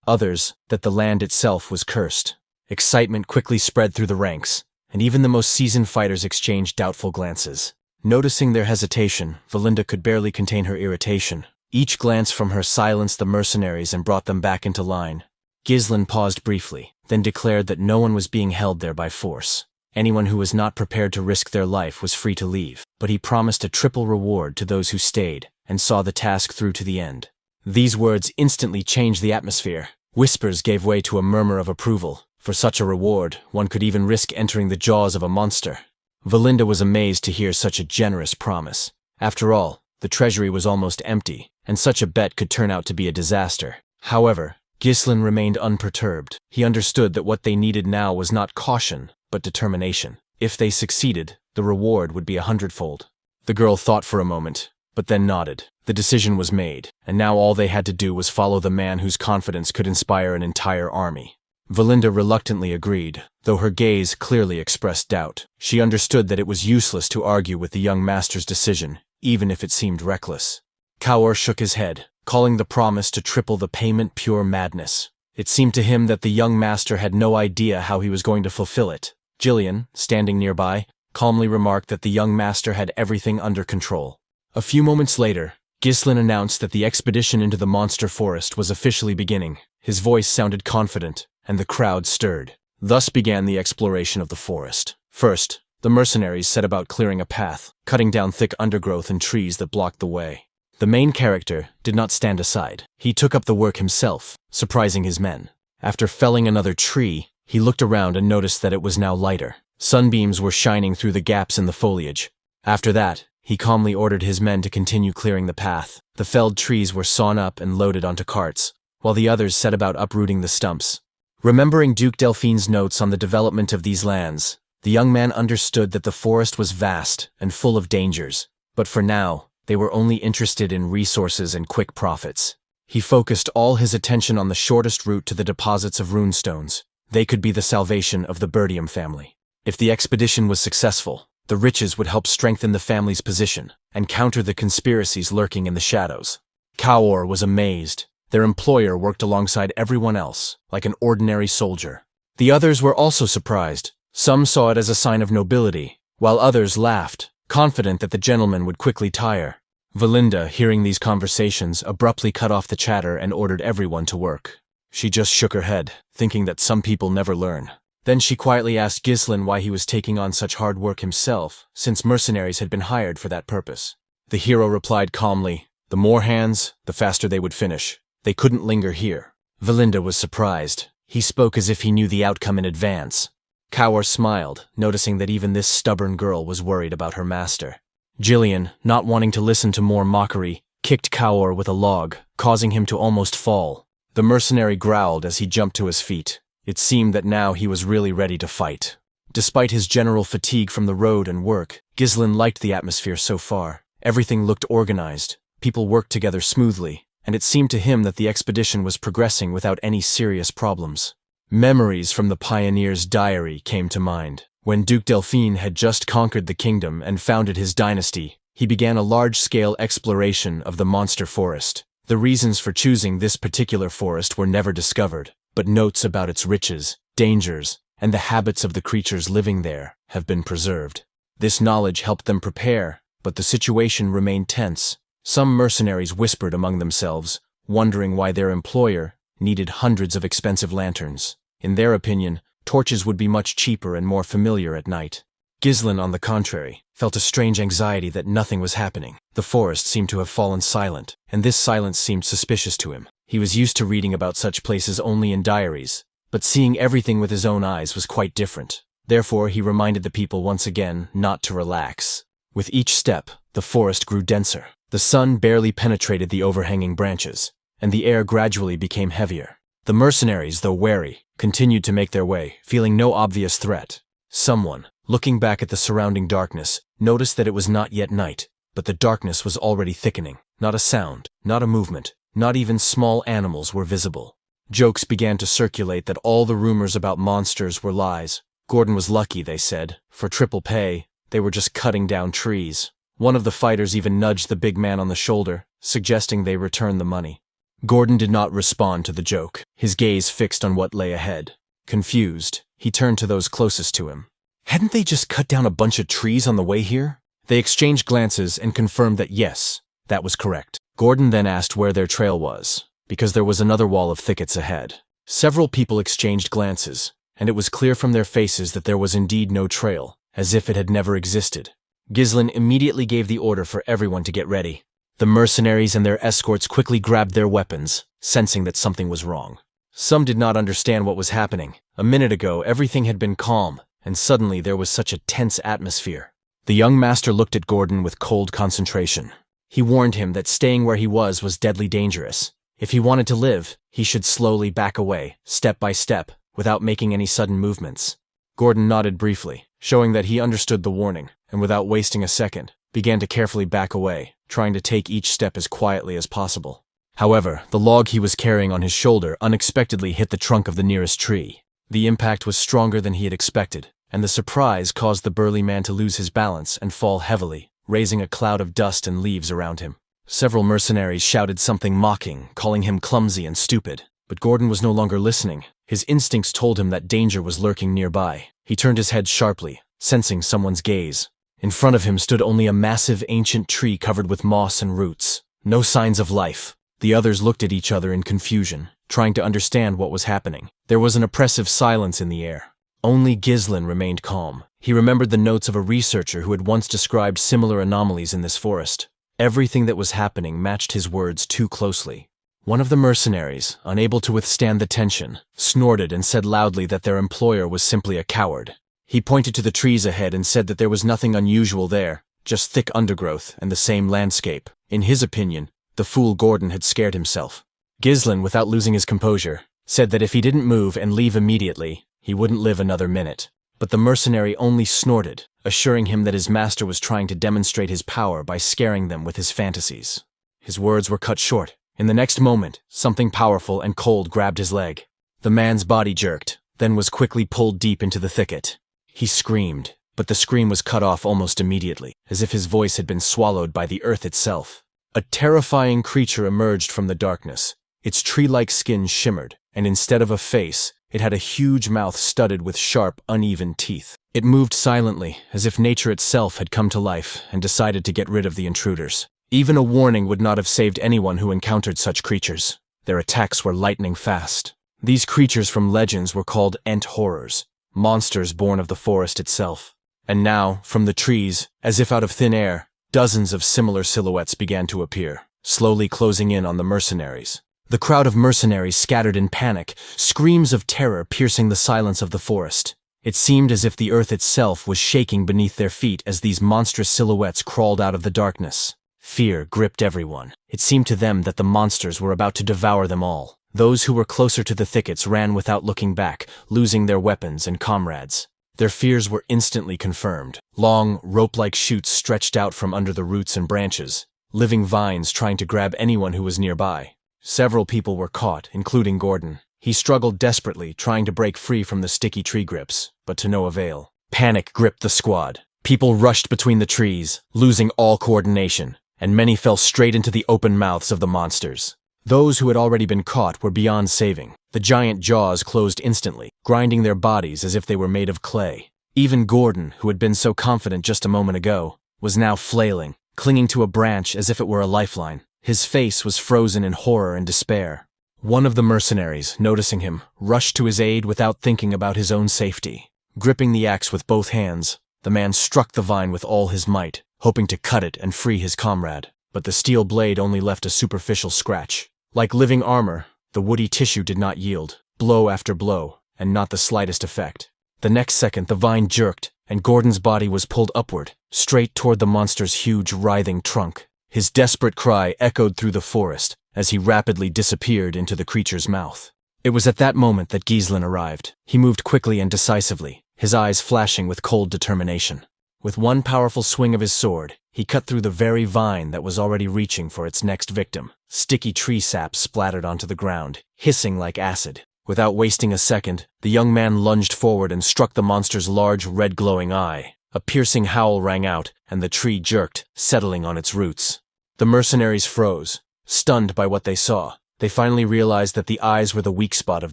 others that the land itself was cursed. Excitement quickly spread through the ranks, and even the most seasoned fighters exchanged doubtful glances. Noticing their hesitation, Valinda could barely contain her irritation. Each glance from her silenced the mercenaries and brought them back into line. Gislin paused briefly, then declared that no one was being held there by force. Anyone who was not prepared to risk their life was free to leave, but he promised a triple reward to those who stayed and saw the task through to the end. These words instantly changed the atmosphere. Whispers gave way to a murmur of approval. For such a reward, one could even risk entering the jaws of a monster. Valinda was amazed to hear such a generous promise. After all, the treasury was almost empty, and such a bet could turn out to be a disaster. However, Gislin remained unperturbed. He understood that what they needed now was not caution, but determination. If they succeeded, the reward would be 100-fold. The girl thought for a moment, but then nodded. The decision was made, and now all they had to do was follow the man whose confidence could inspire an entire army. Valinda reluctantly agreed, though her gaze clearly expressed doubt. She understood that it was useless to argue with the young master's decision, even if it seemed reckless. Kaur shook his head, calling the promise to triple the payment pure madness. It seemed to him that the young master had no idea how he was going to fulfill it. Jillian, standing nearby, calmly remarked that the young master had everything under control. A few moments later, Gislin announced that the expedition into the monster forest was officially beginning. His voice sounded confident, and the crowd stirred. Thus began the exploration of the forest. First, the mercenaries set about clearing a path, cutting down thick undergrowth and trees that blocked the way. The main character did not stand aside. He took up the work himself, surprising his men. After felling another tree, he looked around and noticed that it was now lighter. Sunbeams were shining through the gaps in the foliage. After that, he calmly ordered his men to continue clearing the path. The felled trees were sawn up and loaded onto carts, while the others set about uprooting the stumps. Remembering Duke Delphine's notes on the development of these lands, the young man understood that the forest was vast and full of dangers, but for now, they were only interested in resources and quick profits. He focused all his attention on the shortest route to the deposits of runestones. They could be the salvation of the Perdium family. If the expedition was successful, the riches would help strengthen the family's position and counter the conspiracies lurking in the shadows. Kaur was amazed. Their employer worked alongside everyone else, like an ordinary soldier. The others were also surprised. Some saw it as a sign of nobility, while others laughed, confident that the gentleman would quickly tire. Valinda, hearing these conversations, abruptly cut off the chatter and ordered everyone to work. She just shook her head, thinking that some people never learn. Then she quietly asked Ghislain why he was taking on such hard work himself, since mercenaries had been hired for that purpose. The hero replied calmly, "The more hands, the faster they would finish. They couldn't linger here." Valinda was surprised. He spoke as if he knew the outcome in advance. Kaur smiled, noticing that even this stubborn girl was worried about her master. Jillian, not wanting to listen to more mockery, kicked Kaur with a log, causing him to almost fall. The mercenary growled as he jumped to his feet. It seemed that now he was really ready to fight. Despite his general fatigue from the road and work, Ghislain liked the atmosphere so far. Everything looked organized, people worked together smoothly, and it seemed to him that the expedition was progressing without any serious problems. Memories from the pioneer's diary came to mind. When Duke Delphine had just conquered the kingdom and founded his dynasty, he began a large-scale exploration of the monster forest. The reasons for choosing this particular forest were never discovered, but notes about its riches, dangers, and the habits of the creatures living there have been preserved. This knowledge helped them prepare, but the situation remained tense. Some mercenaries whispered among themselves, wondering why their employer needed hundreds of expensive lanterns. In their opinion, torches would be much cheaper and more familiar at night. Ghislain, on the contrary, felt a strange anxiety that nothing was happening. The forest seemed to have fallen silent, and this silence seemed suspicious to him. He was used to reading about such places only in diaries, but seeing everything with his own eyes was quite different. Therefore, he reminded the people once again not to relax. With each step, the forest grew denser. The sun barely penetrated the overhanging branches, and the air gradually became heavier. The mercenaries, though wary, continued to make their way, feeling no obvious threat. Someone, looking back at the surrounding darkness, noticed that it was not yet night, but the darkness was already thickening. Not a sound, not a movement, not even small animals were visible. Jokes began to circulate that all the rumors about monsters were lies. Gordon was lucky, they said. For triple pay, they were just cutting down trees. One of the fighters even nudged the big man on the shoulder, suggesting they return the money. Gordon did not respond to the joke, his gaze fixed on what lay ahead. Confused, he turned to those closest to him. Hadn't they just cut down a bunch of trees on the way here? They exchanged glances and confirmed that yes, that was correct. Gordon then asked where their trail was, because there was another wall of thickets ahead. Several people exchanged glances, and it was clear from their faces that there was indeed no trail, as if it had never existed. Ghislain immediately gave the order for everyone to get ready. The mercenaries and their escorts quickly grabbed their weapons, sensing that something was wrong. Some did not understand what was happening. A minute ago, everything had been calm, and suddenly there was such a tense atmosphere. The young master looked at Gordon with cold concentration. He warned him that staying where he was deadly dangerous. If he wanted to live, he should slowly back away, step by step, without making any sudden movements. Gordon nodded briefly, showing that he understood the warning, and without wasting a second, began to carefully back away, trying to take each step as quietly as possible. However, the log he was carrying on his shoulder unexpectedly hit the trunk of the nearest tree. The impact was stronger than he had expected, and the surprise caused the burly man to lose his balance and fall heavily, raising a cloud of dust and leaves around him. Several mercenaries shouted something mocking, calling him clumsy and stupid, but Gordon was no longer listening. His instincts told him that danger was lurking nearby. He turned his head sharply, sensing someone's gaze. In front of him stood only a massive ancient tree covered with moss and roots. No signs of life. The others looked at each other in confusion, trying to understand what was happening. There was an oppressive silence in the air. Only Ghislain remained calm. He remembered the notes of a researcher who had once described similar anomalies in this forest. Everything that was happening matched his words too closely. One of the mercenaries, unable to withstand the tension, snorted and said loudly that their employer was simply a coward. He pointed to the trees ahead and said that there was nothing unusual there, just thick undergrowth and the same landscape. In his opinion, the fool Gordon had scared himself. Ghislain, without losing his composure, said that if he didn't move and leave immediately, he wouldn't live another minute. But the mercenary only snorted, assuring him that his master was trying to demonstrate his power by scaring them with his fantasies. His words were cut short. In the next moment, something powerful and cold grabbed his leg. The man's body jerked, then was quickly pulled deep into the thicket. He screamed, but the scream was cut off almost immediately, as if his voice had been swallowed by the earth itself. A terrifying creature emerged from the darkness. Its tree-like skin shimmered, and instead of a face, it had a huge mouth studded with sharp, uneven teeth. It moved silently, as if nature itself had come to life and decided to get rid of the intruders. Even a warning would not have saved anyone who encountered such creatures. Their attacks were lightning fast. These creatures from legends were called Ent horrors. monsters born of the forest itself. And now, from the trees, as if out of thin air, dozens of similar silhouettes began to appear, slowly closing in on the mercenaries. The crowd of mercenaries scattered in panic, screams of terror piercing the silence of the forest. It seemed as if the earth itself was shaking beneath their feet as these monstrous silhouettes crawled out of the darkness. Fear gripped everyone. It seemed to them that the monsters were about to devour them all. Those who were closer to the thickets ran without looking back, losing their weapons and comrades. Their fears were instantly confirmed. Long, rope-like shoots stretched out from under the roots and branches, living vines trying to grab anyone who was nearby. Several people were caught, including Gordon. He struggled desperately, trying to break free from the sticky tree grips, but to no avail. Panic gripped the squad. People rushed between the trees, losing all coordination, and many fell straight into the open mouths of the monsters. Those who had already been caught were beyond saving. The giant jaws closed instantly, grinding their bodies as if they were made of clay. Even Gordon, who had been so confident just a moment ago, was now flailing, clinging to a branch as if it were a lifeline. His face was frozen in horror and despair. One of the mercenaries, noticing him, rushed to his aid without thinking about his own safety. Gripping the axe with both hands, the man struck the vine with all his might, hoping to cut it and free his comrade. But the steel blade only left a superficial scratch. Like living armor, the woody tissue did not yield, blow after blow, and not the slightest effect. The next second the vine jerked, and Gordon's body was pulled upward, straight toward the monster's huge, writhing trunk. His desperate cry echoed through the forest as he rapidly disappeared into the creature's mouth. It was at that moment that Ghislain arrived. He moved quickly and decisively, his eyes flashing with cold determination. With one powerful swing of his sword, he cut through the very vine that was already reaching for its next victim. Sticky tree sap splattered onto the ground, hissing like acid. Without wasting a second, the young man lunged forward and struck the monster's large, red glowing eye. A piercing howl rang out, and the tree jerked, settling on its roots. The mercenaries froze, stunned by what they saw. They finally realized that the eyes were the weak spot of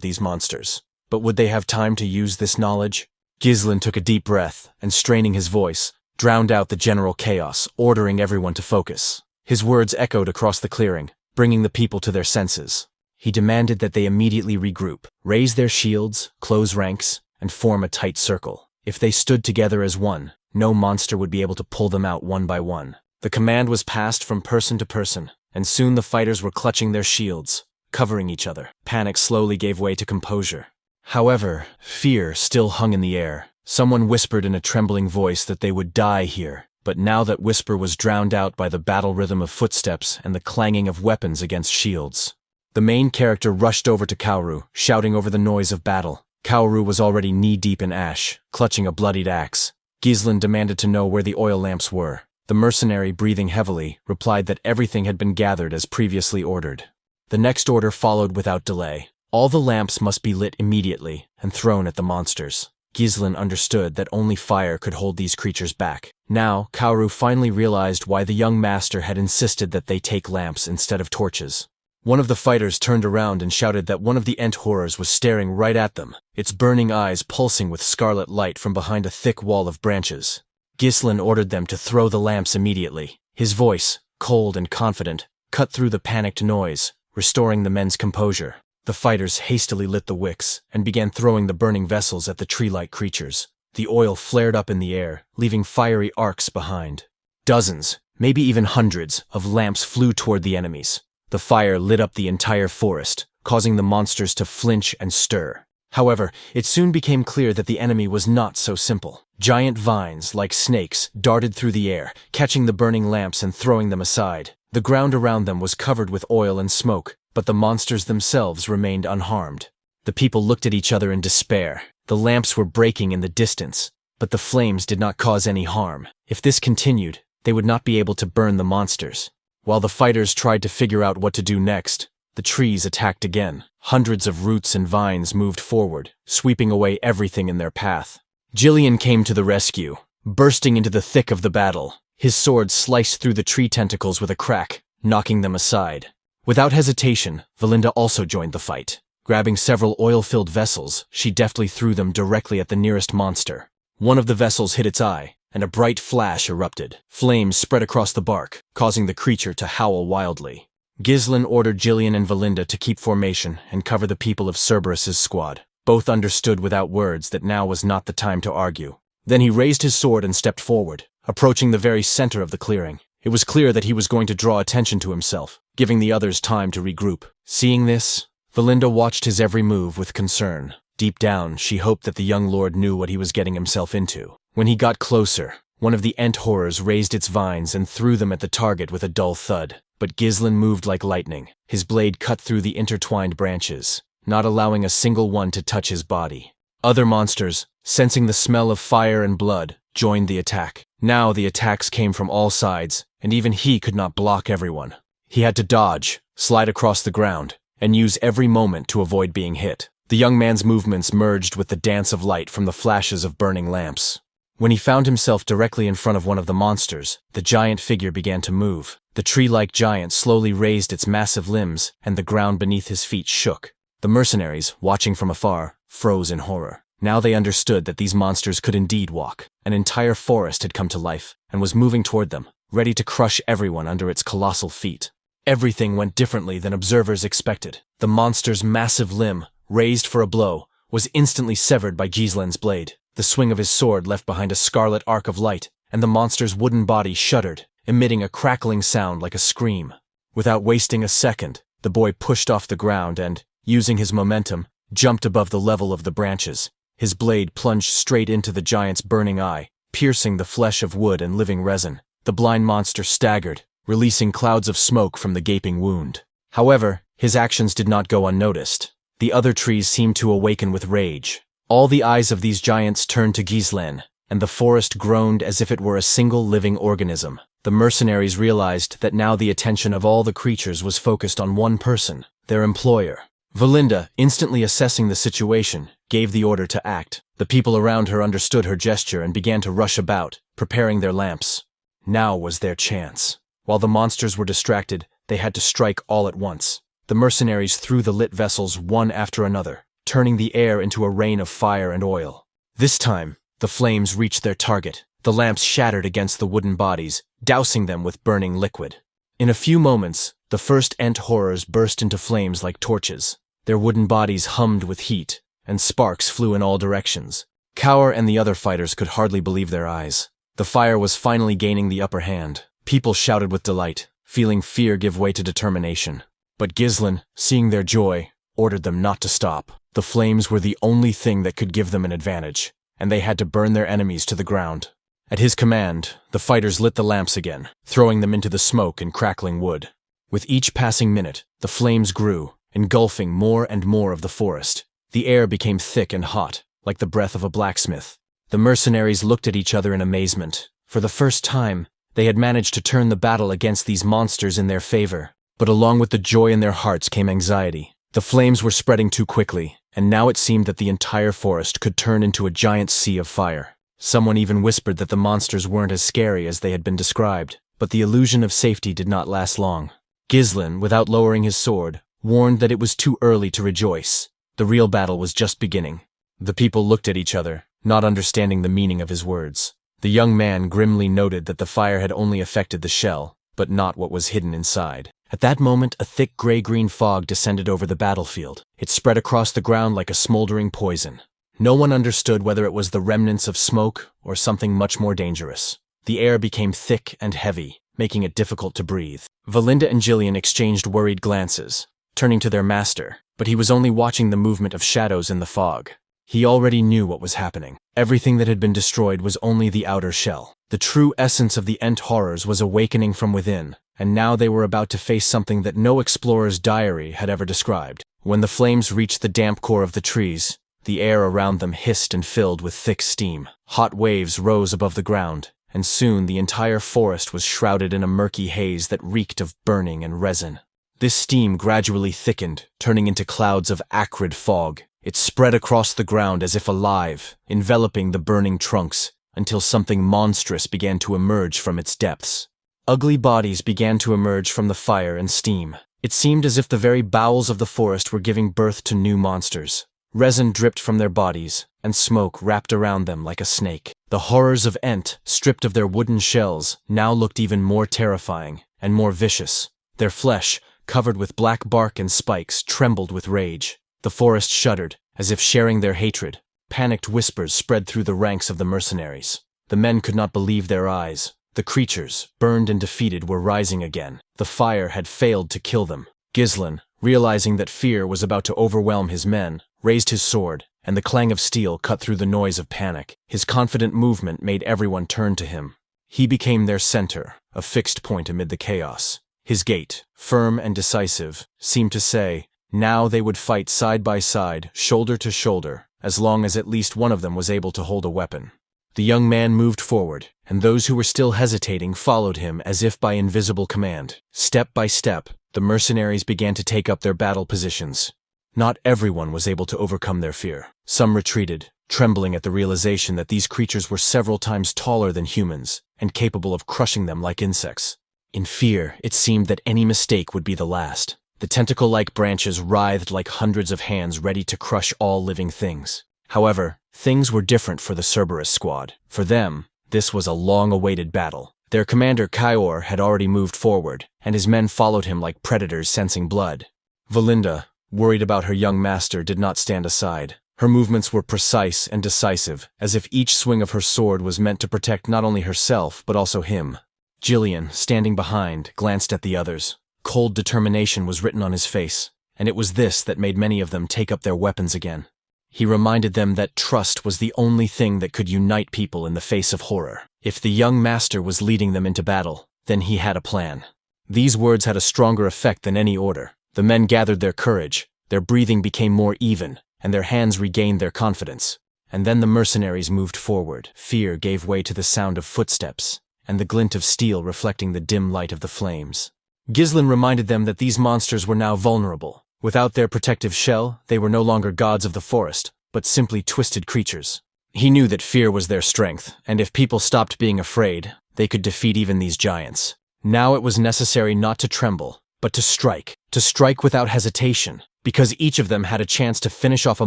these monsters. But would they have time to use this knowledge? Ghislain took a deep breath, and straining his voice, drowned out the general chaos, ordering everyone to focus. His words echoed across the clearing, bringing the people to their senses. He demanded that they immediately regroup, raise their shields, close ranks, and form a tight circle. If they stood together as one, no monster would be able to pull them out one by one. The command was passed from person to person, and soon the fighters were clutching their shields, covering each other. Panic slowly gave way to composure. However, fear still hung in the air. Someone whispered in a trembling voice that they would die here, but now that whisper was drowned out by the battle rhythm of footsteps and the clanging of weapons against shields. The main character rushed over to Kaoru, shouting over the noise of battle. Kaoru was already knee-deep in ash, clutching a bloodied axe. Ghislain demanded to know where the oil lamps were. The mercenary, breathing heavily, replied that everything had been gathered as previously ordered. The next order followed without delay. All the lamps must be lit immediately and thrown at the monsters. Ghislain understood that only fire could hold these creatures back. Now, Kaoru finally realized why the young master had insisted that they take lamps instead of torches. One of the fighters turned around and shouted that one of the Ent horrors was staring right at them, its burning eyes pulsing with scarlet light from behind a thick wall of branches. Ghislain ordered them to throw the lamps immediately. His voice, cold and confident, cut through the panicked noise, restoring the men's composure. The fighters hastily lit the wicks and began throwing the burning vessels at the tree-like creatures. The oil flared up in the air, leaving fiery arcs behind. Dozens, maybe even hundreds, of lamps flew toward the enemies. The fire lit up the entire forest, causing the monsters to flinch and stir. However, it soon became clear that the enemy was not so simple. Giant vines, like snakes, darted through the air, catching the burning lamps and throwing them aside. The ground around them was covered with oil and smoke, but the monsters themselves remained unharmed. The people looked at each other in despair. The lamps were breaking in the distance, but the flames did not cause any harm. If this continued, they would not be able to burn the monsters. While the fighters tried to figure out what to do next, the trees attacked again. Hundreds of roots and vines moved forward, sweeping away everything in their path. Jillian came to the rescue, bursting into the thick of the battle. His sword sliced through the tree tentacles with a crack, knocking them aside. Without hesitation, Valinda also joined the fight. Grabbing several oil-filled vessels, she deftly threw them directly at the nearest monster. One of the vessels hit its eye, and a bright flash erupted. Flames spread across the bark, causing the creature to howl wildly. Ghislain ordered Jillian and Valinda to keep formation and cover the people of Cerberus's squad. Both understood without words that now was not the time to argue. Then he raised his sword and stepped forward, approaching the very center of the clearing. It was clear that he was going to draw attention to himself, giving the others time to regroup. Seeing this, Valinda watched his every move with concern. Deep down, she hoped that the young lord knew what he was getting himself into. When he got closer, one of the Ent horrors raised its vines and threw them at the target with a dull thud. But Ghislain moved like lightning. His blade cut through the intertwined branches, not allowing a single one to touch his body. Other monsters, sensing the smell of fire and blood, joined the attack. Now the attacks came from all sides, and even he could not block everyone. He had to dodge, slide across the ground, and use every moment to avoid being hit. The young man's movements merged with the dance of light from the flashes of burning lamps. When he found himself directly in front of one of the monsters, the giant figure began to move. The tree-like giant slowly raised its massive limbs, and the ground beneath his feet shook. The mercenaries, watching from afar, froze in horror. Now they understood that these monsters could indeed walk. An entire forest had come to life, and was moving toward them, ready to crush everyone under its colossal feet. Everything went differently than observers expected. The monster's massive limb, raised for a blow, was instantly severed by Ghislain's blade. The swing of his sword left behind a scarlet arc of light, and the monster's wooden body shuddered, emitting a crackling sound like a scream. Without wasting a second, the boy pushed off the ground and, using his momentum, jumped above the level of the branches. His blade plunged straight into the giant's burning eye, piercing the flesh of wood and living resin. The blind monster staggered, releasing clouds of smoke from the gaping wound. However, his actions did not go unnoticed. The other trees seemed to awaken with rage. All the eyes of these giants turned to Ghislain, and the forest groaned as if it were a single living organism. The mercenaries realized that now the attention of all the creatures was focused on one person, their employer. Valinda, instantly assessing the situation, gave the order to act. The people around her understood her gesture and began to rush about, preparing their lamps. Now was their chance. While the monsters were distracted, they had to strike all at once. The mercenaries threw the lit vessels one after another, turning the air into a rain of fire and oil. This time, the flames reached their target. The lamps shattered against the wooden bodies, dousing them with burning liquid. In a few moments, the first Ent horrors burst into flames like torches. Their wooden bodies hummed with heat, and sparks flew in all directions. Kaur and the other fighters could hardly believe their eyes. The fire was finally gaining the upper hand. People shouted with delight, feeling fear give way to determination. But Ghislain, seeing their joy, ordered them not to stop. The flames were the only thing that could give them an advantage, and they had to burn their enemies to the ground. At his command, the fighters lit the lamps again, throwing them into the smoke and crackling wood. With each passing minute, the flames grew, engulfing more and more of the forest. The air became thick and hot, like the breath of a blacksmith. The mercenaries looked at each other in amazement. For the first time, they had managed to turn the battle against these monsters in their favor. But along with the joy in their hearts came anxiety. The flames were spreading too quickly, and now it seemed that the entire forest could turn into a giant sea of fire. Someone even whispered that the monsters weren't as scary as they had been described, but the illusion of safety did not last long. Ghislain, without lowering his sword, warned that it was too early to rejoice. The real battle was just beginning. The people looked at each other, not understanding the meaning of his words. The young man grimly noted that the fire had only affected the shell, but not what was hidden inside. At that moment, a thick gray-green fog descended over the battlefield. It spread across the ground like a smoldering poison. No one understood whether it was the remnants of smoke or something much more dangerous. The air became thick and heavy, making it difficult to breathe. Valinda and Gillian exchanged worried glances, turning to their master, but he was only watching the movement of shadows in the fog. He already knew what was happening. Everything that had been destroyed was only the outer shell. The true essence of the Ent horrors was awakening from within, and now they were about to face something that no explorer's diary had ever described. When the flames reached the damp core of the trees, the air around them hissed and filled with thick steam. Hot waves rose above the ground, and soon the entire forest was shrouded in a murky haze that reeked of burning and resin. This steam gradually thickened, turning into clouds of acrid fog. It spread across the ground as if alive, enveloping the burning trunks, until something monstrous began to emerge from its depths. Ugly bodies began to emerge from the fire and steam. It seemed as if the very bowels of the forest were giving birth to new monsters. Resin dripped from their bodies, and smoke wrapped around them like a snake. The horrors of Ent, stripped of their wooden shells, now looked even more terrifying and more vicious. Their flesh, covered with black bark and spikes, trembled with rage. The forest shuddered, as if sharing their hatred. Panicked whispers spread through the ranks of the mercenaries. The men could not believe their eyes. The creatures, burned and defeated, were rising again. The fire had failed to kill them. Ghislain, realizing that fear was about to overwhelm his men, raised his sword, and the clang of steel cut through the noise of panic. His confident movement made everyone turn to him. He became their center, a fixed point amid the chaos. His gait, firm and decisive, seemed to say, now they would fight side by side, shoulder to shoulder, as long as at least one of them was able to hold a weapon. The young man moved forward, and those who were still hesitating followed him as if by invisible command. Step by step, the mercenaries began to take up their battle positions. Not everyone was able to overcome their fear. Some retreated, trembling at the realization that these creatures were several times taller than humans and capable of crushing them like insects. In fear, it seemed that any mistake would be the last. The tentacle-like branches writhed like hundreds of hands ready to crush all living things. However, things were different for the Cerberus squad. For them, this was a long-awaited battle. Their commander Kaior had already moved forward, and his men followed him like predators sensing blood. Valinda, worried about her young master, did not stand aside. Her movements were precise and decisive, as if each swing of her sword was meant to protect not only herself but also him. Gillian, standing behind, glanced at the others. Cold determination was written on his face, and it was this that made many of them take up their weapons again. He reminded them that trust was the only thing that could unite people in the face of horror. If the young master was leading them into battle, then he had a plan. These words had a stronger effect than any order. The men gathered their courage, their breathing became more even, and their hands regained their confidence. And then the mercenaries moved forward. Fear gave way to the sound of footsteps, and the glint of steel reflecting the dim light of the flames. Ghislain reminded them that these monsters were now vulnerable. Without their protective shell, they were no longer gods of the forest, but simply twisted creatures. He knew that fear was their strength, and if people stopped being afraid, they could defeat even these giants. Now it was necessary not to tremble, but to strike without hesitation, because each of them had a chance to finish off a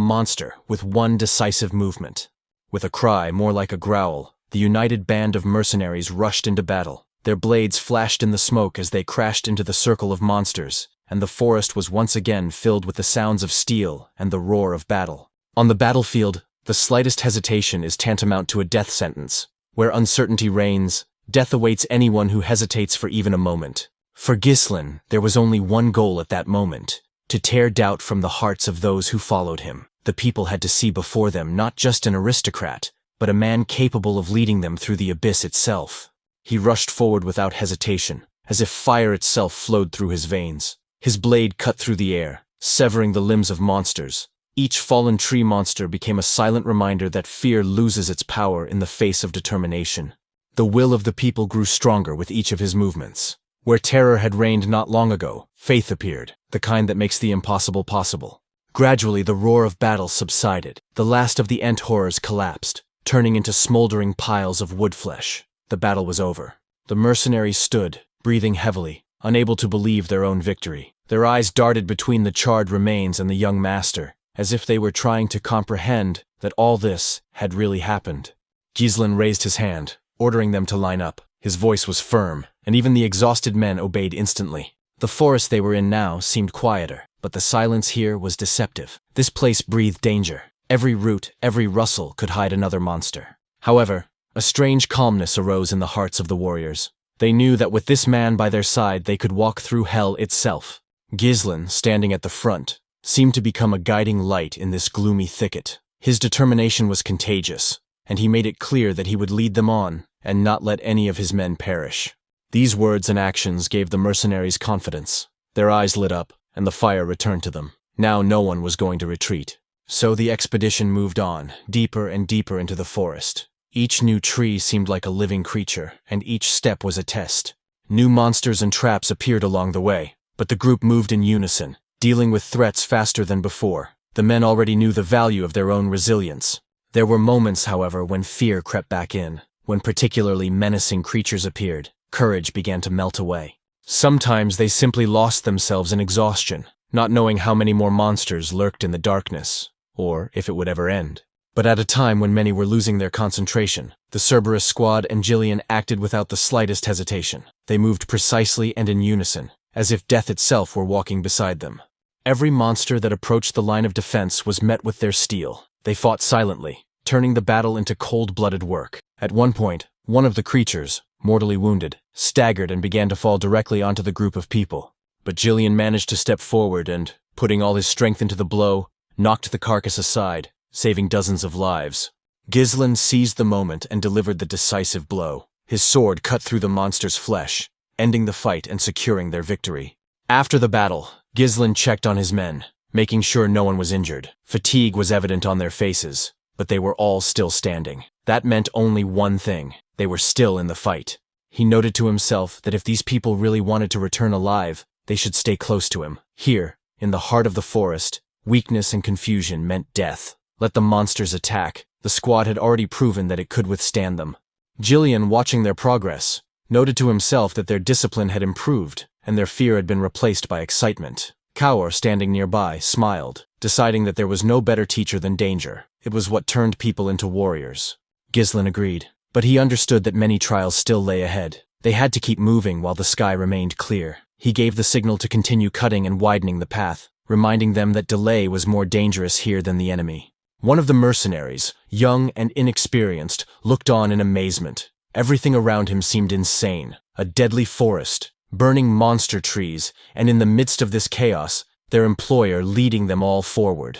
monster with one decisive movement. With a cry more like a growl, the united band of mercenaries rushed into battle. Their blades flashed in the smoke as they crashed into the circle of monsters, and the forest was once again filled with the sounds of steel and the roar of battle. On the battlefield, the slightest hesitation is tantamount to a death sentence. Where uncertainty reigns, death awaits anyone who hesitates for even a moment. For Ghislain, there was only one goal at that moment: to tear doubt from the hearts of those who followed him. The people had to see before them not just an aristocrat, but a man capable of leading them through the abyss itself. He rushed forward without hesitation, as if fire itself flowed through his veins. His blade cut through the air, severing the limbs of monsters. Each fallen tree monster became a silent reminder that fear loses its power in the face of determination. The will of the people grew stronger with each of his movements. Where terror had reigned not long ago, faith appeared, the kind that makes the impossible possible. Gradually, the roar of battle subsided. The last of the Ent horrors collapsed, turning into smoldering piles of wood flesh. The battle was over. The mercenaries stood, breathing heavily, unable to believe their own victory. Their eyes darted between the charred remains and the young master, as if they were trying to comprehend that all this had really happened. Ghislain raised his hand, ordering them to line up. His voice was firm, and even the exhausted men obeyed instantly. The forest they were in now seemed quieter, but the silence here was deceptive. This place breathed danger. Every root, every rustle could hide another monster. However, a strange calmness arose in the hearts of the warriors. They knew that with this man by their side they could walk through hell itself. Ghislain, standing at the front, seemed to become a guiding light in this gloomy thicket. His determination was contagious, and he made it clear that he would lead them on and not let any of his men perish. These words and actions gave the mercenaries confidence. Their eyes lit up, and the fire returned to them. Now no one was going to retreat. So the expedition moved on, deeper and deeper into the forest. Each new tree seemed like a living creature, and each step was a test. New monsters and traps appeared along the way, but the group moved in unison, dealing with threats faster than before. The men already knew the value of their own resilience. There were moments, however, when fear crept back in. When particularly menacing creatures appeared, courage began to melt away. Sometimes they simply lost themselves in exhaustion, not knowing how many more monsters lurked in the darkness, or if it would ever end. But at a time when many were losing their concentration, the Cerberus squad and Gillian acted without the slightest hesitation. They moved precisely and in unison, as if death itself were walking beside them. Every monster that approached the line of defense was met with their steel. They fought silently, turning the battle into cold-blooded work. At one point, one of the creatures, mortally wounded, staggered and began to fall directly onto the group of people. But Jillian managed to step forward and, putting all his strength into the blow, knocked the carcass aside, saving dozens of lives. Ghislain seized the moment and delivered the decisive blow. His sword cut through the monster's flesh, ending the fight and securing their victory. After the battle, Ghislain checked on his men, making sure no one was injured. Fatigue was evident on their faces, but they were all still standing. That meant only one thing: they were still in the fight. He noted to himself that if these people really wanted to return alive, they should stay close to him. Here, in the heart of the forest, weakness and confusion meant death. Let the monsters attack. The squad had already proven that it could withstand them. Jillian, watching their progress, noted to himself that their discipline had improved, and their fear had been replaced by excitement. Kaur, standing nearby, smiled, deciding that there was no better teacher than danger. It was what turned people into warriors. Ghislain agreed, but he understood that many trials still lay ahead. They had to keep moving while the sky remained clear. He gave the signal to continue cutting and widening the path, reminding them that delay was more dangerous here than the enemy. One of the mercenaries, young and inexperienced, looked on in amazement. Everything around him seemed insane. A deadly forest, burning monster trees, and in the midst of this chaos, their employer leading them all forward.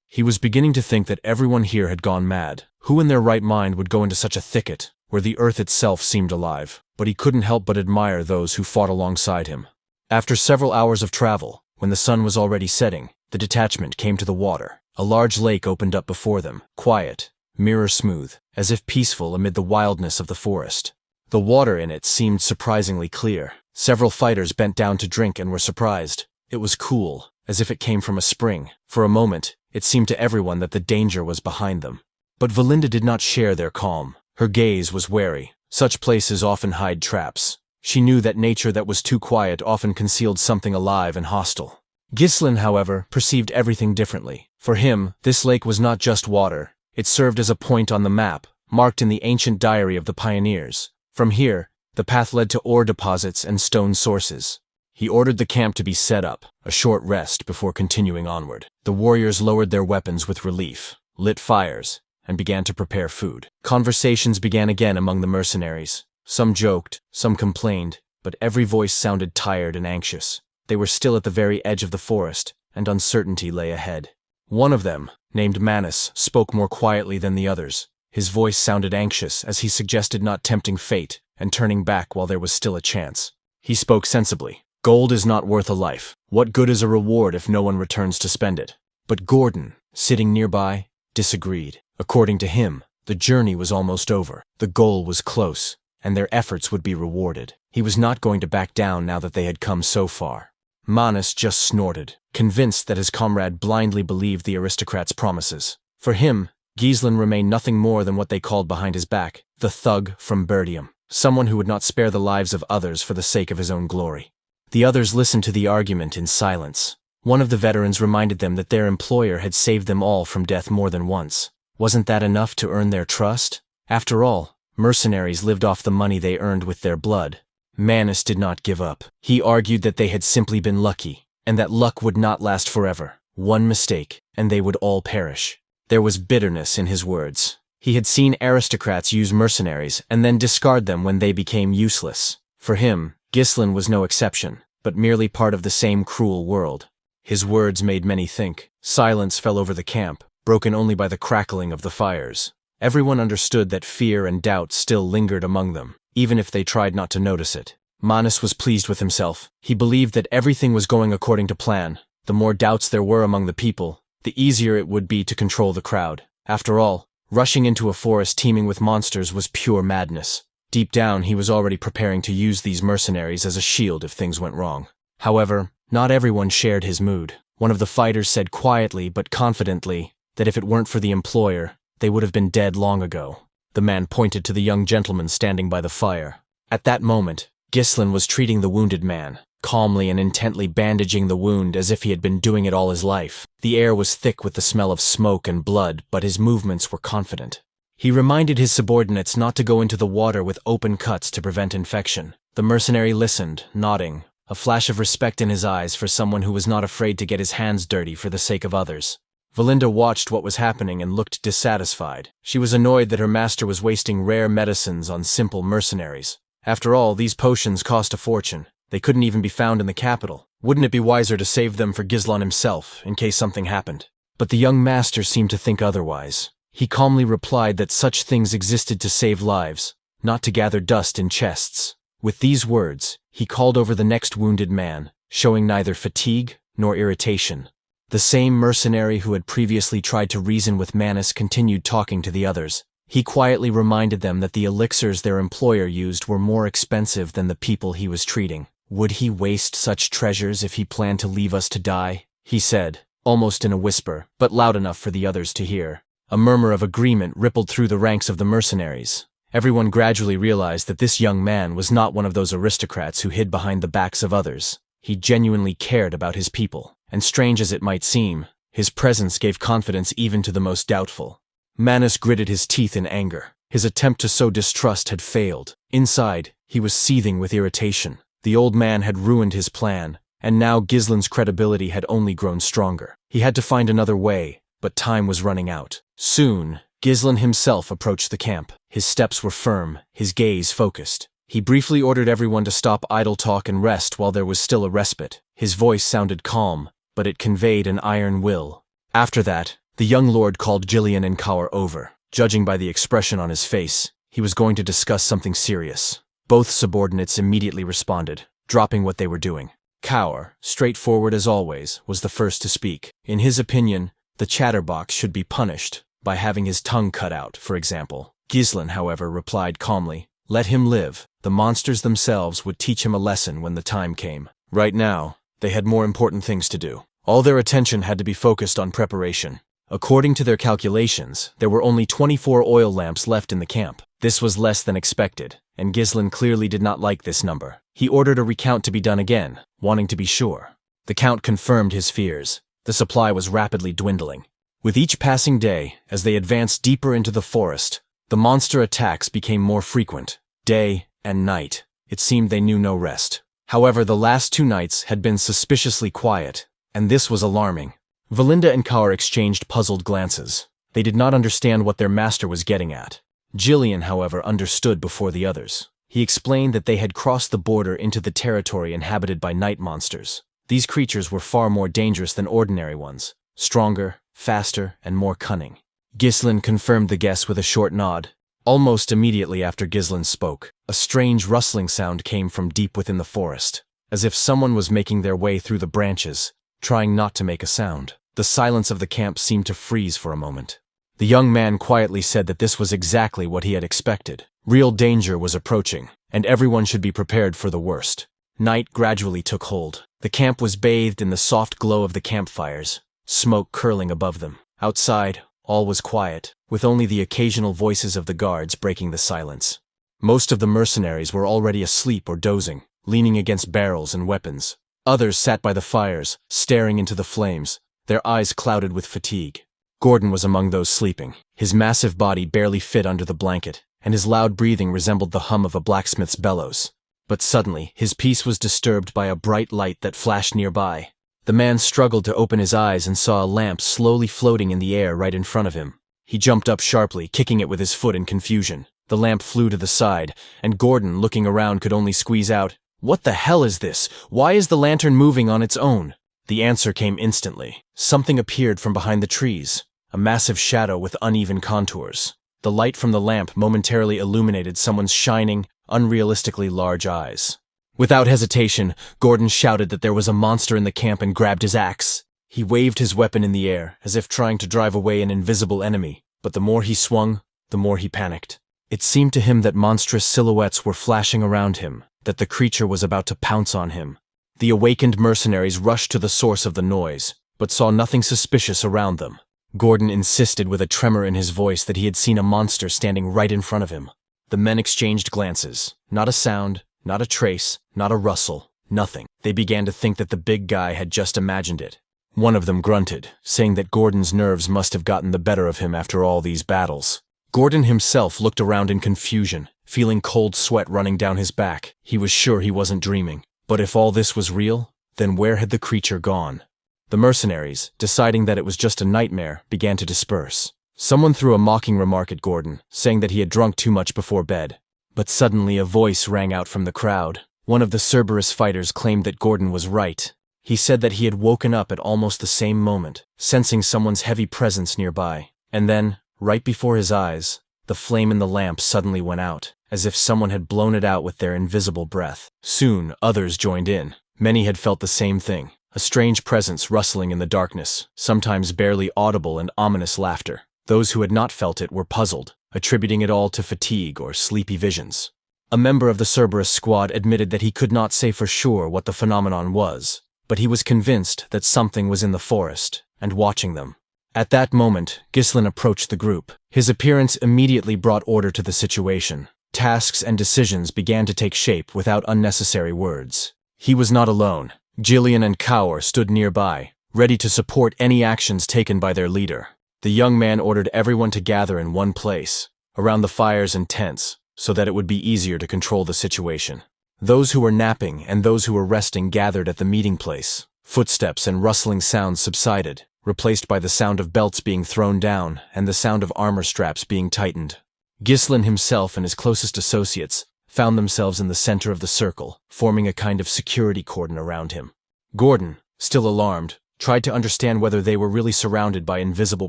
He was beginning to think that everyone here had gone mad. Who in their right mind would go into such a thicket, where the earth itself seemed alive? But he couldn't help but admire those who fought alongside him. After several hours of travel, when the sun was already setting, the detachment came to the water. A large lake opened up before them, quiet, mirror-smooth, as if peaceful amid the wildness of the forest. The water in it seemed surprisingly clear. Several fighters bent down to drink and were surprised. It was cool, as if it came from a spring. For a moment, it seemed to everyone that the danger was behind them. But Valinda did not share their calm. Her gaze was wary. Such places often hide traps. She knew that nature that was too quiet often concealed something alive and hostile. Ghislain, however, perceived everything differently. For him, this lake was not just water. It served as a point on the map, marked in the ancient diary of the pioneers. From here, the path led to ore deposits and stone sources. He ordered the camp to be set up, a short rest before continuing onward. The warriors lowered their weapons with relief, lit fires, and began to prepare food. Conversations began again among the mercenaries. Some joked, some complained, but every voice sounded tired and anxious. They were still at the very edge of the forest, and uncertainty lay ahead. One of them, named Manus, spoke more quietly than the others. His voice sounded anxious as he suggested not tempting fate and turning back while there was still a chance. He spoke sensibly. Gold is not worth a life. What good is a reward if no one returns to spend it? But Gordon, sitting nearby, disagreed. According to him, the journey was almost over. The goal was close, and their efforts would be rewarded. He was not going to back down now that they had come so far. Manus just snorted, convinced that his comrade blindly believed the aristocrat's promises. For him, Ghislain remained nothing more than what they called behind his back, the thug from Perdium, someone who would not spare the lives of others for the sake of his own glory. The others listened to the argument in silence. One of the veterans reminded them that their employer had saved them all from death more than once. Wasn't that enough to earn their trust? After all, mercenaries lived off the money they earned with their blood. Manus did not give up. He argued that they had simply been lucky, and that luck would not last forever. One mistake, and they would all perish. There was bitterness in his words. He had seen aristocrats use mercenaries and then discard them when they became useless. For him, Ghislain was no exception, but merely part of the same cruel world. His words made many think. Silence fell over the camp, broken only by the crackling of the fires. Everyone understood that fear and doubt still lingered among them, even if they tried not to notice it. Manus was pleased with himself. He believed that everything was going according to plan. The more doubts there were among the people, the easier it would be to control the crowd. After all, rushing into a forest teeming with monsters was pure madness. Deep down, he was already preparing to use these mercenaries as a shield if things went wrong. However, not everyone shared his mood. One of the fighters said quietly but confidently that if it weren't for the employer, they would have been dead long ago. The man pointed to the young gentleman standing by the fire. At that moment, Ghislain was treating the wounded man, calmly and intently bandaging the wound as if he had been doing it all his life. The air was thick with the smell of smoke and blood, but his movements were confident. He reminded his subordinates not to go into the water with open cuts to prevent infection. The mercenary listened, nodding, a flash of respect in his eyes for someone who was not afraid to get his hands dirty for the sake of others. Valinda watched what was happening and looked dissatisfied. She was annoyed that her master was wasting rare medicines on simple mercenaries. After all, these potions cost a fortune. They couldn't even be found in the capital. Wouldn't it be wiser to save them for Gislan himself, in case something happened? But the young master seemed to think otherwise. He calmly replied that such things existed to save lives, not to gather dust in chests. With these words, he called over the next wounded man, showing neither fatigue nor irritation. The same mercenary who had previously tried to reason with Manus continued talking to the others. He quietly reminded them that the elixirs their employer used were more expensive than the people he was treating. Would he waste such treasures if he planned to leave us to die? He said, almost in a whisper, but loud enough for the others to hear. A murmur of agreement rippled through the ranks of the mercenaries. Everyone gradually realized that this young man was not one of those aristocrats who hid behind the backs of others. He genuinely cared about his people, and strange as it might seem, his presence gave confidence even to the most doubtful. Manus gritted his teeth in anger. His attempt to sow distrust had failed. Inside, he was seething with irritation. The old man had ruined his plan, and now Gislan's credibility had only grown stronger. He had to find another way, but time was running out. Soon, Gislan himself approached the camp. His steps were firm, his gaze focused. He briefly ordered everyone to stop idle talk and rest while there was still a respite. His voice sounded calm, but it conveyed an iron will. After that, the young lord called Jillian and Kaur over. Judging by the expression on his face, he was going to discuss something serious. Both subordinates immediately responded, dropping what they were doing. Kaur, straightforward as always, was the first to speak. In his opinion, the chatterbox should be punished by having his tongue cut out, for example. Gislan, however, replied calmly, "Let him live. The monsters themselves would teach him a lesson when the time came." Right now, they had more important things to do. All their attention had to be focused on preparation. According to their calculations, there were only 24 oil lamps left in the camp. This was less than expected, and Gislan clearly did not like this number. He ordered a recount to be done again, wanting to be sure. The count confirmed his fears. The supply was rapidly dwindling. With each passing day, as they advanced deeper into the forest, the monster attacks became more frequent. Day and night. It seemed they knew no rest. However, the last 2 nights had been suspiciously quiet, and this was alarming. Valinda and Kaur exchanged puzzled glances. They did not understand what their master was getting at. Jillian, however, understood before the others. He explained that they had crossed the border into the territory inhabited by night monsters. These creatures were far more dangerous than ordinary ones, stronger, faster, and more cunning. Gislan confirmed the guess with a short nod. Almost immediately after Gislan spoke, a strange rustling sound came from deep within the forest, as if someone was making their way through the branches, trying not to make a sound. The silence of the camp seemed to freeze for a moment. The young man quietly said that this was exactly what he had expected. Real danger was approaching, and everyone should be prepared for the worst. Night gradually took hold. The camp was bathed in the soft glow of the campfires, smoke curling above them. Outside, all was quiet, with only the occasional voices of the guards breaking the silence. Most of the mercenaries were already asleep or dozing, leaning against barrels and weapons. Others sat by the fires, staring into the flames, their eyes clouded with fatigue. Gordon was among those sleeping. His massive body barely fit under the blanket, and his loud breathing resembled the hum of a blacksmith's bellows. But suddenly, his peace was disturbed by a bright light that flashed nearby. The man struggled to open his eyes and saw a lamp slowly floating in the air right in front of him. He jumped up sharply, kicking it with his foot in confusion. The lamp flew to the side, and Gordon, looking around, could only squeeze out, "What the hell is this? Why is the lantern moving on its own?" The answer came instantly. Something appeared from behind the trees, a massive shadow with uneven contours. The light from the lamp momentarily illuminated someone's shining, unrealistically large eyes. Without hesitation, Gordon shouted that there was a monster in the camp and grabbed his axe. He waved his weapon in the air, as if trying to drive away an invisible enemy, but the more he swung, the more he panicked. It seemed to him that monstrous silhouettes were flashing around him, that the creature was about to pounce on him. The awakened mercenaries rushed to the source of the noise, but saw nothing suspicious around them. Gordon insisted with a tremor in his voice that he had seen a monster standing right in front of him. The men exchanged glances. Not a sound, not a trace, not a rustle, nothing. They began to think that the big guy had just imagined it. One of them grunted, saying that Gordon's nerves must have gotten the better of him after all these battles. Gordon himself looked around in confusion, feeling cold sweat running down his back. He was sure he wasn't dreaming. But if all this was real, then where had the creature gone? The mercenaries, deciding that it was just a nightmare, began to disperse. Someone threw a mocking remark at Gordon, saying that he had drunk too much before bed. But suddenly a voice rang out from the crowd. One of the Cerberus fighters claimed that Gordon was right. He said that he had woken up at almost the same moment, sensing someone's heavy presence nearby. And then, right before his eyes, the flame in the lamp suddenly went out, as if someone had blown it out with their invisible breath. Soon, others joined in. Many had felt the same thing, a strange presence rustling in the darkness, sometimes barely audible and ominous laughter. Those who had not felt it were puzzled, attributing it all to fatigue or sleepy visions. A member of the Cerberus squad admitted that he could not say for sure what the phenomenon was, but he was convinced that something was in the forest and watching them. At that moment, Ghislain approached the group. His appearance immediately brought order to the situation. Tasks and decisions began to take shape without unnecessary words. He was not alone. Jillian and Kaur stood nearby, ready to support any actions taken by their leader. The young man ordered everyone to gather in one place, around the fires and tents, so that it would be easier to control the situation. Those who were napping and those who were resting gathered at the meeting place. Footsteps and rustling sounds subsided, replaced by the sound of belts being thrown down and the sound of armor straps being tightened. Ghislain himself and his closest associates found themselves in the center of the circle, forming a kind of security cordon around him. Gordon, still alarmed, tried to understand whether they were really surrounded by invisible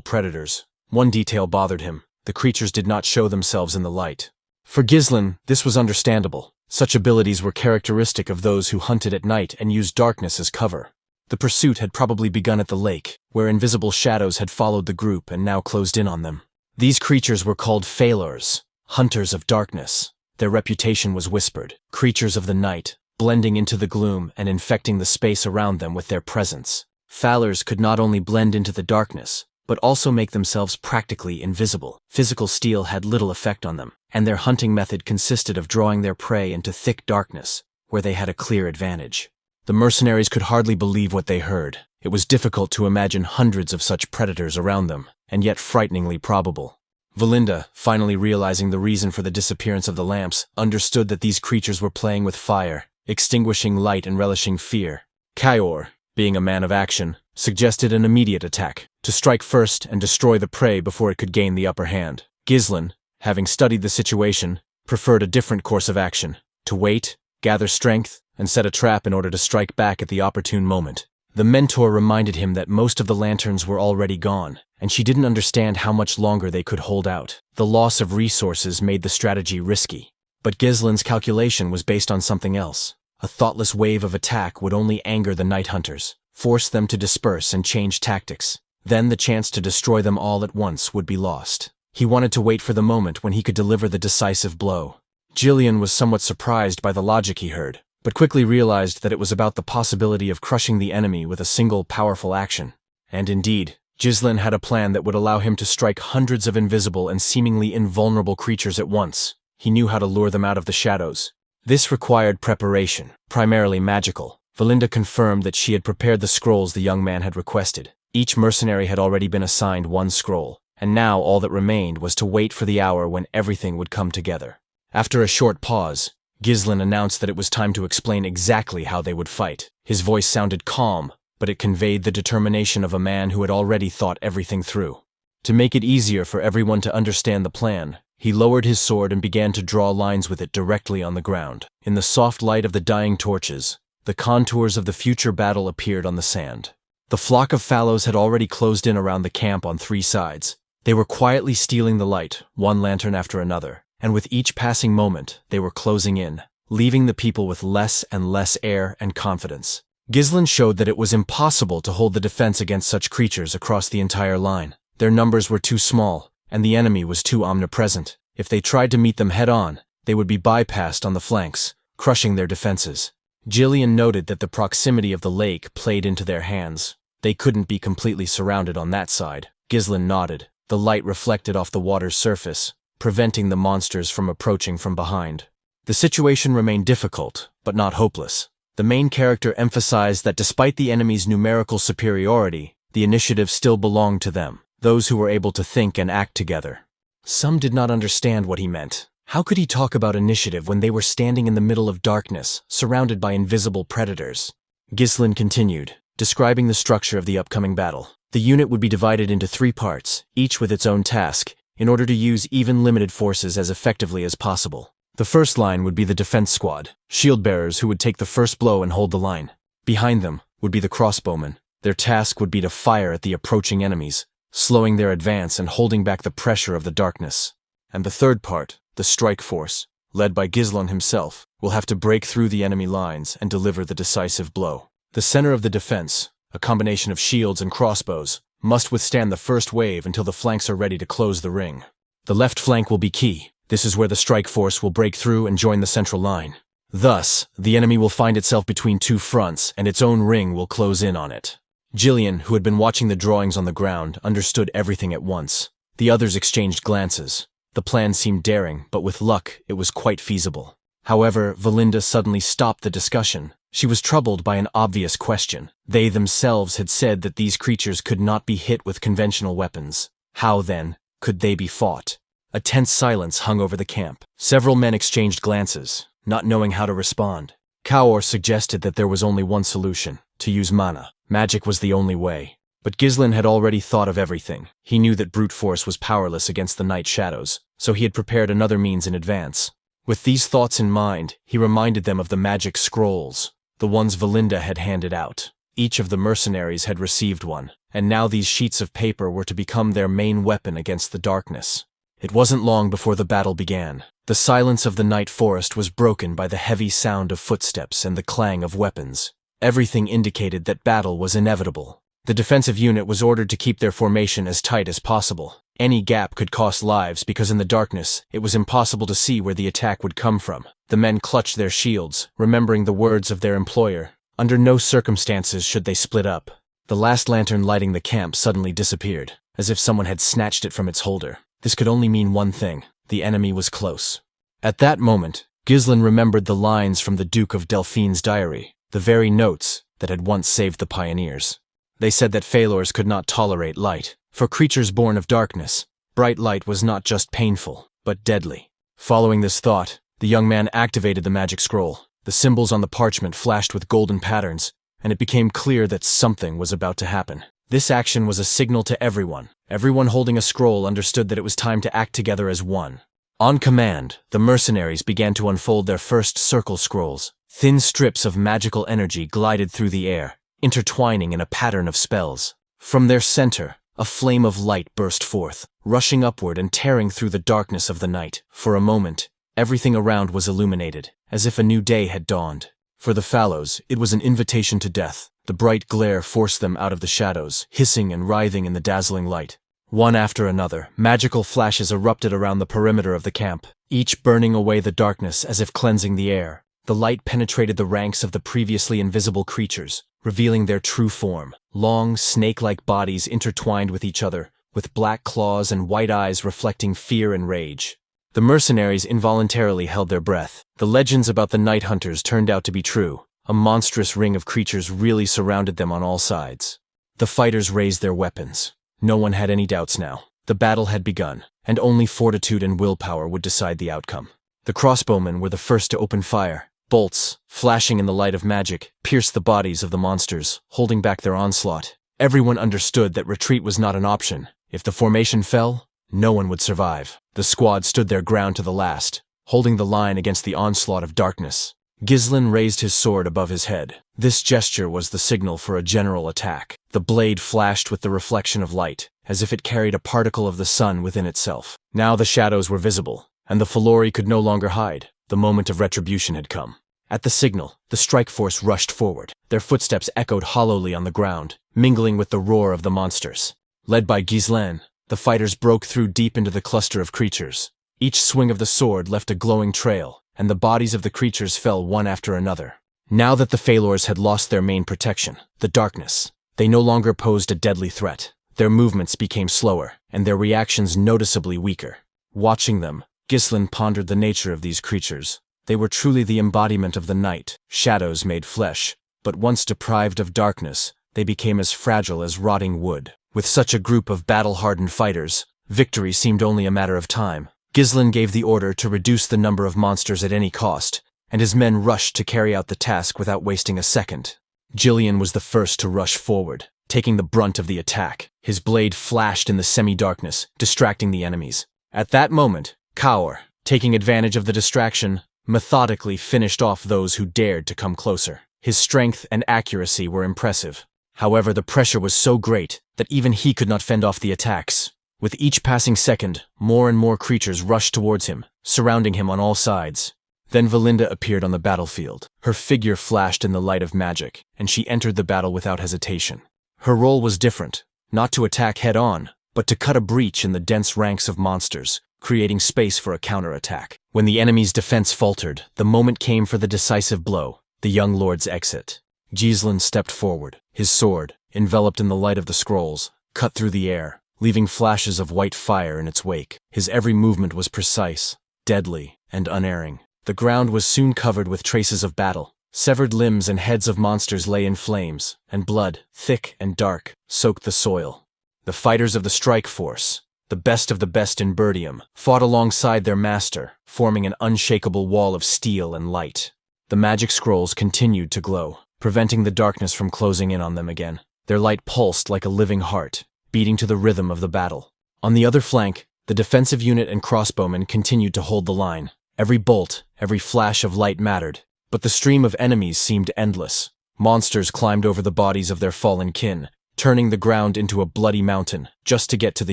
predators. One detail bothered him: the creatures did not show themselves in the light. For Ghislain, this was understandable. Such abilities were characteristic of those who hunted at night and used darkness as cover. The pursuit had probably begun at the lake, where invisible shadows had followed the group and now closed in on them. These creatures were called Failors, hunters of darkness. Their reputation was whispered, creatures of the night, blending into the gloom and infecting the space around them with their presence. Failors could not only blend into the darkness, but also make themselves practically invisible. Physical steel had little effect on them, and their hunting method consisted of drawing their prey into thick darkness, where they had a clear advantage. The mercenaries could hardly believe what they heard. It was difficult to imagine hundreds of such predators around them, and yet frighteningly probable. Valinda, finally realizing the reason for the disappearance of the lamps, understood that these creatures were playing with fire, extinguishing light and relishing fear. Kaur, being a man of action, suggested an immediate attack, to strike first and destroy the prey before it could gain the upper hand. Ghislain, having studied the situation, preferred a different course of action: to wait, gather strength, and set a trap in order to strike back at the opportune moment. The mentor reminded him that most of the lanterns were already gone, and she didn't understand how much longer they could hold out. The loss of resources made the strategy risky. But Ghislain's calculation was based on something else. A thoughtless wave of attack would only anger the night hunters, force them to disperse and change tactics. Then the chance to destroy them all at once would be lost. He wanted to wait for the moment when he could deliver the decisive blow. Jillian was somewhat surprised by the logic he heard, but quickly realized that it was about the possibility of crushing the enemy with a single powerful action. And indeed, Ghislain had a plan that would allow him to strike hundreds of invisible and seemingly invulnerable creatures at once. He knew how to lure them out of the shadows. This required preparation, primarily magical. Valinda confirmed that she had prepared the scrolls the young man had requested. Each mercenary had already been assigned one scroll, and now all that remained was to wait for the hour when everything would come together. After a short pause, Ghislain announced that it was time to explain exactly how they would fight. His voice sounded calm, but it conveyed the determination of a man who had already thought everything through. To make it easier for everyone to understand the plan, he lowered his sword and began to draw lines with it directly on the ground. In the soft light of the dying torches, the contours of the future battle appeared on the sand. The flock of fallows had already closed in around the camp on three sides. They were quietly stealing the light, one lantern after another, and with each passing moment, they were closing in, leaving the people with less and less air and confidence. Ghislain showed that it was impossible to hold the defense against such creatures across the entire line. Their numbers were too small, and the enemy was too omnipresent. If they tried to meet them head-on, they would be bypassed on the flanks, crushing their defenses. Jillian noted that the proximity of the lake played into their hands. They couldn't be completely surrounded on that side. Ghislain nodded. The light reflected off the water's surface, preventing the monsters from approaching from behind. The situation remained difficult, but not hopeless. The main character emphasized that despite the enemy's numerical superiority, the initiative still belonged to them, those who were able to think and act together. Some did not understand what he meant. How could he talk about initiative when they were standing in the middle of darkness, surrounded by invisible predators? Ghislain continued, describing the structure of the upcoming battle. The unit would be divided into 3 parts, each with its own task, in order to use even limited forces as effectively as possible. The first line would be the defense squad, shield bearers who would take the first blow and hold the line. Behind them would be the crossbowmen. Their task would be to fire at the approaching enemies, slowing their advance and holding back the pressure of the darkness. And the third part, the strike force, led by Ghislain himself, will have to break through the enemy lines and deliver the decisive blow. The center of the defense, a combination of shields and crossbows, must withstand the first wave until the flanks are ready to close the ring. The left flank will be key. This is where the strike force will break through and join the central line. Thus, the enemy will find itself between 2 fronts and its own ring will close in on it. Jillian, who had been watching the drawings on the ground, understood everything at once. The others exchanged glances. The plan seemed daring, but with luck, it was quite feasible. However, Valinda suddenly stopped the discussion. She was troubled by an obvious question. They themselves had said that these creatures could not be hit with conventional weapons. How, then, could they be fought? A tense silence hung over the camp. Several men exchanged glances, not knowing how to respond. Kaor suggested that there was only one solution, to use mana. Magic was the only way. But Ghislain had already thought of everything. He knew that brute force was powerless against the night shadows, so he had prepared another means in advance. With these thoughts in mind, he reminded them of the magic scrolls, the ones Valinda had handed out. Each of the mercenaries had received one, and now these sheets of paper were to become their main weapon against the darkness. It wasn't long before the battle began. The silence of the night forest was broken by the heavy sound of footsteps and the clang of weapons. Everything indicated that battle was inevitable. The defensive unit was ordered to keep their formation as tight as possible. Any gap could cost lives because in the darkness, it was impossible to see where the attack would come from. The men clutched their shields, remembering the words of their employer. Under no circumstances should they split up. The last lantern lighting the camp suddenly disappeared, as if someone had snatched it from its holder. This could only mean one thing: the enemy was close. At that moment, Ghislain remembered the lines from the Duke of Delphine's diary, the very notes that had once saved the pioneers. They said that Phalors could not tolerate light. For creatures born of darkness, bright light was not just painful, but deadly. Following this thought, the young man activated the magic scroll. The symbols on the parchment flashed with golden patterns, and it became clear that something was about to happen. This action was a signal to everyone. Everyone holding a scroll understood that it was time to act together as one. On command, the mercenaries began to unfold their first circle scrolls. Thin strips of magical energy glided through the air, intertwining in a pattern of spells. From their center, a flame of light burst forth, rushing upward and tearing through the darkness of the night. For a moment, everything around was illuminated, as if a new day had dawned. For the Phallos, it was an invitation to death. The bright glare forced them out of the shadows, hissing and writhing in the dazzling light. One after another, magical flashes erupted around the perimeter of the camp, each burning away the darkness as if cleansing the air. The light penetrated the ranks of the previously invisible creatures, revealing their true form. Long, snake-like bodies intertwined with each other, with black claws and white eyes reflecting fear and rage. The mercenaries involuntarily held their breath. The legends about the night hunters turned out to be true. A monstrous ring of creatures really surrounded them on all sides. The fighters raised their weapons. No one had any doubts now. The battle had begun, and only fortitude and willpower would decide the outcome. The crossbowmen were the first to open fire. Bolts, flashing in the light of magic, pierced the bodies of the monsters, holding back their onslaught. Everyone understood that retreat was not an option. If the formation fell, no one would survive. The squad stood their ground to the last, holding the line against the onslaught of darkness. Ghislain raised his sword above his head. This gesture was the signal for a general attack. The blade flashed with the reflection of light, as if it carried a particle of the sun within itself. Now the shadows were visible, and the Phalori could no longer hide. The moment of retribution had come. At the signal, the strike force rushed forward. Their footsteps echoed hollowly on the ground, mingling with the roar of the monsters. Led by Ghislain, the fighters broke through deep into the cluster of creatures. Each swing of the sword left a glowing trail, and the bodies of the creatures fell one after another. Now that the Phalors had lost their main protection, the darkness, they no longer posed a deadly threat. Their movements became slower, and their reactions noticeably weaker. Watching them, Ghislain pondered the nature of these creatures. They were truly the embodiment of the night, shadows made flesh, but once deprived of darkness, they became as fragile as rotting wood. With such a group of battle-hardened fighters, victory seemed only a matter of time. Ghislain gave the order to reduce the number of monsters at any cost, and his men rushed to carry out the task without wasting a second. Jillian was the first to rush forward, taking the brunt of the attack. His blade flashed in the semi-darkness, distracting the enemies. At that moment, Kaur, taking advantage of the distraction, methodically finished off those who dared to come closer. His strength and accuracy were impressive. However, the pressure was so great that even he could not fend off the attacks. With each passing second, more and more creatures rushed towards him, surrounding him on all sides. Then Valinda appeared on the battlefield. Her figure flashed in the light of magic, and she entered the battle without hesitation. Her role was different, not to attack head-on, but to cut a breach in the dense ranks of monsters, creating space for a counterattack. When the enemy's defense faltered, the moment came for the decisive blow, the young lord's exit. Ghislain stepped forward, his sword, enveloped in the light of the scrolls, cut through the air, leaving flashes of white fire in its wake. His every movement was precise, deadly, and unerring. The ground was soon covered with traces of battle. Severed limbs and heads of monsters lay in flames, and blood, thick and dark, soaked the soil. The fighters of the strike force, the best of the best in Perdium, fought alongside their master, forming an unshakable wall of steel and light. The magic scrolls continued to glow, preventing the darkness from closing in on them again. Their light pulsed like a living heart, beating to the rhythm of the battle. On the other flank, the defensive unit and crossbowmen continued to hold the line. Every bolt, every flash of light mattered, but the stream of enemies seemed endless. Monsters climbed over the bodies of their fallen kin, turning the ground into a bloody mountain just to get to the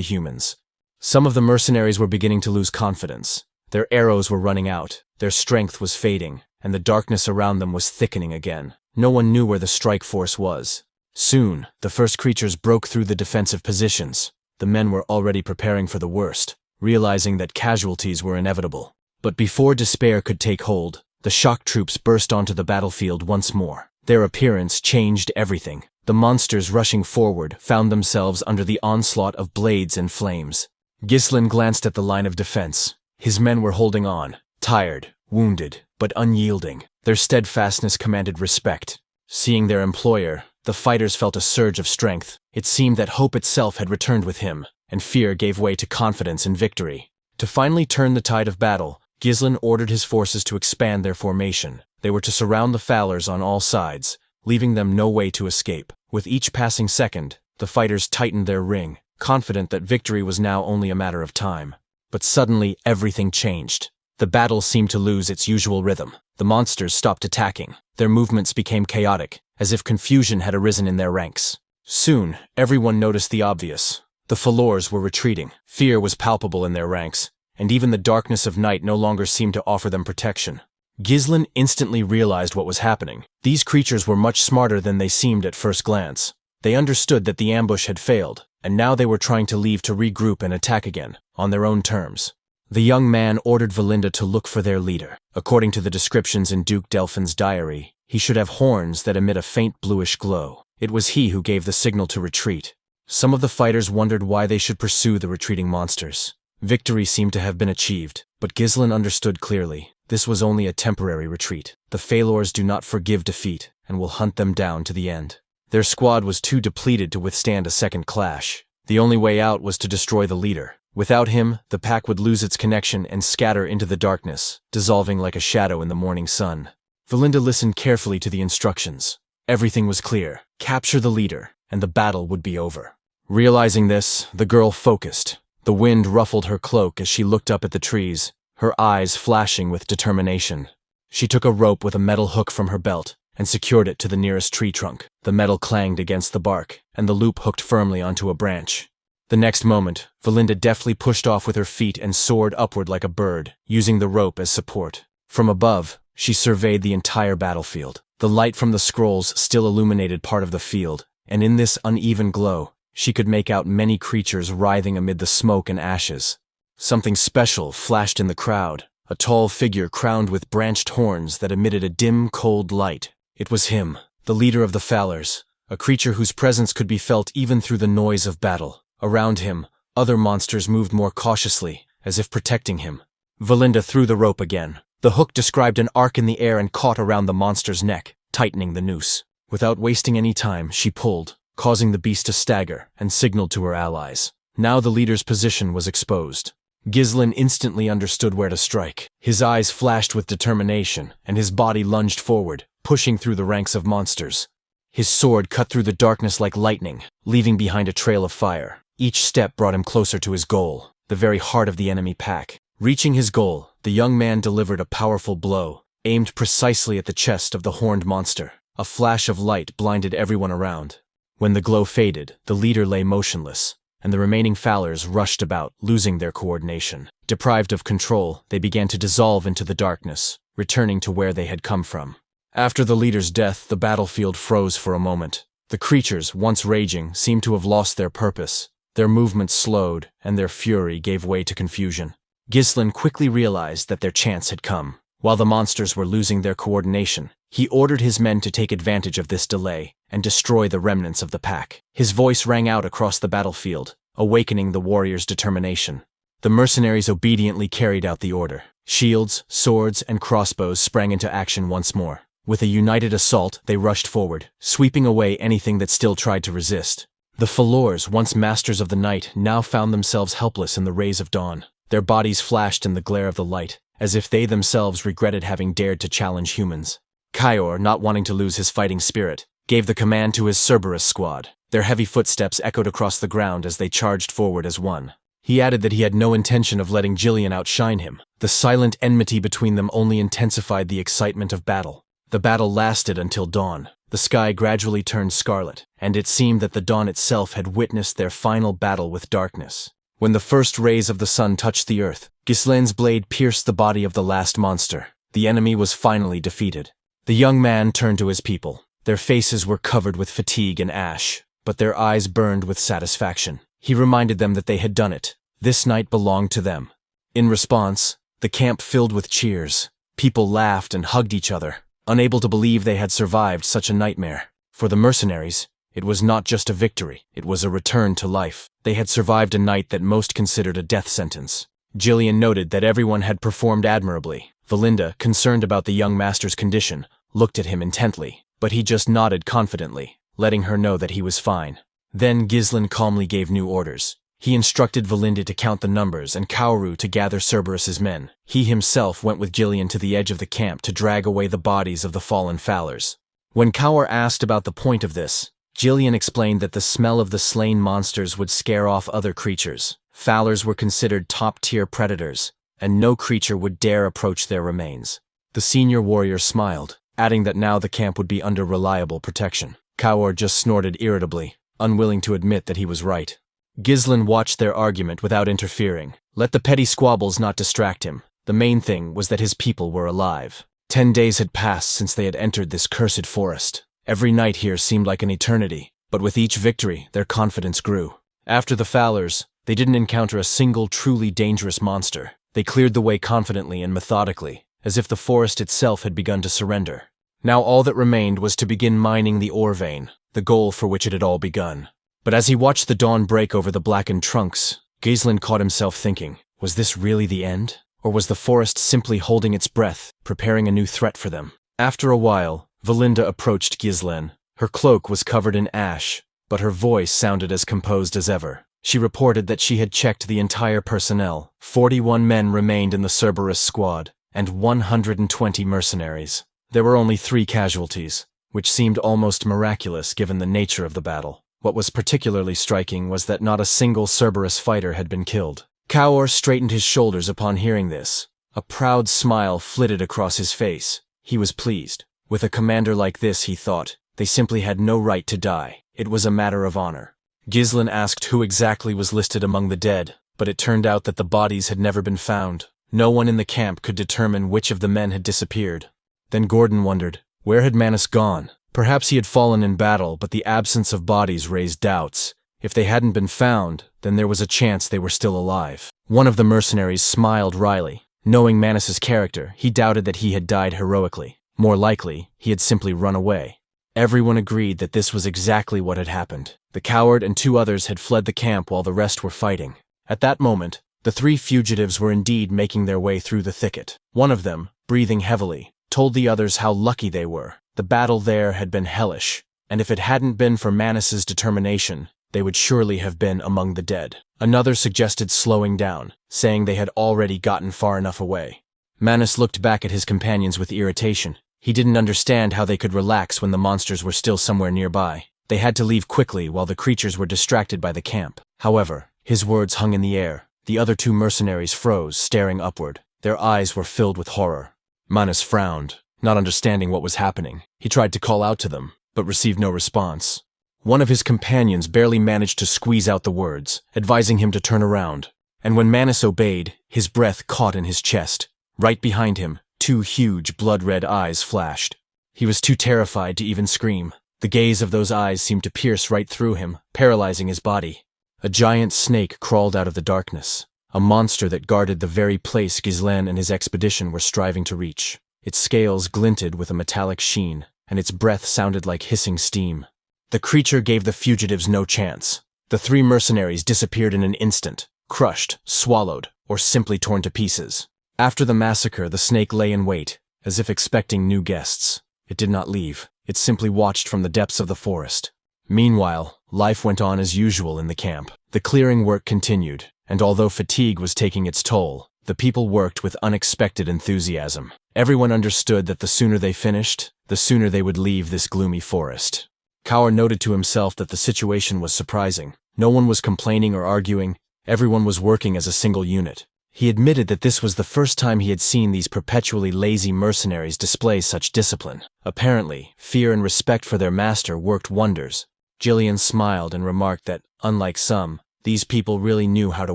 humans. Some of the mercenaries were beginning to lose confidence. Their arrows were running out, their strength was fading, and the darkness around them was thickening again. No one knew where the strike force was. Soon, the first creatures broke through the defensive positions. The men were already preparing for the worst, realizing that casualties were inevitable. But before despair could take hold, the shock troops burst onto the battlefield once more. Their appearance changed everything. The monsters rushing forward found themselves under the onslaught of blades and flames. Ghislain glanced at the line of defense. His men were holding on, tired, wounded, but unyielding. Their steadfastness commanded respect. Seeing their employer, the fighters felt a surge of strength. It seemed that hope itself had returned with him, and fear gave way to confidence in victory. To finally turn the tide of battle, Ghislain ordered his forces to expand their formation. They were to surround the Fowlers on all sides, leaving them no way to escape. With each passing second, the fighters tightened their ring, confident that victory was now only a matter of time. But suddenly, everything changed. The battle seemed to lose its usual rhythm. The monsters stopped attacking. Their movements became chaotic, as if confusion had arisen in their ranks. Soon, everyone noticed the obvious. The Fowlers were retreating. Fear was palpable in their ranks, and even the darkness of night no longer seemed to offer them protection. Ghislain instantly realized what was happening. These creatures were much smarter than they seemed at first glance. They understood that the ambush had failed, and now they were trying to leave to regroup and attack again, on their own terms. The young man ordered Valinda to look for their leader. According to the descriptions in Duke Delphin's diary, he should have horns that emit a faint bluish glow. It was he who gave the signal to retreat. Some of the fighters wondered why they should pursue the retreating monsters. Victory seemed to have been achieved, but Ghislain understood clearly. This was only a temporary retreat. The Fowlers do not forgive defeat, and will hunt them down to the end. Their squad was too depleted to withstand a second clash. The only way out was to destroy the leader. Without him, the pack would lose its connection and scatter into the darkness, dissolving like a shadow in the morning sun. Valinda listened carefully to the instructions. Everything was clear. Capture the leader, and the battle would be over. Realizing this, the girl focused. The wind ruffled her cloak as she looked up at the trees, her eyes flashing with determination. She took a rope with a metal hook from her belt and secured it to the nearest tree trunk. The metal clanged against the bark, and the loop hooked firmly onto a branch. The next moment, Valinda deftly pushed off with her feet and soared upward like a bird, using the rope as support. From above, she surveyed the entire battlefield. The light from the scrolls still illuminated part of the field, and in this uneven glow, she could make out many creatures writhing amid the smoke and ashes. Something special flashed in the crowd, a tall figure crowned with branched horns that emitted a dim, cold light. It was him, the leader of the Fowlers, a creature whose presence could be felt even through the noise of battle. Around him, other monsters moved more cautiously, as if protecting him. Valinda threw the rope again. The hook described an arc in the air and caught around the monster's neck, tightening the noose. Without wasting any time, she pulled, causing the beast to stagger, and signaled to her allies. Now the leader's position was exposed. Ghislain instantly understood where to strike. His eyes flashed with determination, and his body lunged forward, pushing through the ranks of monsters. His sword cut through the darkness like lightning, leaving behind a trail of fire. Each step brought him closer to his goal, the very heart of the enemy pack. Reaching his goal, the young man delivered a powerful blow, aimed precisely at the chest of the horned monster. A flash of light blinded everyone around. When the glow faded, the leader lay motionless, and the remaining Fowlers rushed about, losing their coordination. Deprived of control, they began to dissolve into the darkness, returning to where they had come from. After the leader's death, the battlefield froze for a moment. The creatures, once raging, seemed to have lost their purpose. Their movements slowed, and their fury gave way to confusion. Ghislain quickly realized that their chance had come. While the monsters were losing their coordination, he ordered his men to take advantage of this delay and destroy the remnants of the pack. His voice rang out across the battlefield, awakening the warriors' determination. The mercenaries obediently carried out the order. Shields, swords, and crossbows sprang into action once more. With a united assault, they rushed forward, sweeping away anything that still tried to resist. The Fowlers, once masters of the night, now found themselves helpless in the rays of dawn. Their bodies flashed in the glare of the light, as if they themselves regretted having dared to challenge humans. Kaor, not wanting to lose his fighting spirit, gave the command to his Cerberus squad. Their heavy footsteps echoed across the ground as they charged forward as one. He added that he had no intention of letting Jillian outshine him. The silent enmity between them only intensified the excitement of battle. The battle lasted until dawn. The sky gradually turned scarlet, and it seemed that the dawn itself had witnessed their final battle with darkness. When the first rays of the sun touched the earth, Ghislain's blade pierced the body of the last monster. The enemy was finally defeated. The young man turned to his people. Their faces were covered with fatigue and ash, but their eyes burned with satisfaction. He reminded them that they had done it. This night belonged to them. In response, the camp filled with cheers. People laughed and hugged each other, unable to believe they had survived such a nightmare. For the mercenaries, it was not just a victory, it was a return to life. They had survived a night that most considered a death sentence. Jillian noted that everyone had performed admirably. Valinda, concerned about the young master's condition, looked at him intently, but he just nodded confidently, letting her know that he was fine. Then Ghislain calmly gave new orders. He instructed Valinda to count the numbers and Kaoru to gather Cerberus's men. He himself went with Jillian to the edge of the camp to drag away the bodies of the fallen Fowlers. When Kaor asked about the point of this, Jillian explained that the smell of the slain monsters would scare off other creatures. Fowlers were considered top-tier predators, and no creature would dare approach their remains. The senior warrior smiled, adding that now the camp would be under reliable protection. Kaor just snorted irritably, unwilling to admit that he was right. Ghislain watched their argument without interfering. Let the petty squabbles not distract him. The main thing was that his people were alive. 10 days had passed since they had entered this cursed forest. Every night here seemed like an eternity, but with each victory, their confidence grew. After the Fowlers, they didn't encounter a single truly dangerous monster. They cleared the way confidently and methodically, as if the forest itself had begun to surrender. Now all that remained was to begin mining the ore vein, the goal for which it had all begun. But as he watched the dawn break over the blackened trunks, Ghislain caught himself thinking, was this really the end? Or was the forest simply holding its breath, preparing a new threat for them? After a while, Valinda approached Ghislain. Her cloak was covered in ash, but her voice sounded as composed as ever. She reported that she had checked the entire personnel. 41 men remained in the Cerberus squad, and 120 mercenaries. There were only 3 casualties, which seemed almost miraculous given the nature of the battle. What was particularly striking was that not a single Cerberus fighter had been killed. Kaor straightened his shoulders upon hearing this. A proud smile flitted across his face. He was pleased. With a commander like this, he thought, they simply had no right to die. It was a matter of honor. Ghislain asked who exactly was listed among the dead, but it turned out that the bodies had never been found. No one in the camp could determine which of the men had disappeared. Then Gordon wondered, where had Manus gone? Perhaps he had fallen in battle, but the absence of bodies raised doubts. If they hadn't been found, then there was a chance they were still alive. One of the mercenaries smiled wryly. Knowing Manus's character, he doubted that he had died heroically. More likely, he had simply run away. Everyone agreed that this was exactly what had happened. The coward and 2 others had fled the camp while the rest were fighting. At that moment, the 3 fugitives were indeed making their way through the thicket. One of them, breathing heavily, told the others how lucky they were. The battle there had been hellish, and if it hadn't been for Manus's determination, they would surely have been among the dead. Another suggested slowing down, saying they had already gotten far enough away. Manus looked back at his companions with irritation. He didn't understand how they could relax when the monsters were still somewhere nearby. They had to leave quickly while the creatures were distracted by the camp. However, his words hung in the air. The other two mercenaries froze, staring upward. Their eyes were filled with horror. Manus frowned, not understanding what was happening. He tried to call out to them, but received no response. One of his companions barely managed to squeeze out the words, advising him to turn around. And when Manus obeyed, his breath caught in his chest. Right behind him, two huge, blood-red eyes flashed. He was too terrified to even scream. The gaze of those eyes seemed to pierce right through him, paralyzing his body. A giant snake crawled out of the darkness, a monster that guarded the very place Ghislain and his expedition were striving to reach. Its scales glinted with a metallic sheen, and its breath sounded like hissing steam. The creature gave the fugitives no chance. The three mercenaries disappeared in an instant, crushed, swallowed, or simply torn to pieces. After the massacre, the snake lay in wait, as if expecting new guests. It did not leave. It simply watched from the depths of the forest. Meanwhile, life went on as usual in the camp. The clearing work continued, and although fatigue was taking its toll, the people worked with unexpected enthusiasm. Everyone understood that the sooner they finished, the sooner they would leave this gloomy forest. Kaur noted to himself that the situation was surprising. No one was complaining or arguing. Everyone was working as a single unit. He admitted that this was the first time he had seen these perpetually lazy mercenaries display such discipline. Apparently, fear and respect for their master worked wonders. Jillian smiled and remarked that, unlike some, these people really knew how to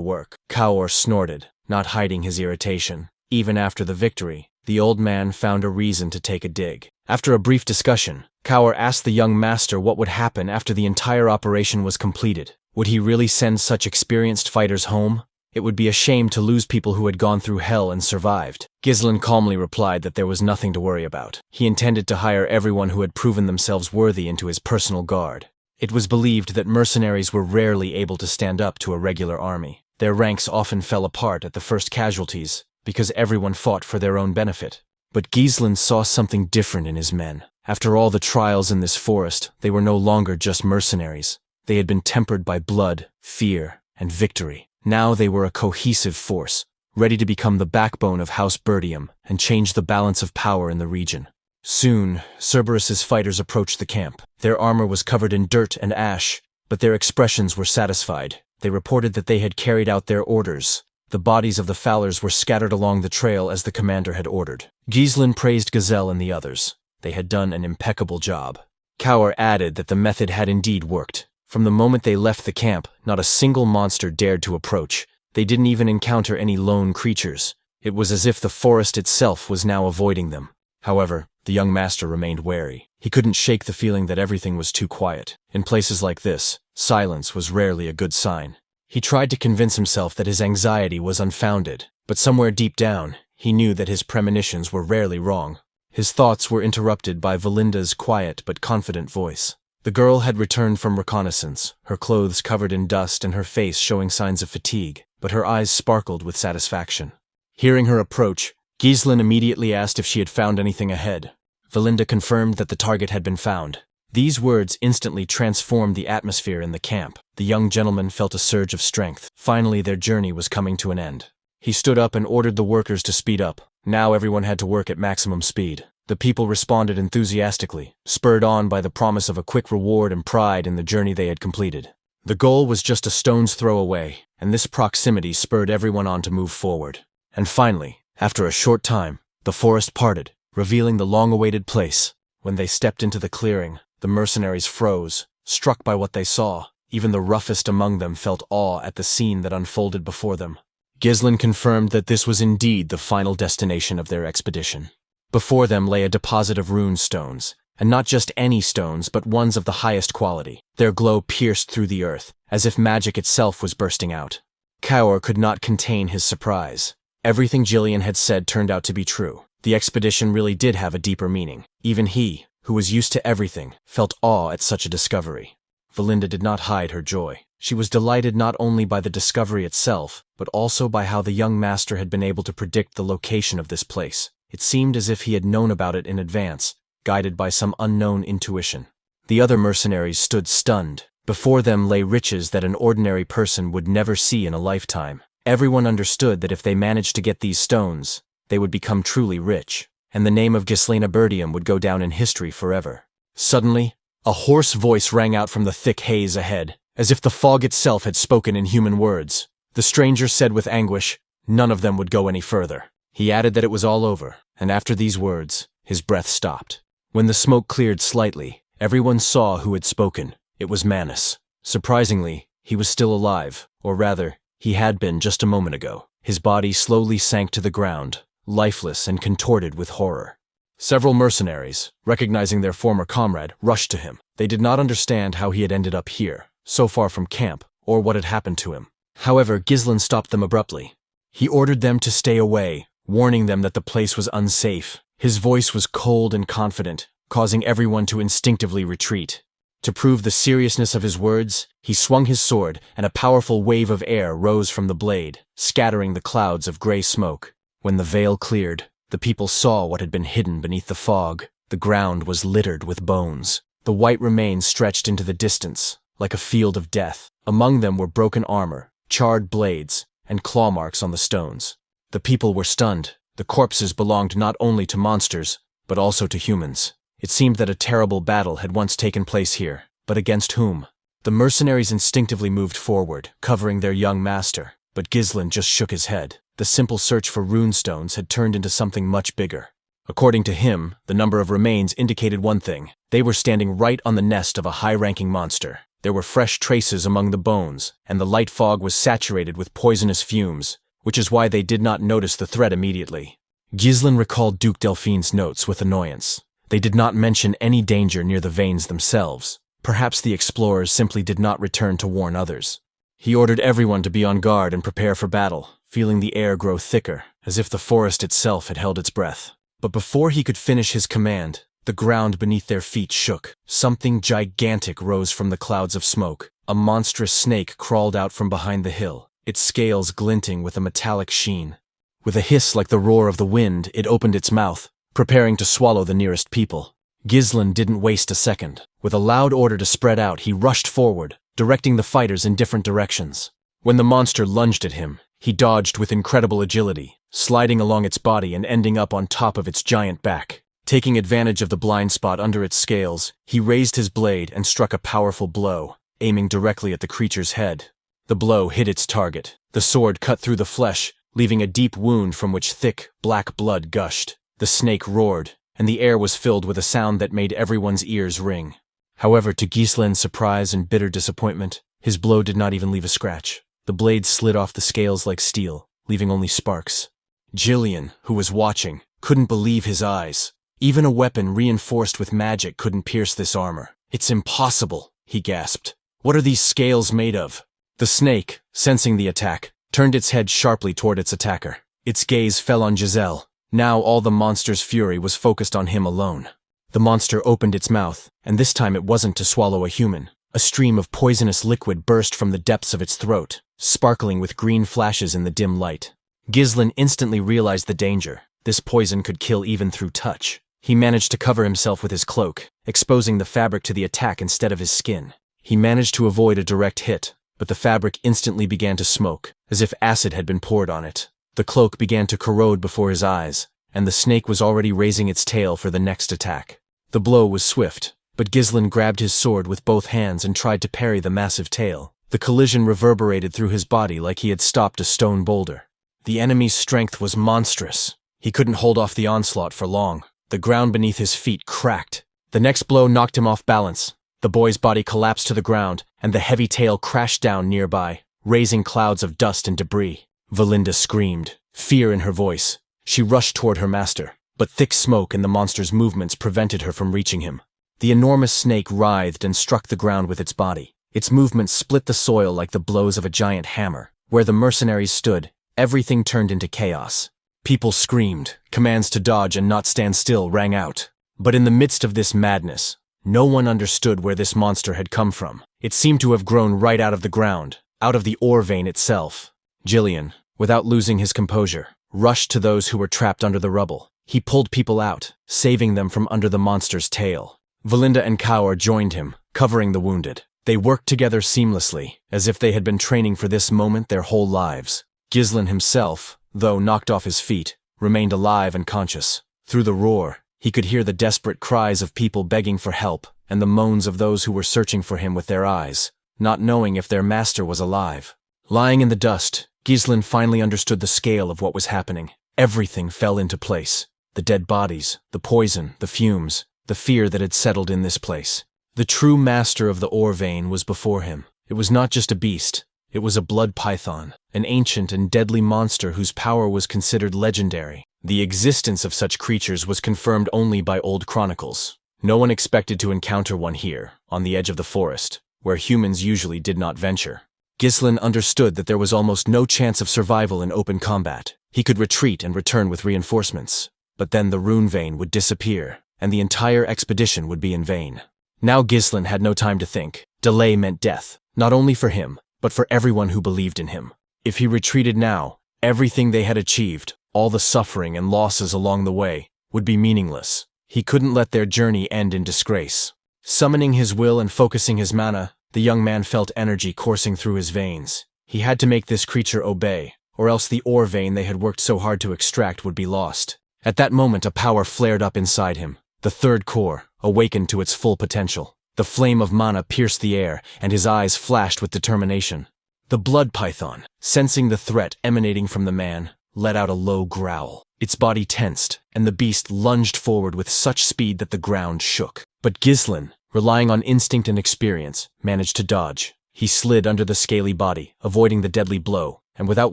work. Kaur snorted, not hiding his irritation. Even after the victory, the old man found a reason to take a dig. After a brief discussion, Kaur asked the young master what would happen after the entire operation was completed. Would he really send such experienced fighters home? It would be a shame to lose people who had gone through hell and survived. Ghislain calmly replied that there was nothing to worry about. He intended to hire everyone who had proven themselves worthy into his personal guard. It was believed that mercenaries were rarely able to stand up to a regular army. Their ranks often fell apart at the first casualties, because everyone fought for their own benefit. But Ghislain saw something different in his men. After all the trials in this forest, they were no longer just mercenaries. They had been tempered by blood, fear, and victory. Now they were a cohesive force, ready to become the backbone of House Perdium and change the balance of power in the region. Soon, Cerberus's fighters approached the camp. Their armor was covered in dirt and ash, but their expressions were satisfied. They reported that they had carried out their orders. The bodies of the Fowlers were scattered along the trail as the commander had ordered. Ghislain praised Gazelle and the others. They had done an impeccable job. Kaur added that the method had indeed worked. From the moment they left the camp, not a single monster dared to approach. They didn't even encounter any lone creatures. It was as if the forest itself was now avoiding them. However, the young master remained wary. He couldn't shake the feeling that everything was too quiet. In places like this, silence was rarely a good sign. He tried to convince himself that his anxiety was unfounded, but somewhere deep down, he knew that his premonitions were rarely wrong. His thoughts were interrupted by Valinda's quiet but confident voice. The girl had returned from reconnaissance, her clothes covered in dust and her face showing signs of fatigue, but her eyes sparkled with satisfaction. Hearing her approach, Ghislain immediately asked if she had found anything ahead. Valinda confirmed that the target had been found. These words instantly transformed the atmosphere in the camp. The young gentleman felt a surge of strength. Finally, their journey was coming to an end. He stood up and ordered the workers to speed up. Now everyone had to work at maximum speed. The people responded enthusiastically, spurred on by the promise of a quick reward and pride in the journey they had completed. The goal was just a stone's throw away, and this proximity spurred everyone on to move forward. And finally, after a short time, the forest parted, revealing the long-awaited place. When they stepped into the clearing, the mercenaries froze, struck by what they saw. Even the roughest among them felt awe at the scene that unfolded before them. Ghislain confirmed that this was indeed the final destination of their expedition. Before them lay a deposit of rune stones, and not just any stones, but ones of the highest quality. Their glow pierced through the earth, as if magic itself was bursting out. Kaur could not contain his surprise. Everything Jillian had said turned out to be true. The expedition really did have a deeper meaning. Even he, who was used to everything, felt awe at such a discovery. Valinda did not hide her joy. She was delighted not only by the discovery itself, but also by how the young master had been able to predict the location of this place. It seemed as if he had known about it in advance, guided by some unknown intuition. The other mercenaries stood stunned, Before them lay riches that an ordinary person would never see in a lifetime. Everyone understood that if they managed to get these stones, they would become truly rich, and the name of Cecil Perdium would go down in history forever. Suddenly, a hoarse voice rang out from the thick haze ahead, as if the fog itself had spoken in human words. The stranger said with anguish, none of them would go any further. He added that it was all over, and after these words, his breath stopped. When the smoke cleared slightly, everyone saw who had spoken. It was Manus. Surprisingly, he was still alive, or rather, he had been just a moment ago. His body slowly sank to the ground, lifeless and contorted with horror. Several mercenaries, recognizing their former comrade, rushed to him. They did not understand how he had ended up here, so far from camp, or what had happened to him. However, Gislen stopped them abruptly. He ordered them to stay away, warning them that the place was unsafe. His voice was cold and confident, causing everyone to instinctively retreat. To prove the seriousness of his words, he swung his sword, and a powerful wave of air rose from the blade, scattering the clouds of gray smoke. When the veil cleared, the people saw what had been hidden beneath the fog. The ground was littered with bones. The white remains stretched into the distance, like a field of death. Among them were broken armor, charred blades, and claw marks on the stones. The people were stunned. The corpses belonged not only to monsters, but also to humans. It seemed that a terrible battle had once taken place here, but against whom? The mercenaries instinctively moved forward, covering their young master, but Gislen just shook his head. The simple search for runestones had turned into something much bigger. According to him, the number of remains indicated one thing. They were standing right on the nest of a high-ranking monster. There were fresh traces among the bones, and the light fog was saturated with poisonous fumes, which is why they did not notice the threat immediately. Gislen recalled Duke Delphine's notes with annoyance. They did not mention any danger near the veins themselves. Perhaps the explorers simply did not return to warn others. He ordered everyone to be on guard and prepare for battle, feeling the air grow thicker, as if the forest itself had held its breath. But before he could finish his command, the ground beneath their feet shook. Something gigantic rose from the clouds of smoke. A monstrous snake crawled out from behind the hill, its scales glinting with a metallic sheen. With a hiss like the roar of the wind, it opened its mouth, preparing to swallow the nearest people. Gislen didn't waste a second. With a loud order to spread out, he rushed forward, directing the fighters in different directions. When the monster lunged at him, he dodged with incredible agility, sliding along its body and ending up on top of its giant back. Taking advantage of the blind spot under its scales, he raised his blade and struck a powerful blow, aiming directly at the creature's head. The blow hit its target. The sword cut through the flesh, leaving a deep wound from which thick, black blood gushed. The snake roared, and the air was filled with a sound that made everyone's ears ring. However, to Gislen's surprise and bitter disappointment, his blow did not even leave a scratch. The blade slid off the scales like steel, leaving only sparks. Jillian, who was watching, couldn't believe his eyes. Even a weapon reinforced with magic couldn't pierce this armor. "It's impossible," he gasped. "What are these scales made of?" The snake, sensing the attack, turned its head sharply toward its attacker. Its gaze fell on Giselle. Now all the monster's fury was focused on him alone. The monster opened its mouth, and this time it wasn't to swallow a human. A stream of poisonous liquid burst from the depths of its throat, sparkling with green flashes in the dim light. Gislen instantly realized the danger. This poison could kill even through touch. He managed to cover himself with his cloak, exposing the fabric to the attack instead of his skin. He managed to avoid a direct hit, but the fabric instantly began to smoke, as if acid had been poured on it. The cloak began to corrode before his eyes, and the snake was already raising its tail for the next attack. The blow was swift, but Gislen grabbed his sword with both hands and tried to parry the massive tail. The collision reverberated through his body like he had stopped a stone boulder. The enemy's strength was monstrous. He couldn't hold off the onslaught for long. The ground beneath his feet cracked. The next blow knocked him off balance. The boy's body collapsed to the ground, and the heavy tail crashed down nearby, raising clouds of dust and debris. Valinda screamed, fear in her voice. She rushed toward her master, but thick smoke and the monster's movements prevented her from reaching him. The enormous snake writhed and struck the ground with its body. Its movements split the soil like the blows of a giant hammer. Where the mercenaries stood, everything turned into chaos. People screamed, commands to dodge and not stand still rang out. But in the midst of this madness, no one understood where this monster had come from. It seemed to have grown right out of the ground, out of the ore vein itself. Jillian, without losing his composure, rushed to those who were trapped under the rubble. He pulled people out, saving them from under the monster's tail. Valinda and Kaur joined him, covering the wounded. They worked together seamlessly, as if they had been training for this moment their whole lives. Ghislain himself, though knocked off his feet, remained alive and conscious. Through the roar, he could hear the desperate cries of people begging for help and the moans of those who were searching for him with their eyes, not knowing if their master was alive. Lying in the dust, Ghislain finally understood the scale of what was happening. Everything fell into place. The dead bodies, the poison, the fumes, the fear that had settled in this place. The true master of the ore vein was before him. It was not just a beast. It was a blood python, an ancient and deadly monster whose power was considered legendary. The existence of such creatures was confirmed only by old chronicles. No one expected to encounter one here, on the edge of the forest, where humans usually did not venture. Ghislain understood that there was almost no chance of survival in open combat. He could retreat and return with reinforcements, but then the rune vein would disappear, and the entire expedition would be in vain. Now Ghislain had no time to think. Delay meant death, not only for him, but for everyone who believed in him. If he retreated now, everything they had achieved, all the suffering and losses along the way, would be meaningless. He couldn't let their journey end in disgrace. Summoning his will and focusing his mana, the young man felt energy coursing through his veins. He had to make this creature obey, or else the ore vein they had worked so hard to extract would be lost. At that moment, a power flared up inside him. The third core, awakened to its full potential. The flame of mana pierced the air, and his eyes flashed with determination. The blood python, sensing the threat emanating from the man, let out a low growl. Its body tensed, and the beast lunged forward with such speed that the ground shook. But Ghislain, relying on instinct and experience, managed to dodge. He slid under the scaly body, avoiding the deadly blow, and without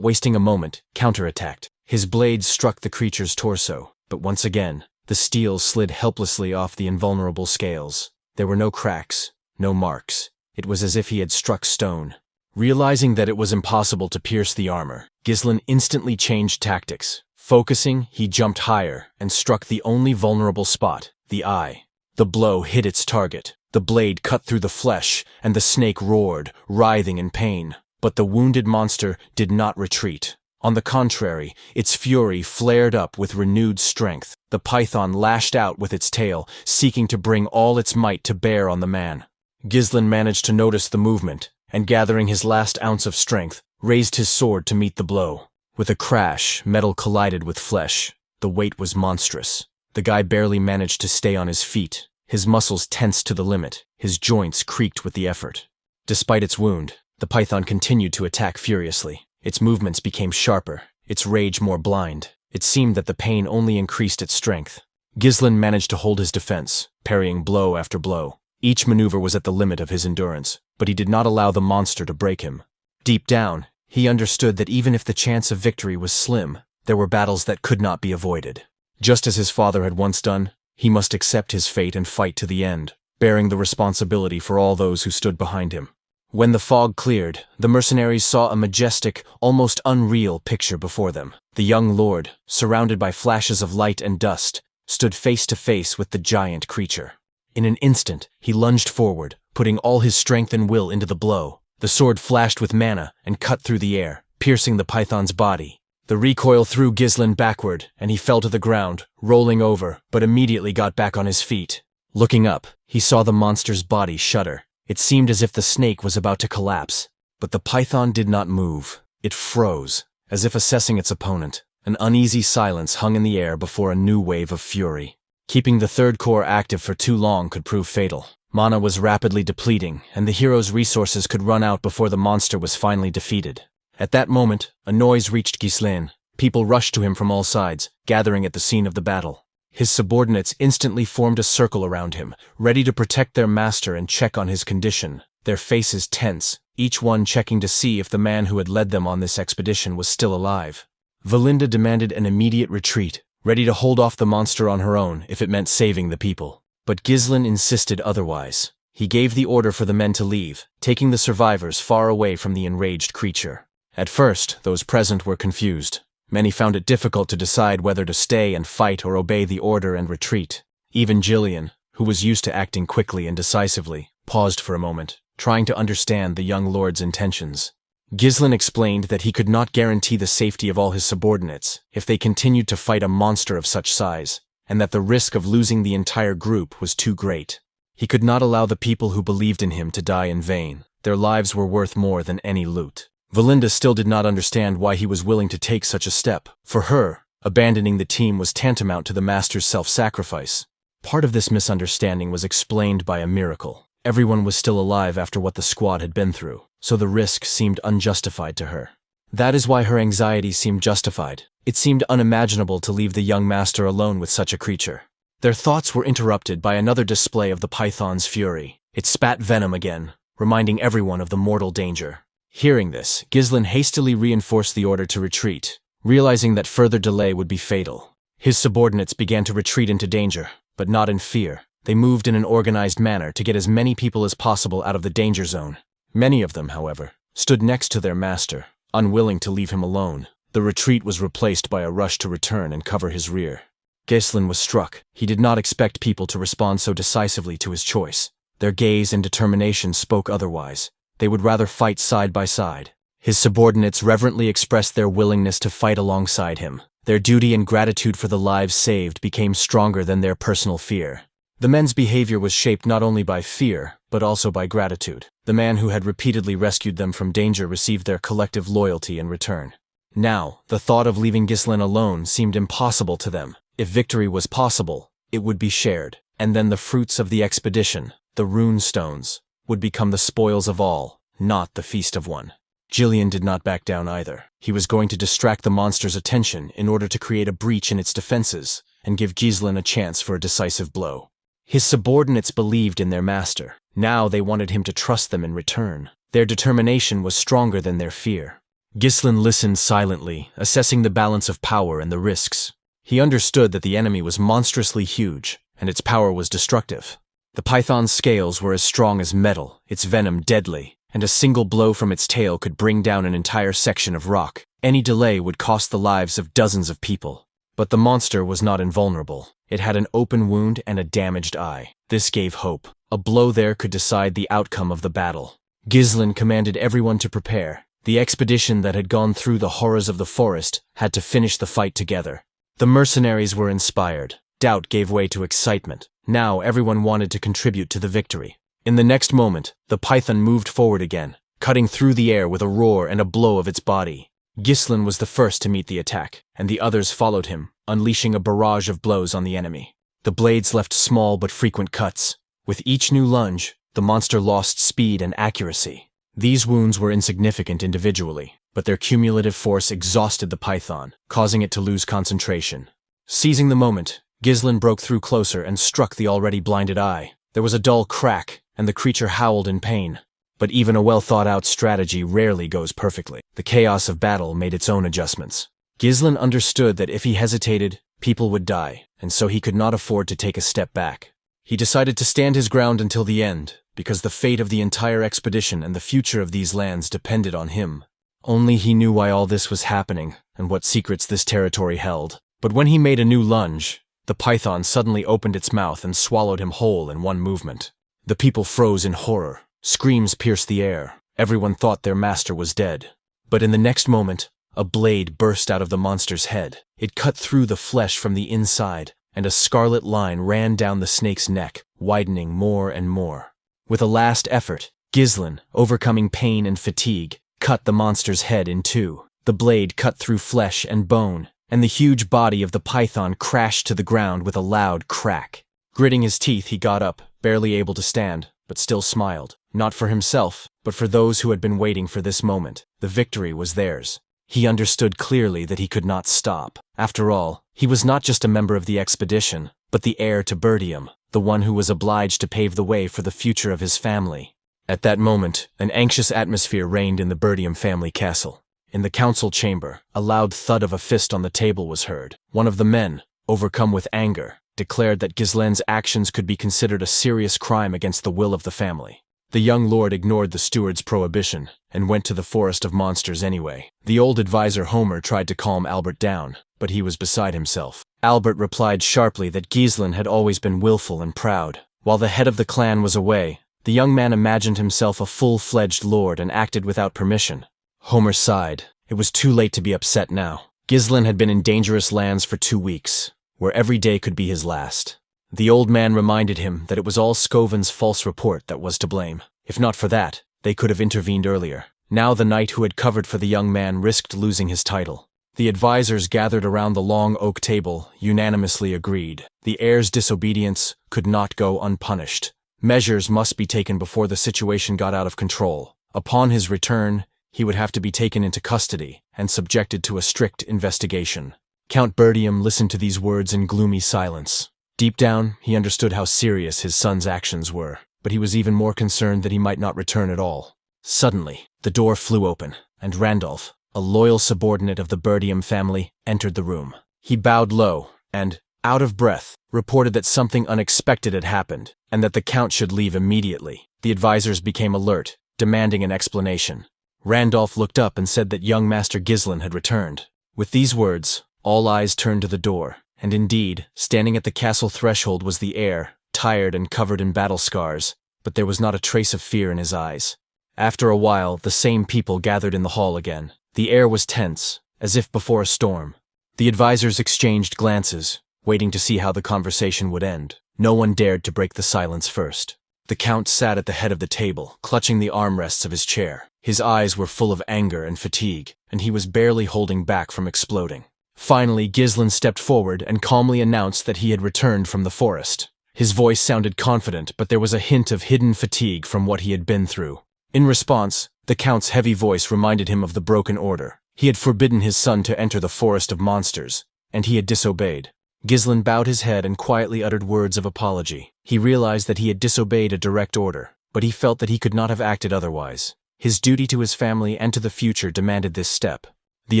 wasting a moment, counterattacked. His blades struck the creature's torso, but once again, the steel slid helplessly off the invulnerable scales. There were no cracks, no marks. It was as if he had struck stone. Realizing that it was impossible to pierce the armor, Ghislain instantly changed tactics. Focusing, he jumped higher and struck the only vulnerable spot, the eye. The blow hit its target. The blade cut through the flesh, and the snake roared, writhing in pain. But the wounded monster did not retreat. On the contrary, its fury flared up with renewed strength. The python lashed out with its tail, seeking to bring all its might to bear on the man. Ghislain managed to notice the movement, and gathering his last ounce of strength, raised his sword to meet the blow. With a crash, metal collided with flesh. The weight was monstrous. The guy barely managed to stay on his feet. His muscles tensed to the limit. His joints creaked with the effort. Despite its wound, the python continued to attack furiously. Its movements became sharper, its rage more blind. It seemed that the pain only increased its strength. Ghislain managed to hold his defense, parrying blow after blow. Each maneuver was at the limit of his endurance, but he did not allow the monster to break him. Deep down, he understood that even if the chance of victory was slim, there were battles that could not be avoided. Just as his father had once done, he must accept his fate and fight to the end, bearing the responsibility for all those who stood behind him. When the fog cleared, the mercenaries saw a majestic, almost unreal picture before them. The young lord, surrounded by flashes of light and dust, stood face to face with the giant creature. In an instant, he lunged forward, putting all his strength and will into the blow. The sword flashed with mana and cut through the air, piercing the python's body. The recoil threw Ghislain backward, and he fell to the ground, rolling over, but immediately got back on his feet. Looking up, he saw the monster's body shudder. It seemed as if the snake was about to collapse, but the python did not move. It froze, as if assessing its opponent. An uneasy silence hung in the air before a new wave of fury. Keeping the third core active for too long could prove fatal. Mana was rapidly depleting, and the hero's resources could run out before the monster was finally defeated. At that moment, a noise reached Ghislain. People rushed to him from all sides, gathering at the scene of the battle. His subordinates instantly formed a circle around him, ready to protect their master and check on his condition. Their faces tense, each one checking to see if the man who had led them on this expedition was still alive. Valinda demanded an immediate retreat, ready to hold off the monster on her own if it meant saving the people. But Ghislain insisted otherwise. He gave the order for the men to leave, taking the survivors far away from the enraged creature. At first, those present were confused. Many found it difficult to decide whether to stay and fight or obey the order and retreat. Even Jillian, who was used to acting quickly and decisively, paused for a moment, trying to understand the young lord's intentions. Ghislain explained that he could not guarantee the safety of all his subordinates if they continued to fight a monster of such size, and that the risk of losing the entire group was too great. He could not allow the people who believed in him to die in vain. Their lives were worth more than any loot. Valinda still did not understand why he was willing to take such a step. For her, abandoning the team was tantamount to the master's self-sacrifice. Part of this misunderstanding was explained by a miracle. Everyone was still alive after what the squad had been through, so the risk seemed unjustified to her. That is why her anxiety seemed justified. It seemed unimaginable to leave the young master alone with such a creature. Their thoughts were interrupted by another display of the python's fury. It spat venom again, reminding everyone of the mortal danger. Hearing this, Ghislain hastily reinforced the order to retreat, realizing that further delay would be fatal. His subordinates began to retreat into danger, but not in fear. They moved in an organized manner to get as many people as possible out of the danger zone. Many of them, however, stood next to their master, unwilling to leave him alone. The retreat was replaced by a rush to return and cover his rear. Ghislain was struck. He did not expect people to respond so decisively to his choice. Their gaze and determination spoke otherwise. They would rather fight side by side. His subordinates reverently expressed their willingness to fight alongside him. Their duty and gratitude for the lives saved became stronger than their personal fear. The men's behavior was shaped not only by fear, but also by gratitude. The man who had repeatedly rescued them from danger received their collective loyalty in return. Now, the thought of leaving Ghislain alone seemed impossible to them. If victory was possible, it would be shared, and then the fruits of the expedition, the rune stones, would become the spoils of all, not the feast of one. Jillian did not back down either. He was going to distract the monster's attention in order to create a breach in its defenses and give Ghislain a chance for a decisive blow. His subordinates believed in their master. Now they wanted him to trust them in return. Their determination was stronger than their fear. Ghislain listened silently, assessing the balance of power and the risks. He understood that the enemy was monstrously huge, and its power was destructive. The python's scales were as strong as metal, its venom deadly, and a single blow from its tail could bring down an entire section of rock. Any delay would cost the lives of dozens of people. But the monster was not invulnerable. It had an open wound and a damaged eye. This gave hope. A blow there could decide the outcome of the battle. Ghislain commanded everyone to prepare. The expedition that had gone through the horrors of the forest had to finish the fight together. The mercenaries were inspired. Doubt gave way to excitement. Now everyone wanted to contribute to the victory. In the next moment, the python moved forward again, cutting through the air with a roar and a blow of its body. Ghislain was the first to meet the attack, and the others followed him, unleashing a barrage of blows on the enemy. The blades left small but frequent cuts. With each new lunge, the monster lost speed and accuracy. These wounds were insignificant individually, but their cumulative force exhausted the python, causing it to lose concentration. Seizing the moment, Ghislain broke through closer and struck the already blinded eye. There was a dull crack, and the creature howled in pain. But even a well-thought-out strategy rarely goes perfectly. The chaos of battle made its own adjustments. Ghislain understood that if he hesitated, people would die, and so he could not afford to take a step back. He decided to stand his ground until the end, because the fate of the entire expedition and the future of these lands depended on him. Only he knew why all this was happening, and what secrets this territory held. But when he made a new lunge, the python suddenly opened its mouth and swallowed him whole in one movement. The people froze in horror. Screams pierced the air. Everyone thought their master was dead. But in the next moment, a blade burst out of the monster's head. It cut through the flesh from the inside, and a scarlet line ran down the snake's neck, widening more and more. With a last effort, Ghislain, overcoming pain and fatigue, cut the monster's head in two. The blade cut through flesh and bone, and the huge body of the python crashed to the ground with a loud crack. Gritting his teeth, he got up, barely able to stand, but still smiled. Not for himself, but for those who had been waiting for this moment. The victory was theirs. He understood clearly that he could not stop. After all, he was not just a member of the expedition, but the heir to Perdium, the one who was obliged to pave the way for the future of his family. At that moment, an anxious atmosphere reigned in the Perdium family castle. In the council chamber, a loud thud of a fist on the table was heard. One of the men, overcome with anger, declared that Ghislain's actions could be considered a serious crime against the will of the family. The young lord ignored the steward's prohibition and went to the forest of monsters anyway. The old advisor Homer tried to calm Albert down, but he was beside himself. Albert replied sharply that Ghislain had always been willful and proud. While the head of the clan was away, the young man imagined himself a full-fledged lord and acted without permission. Homer sighed. It was too late to be upset now. Ghislain had been in dangerous lands for 2 weeks, where every day could be his last. The old man reminded him that it was all Scoven's false report that was to blame. If not for that, they could have intervened earlier. Now the knight who had covered for the young man risked losing his title. The advisors gathered around the long oak table unanimously agreed. The heir's disobedience could not go unpunished. Measures must be taken before the situation got out of control. Upon his return, he would have to be taken into custody and subjected to a strict investigation. Count Perdium listened to these words in gloomy silence. Deep down, he understood how serious his son's actions were, but he was even more concerned that he might not return at all. Suddenly, the door flew open, and Randolph, a loyal subordinate of the Perdium family, entered the room. He bowed low and, out of breath, reported that something unexpected had happened, and that the Count should leave immediately. The advisors became alert, demanding an explanation. Randolph looked up and said that young Master Ghislain had returned. With these words, all eyes turned to the door, and indeed, standing at the castle threshold was the heir, tired and covered in battle scars, but there was not a trace of fear in his eyes. After a while, the same people gathered in the hall again. The air was tense, as if before a storm. The advisors exchanged glances, waiting to see how the conversation would end. No one dared to break the silence first. The Count sat at the head of the table, clutching the armrests of his chair. His eyes were full of anger and fatigue, and he was barely holding back from exploding. Finally, Ghislain stepped forward and calmly announced that he had returned from the forest. His voice sounded confident, but there was a hint of hidden fatigue from what he had been through. In response, the Count's heavy voice reminded him of the broken order. He had forbidden his son to enter the forest of monsters, and he had disobeyed. Ghislain bowed his head and quietly uttered words of apology. He realized that he had disobeyed a direct order, but he felt that he could not have acted otherwise. His duty to his family and to the future demanded this step. The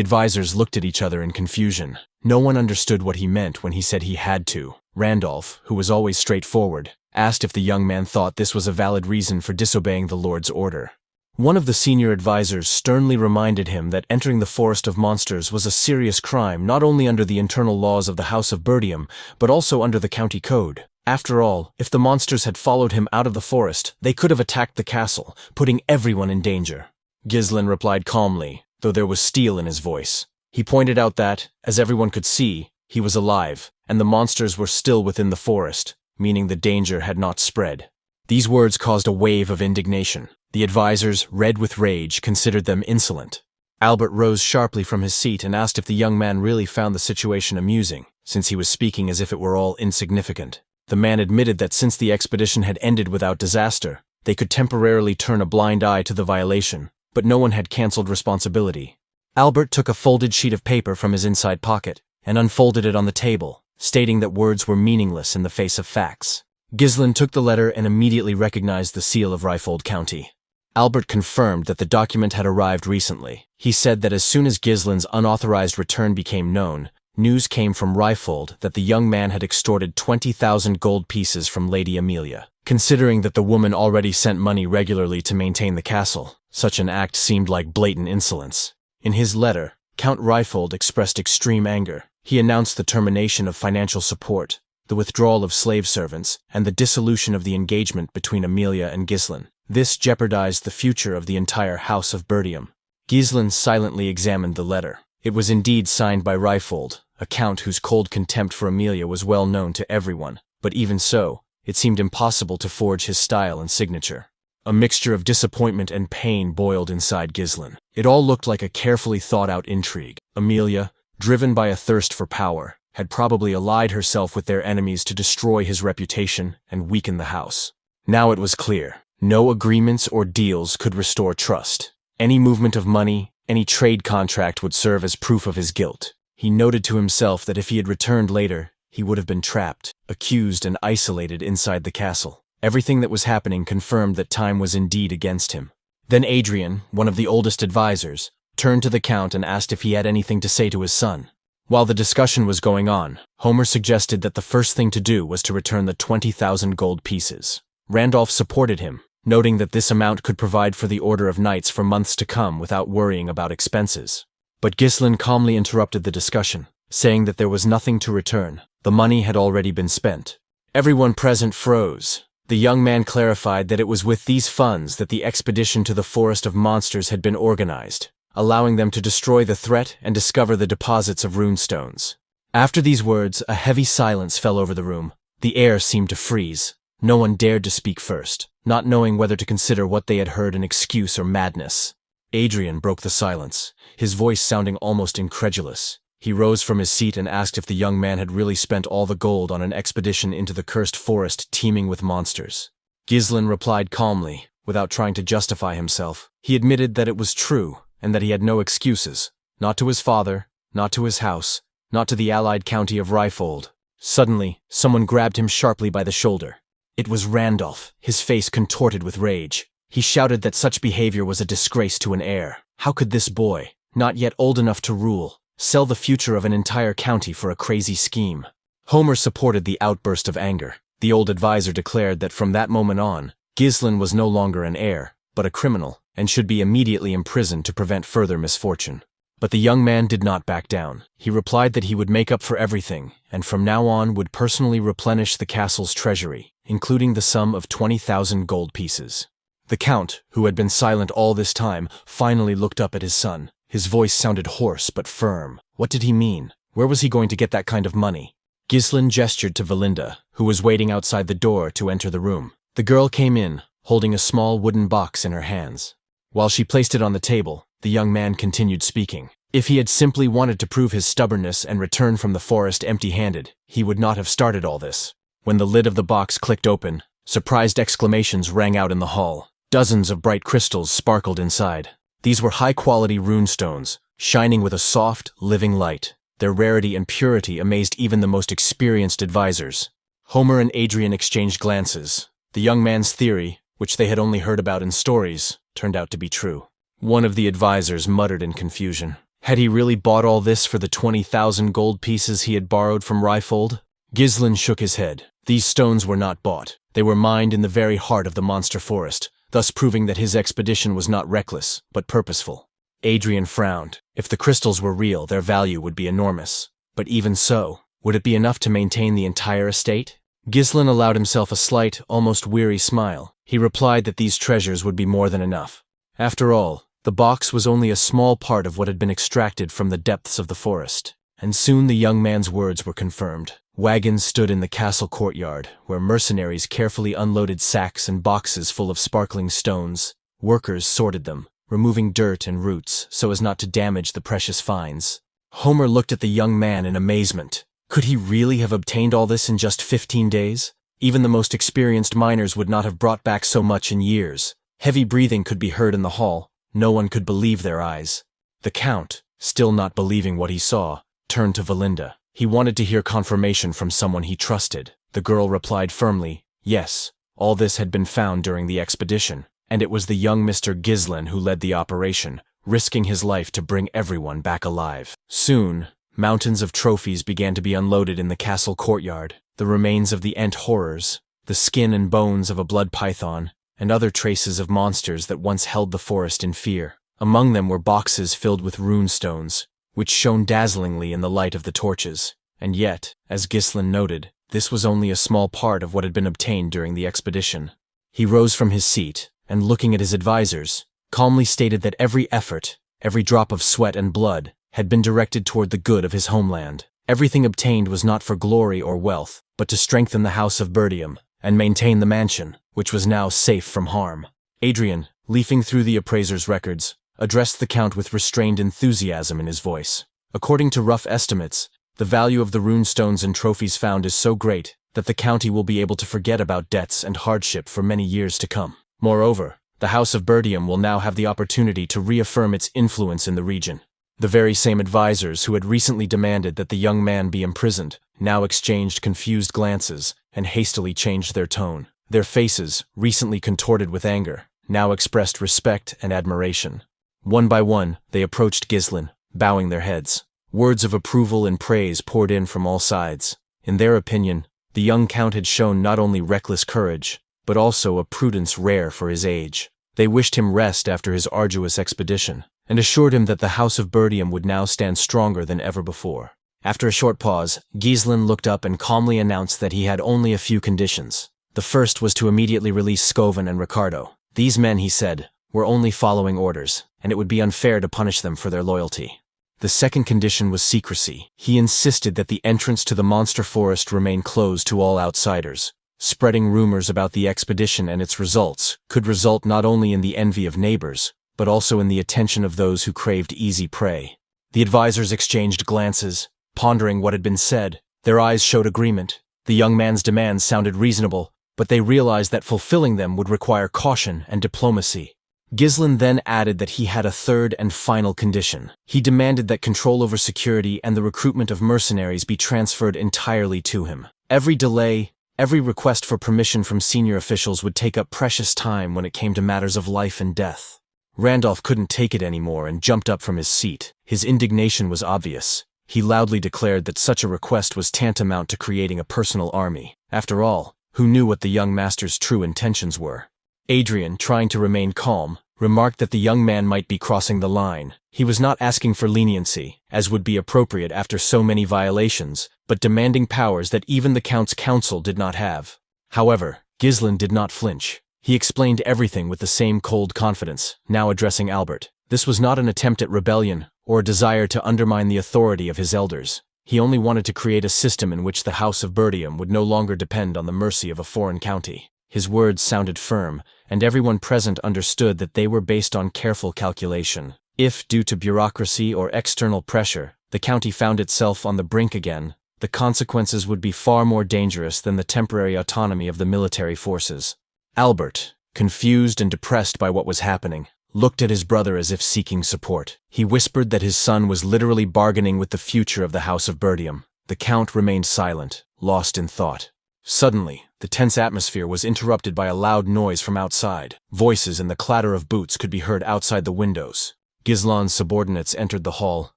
advisors looked at each other in confusion. No one understood what he meant when he said he had to. Randolph, who was always straightforward, asked if the young man thought this was a valid reason for disobeying the Lord's order. One of the senior advisors sternly reminded him that entering the Forest of Monsters was a serious crime not only under the internal laws of the House of Perdium, but also under the county code. After all, if the monsters had followed him out of the forest, they could have attacked the castle, putting everyone in danger. Ghislain replied calmly, though there was steel in his voice. He pointed out that, as everyone could see, he was alive, and the monsters were still within the forest, meaning the danger had not spread. These words caused a wave of indignation. The advisors, red with rage, considered them insolent. Albert rose sharply from his seat and asked if the young man really found the situation amusing, since he was speaking as if it were all insignificant. The man admitted that since the expedition had ended without disaster, they could temporarily turn a blind eye to the violation, but no one had cancelled responsibility. Albert took a folded sheet of paper from his inside pocket and unfolded it on the table, stating that words were meaningless in the face of facts. Ghislain took the letter and immediately recognized the seal of Ryfold County. Albert confirmed that the document had arrived recently. He said that as soon as Ghislain's unauthorized return became known, news came from Ryfold that the young man had extorted 20,000 gold pieces from Lady Amelia. Considering that the woman already sent money regularly to maintain the castle, such an act seemed like blatant insolence. In his letter, Count Ryfold expressed extreme anger. He announced the termination of financial support, the withdrawal of slave servants, and the dissolution of the engagement between Amelia and Ghislain. This jeopardized the future of the entire House of Perdium. Ghislain silently examined the letter. It was indeed signed by Ryfold, a count whose cold contempt for Amelia was well known to everyone, but even so, it seemed impossible to forge his style and signature. A mixture of disappointment and pain boiled inside Ghislain. It all looked like a carefully thought-out intrigue. Amelia, driven by a thirst for power, had probably allied herself with their enemies to destroy his reputation and weaken the house. Now it was clear. No agreements or deals could restore trust. Any movement of money, any trade contract would serve as proof of his guilt. He noted to himself that if he had returned later, he would have been trapped, accused and isolated inside the castle. Everything that was happening confirmed that time was indeed against him. Then Adrian, one of the oldest advisors, turned to the Count and asked if he had anything to say to his son. While the discussion was going on, Homer suggested that the first thing to do was to return the 20,000 gold pieces. Randolph supported him, noting that this amount could provide for the Order of Knights for months to come without worrying about expenses. But Ghislain calmly interrupted the discussion, saying that there was nothing to return. The money had already been spent. Everyone present froze. The young man clarified that it was with these funds that the expedition to the Forest of Monsters had been organized, allowing them to destroy the threat and discover the deposits of runestones. After these words, a heavy silence fell over the room. The air seemed to freeze. No one dared to speak first, not knowing whether to consider what they had heard an excuse or madness. Adrian broke the silence, his voice sounding almost incredulous. He rose from his seat and asked if the young man had really spent all the gold on an expedition into the cursed forest teeming with monsters. Ghislain replied calmly, without trying to justify himself. He admitted that it was true, and that he had no excuses. Not to his father, not to his house, not to the allied county of Ryfold. Suddenly, someone grabbed him sharply by the shoulder. It was Randolph, his face contorted with rage. He shouted that such behavior was a disgrace to an heir. How could this boy, not yet old enough to rule, sell the future of an entire county for a crazy scheme? Homer supported the outburst of anger. The old advisor declared that from that moment on, Ghislain was no longer an heir, but a criminal, and should be immediately imprisoned to prevent further misfortune. But the young man did not back down. He replied that he would make up for everything, and from now on would personally replenish the castle's treasury, including the sum of 20,000 gold pieces. The count, who had been silent all this time, finally looked up at his son. His voice sounded hoarse but firm. What did he mean? Where was he going to get that kind of money? Ghislain gestured to Valinda, who was waiting outside the door to enter the room. The girl came in, holding a small wooden box in her hands. While she placed it on the table, the young man continued speaking. If he had simply wanted to prove his stubbornness and return from the forest empty-handed, he would not have started all this. When the lid of the box clicked open, surprised exclamations rang out in the hall. Dozens of bright crystals sparkled inside. These were high-quality runestones, shining with a soft, living light. Their rarity and purity amazed even the most experienced advisors. Homer and Adrian exchanged glances. The young man's theory, which they had only heard about in stories, turned out to be true. One of the advisors muttered in confusion. Had he really bought all this for the 20,000 gold pieces he had borrowed from Ryfold? Ghislain shook his head. These stones were not bought. They were mined in the very heart of the monster forest, thus proving that his expedition was not reckless, but purposeful. Adrian frowned. If the crystals were real, their value would be enormous. But even so, would it be enough to maintain the entire estate? Ghislain allowed himself a slight, almost weary smile. He replied that these treasures would be more than enough. After all, the box was only a small part of what had been extracted from the depths of the forest. And soon the young man's words were confirmed. Wagons stood in the castle courtyard, where mercenaries carefully unloaded sacks and boxes full of sparkling stones. Workers sorted them, removing dirt and roots so as not to damage the precious finds. Homer looked at the young man in amazement. Could he really have obtained all this in just 15 days? Even the most experienced miners would not have brought back so much in years. Heavy breathing could be heard in the hall. No one could believe their eyes. The count, still not believing what he saw, turned to Valinda. He wanted to hear confirmation from someone he trusted. The girl replied firmly, yes, all this had been found during the expedition, and it was the young Mr. Ghislain who led the operation, risking his life to bring everyone back alive. Soon, mountains of trophies began to be unloaded in the castle courtyard. The remains of the Ent horrors, the skin and bones of a blood python, and other traces of monsters that once held the forest in fear. Among them were boxes filled with runestones, which shone dazzlingly in the light of the torches. And yet, as Ghislain noted, this was only a small part of what had been obtained during the expedition. He rose from his seat, and looking at his advisors, calmly stated that every effort, every drop of sweat and blood, had been directed toward the good of his homeland. Everything obtained was not for glory or wealth, but to strengthen the house of Perdium, and maintain the mansion, which was now safe from harm. Adrian, leafing through the appraiser's records, addressed the count with restrained enthusiasm in his voice. According to rough estimates, the value of the runestones and trophies found is so great that the county will be able to forget about debts and hardship for many years to come. Moreover, the House of Perdium will now have the opportunity to reaffirm its influence in the region. The very same advisors who had recently demanded that the young man be imprisoned now exchanged confused glances and hastily changed their tone. Their faces, recently contorted with anger, now expressed respect and admiration. One by one, they approached Ghislain, bowing their heads. Words of approval and praise poured in from all sides. In their opinion, the young count had shown not only reckless courage, but also a prudence rare for his age. They wished him rest after his arduous expedition, and assured him that the House of Perdium would now stand stronger than ever before. After a short pause, Ghislain looked up and calmly announced that he had only a few conditions. The first was to immediately release Scoven and Ricardo. These men, he said, were only following orders, and it would be unfair to punish them for their loyalty. The second condition was secrecy. He insisted that the entrance to the monster forest remain closed to all outsiders. Spreading rumors about the expedition and its results could result not only in the envy of neighbors, but also in the attention of those who craved easy prey. The advisors exchanged glances, pondering what had been said. Their eyes showed agreement. The young man's demands sounded reasonable, but they realized that fulfilling them would require caution and diplomacy. Ghislain then added that he had a third and final condition. He demanded that control over security and the recruitment of mercenaries be transferred entirely to him. Every delay, every request for permission from senior officials would take up precious time when it came to matters of life and death. Randolph couldn't take it anymore and jumped up from his seat. His indignation was obvious. He loudly declared that such a request was tantamount to creating a personal army. After all, who knew what the young master's true intentions were? Adrian, trying to remain calm, remarked that the young man might be crossing the line. He was not asking for leniency, as would be appropriate after so many violations, but demanding powers that even the Count's council did not have. However, Ghislain did not flinch. He explained everything with the same cold confidence, now addressing Albert. This was not an attempt at rebellion, or a desire to undermine the authority of his elders. He only wanted to create a system in which the House of Perdium would no longer depend on the mercy of a foreign county. His words sounded firm, and everyone present understood that they were based on careful calculation. If, due to bureaucracy or external pressure, the county found itself on the brink again, the consequences would be far more dangerous than the temporary autonomy of the military forces. Albert, confused and depressed by what was happening, looked at his brother as if seeking support. He whispered that his son was literally bargaining with the future of the House of Perdium. The Count remained silent, lost in thought. Suddenly, the tense atmosphere was interrupted by a loud noise from outside. Voices and the clatter of boots could be heard outside the windows. Ghislain's subordinates entered the hall,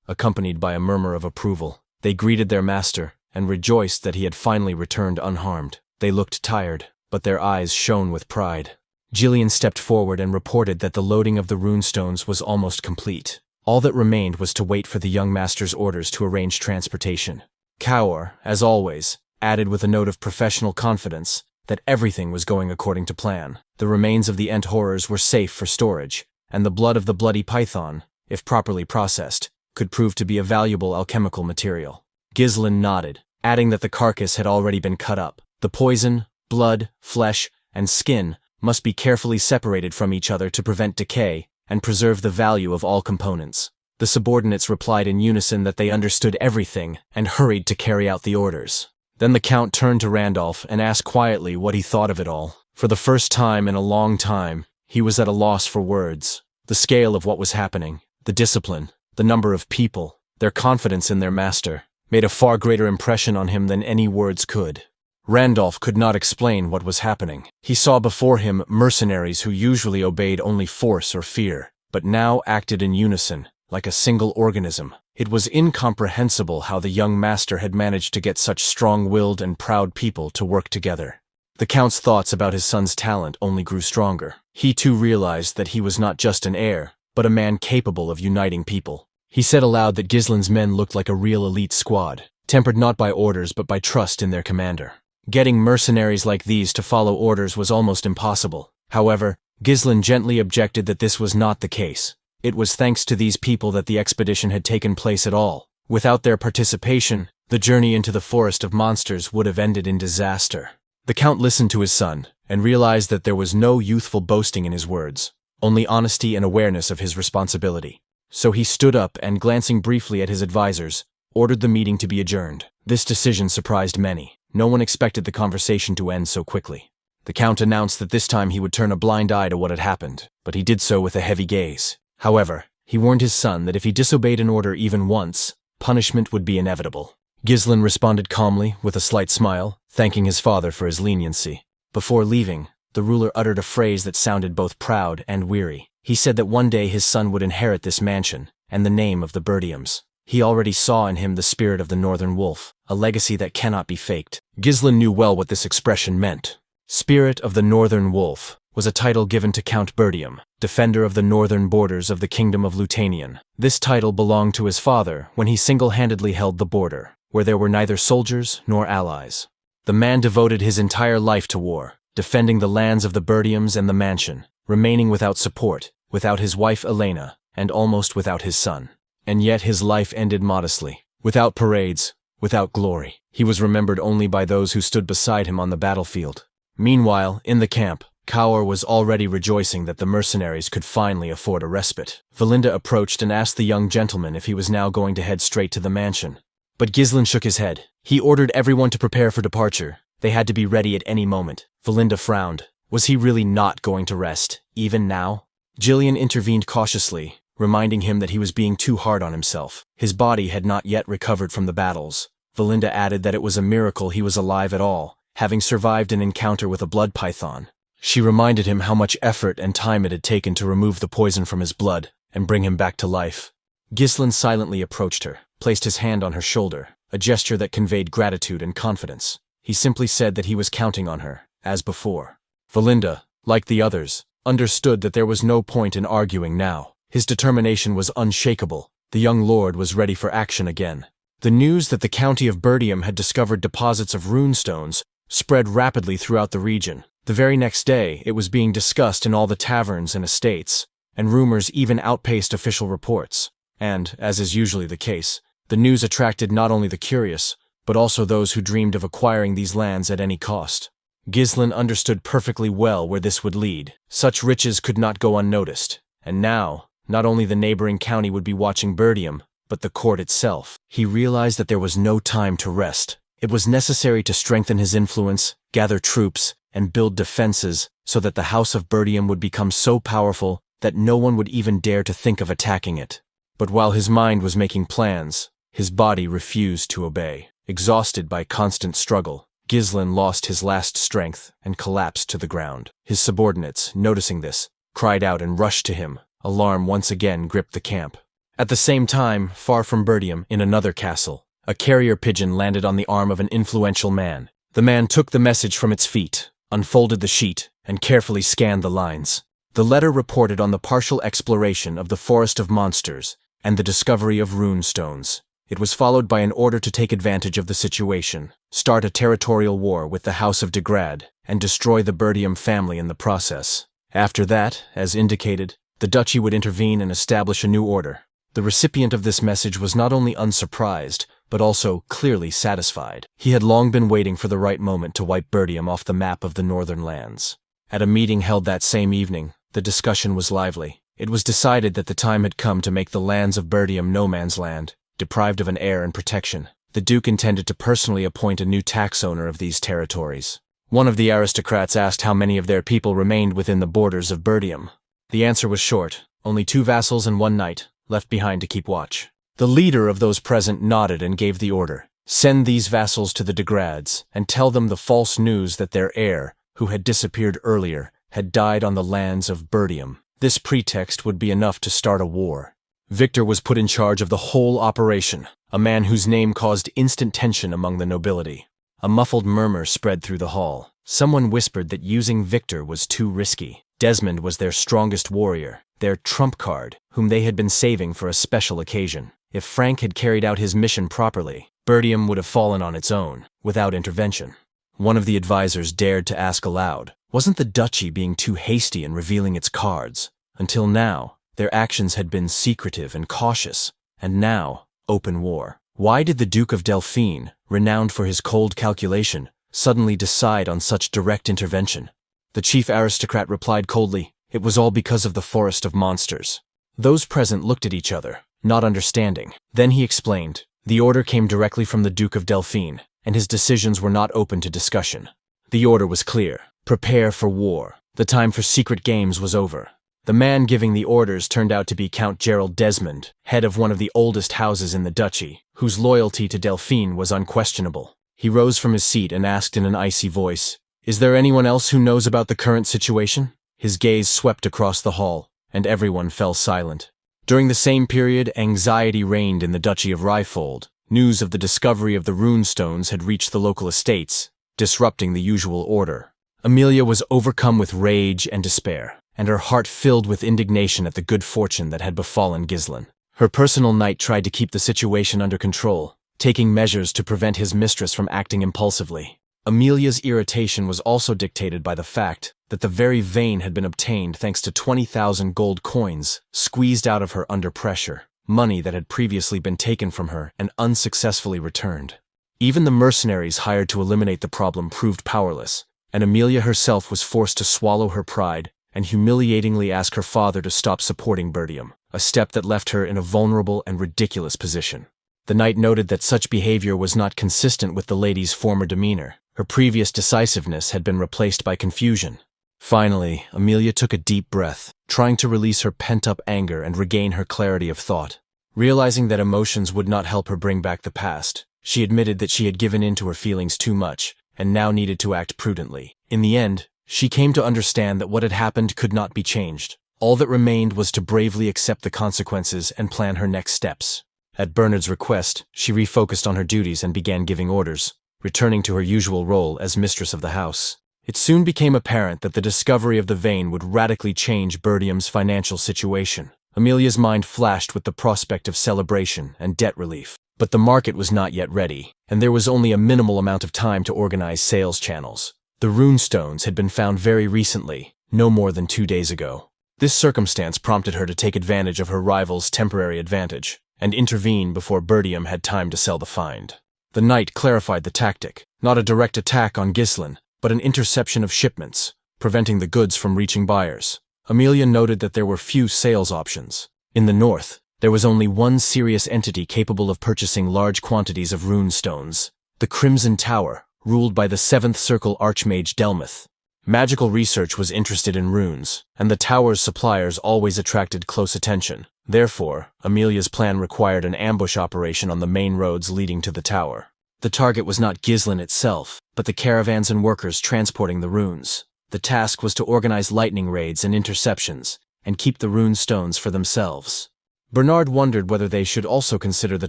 accompanied by a murmur of approval. They greeted their master, and rejoiced that he had finally returned unharmed. They looked tired, but their eyes shone with pride. Gillian stepped forward and reported that the loading of the runestones was almost complete. All that remained was to wait for the young master's orders to arrange transportation. Kaur, as always, added with a note of professional confidence that everything was going according to plan. The remains of the Ent horrors were safe for storage, and the blood of the bloody python, if properly processed, could prove to be a valuable alchemical material. Ghislain nodded, adding that the carcass had already been cut up. The poison, blood, flesh, and skin must be carefully separated from each other to prevent decay and preserve the value of all components. The subordinates replied in unison that they understood everything and hurried to carry out the orders. Then the Count turned to Randolph and asked quietly what he thought of it all. For the first time in a long time, he was at a loss for words. The scale of what was happening, the discipline, the number of people, their confidence in their master, made a far greater impression on him than any words could. Randolph could not explain what was happening. He saw before him mercenaries who usually obeyed only force or fear, but now acted in unison, like a single organism. It was incomprehensible how the young master had managed to get such strong-willed and proud people to work together. The Count's thoughts about his son's talent only grew stronger. He too realized that he was not just an heir, but a man capable of uniting people. He said aloud that Ghislain's men looked like a real elite squad, tempered not by orders but by trust in their commander. Getting mercenaries like these to follow orders was almost impossible. However, Ghislain gently objected that this was not the case. It was thanks to these people that the expedition had taken place at all. Without their participation, the journey into the forest of monsters would have ended in disaster. The Count listened to his son, and realized that there was no youthful boasting in his words, only honesty and awareness of his responsibility. So he stood up and, glancing briefly at his advisors, ordered the meeting to be adjourned. This decision surprised many. No one expected the conversation to end so quickly. The Count announced that this time he would turn a blind eye to what had happened, but he did so with a heavy gaze. However, he warned his son that if he disobeyed an order even once, punishment would be inevitable. Ghislain responded calmly, with a slight smile, thanking his father for his leniency. Before leaving, the ruler uttered a phrase that sounded both proud and weary. He said that one day his son would inherit this mansion, and the name of the Perdiums. He already saw in him the spirit of the Northern Wolf, a legacy that cannot be faked. Ghislain knew well what this expression meant. Spirit of the Northern Wolf was a title given to Count Perdium, defender of the northern borders of the Kingdom of Lutanian. This title belonged to his father when he single-handedly held the border, where there were neither soldiers nor allies. The man devoted his entire life to war, defending the lands of the Perdiums and the mansion, remaining without support, without his wife Elena, and almost without his son. And yet his life ended modestly. Without parades, without glory. He was remembered only by those who stood beside him on the battlefield. Meanwhile, in the camp, Kaur was already rejoicing that the mercenaries could finally afford a respite. Valinda approached and asked the young gentleman if he was now going to head straight to the mansion. But Ghislain shook his head. He ordered everyone to prepare for departure. They had to be ready at any moment. Valinda frowned. Was he really not going to rest, even now? Jillian intervened cautiously, reminding him that he was being too hard on himself. His body had not yet recovered from the battles. Valinda added that it was a miracle he was alive at all, having survived an encounter with a blood python. She reminded him how much effort and time it had taken to remove the poison from his blood and bring him back to life. Ghislain silently approached her, placed his hand on her shoulder, a gesture that conveyed gratitude and confidence. He simply said that he was counting on her, as before. Valinda, like the others, understood that there was no point in arguing now. His determination was unshakable. The young lord was ready for action again. The news that the county of Perdium had discovered deposits of runestones spread rapidly throughout the region. The very next day, it was being discussed in all the taverns and estates, and rumors even outpaced official reports. And, as is usually the case, the news attracted not only the curious, but also those who dreamed of acquiring these lands at any cost. Ghislain understood perfectly well where this would lead. Such riches could not go unnoticed, and now, not only the neighboring county would be watching Perdium, but the court itself. He realized that there was no time to rest. It was necessary to strengthen his influence, gather troops, and build defenses so that the House of Perdium would become so powerful that no one would even dare to think of attacking it. But while his mind was making plans, his body refused to obey. Exhausted by constant struggle, Ghislain lost his last strength and collapsed to the ground. His subordinates, noticing this, cried out and rushed to him. Alarm once again gripped the camp. At the same time, far from Perdium, in another castle, a carrier pigeon landed on the arm of an influential man. The man took the message from its feet, unfolded the sheet, and carefully scanned the lines. The letter reported on the partial exploration of the Forest of Monsters and the discovery of runestones. It was followed by an order to take advantage of the situation, start a territorial war with the House of Regressed, and destroy the Perdium family in the process. After that, as indicated, the duchy would intervene and establish a new order. The recipient of this message was not only unsurprised, but also clearly satisfied. He had long been waiting for the right moment to wipe Perdium off the map of the northern lands. At a meeting held that same evening, the discussion was lively. It was decided that the time had come to make the lands of Perdium no man's land, deprived of an heir and protection. The Duke intended to personally appoint a new tax owner of these territories. One of the aristocrats asked how many of their people remained within the borders of Perdium. The answer was short: only 2 vassals and 1 knight, left behind to keep watch. The leader of those present nodded and gave the order. Send these vassals to the Regressed and tell them the false news that their heir, who had disappeared earlier, had died on the lands of Perdium. This pretext would be enough to start a war. Victor was put in charge of the whole operation, a man whose name caused instant tension among the nobility. A muffled murmur spread through the hall. Someone whispered that using Victor was too risky. Desmond was their strongest warrior, their trump card, whom they had been saving for a special occasion. If Frank had carried out his mission properly, Perdium would have fallen on its own, without intervention. One of the advisors dared to ask aloud, wasn't the duchy being too hasty in revealing its cards? Until now, their actions had been secretive and cautious, and now, open war. Why did the Duke of Delphine, renowned for his cold calculation, suddenly decide on such direct intervention? The chief aristocrat replied coldly, it was all because of the Forest of Monsters. Those present looked at each other, not understanding. Then he explained, the order came directly from the Duke of Delphine, and his decisions were not open to discussion. The order was clear: prepare for war. The time for secret games was over. The man giving the orders turned out to be Count Gerald Desmond, head of one of the oldest houses in the duchy, whose loyalty to Delphine was unquestionable. He rose from his seat and asked in an icy voice, is there anyone else who knows about the current situation? His gaze swept across the hall, and everyone fell silent. During the same period, anxiety reigned in the Duchy of Ryfold. News of the discovery of the runestones had reached the local estates, disrupting the usual order. Amelia was overcome with rage and despair, and her heart filled with indignation at the good fortune that had befallen Ghislain. Her personal knight tried to keep the situation under control, taking measures to prevent his mistress from acting impulsively. Amelia's irritation was also dictated by the fact that the very vein had been obtained thanks to 20,000 gold coins squeezed out of her under pressure. money that had previously been taken from her and unsuccessfully returned. Even the mercenaries hired to eliminate the problem proved powerless, and Amelia herself was forced to swallow her pride and humiliatingly ask her father to stop supporting Perdium, a step that left her in a vulnerable and ridiculous position. The knight noted that such behavior was not consistent with the lady's former demeanor. Her previous decisiveness had been replaced by confusion. Finally, Amelia took a deep breath, trying to release her pent-up anger and regain her clarity of thought. Realizing that emotions would not help her bring back the past, she admitted that she had given in to her feelings too much and now needed to act prudently. In the end, she came to understand that what had happened could not be changed. All that remained was to bravely accept the consequences and plan her next steps. At Bernard's request, she refocused on her duties and began giving orders, returning to her usual role as mistress of the house. It soon became apparent that the discovery of the vein would radically change Perdium's financial situation. Amelia's mind flashed with the prospect of celebration and debt relief. But the market was not yet ready, and there was only a minimal amount of time to organize sales channels. The rune stones had been found very recently, no more than 2 days ago. This circumstance prompted her to take advantage of her rival's temporary advantage and intervene before Perdium had time to sell the find. The knight clarified the tactic, not a direct attack on Ghislaine, but an interception of shipments, preventing the goods from reaching buyers. Amelia noted that there were few sales options. In the north, there was only one serious entity capable of purchasing large quantities of rune stones, the Crimson Tower, ruled by the 7th Circle Archmage Delmuth. Magical research was interested in runes, and the tower's suppliers always attracted close attention. Therefore, Amelia's plan required an ambush operation on the main roads leading to the tower. The target was not Ghislaine itself, but the caravans and workers transporting the runes. The task was to organize lightning raids and interceptions, and keep the rune stones for themselves. Bernard wondered whether they should also consider the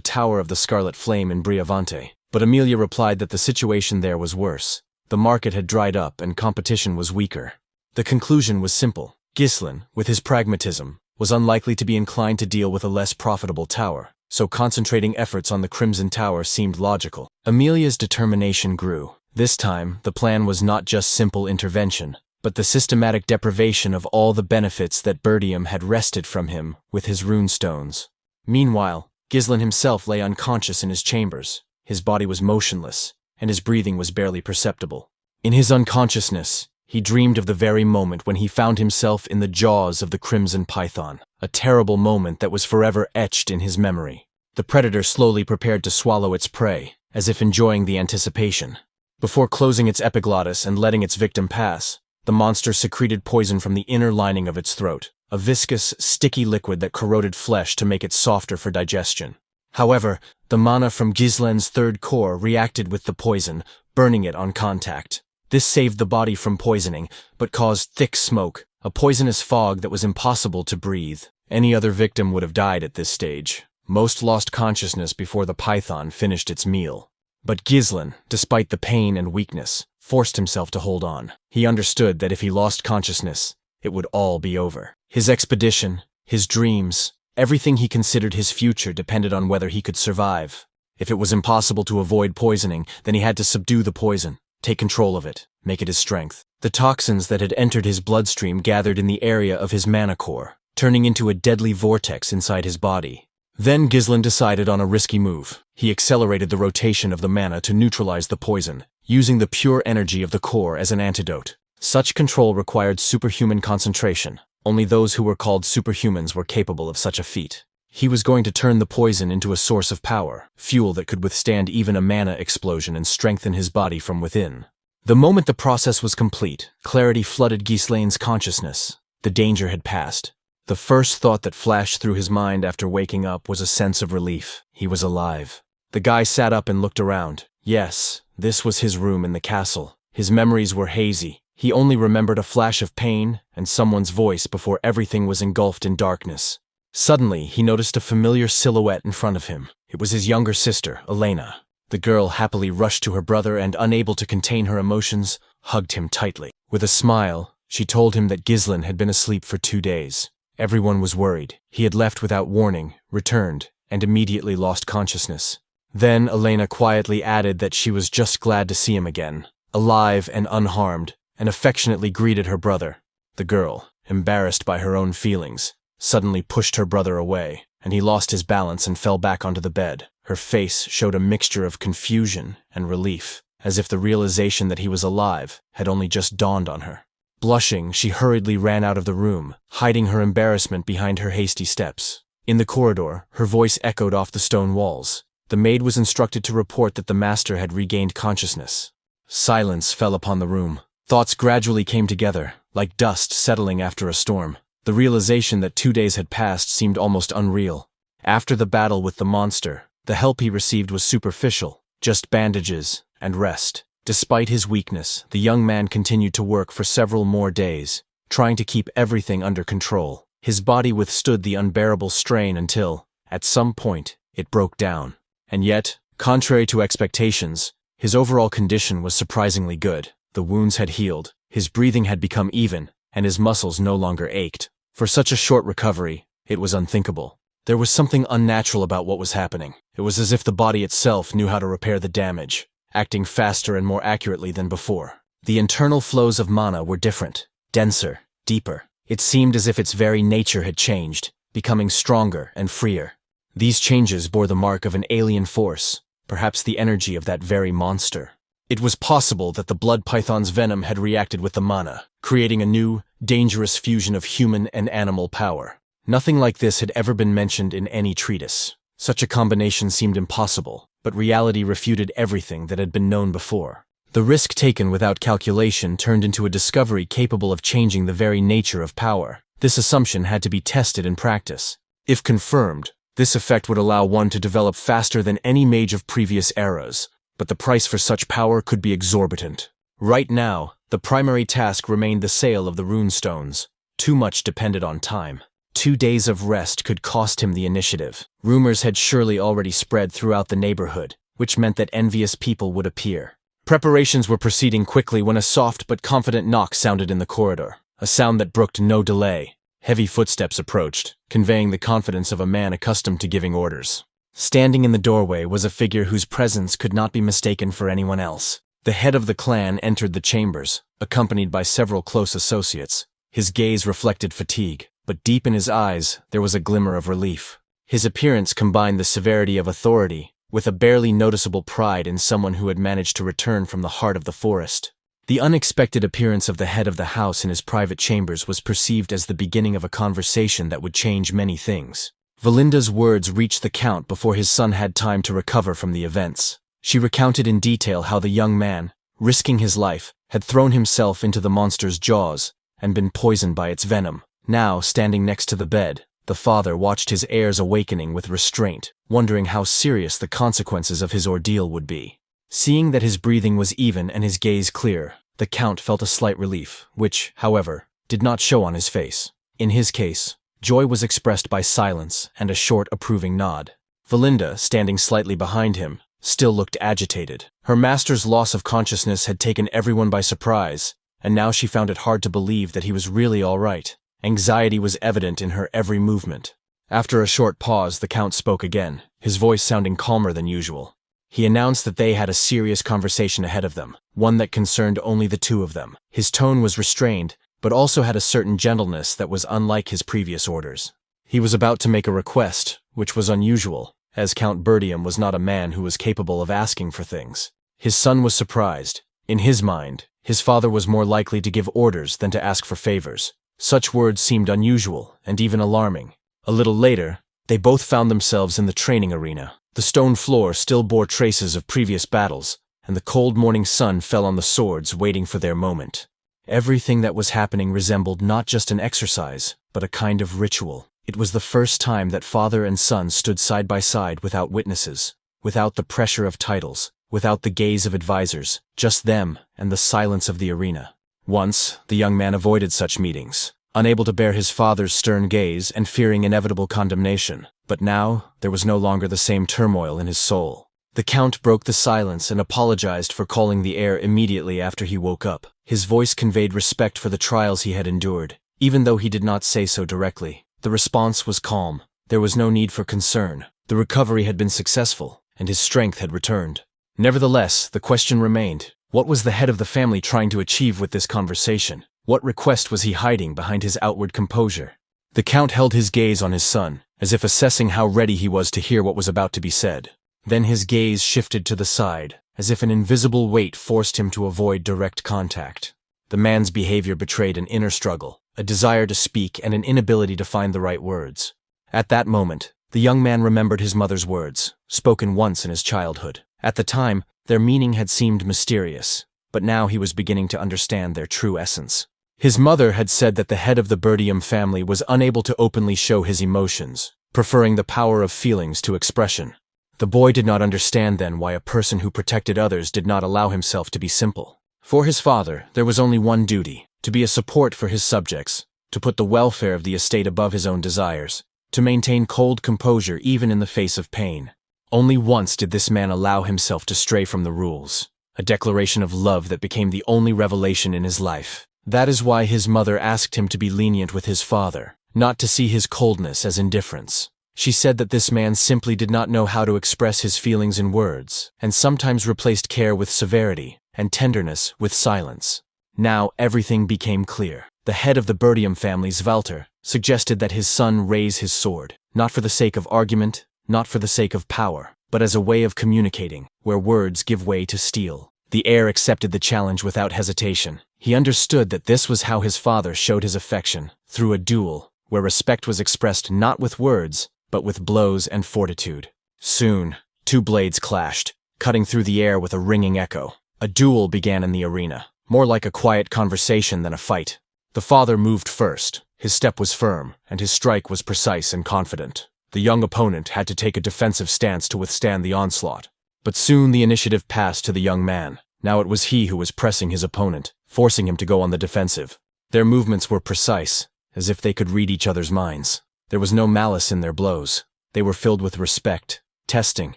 Tower of the Scarlet Flame in Briavante, but Amelia replied that the situation there was worse. The market had dried up and competition was weaker. The conclusion was simple. Ghislaine, with his pragmatism, was unlikely to be inclined to deal with a less profitable tower, so concentrating efforts on the Crimson Tower seemed logical. Amelia's determination grew. This time, the plan was not just simple intervention, but the systematic deprivation of all the benefits that Perdium had wrested from him with his rune stones. Meanwhile, Ghislaine himself lay unconscious in his chambers. His body was motionless, and his breathing was barely perceptible. In his unconsciousness, he dreamed of the very moment when he found himself in the jaws of the Crimson Python, a terrible moment that was forever etched in his memory. The predator slowly prepared to swallow its prey, as if enjoying the anticipation. Before closing its epiglottis and letting its victim pass, the monster secreted poison from the inner lining of its throat, a viscous, sticky liquid that corroded flesh to make it softer for digestion. However, the mana from Ghislaine's third core reacted with the poison, burning it on contact. This saved the body from poisoning, but caused thick smoke, a poisonous fog that was impossible to breathe. Any other victim would have died at this stage. Most lost consciousness before the python finished its meal. But Ghislaine, despite the pain and weakness, forced himself to hold on. He understood that if he lost consciousness, it would all be over. His expedition, his dreams, everything he considered his future depended on whether he could survive. If it was impossible to avoid poisoning, then he had to subdue the poison, take control of it, make it his strength. The toxins that had entered his bloodstream gathered in the area of his mana core, turning into a deadly vortex inside his body. Then Ghislaine decided on a risky move. He accelerated the rotation of the mana to neutralize the poison, using the pure energy of the core as an antidote. Such control required superhuman concentration. Only those who were called superhumans were capable of such a feat. He was going to turn the poison into a source of power, fuel that could withstand even a mana explosion and strengthen his body from within. The moment the process was complete, clarity flooded Ghislaine's consciousness. The danger had passed. The first thought that flashed through his mind after waking up was a sense of relief. He was alive. The guy sat up and looked around. Yes, this was his room in the castle. His memories were hazy. He only remembered a flash of pain and someone's voice before everything was engulfed in darkness. Suddenly, he noticed a familiar silhouette in front of him. It was his younger sister, Elena. The girl happily rushed to her brother and, unable to contain her emotions, hugged him tightly. With a smile, she told him that Ghislaine had been asleep for 2 days. Everyone was worried. He had left without warning, returned, and immediately lost consciousness. Then Elena quietly added that she was just glad to see him again, alive and unharmed, and affectionately greeted her brother. The girl, embarrassed by her own feelings, suddenly pushed her brother away. and he lost his balance and fell back onto the bed. Her face showed a mixture of confusion and relief, as if the realization that he was alive had only just dawned on her. Blushing, she hurriedly ran out of the room, hiding her embarrassment behind her hasty steps. In the corridor, her voice echoed off the stone walls. The maid was instructed to report that the master had regained consciousness. Silence fell upon the room. Thoughts gradually came together, like dust settling after a storm. The realization that 2 days had passed seemed almost unreal. After the battle with the monster, the help he received was superficial, just bandages and rest. Despite his weakness, the young man continued to work for several more days, trying to keep everything under control. His body withstood the unbearable strain until, at some point, it broke down. And yet, contrary to expectations, his overall condition was surprisingly good. The wounds had healed, his breathing had become even, and his muscles no longer ached. For such a short recovery, it was unthinkable. There was something unnatural about what was happening. It was as if the body itself knew how to repair the damage, acting faster and more accurately than before. The internal flows of mana were different, denser, deeper. It seemed as if its very nature had changed, becoming stronger and freer. These changes bore the mark of an alien force, perhaps the energy of that very monster. It was possible that the blood python's venom had reacted with the mana, creating a new, dangerous fusion of human and animal power. Nothing like this had ever been mentioned in any treatise. Such a combination seemed impossible, but reality refuted everything that had been known before. The risk taken without calculation turned into a discovery capable of changing the very nature of power. This assumption had to be tested in practice. If confirmed, this effect would allow one to develop faster than any mage of previous eras, but the price for such power could be exorbitant. Right now, the primary task remained the sale of the runestones. Too much depended on time. 2 days of rest could cost him the initiative. Rumors had surely already spread throughout the neighborhood, which meant that envious people would appear. Preparations were proceeding quickly when a soft but confident knock sounded in the corridor, a sound that brooked no delay. Heavy footsteps approached, conveying the confidence of a man accustomed to giving orders. Standing in the doorway was a figure whose presence could not be mistaken for anyone else. The head of the clan entered the chambers, accompanied by several close associates. His gaze reflected fatigue, but deep in his eyes there was a glimmer of relief. His appearance combined the severity of authority with a barely noticeable pride in someone who had managed to return from the heart of the forest. The unexpected appearance of the head of the house in his private chambers was perceived as the beginning of a conversation that would change many things. Valinda's words reached the Count before his son had time to recover from the events. She recounted in detail how the young man, risking his life, had thrown himself into the monster's jaws and been poisoned by its venom. Now, standing next to the bed, the father watched his heir's awakening with restraint, wondering how serious the consequences of his ordeal would be. Seeing that his breathing was even and his gaze clear, the Count felt a slight relief, which, however, did not show on his face. In his case, joy was expressed by silence and a short approving nod. Valinda, standing slightly behind him, still looked agitated. Her master's loss of consciousness had taken everyone by surprise, and now she found it hard to believe that he was really all right. Anxiety was evident in her every movement. After a short pause, the Count spoke again, his voice sounding calmer than usual. He announced that they had a serious conversation ahead of them, one that concerned only the two of them. His tone was restrained, but also had a certain gentleness that was unlike his previous orders. He was about to make a request, which was unusual, as Count Perdium was not a man who was capable of asking for things. His son was surprised. In his mind, his father was more likely to give orders than to ask for favors. Such words seemed unusual and even alarming. A little later, they both found themselves in the training arena. The stone floor still bore traces of previous battles, and the cold morning sun fell on the swords waiting for their moment. Everything that was happening resembled not just an exercise, but a kind of ritual. It was the first time that father and son stood side by side without witnesses, without the pressure of titles, without the gaze of advisors, just them and the silence of the arena. Once, the young man avoided such meetings, unable to bear his father's stern gaze and fearing inevitable condemnation. But now, there was no longer the same turmoil in his soul. The Count broke the silence and apologized for calling the heir immediately after he woke up. His voice conveyed respect for the trials he had endured, even though he did not say so directly. The response was calm. There was no need for concern. The recovery had been successful, and his strength had returned. Nevertheless, the question remained. What was the head of the family trying to achieve with this conversation? What request was he hiding behind his outward composure? The Count held his gaze on his son, as if assessing how ready he was to hear what was about to be said. Then his gaze shifted to the side, as if an invisible weight forced him to avoid direct contact. The man's behavior betrayed an inner struggle, a desire to speak and an inability to find the right words. At that moment, the young man remembered his mother's words, spoken once in his childhood. At the time, their meaning had seemed mysterious, but now he was beginning to understand their true essence. His mother had said that the head of the Perdium family was unable to openly show his emotions, preferring the power of feelings to expression. The boy did not understand then why a person who protected others did not allow himself to be simple. For his father, there was only one duty: to be a support for his subjects, to put the welfare of the estate above his own desires, to maintain cold composure even in the face of pain. Only once did this man allow himself to stray from the rules, a declaration of love that became the only revelation in his life. That is why his mother asked him to be lenient with his father, not to see his coldness as indifference. She said that this man simply did not know how to express his feelings in words, and sometimes replaced care with severity, and tenderness with silence. Now everything became clear. The head of the Perdium family, Svalter, suggested that his son raise his sword, not for the sake of argument, not for the sake of power, but as a way of communicating, where words give way to steel. The heir accepted the challenge without hesitation. He understood that this was how his father showed his affection, through a duel, where respect was expressed not with words, but with blows and fortitude. Soon, two blades clashed, cutting through the air with a ringing echo. A duel began in the arena, more like a quiet conversation than a fight. The father moved first. His step was firm, and his strike was precise and confident. The young opponent had to take a defensive stance to withstand the onslaught. But soon the initiative passed to the young man. Now it was he who was pressing his opponent, forcing him to go on the defensive. Their movements were precise, as if they could read each other's minds. There was no malice in their blows. They were filled with respect, testing,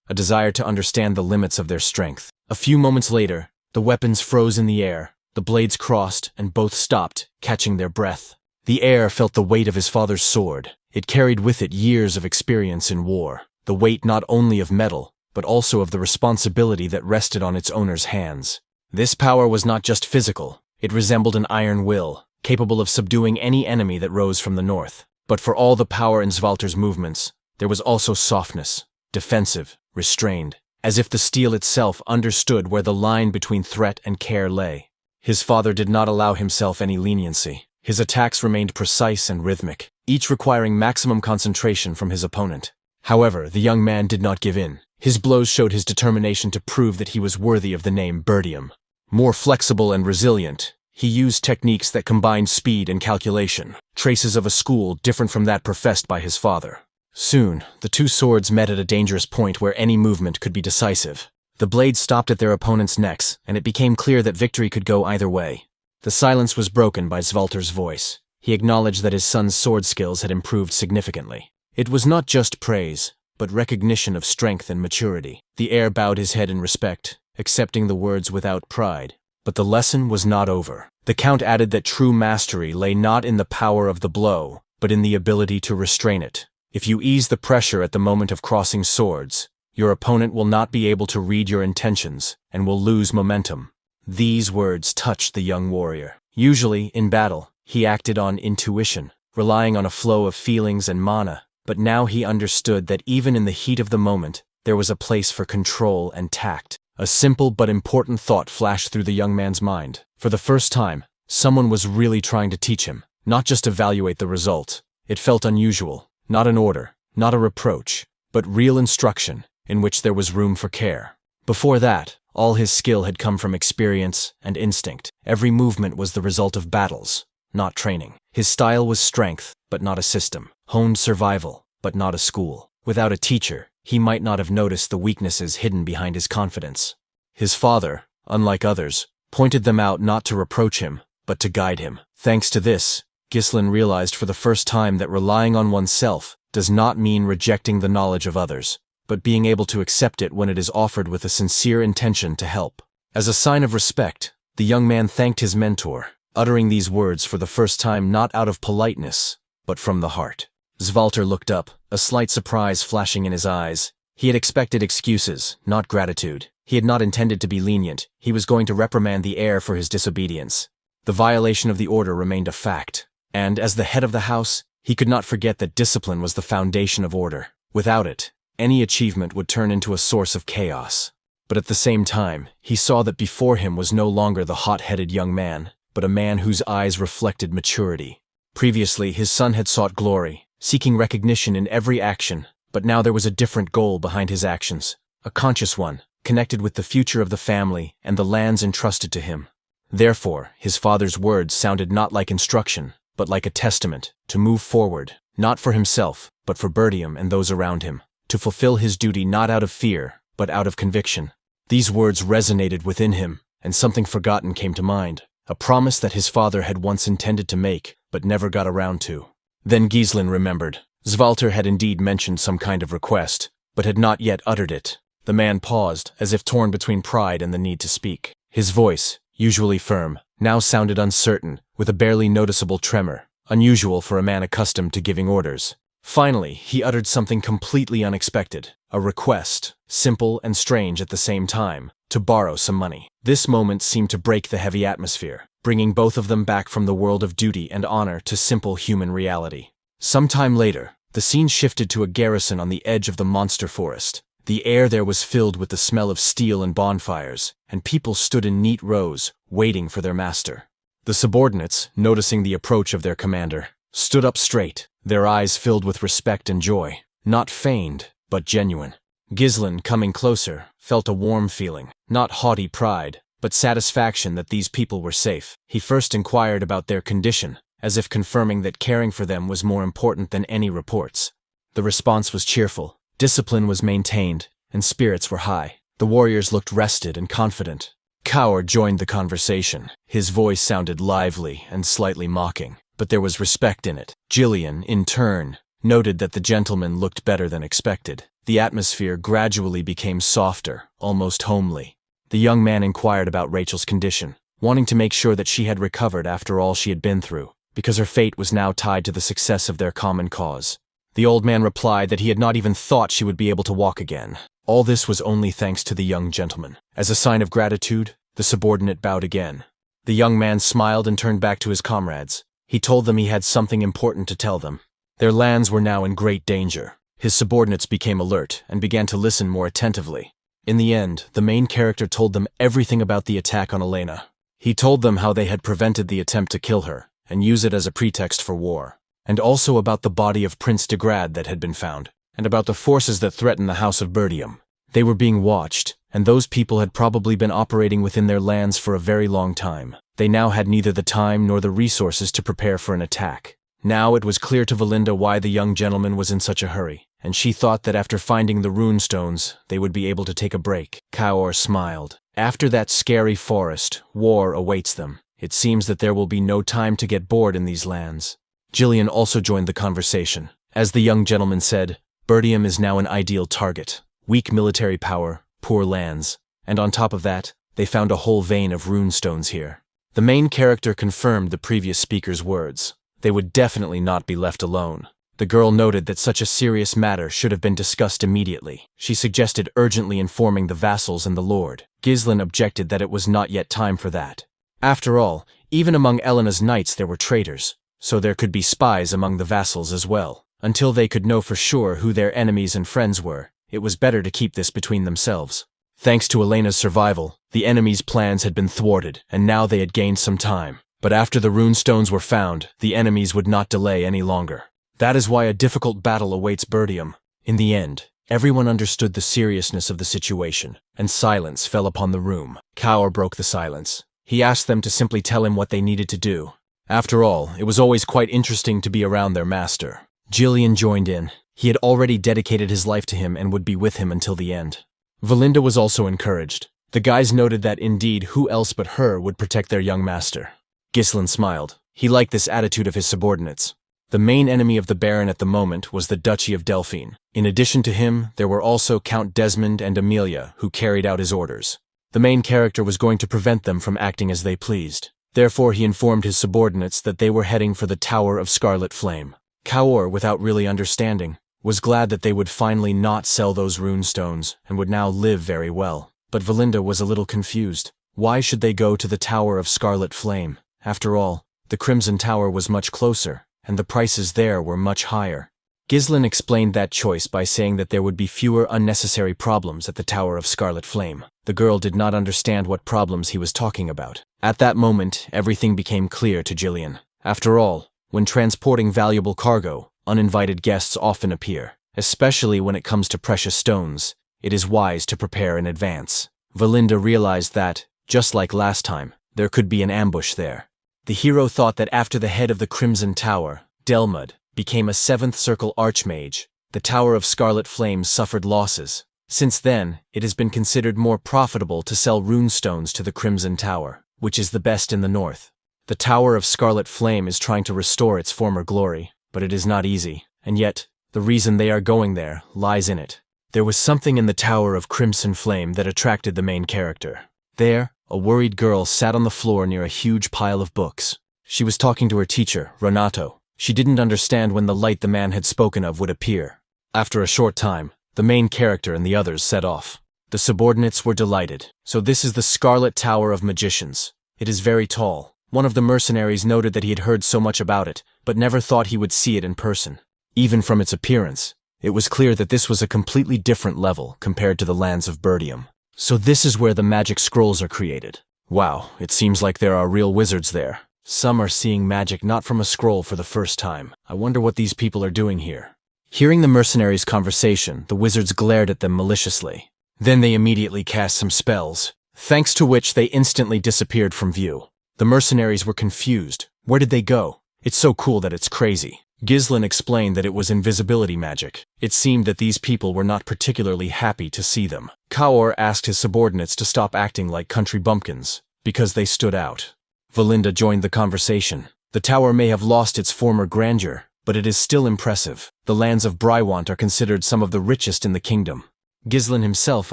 a desire to understand the limits of their strength. A few moments later, the weapons froze in the air, the blades crossed, and both stopped, catching their breath. The heir felt the weight of his father's sword. It carried with it years of experience in war, the weight not only of metal, but also of the responsibility that rested on its owner's hands. This power was not just physical. It resembled an iron will, capable of subduing any enemy that rose from the north. But for all the power in Svalter's movements, there was also softness, defensive, restrained, as if the steel itself understood where the line between threat and care lay. His father did not allow himself any leniency. His attacks remained precise and rhythmic, each requiring maximum concentration from his opponent. However, the young man did not give in. His blows showed his determination to prove that he was worthy of the name Perdium. More flexible and resilient, he used techniques that combined speed and calculation, traces of a school different from that professed by his father. Soon, the two swords met at a dangerous point where any movement could be decisive. The blades stopped at their opponents' necks, and it became clear that victory could go either way. The silence was broken by Svalter's voice. He acknowledged that his son's sword skills had improved significantly. It was not just praise, but recognition of strength and maturity. The heir bowed his head in respect, accepting the words without pride. But the lesson was not over. The Count added that true mastery lay not in the power of the blow, but in the ability to restrain it. If you ease the pressure at the moment of crossing swords, your opponent will not be able to read your intentions and will lose momentum. These words touched the young warrior. Usually, in battle, he acted on intuition, relying on a flow of feelings and mana, but now he understood that even in the heat of the moment, there was a place for control and tact. A simple but important thought flashed through the young man's mind. For the first time, someone was really trying to teach him, not just evaluate the result. It felt unusual, not an order, not a reproach, but real instruction, in which there was room for care. Before that, all his skill had come from experience and instinct. Every movement was the result of battles, not training. His style was strength, but not a system. Honed survival, but not a school. Without a teacher, he might not have noticed the weaknesses hidden behind his confidence. His father, unlike others, pointed them out not to reproach him, but to guide him. Thanks to this, Ghislain realized for the first time that relying on oneself does not mean rejecting the knowledge of others, but being able to accept it when it is offered with a sincere intention to help. As a sign of respect, the young man thanked his mentor, uttering these words for the first time not out of politeness, but from the heart. Svalter looked up, a slight surprise flashing in his eyes. He had expected excuses, not gratitude. He had not intended to be lenient. He was going to reprimand the heir for his disobedience. The violation of the order remained a fact, and as the head of the house, He could not forget that discipline was the foundation of order. Without it, any achievement would turn into a source of chaos. But at the same time, he saw that before him was no longer the hot-headed young man, but a man whose eyes reflected maturity. Previously, his son had sought glory, seeking recognition in every action, but now there was a different goal behind his actions, a conscious one, connected with the future of the family and the lands entrusted to him. Therefore, his father's words sounded not like instruction, but like a testament, to move forward, not for himself, but for Perdium and those around him, to fulfill his duty not out of fear, but out of conviction. These words resonated within him, and something forgotten came to mind, a promise that his father had once intended to make, but never got around to. Then Gislin remembered. Svalter had indeed mentioned some kind of request, but had not yet uttered it. The man paused, as if torn between pride and the need to speak. His voice, usually firm, now sounded uncertain, with a barely noticeable tremor, unusual for a man accustomed to giving orders. Finally, he uttered something completely unexpected, a request, simple and strange at the same time, to borrow some money. This moment seemed to break the heavy atmosphere, bringing both of them back from the world of duty and honor to simple human reality. Some time later, the scene shifted to a garrison on the edge of the monster forest. The air there was filled with the smell of steel and bonfires, and people stood in neat rows, waiting for their master. The subordinates, noticing the approach of their commander, stood up straight, their eyes filled with respect and joy, not feigned, but genuine. Gislin, coming closer, felt a warm feeling, not haughty pride, but satisfaction that these people were safe. He first inquired about their condition, as if confirming that caring for them was more important than any reports. The response was cheerful. Discipline was maintained, and spirits were high. The warriors looked rested and confident. Kaur joined the conversation. His voice sounded lively and slightly mocking, but there was respect in it. Jillian, in turn, noted that the gentleman looked better than expected. The atmosphere gradually became softer, almost homely. The young man inquired about Rachel's condition, wanting to make sure that she had recovered after all she had been through, because her fate was now tied to the success of their common cause. The old man replied that he had not even thought she would be able to walk again. All this was only thanks to the young gentleman. As a sign of gratitude, the subordinate bowed again. The young man smiled and turned back to his comrades. He told them he had something important to tell them. Their lands were now in great danger. His subordinates became alert and began to listen more attentively. In the end, the main character told them everything about the attack on Elena. He told them how they had prevented the attempt to kill her and use it as a pretext for war, and also about the body of Prince de Grad that had been found, and about the forces that threatened the House of Perdium. They were being watched, and those people had probably been operating within their lands for a very long time. They now had neither the time nor the resources to prepare for an attack. Now it was clear to Valinda why the young gentleman was in such a hurry, and she thought that after finding the rune stones, they would be able to take a break. Kaur smiled. After that scary forest, war awaits them. It seems that there will be no time to get bored in these lands. Jillian also joined the conversation. As the young gentleman said, Perdium is now an ideal target. Weak military power, poor lands, and on top of that, they found a whole vein of rune stones here. The main character confirmed the previous speaker's words. They would definitely not be left alone. The girl noted that such a serious matter should have been discussed immediately. She suggested urgently informing the vassals and the lord. Gislin objected that it was not yet time for that. After all, even among Elena's knights there were traitors, so there could be spies among the vassals as well. Until they could know for sure who their enemies and friends were, it was better to keep this between themselves. Thanks to Elena's survival, the enemy's plans had been thwarted, and now they had gained some time. But after the rune stones were found, the enemies would not delay any longer. That is why a difficult battle awaits Perdium. In the end, everyone understood the seriousness of the situation, and silence fell upon the room. Kaur broke the silence. He asked them to simply tell him what they needed to do. After all, it was always quite interesting to be around their master. Jillian joined in. He had already dedicated his life to him and would be with him until the end. Valinda was also encouraged. The guys noted that indeed who else but her would protect their young master. Gislin smiled. He liked this attitude of his subordinates. The main enemy of the Baron at the moment was the Duchy of Delphine. In addition to him, there were also Count Desmond and Amelia, who carried out his orders. The main character was going to prevent them from acting as they pleased. Therefore he informed his subordinates that they were heading for the Tower of Scarlet Flame. Kaur, without really understanding, was glad that they would finally not sell those rune stones and would now live very well. But Valinda was a little confused. Why should they go to the Tower of Scarlet Flame? After all, the Crimson Tower was much closer, and the prices there were much higher. Ghislain explained that choice by saying that there would be fewer unnecessary problems at the Tower of Scarlet Flame. The girl did not understand what problems he was talking about. At that moment, everything became clear to Jillian. After all, when transporting valuable cargo, uninvited guests often appear. Especially when it comes to precious stones, it is wise to prepare in advance. Valinda realized that, just like last time, there could be an ambush there. The hero thought that after the head of the Crimson Tower, Delmud, became a 7th Circle Archmage, the Tower of Scarlet Flames suffered losses. Since then, it has been considered more profitable to sell runestones to the Crimson Tower, which is the best in the north. The Tower of Scarlet Flame is trying to restore its former glory, but it is not easy, and yet, the reason they are going there lies in it. There was something in the Tower of Crimson Flame that attracted the main character. There, a worried girl sat on the floor near a huge pile of books. She was talking to her teacher, Renato. She didn't understand when the light the man had spoken of would appear. After a short time, the main character and the others set off. The subordinates were delighted. So this is the Scarlet Tower of Magicians. It is very tall. One of the mercenaries noted that he had heard so much about it, but never thought he would see it in person. Even from its appearance, it was clear that this was a completely different level compared to the lands of Perdium. So this is where the magic scrolls are created. Wow, it seems like there are real wizards there. Some are seeing magic not from a scroll for the first time. I wonder what these people are doing here. Hearing the mercenaries' conversation, the wizards glared at them maliciously. Then they immediately cast some spells, thanks to which they instantly disappeared from view. The mercenaries were confused. Where did they go? It's so cool that it's crazy. Ghislain explained that it was invisibility magic. It seemed that these people were not particularly happy to see them. Kaor asked his subordinates to stop acting like country bumpkins, because they stood out. Valinda joined the conversation. The tower may have lost its former grandeur, but it is still impressive. The lands of Brywant are considered some of the richest in the kingdom. Ghislain himself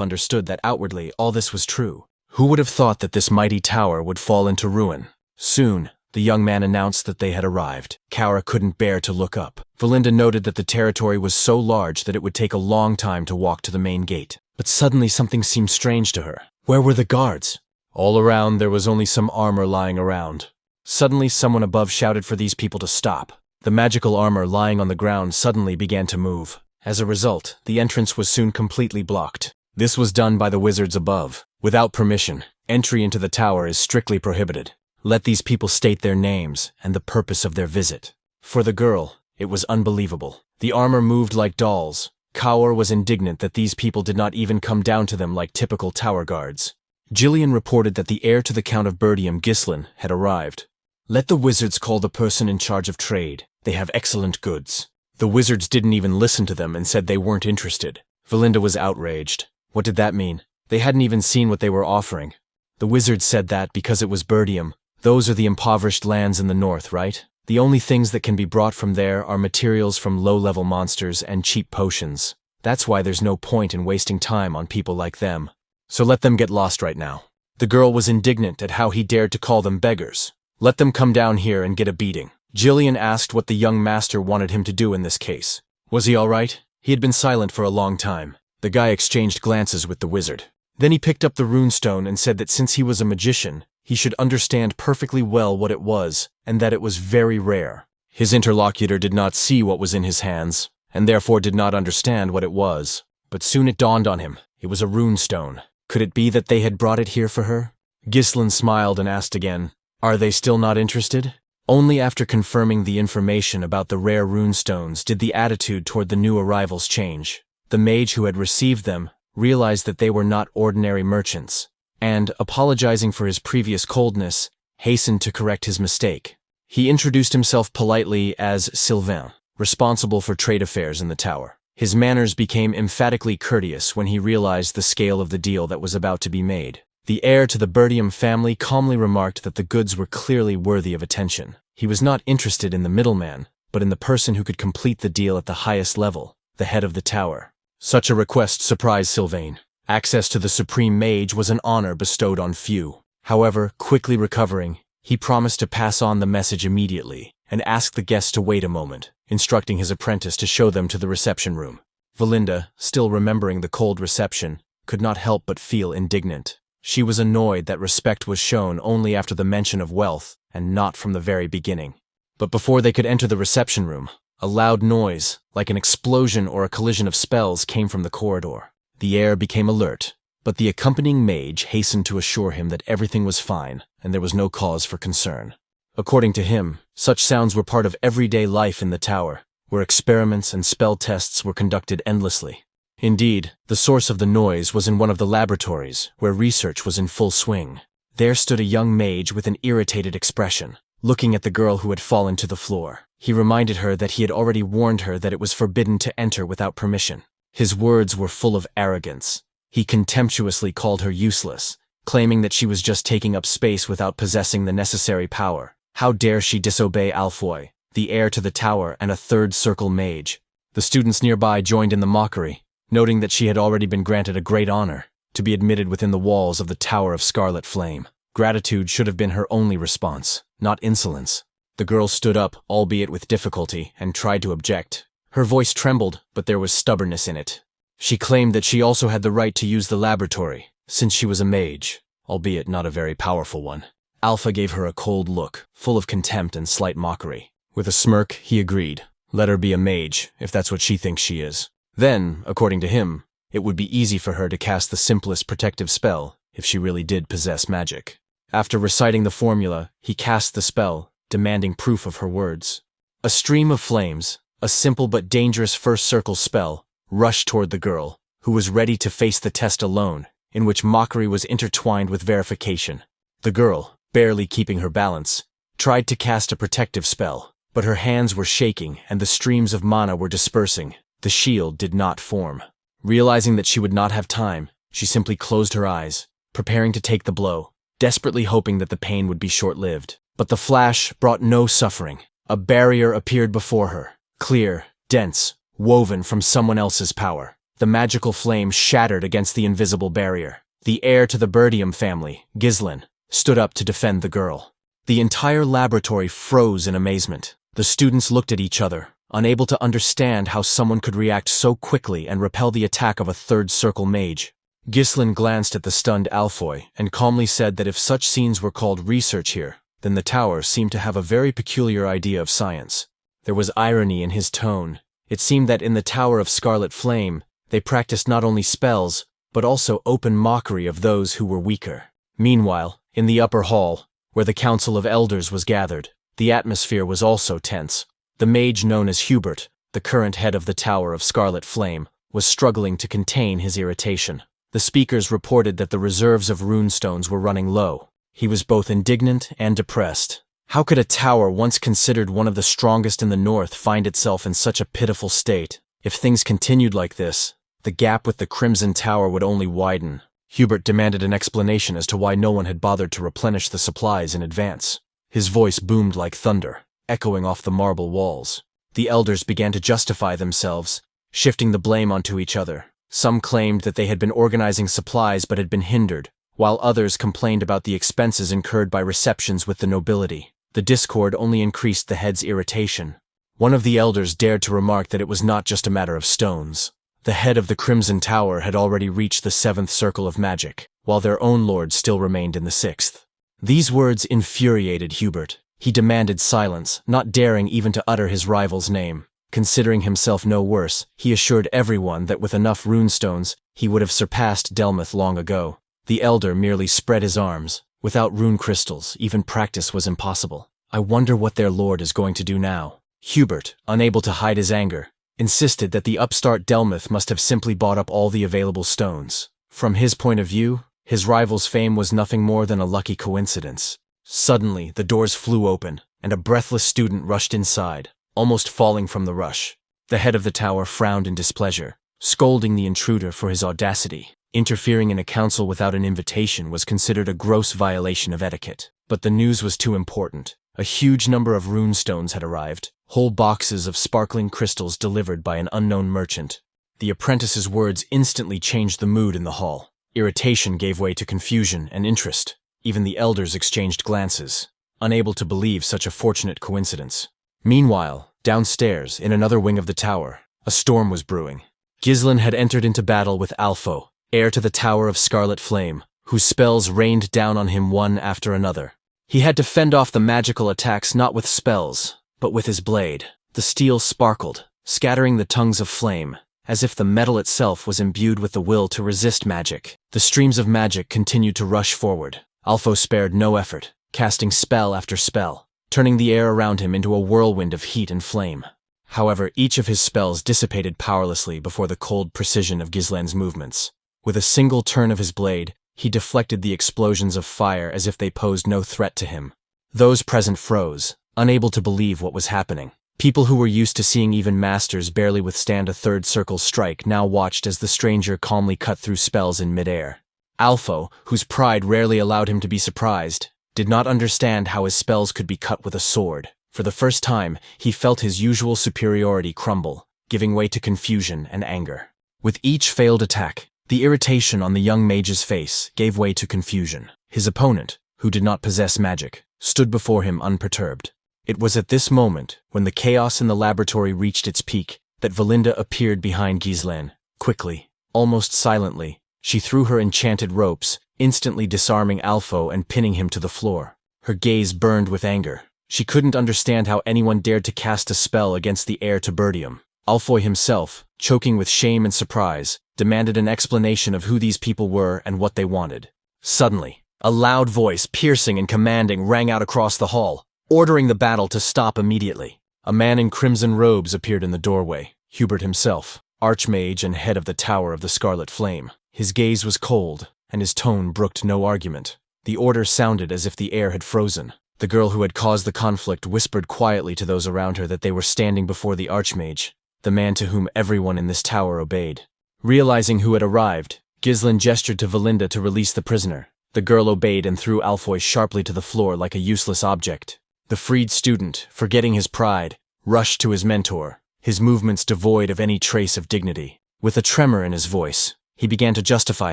understood that outwardly all this was true. Who would have thought that this mighty tower would fall into ruin? Soon, the young man announced that they had arrived. Kaora couldn't bear to look up. Valinda noted that the territory was so large that it would take a long time to walk to the main gate. But suddenly something seemed strange to her. Where were the guards? All around there was only some armor lying around. Suddenly someone above shouted for these people to stop. The magical armor lying on the ground suddenly began to move. As a result, the entrance was soon completely blocked. This was done by the wizards above. Without permission, entry into the tower is strictly prohibited. Let these people state their names and the purpose of their visit. For the girl, it was unbelievable. The armor moved like dolls. Kaor was indignant that these people did not even come down to them like typical tower guards. Jillian reported that the heir to the Count of Perdium, Ghislain, had arrived. Let the wizards call the person in charge of trade. They have excellent goods. The wizards didn't even listen to them and said they weren't interested. Valinda was outraged. What did that mean? They hadn't even seen what they were offering. The wizards said that because it was Perdium. Those are the impoverished lands in the north, right? The only things that can be brought from there are materials from low-level monsters and cheap potions. That's why there's no point in wasting time on people like them. So let them get lost right now. The girl was indignant at how he dared to call them beggars. Let them come down here and get a beating. Jillian asked what the young master wanted him to do in this case. Was he all right? He had been silent for a long time. The guy exchanged glances with the wizard. Then he picked up the runestone and said that since he was a magician, he should understand perfectly well what it was, and that it was very rare. His interlocutor did not see what was in his hands, and therefore did not understand what it was. But soon it dawned on him. It was a runestone. Could it be that they had brought it here for her? Ghislain smiled and asked again, "Are they still not interested?" Only after confirming the information about the rare runestones did the attitude toward the new arrivals change. The mage who had received them realized that they were not ordinary merchants, and, apologizing for his previous coldness, hastened to correct his mistake. He introduced himself politely as Sylvain, responsible for trade affairs in the tower. His manners became emphatically courteous when he realized the scale of the deal that was about to be made. The heir to the Perdium family calmly remarked that the goods were clearly worthy of attention. He was not interested in the middleman, but in the person who could complete the deal at the highest level, the head of the tower. Such a request surprised Sylvain. Access to the supreme mage was an honor bestowed on few. However, quickly recovering, he promised to pass on the message immediately and asked the guests to wait a moment, instructing his apprentice to show them to the reception room. Valinda, still remembering the cold reception, could not help but feel indignant. She was annoyed that respect was shown only after the mention of wealth and not from the very beginning. But before they could enter the reception room, a loud noise, like an explosion or a collision of spells, came from the corridor. The air became alert, but the accompanying mage hastened to assure him that everything was fine and there was no cause for concern. According to him, such sounds were part of everyday life in the tower, where experiments and spell tests were conducted endlessly. Indeed, the source of the noise was in one of the laboratories, where research was in full swing. There stood a young mage with an irritated expression, looking at the girl who had fallen to the floor. He reminded her that he had already warned her that it was forbidden to enter without permission. His words were full of arrogance. He contemptuously called her useless, claiming that she was just taking up space without possessing the necessary power. How dare she disobey Alfoy, the heir to the tower and a third circle mage? The students nearby joined in the mockery, noting that she had already been granted a great honor, to be admitted within the walls of the Tower of Scarlet Flame. Gratitude should have been her only response, not insolence. The girl stood up, albeit with difficulty, and tried to object. Her voice trembled, but there was stubbornness in it. She claimed that she also had the right to use the laboratory, since she was a mage, albeit not a very powerful one. Alpha gave her a cold look, full of contempt and slight mockery. With a smirk, he agreed. Let her be a mage, if that's what she thinks she is. Then, according to him, it would be easy for her to cast the simplest protective spell, if she really did possess magic. After reciting the formula, he cast the spell, demanding proof of her words. A stream of flames, a simple but dangerous first circle spell, rushed toward the girl, who was ready to face the test alone, in which mockery was intertwined with verification. The girl, barely keeping her balance, tried to cast a protective spell, but her hands were shaking and the streams of mana were dispersing. The shield did not form. Realizing that she would not have time, she simply closed her eyes, preparing to take the blow, desperately hoping that the pain would be short-lived. But the flash brought no suffering. A barrier appeared before her, clear, dense, woven from someone else's power. The magical flame shattered against the invisible barrier. The heir to the Perdium family, Ghislain, stood up to defend the girl. The entire laboratory froze in amazement. The students looked at each other, unable to understand how someone could react so quickly and repel the attack of a third circle mage. Ghislain glanced at the stunned Alfoy and calmly said that if such scenes were called research here, then the tower seemed to have a very peculiar idea of science. There was irony in his tone. It seemed that in the Tower of Scarlet Flame, they practiced not only spells, but also open mockery of those who were weaker. Meanwhile, in the upper hall, where the Council of Elders was gathered, the atmosphere was also tense. The mage known as Hubert, the current head of the Tower of Scarlet Flame, was struggling to contain his irritation. The speakers reported that the reserves of runestones were running low. He was both indignant and depressed. How could a tower once considered one of the strongest in the north find itself in such a pitiful state? If things continued like this, the gap with the Crimson Tower would only widen. Hubert demanded an explanation as to why no one had bothered to replenish the supplies in advance. His voice boomed like thunder, echoing off the marble walls. The elders began to justify themselves, shifting the blame onto each other. Some claimed that they had been organizing supplies but had been hindered, while others complained about the expenses incurred by receptions with the nobility. The discord only increased the head's irritation. One of the elders dared to remark that it was not just a matter of stones. The head of the Crimson Tower had already reached the 7th circle of magic, while their own lord still remained in the 6th. These words infuriated Hubert. He demanded silence, not daring even to utter his rival's name. Considering himself no worse, he assured everyone that with enough runestones, he would have surpassed Delmuth long ago. The elder merely spread his arms. Without rune crystals, even practice was impossible. I wonder what their lord is going to do now. Hubert, unable to hide his anger, insisted that the upstart Delmuth must have simply bought up all the available stones. From his point of view, his rival's fame was nothing more than a lucky coincidence. Suddenly, the doors flew open, and a breathless student rushed inside, almost falling from the rush. The head of the tower frowned in displeasure, scolding the intruder for his audacity. Interfering in a council without an invitation was considered a gross violation of etiquette. But the news was too important. A huge number of runestones had arrived, whole boxes of sparkling crystals delivered by an unknown merchant. The apprentice's words instantly changed the mood in the hall. Irritation gave way to confusion and interest. Even the elders exchanged glances, unable to believe such a fortunate coincidence. Meanwhile, downstairs, in another wing of the tower, a storm was brewing. Ghislain had entered into battle with Alpho, heir to the Tower of Scarlet Flame, whose spells rained down on him one after another. He had to fend off the magical attacks not with spells, but with his blade. The steel sparkled, scattering the tongues of flame, as if the metal itself was imbued with the will to resist magic. The streams of magic continued to rush forward. Alpho spared no effort, casting spell after spell, turning the air around him into a whirlwind of heat and flame. However, each of his spells dissipated powerlessly before the cold precision of Ghislaine's movements. With a single turn of his blade, he deflected the explosions of fire as if they posed no threat to him. Those present froze, unable to believe what was happening. People who were used to seeing even masters barely withstand a third circle strike now watched as the stranger calmly cut through spells in midair. Alpho, whose pride rarely allowed him to be surprised, did not understand how his spells could be cut with a sword. For the first time, he felt his usual superiority crumble, giving way to confusion and anger. With each failed attack, the irritation on the young mage's face gave way to confusion. His opponent, who did not possess magic, stood before him unperturbed. It was at this moment, when the chaos in the laboratory reached its peak, that Valinda appeared behind Ghislaine. Quickly, almost silently, she threw her enchanted ropes, instantly disarming Alpho and pinning him to the floor. Her gaze burned with anger. She couldn't understand how anyone dared to cast a spell against the heir to Perdium. Alpho himself, choking with shame and surprise, demanded an explanation of who these people were and what they wanted. Suddenly, a loud voice, piercing and commanding, rang out across the hall, ordering the battle to stop immediately. A man in crimson robes appeared in the doorway, Hubert himself, archmage and head of the Tower of the Scarlet Flame. His gaze was cold, and his tone brooked no argument. The order sounded as if the air had frozen. The girl who had caused the conflict whispered quietly to those around her that they were standing before the archmage, the man to whom everyone in this tower obeyed. Realizing who had arrived, Ghislaine gestured to Valinda to release the prisoner. The girl obeyed and threw Alphoy sharply to the floor like a useless object. The freed student, forgetting his pride, rushed to his mentor, his movements devoid of any trace of dignity. With a tremor in his voice, he began to justify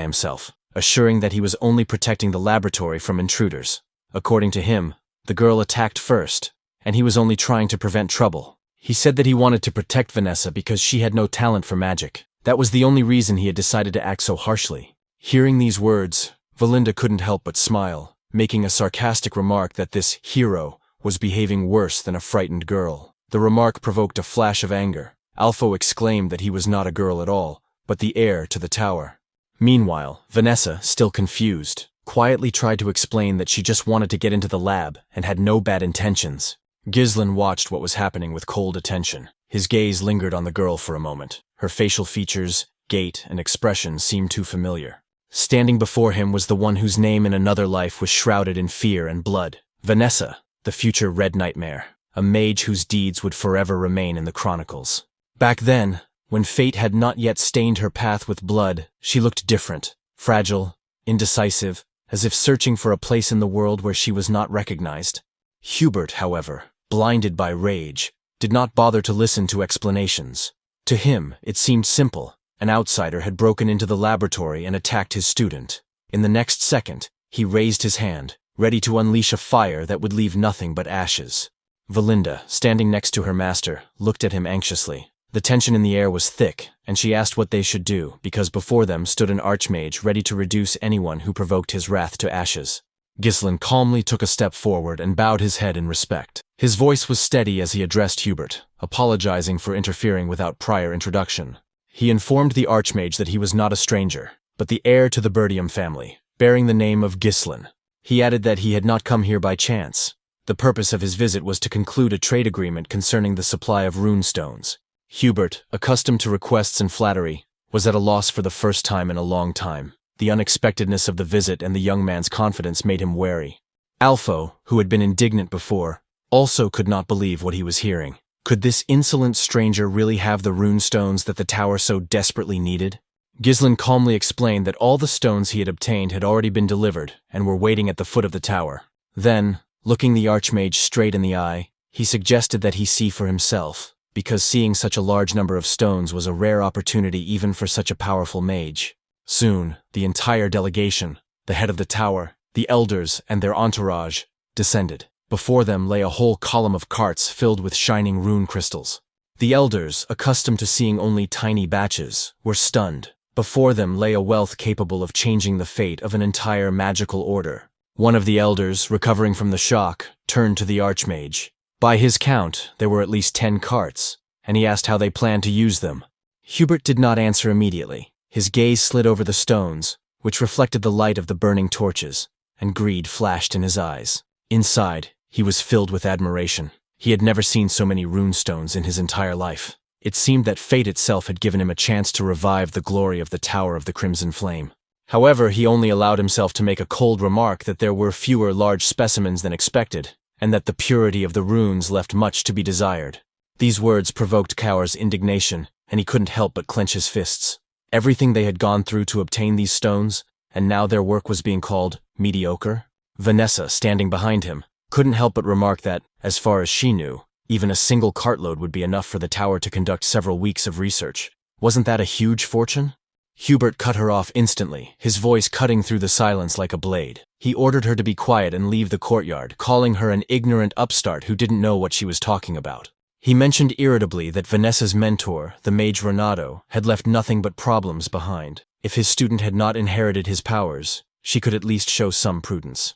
himself, assuring that he was only protecting the laboratory from intruders. According to him, the girl attacked first, and he was only trying to prevent trouble. He said that he wanted to protect Vanessa because she had no talent for magic. That was the only reason he had decided to act so harshly. Hearing these words, Valinda couldn't help but smile, making a sarcastic remark that this hero was behaving worse than a frightened girl. The remark provoked a flash of anger. Alpho exclaimed that he was not a girl at all, but the heir to the tower. Meanwhile, Vanessa, still confused, quietly tried to explain that she just wanted to get into the lab and had no bad intentions. Ghislaine watched what was happening with cold attention. His gaze lingered on the girl for a moment. Her facial features, gait, and expression seemed too familiar. Standing before him was the one whose name in another life was shrouded in fear and blood. Vanessa, the future Red Nightmare, a mage whose deeds would forever remain in the chronicles. Back then, when fate had not yet stained her path with blood, she looked different, fragile, indecisive, as if searching for a place in the world where she was not recognized. Hubert, however, blinded by rage, did not bother to listen to explanations. To him, it seemed simple. An outsider had broken into the laboratory and attacked his student. In the next second, he raised his hand, ready to unleash a fire that would leave nothing but ashes. Valinda, standing next to her master, looked at him anxiously. The tension in the air was thick, and she asked what they should do, because before them stood an archmage ready to reduce anyone who provoked his wrath to ashes. Ghislaine calmly took a step forward and bowed his head in respect. His voice was steady as he addressed Hubert, apologizing for interfering without prior introduction. He informed the archmage that he was not a stranger, but the heir to the Perdium family, bearing the name of Ghislaine. He added that he had not come here by chance. The purpose of his visit was to conclude a trade agreement concerning the supply of rune stones. Hubert, accustomed to requests and flattery, was at a loss for the first time in a long time. The unexpectedness of the visit and the young man's confidence made him wary. Alpho, who had been indignant before, also could not believe what he was hearing. Could this insolent stranger really have the rune stones that the tower so desperately needed? Ghislaine calmly explained that all the stones he had obtained had already been delivered and were waiting at the foot of the tower. Then, looking the archmage straight in the eye, he suggested that he see for himself, because seeing such a large number of stones was a rare opportunity even for such a powerful mage. Soon, the entire delegation, the head of the tower, the elders, and their entourage, descended. Before them lay a whole column of carts filled with shining rune crystals. The elders, accustomed to seeing only tiny batches, were stunned. Before them lay a wealth capable of changing the fate of an entire magical order. One of the elders, recovering from the shock, turned to the archmage. By his count, there were at least 10 carts, and he asked how they planned to use them. Hubert did not answer immediately. His gaze slid over the stones, which reflected the light of the burning torches, and greed flashed in his eyes. Inside, he was filled with admiration. He had never seen so many runestones in his entire life. It seemed that fate itself had given him a chance to revive the glory of the Tower of the Crimson Flame. However, he only allowed himself to make a cold remark that there were fewer large specimens than expected, and that the purity of the runes left much to be desired. These words provoked Kaur's indignation, and he couldn't help but clench his fists. Everything they had gone through to obtain these stones, and now their work was being called mediocre? Vanessa, standing behind him, couldn't help but remark that, as far as she knew, even a single cartload would be enough for the tower to conduct several weeks of research. Wasn't that a huge fortune? Hubert cut her off instantly, his voice cutting through the silence like a blade. He ordered her to be quiet and leave the courtyard, calling her an ignorant upstart who didn't know what she was talking about. He mentioned irritably that Vanessa's mentor, the mage Renato, had left nothing but problems behind. If his student had not inherited his powers, she could at least show some prudence.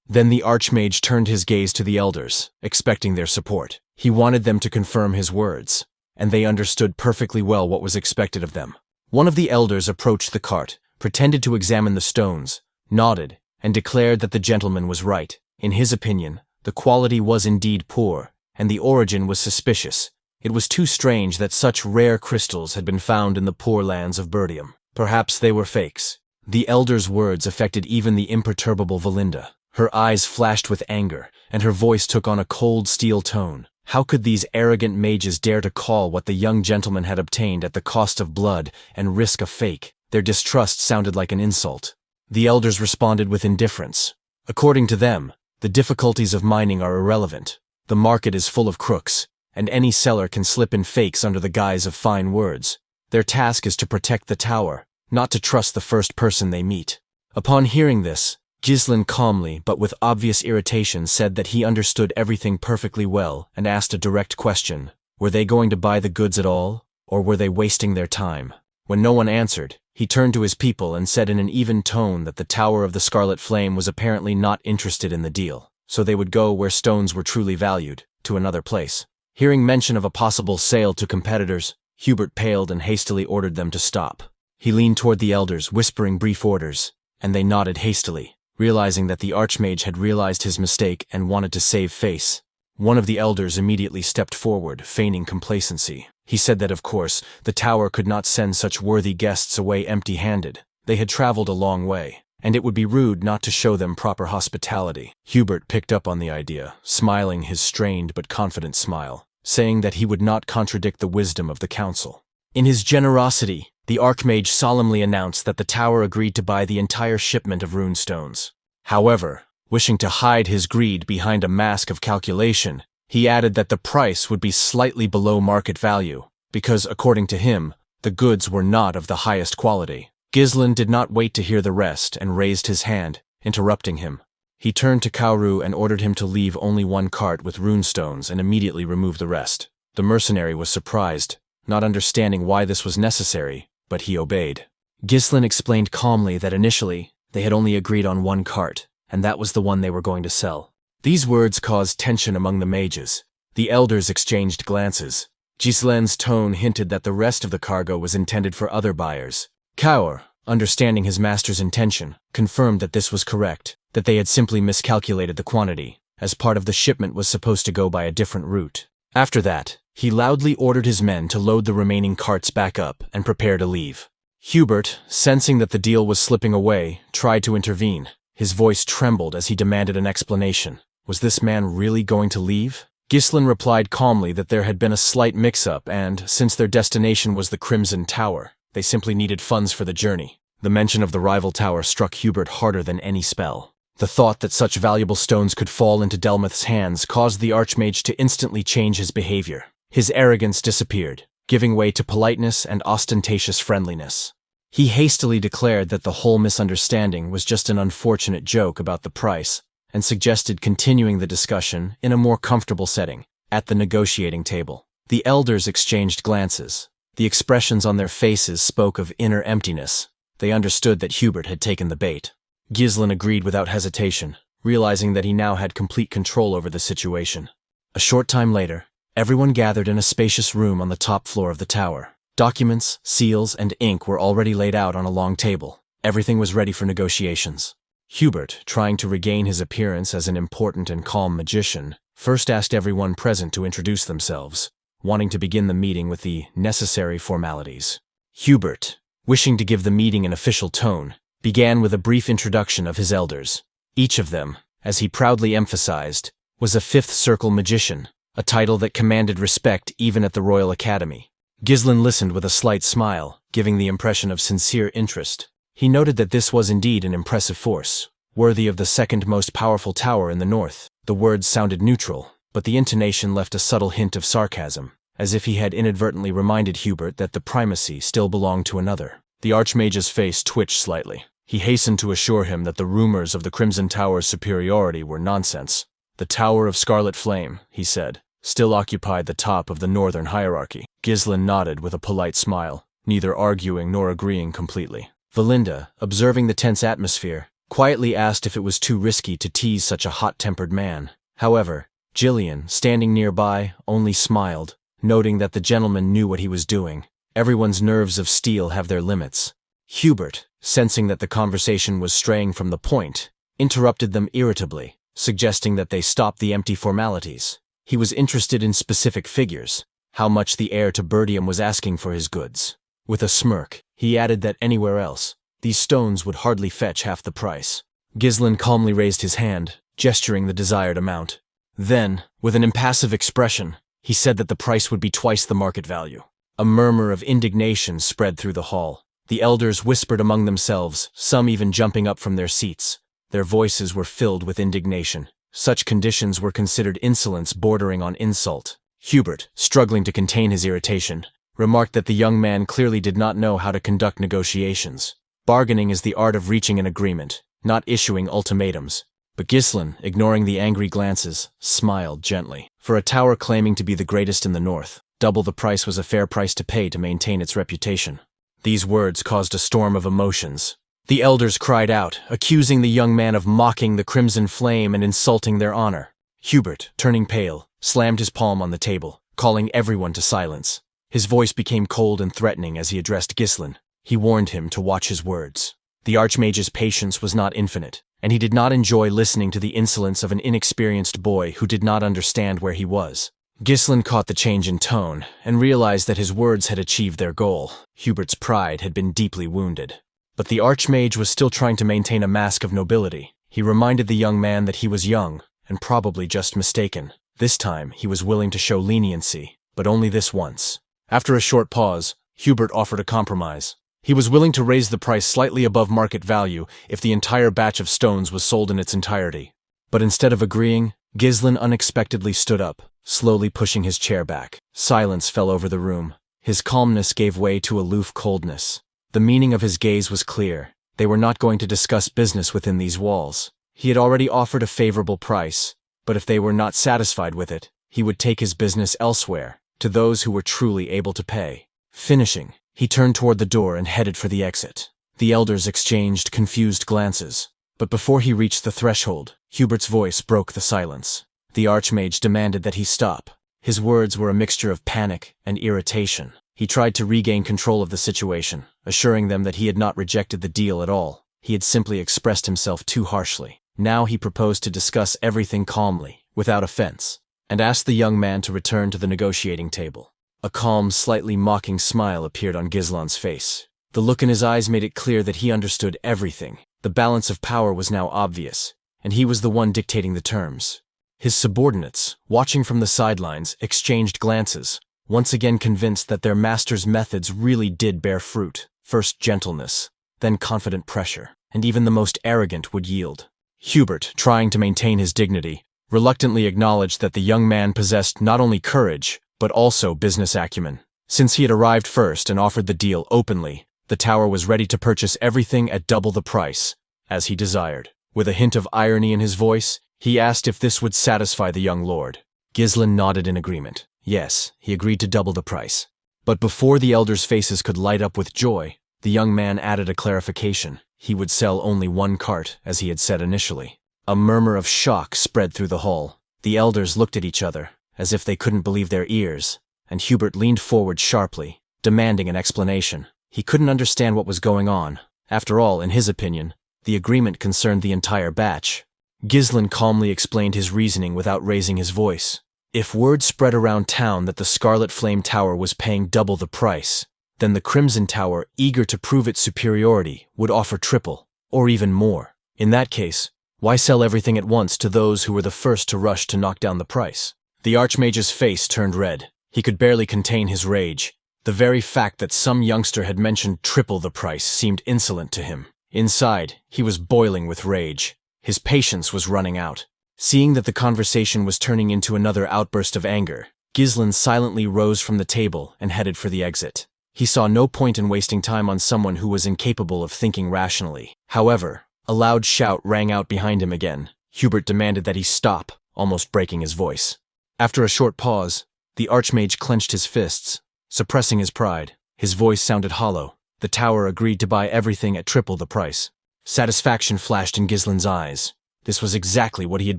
Then the Archmage turned his gaze to the elders, expecting their support. He wanted them to confirm his words, and they understood perfectly well what was expected of them. One of the elders approached the cart, pretended to examine the stones, nodded, and declared that the gentleman was right. In his opinion, the quality was indeed poor, and the origin was suspicious. It was too strange that such rare crystals had been found in the poor lands of Perdium. Perhaps they were fakes. The elder's words affected even the imperturbable Valinda. Her eyes flashed with anger, and her voice took on a cold steel tone. How could these arrogant mages dare to call what the young gentleman had obtained at the cost of blood and risk a fake? Their distrust sounded like an insult. The elders responded with indifference. According to them, the difficulties of mining are irrelevant. The market is full of crooks, and any seller can slip in fakes under the guise of fine words. Their task is to protect the tower, not to trust the first person they meet. Upon hearing this, Ghislain calmly but with obvious irritation said that he understood everything perfectly well and asked a direct question. Were they going to buy the goods at all, or were they wasting their time? When no one answered, he turned to his people and said in an even tone that the Tower of the Scarlet Flame was apparently not interested in the deal, so they would go where stones were truly valued, to another place. Hearing mention of a possible sale to competitors, Hubert paled and hastily ordered them to stop. He leaned toward the elders, whispering brief orders, and they nodded hastily, realizing that the Archmage had realized his mistake and wanted to save face. One of the elders immediately stepped forward, feigning complacency. He said that, of course, the tower could not send such worthy guests away empty-handed. They had traveled a long way, and it would be rude not to show them proper hospitality. Hubert picked up on the idea, smiling his strained but confident smile, saying that he would not contradict the wisdom of the council. In his generosity, the Archmage solemnly announced that the tower agreed to buy the entire shipment of runestones. However, wishing to hide his greed behind a mask of calculation, he added that the price would be slightly below market value, because, according to him, the goods were not of the highest quality. Ghislain did not wait to hear the rest and raised his hand, interrupting him. He turned to Kaoru and ordered him to leave only one cart with runestones and immediately remove the rest. The mercenary was surprised, not understanding why this was necessary, but he obeyed. Ghislain explained calmly that initially, they had only agreed on one cart, and that was the one they were going to sell. These words caused tension among the mages. The elders exchanged glances. Ghislain's tone hinted that the rest of the cargo was intended for other buyers. Kaur, understanding his master's intention, confirmed that this was correct, that they had simply miscalculated the quantity, as part of the shipment was supposed to go by a different route. After that, he loudly ordered his men to load the remaining carts back up and prepare to leave. Hubert, sensing that the deal was slipping away, tried to intervene. His voice trembled as he demanded an explanation. Was this man really going to leave? Ghislain replied calmly that there had been a slight mix-up and, since their destination was the Crimson Tower, they simply needed funds for the journey. The mention of the rival tower struck Hubert harder than any spell. The thought that such valuable stones could fall into Delmuth's hands caused the Archmage to instantly change his behavior. His arrogance disappeared, giving way to politeness and ostentatious friendliness. He hastily declared that the whole misunderstanding was just an unfortunate joke about the price, and suggested continuing the discussion in a more comfortable setting, at the negotiating table. The elders exchanged glances. The expressions on their faces spoke of inner emptiness. They understood that Hubert had taken the bait. Ghislain agreed without hesitation, realizing that he now had complete control over the situation. A short time later, everyone gathered in a spacious room on the top floor of the tower. Documents, seals, and ink were already laid out on a long table. Everything was ready for negotiations. Hubert, trying to regain his appearance as an important and calm magician, first asked everyone present to introduce themselves, wanting to begin the meeting with the necessary formalities. Hubert, wishing to give the meeting an official tone, began with a brief introduction of his elders. Each of them, as he proudly emphasized, was a fifth circle magician, a title that commanded respect even at the Royal Academy. Ghislain listened with a slight smile, giving the impression of sincere interest. He noted that this was indeed an impressive force, worthy of the second most powerful tower in the north. The words sounded neutral, but the intonation left a subtle hint of sarcasm, as if he had inadvertently reminded Hubert that the primacy still belonged to another. The Archmage's face twitched slightly. He hastened to assure him that the rumors of the Crimson Tower's superiority were nonsense. The Tower of Scarlet Flame, he said, still occupied the top of the northern hierarchy. Ghislain nodded with a polite smile, neither arguing nor agreeing completely. Valinda, observing the tense atmosphere, quietly asked if it was too risky to tease such a hot-tempered man. However, Gillian, standing nearby, only smiled, noting that the gentleman knew what he was doing. Everyone's nerves of steel have their limits. Hubert, sensing that the conversation was straying from the point, interrupted them irritably, suggesting that they stop the empty formalities. He was interested in specific figures, how much the heir to Perdium was asking for his goods. With a smirk, he added that anywhere else, these stones would hardly fetch half the price. Ghislain calmly raised his hand, gesturing the desired amount. Then, with an impassive expression, he said that the price would be twice the market value. A murmur of indignation spread through the hall. The elders whispered among themselves, some even jumping up from their seats. Their voices were filled with indignation. Such conditions were considered insolence bordering on insult. Hubert, struggling to contain his irritation, remarked that the young man clearly did not know how to conduct negotiations. Bargaining is the art of reaching an agreement, not issuing ultimatums. But Ghislain, ignoring the angry glances, smiled gently. For a tower claiming to be the greatest in the north, double the price was a fair price to pay to maintain its reputation. These words caused a storm of emotions. The elders cried out, accusing the young man of mocking the Crimson Flame and insulting their honor. Hubert, turning pale, slammed his palm on the table, calling everyone to silence. His voice became cold and threatening as he addressed Ghislain. He warned him to watch his words. The Archmage's patience was not infinite, and he did not enjoy listening to the insolence of an inexperienced boy who did not understand where he was. Ghislain caught the change in tone and realized that his words had achieved their goal. Hubert's pride had been deeply wounded. But the Archmage was still trying to maintain a mask of nobility. He reminded the young man that he was young and probably just mistaken. This time, he was willing to show leniency, but only this once. After a short pause, Hubert offered a compromise. He was willing to raise the price slightly above market value if the entire batch of stones was sold in its entirety. But instead of agreeing, Ghislain unexpectedly stood up, slowly pushing his chair back. Silence fell over the room. His calmness gave way to aloof coldness. The meaning of his gaze was clear. They were not going to discuss business within these walls. He had already offered a favorable price, but if they were not satisfied with it, he would take his business elsewhere, to those who were truly able to pay. Finishing, he turned toward the door and headed for the exit. The elders exchanged confused glances, but before he reached the threshold, Hubert's voice broke the silence. The Archmage demanded that he stop. His words were a mixture of panic and irritation. He tried to regain control of the situation, assuring them that he had not rejected the deal at all. He had simply expressed himself too harshly. Now he proposed to discuss everything calmly, without offense, and asked the young man to return to the negotiating table. A calm, slightly mocking smile appeared on Ghislain's face. The look in his eyes made it clear that he understood everything. The balance of power was now obvious, and he was the one dictating the terms. His subordinates, watching from the sidelines, exchanged glances, once again convinced that their master's methods really did bear fruit. First gentleness, then confident pressure, and even the most arrogant would yield. Hubert, trying to maintain his dignity, reluctantly acknowledged that the young man possessed not only courage, but also business acumen. Since he had arrived first and offered the deal openly, the tower was ready to purchase everything at double the price, as he desired. With a hint of irony in his voice, he asked if this would satisfy the young lord. Ghislain nodded in agreement. Yes, he agreed to double the price. But before the elders' faces could light up with joy, the young man added a clarification. He would sell only one cart, as he had said initially. A murmur of shock spread through the hall. The elders looked at each other, as if they couldn't believe their ears, and Hubert leaned forward sharply, demanding an explanation. He couldn't understand what was going on. After all, in his opinion, the agreement concerned the entire batch. Ghislain calmly explained his reasoning without raising his voice. If word spread around town that the Scarlet Flame Tower was paying double the price, then the Crimson Tower, eager to prove its superiority, would offer triple, or even more. In that case, why sell everything at once to those who were the first to rush to knock down the price? The Archmage's face turned red. He could barely contain his rage. The very fact that some youngster had mentioned triple the price seemed insolent to him. Inside, he was boiling with rage. His patience was running out. Seeing that the conversation was turning into another outburst of anger, Ghislain silently rose from the table and headed for the exit. He saw no point in wasting time on someone who was incapable of thinking rationally. However, a loud shout rang out behind him again. Hubert demanded that he stop, almost breaking his voice. After a short pause, the Archmage clenched his fists, suppressing his pride. His voice sounded hollow. The tower agreed to buy everything at triple the price. Satisfaction flashed in Ghislain's eyes. This was exactly what he had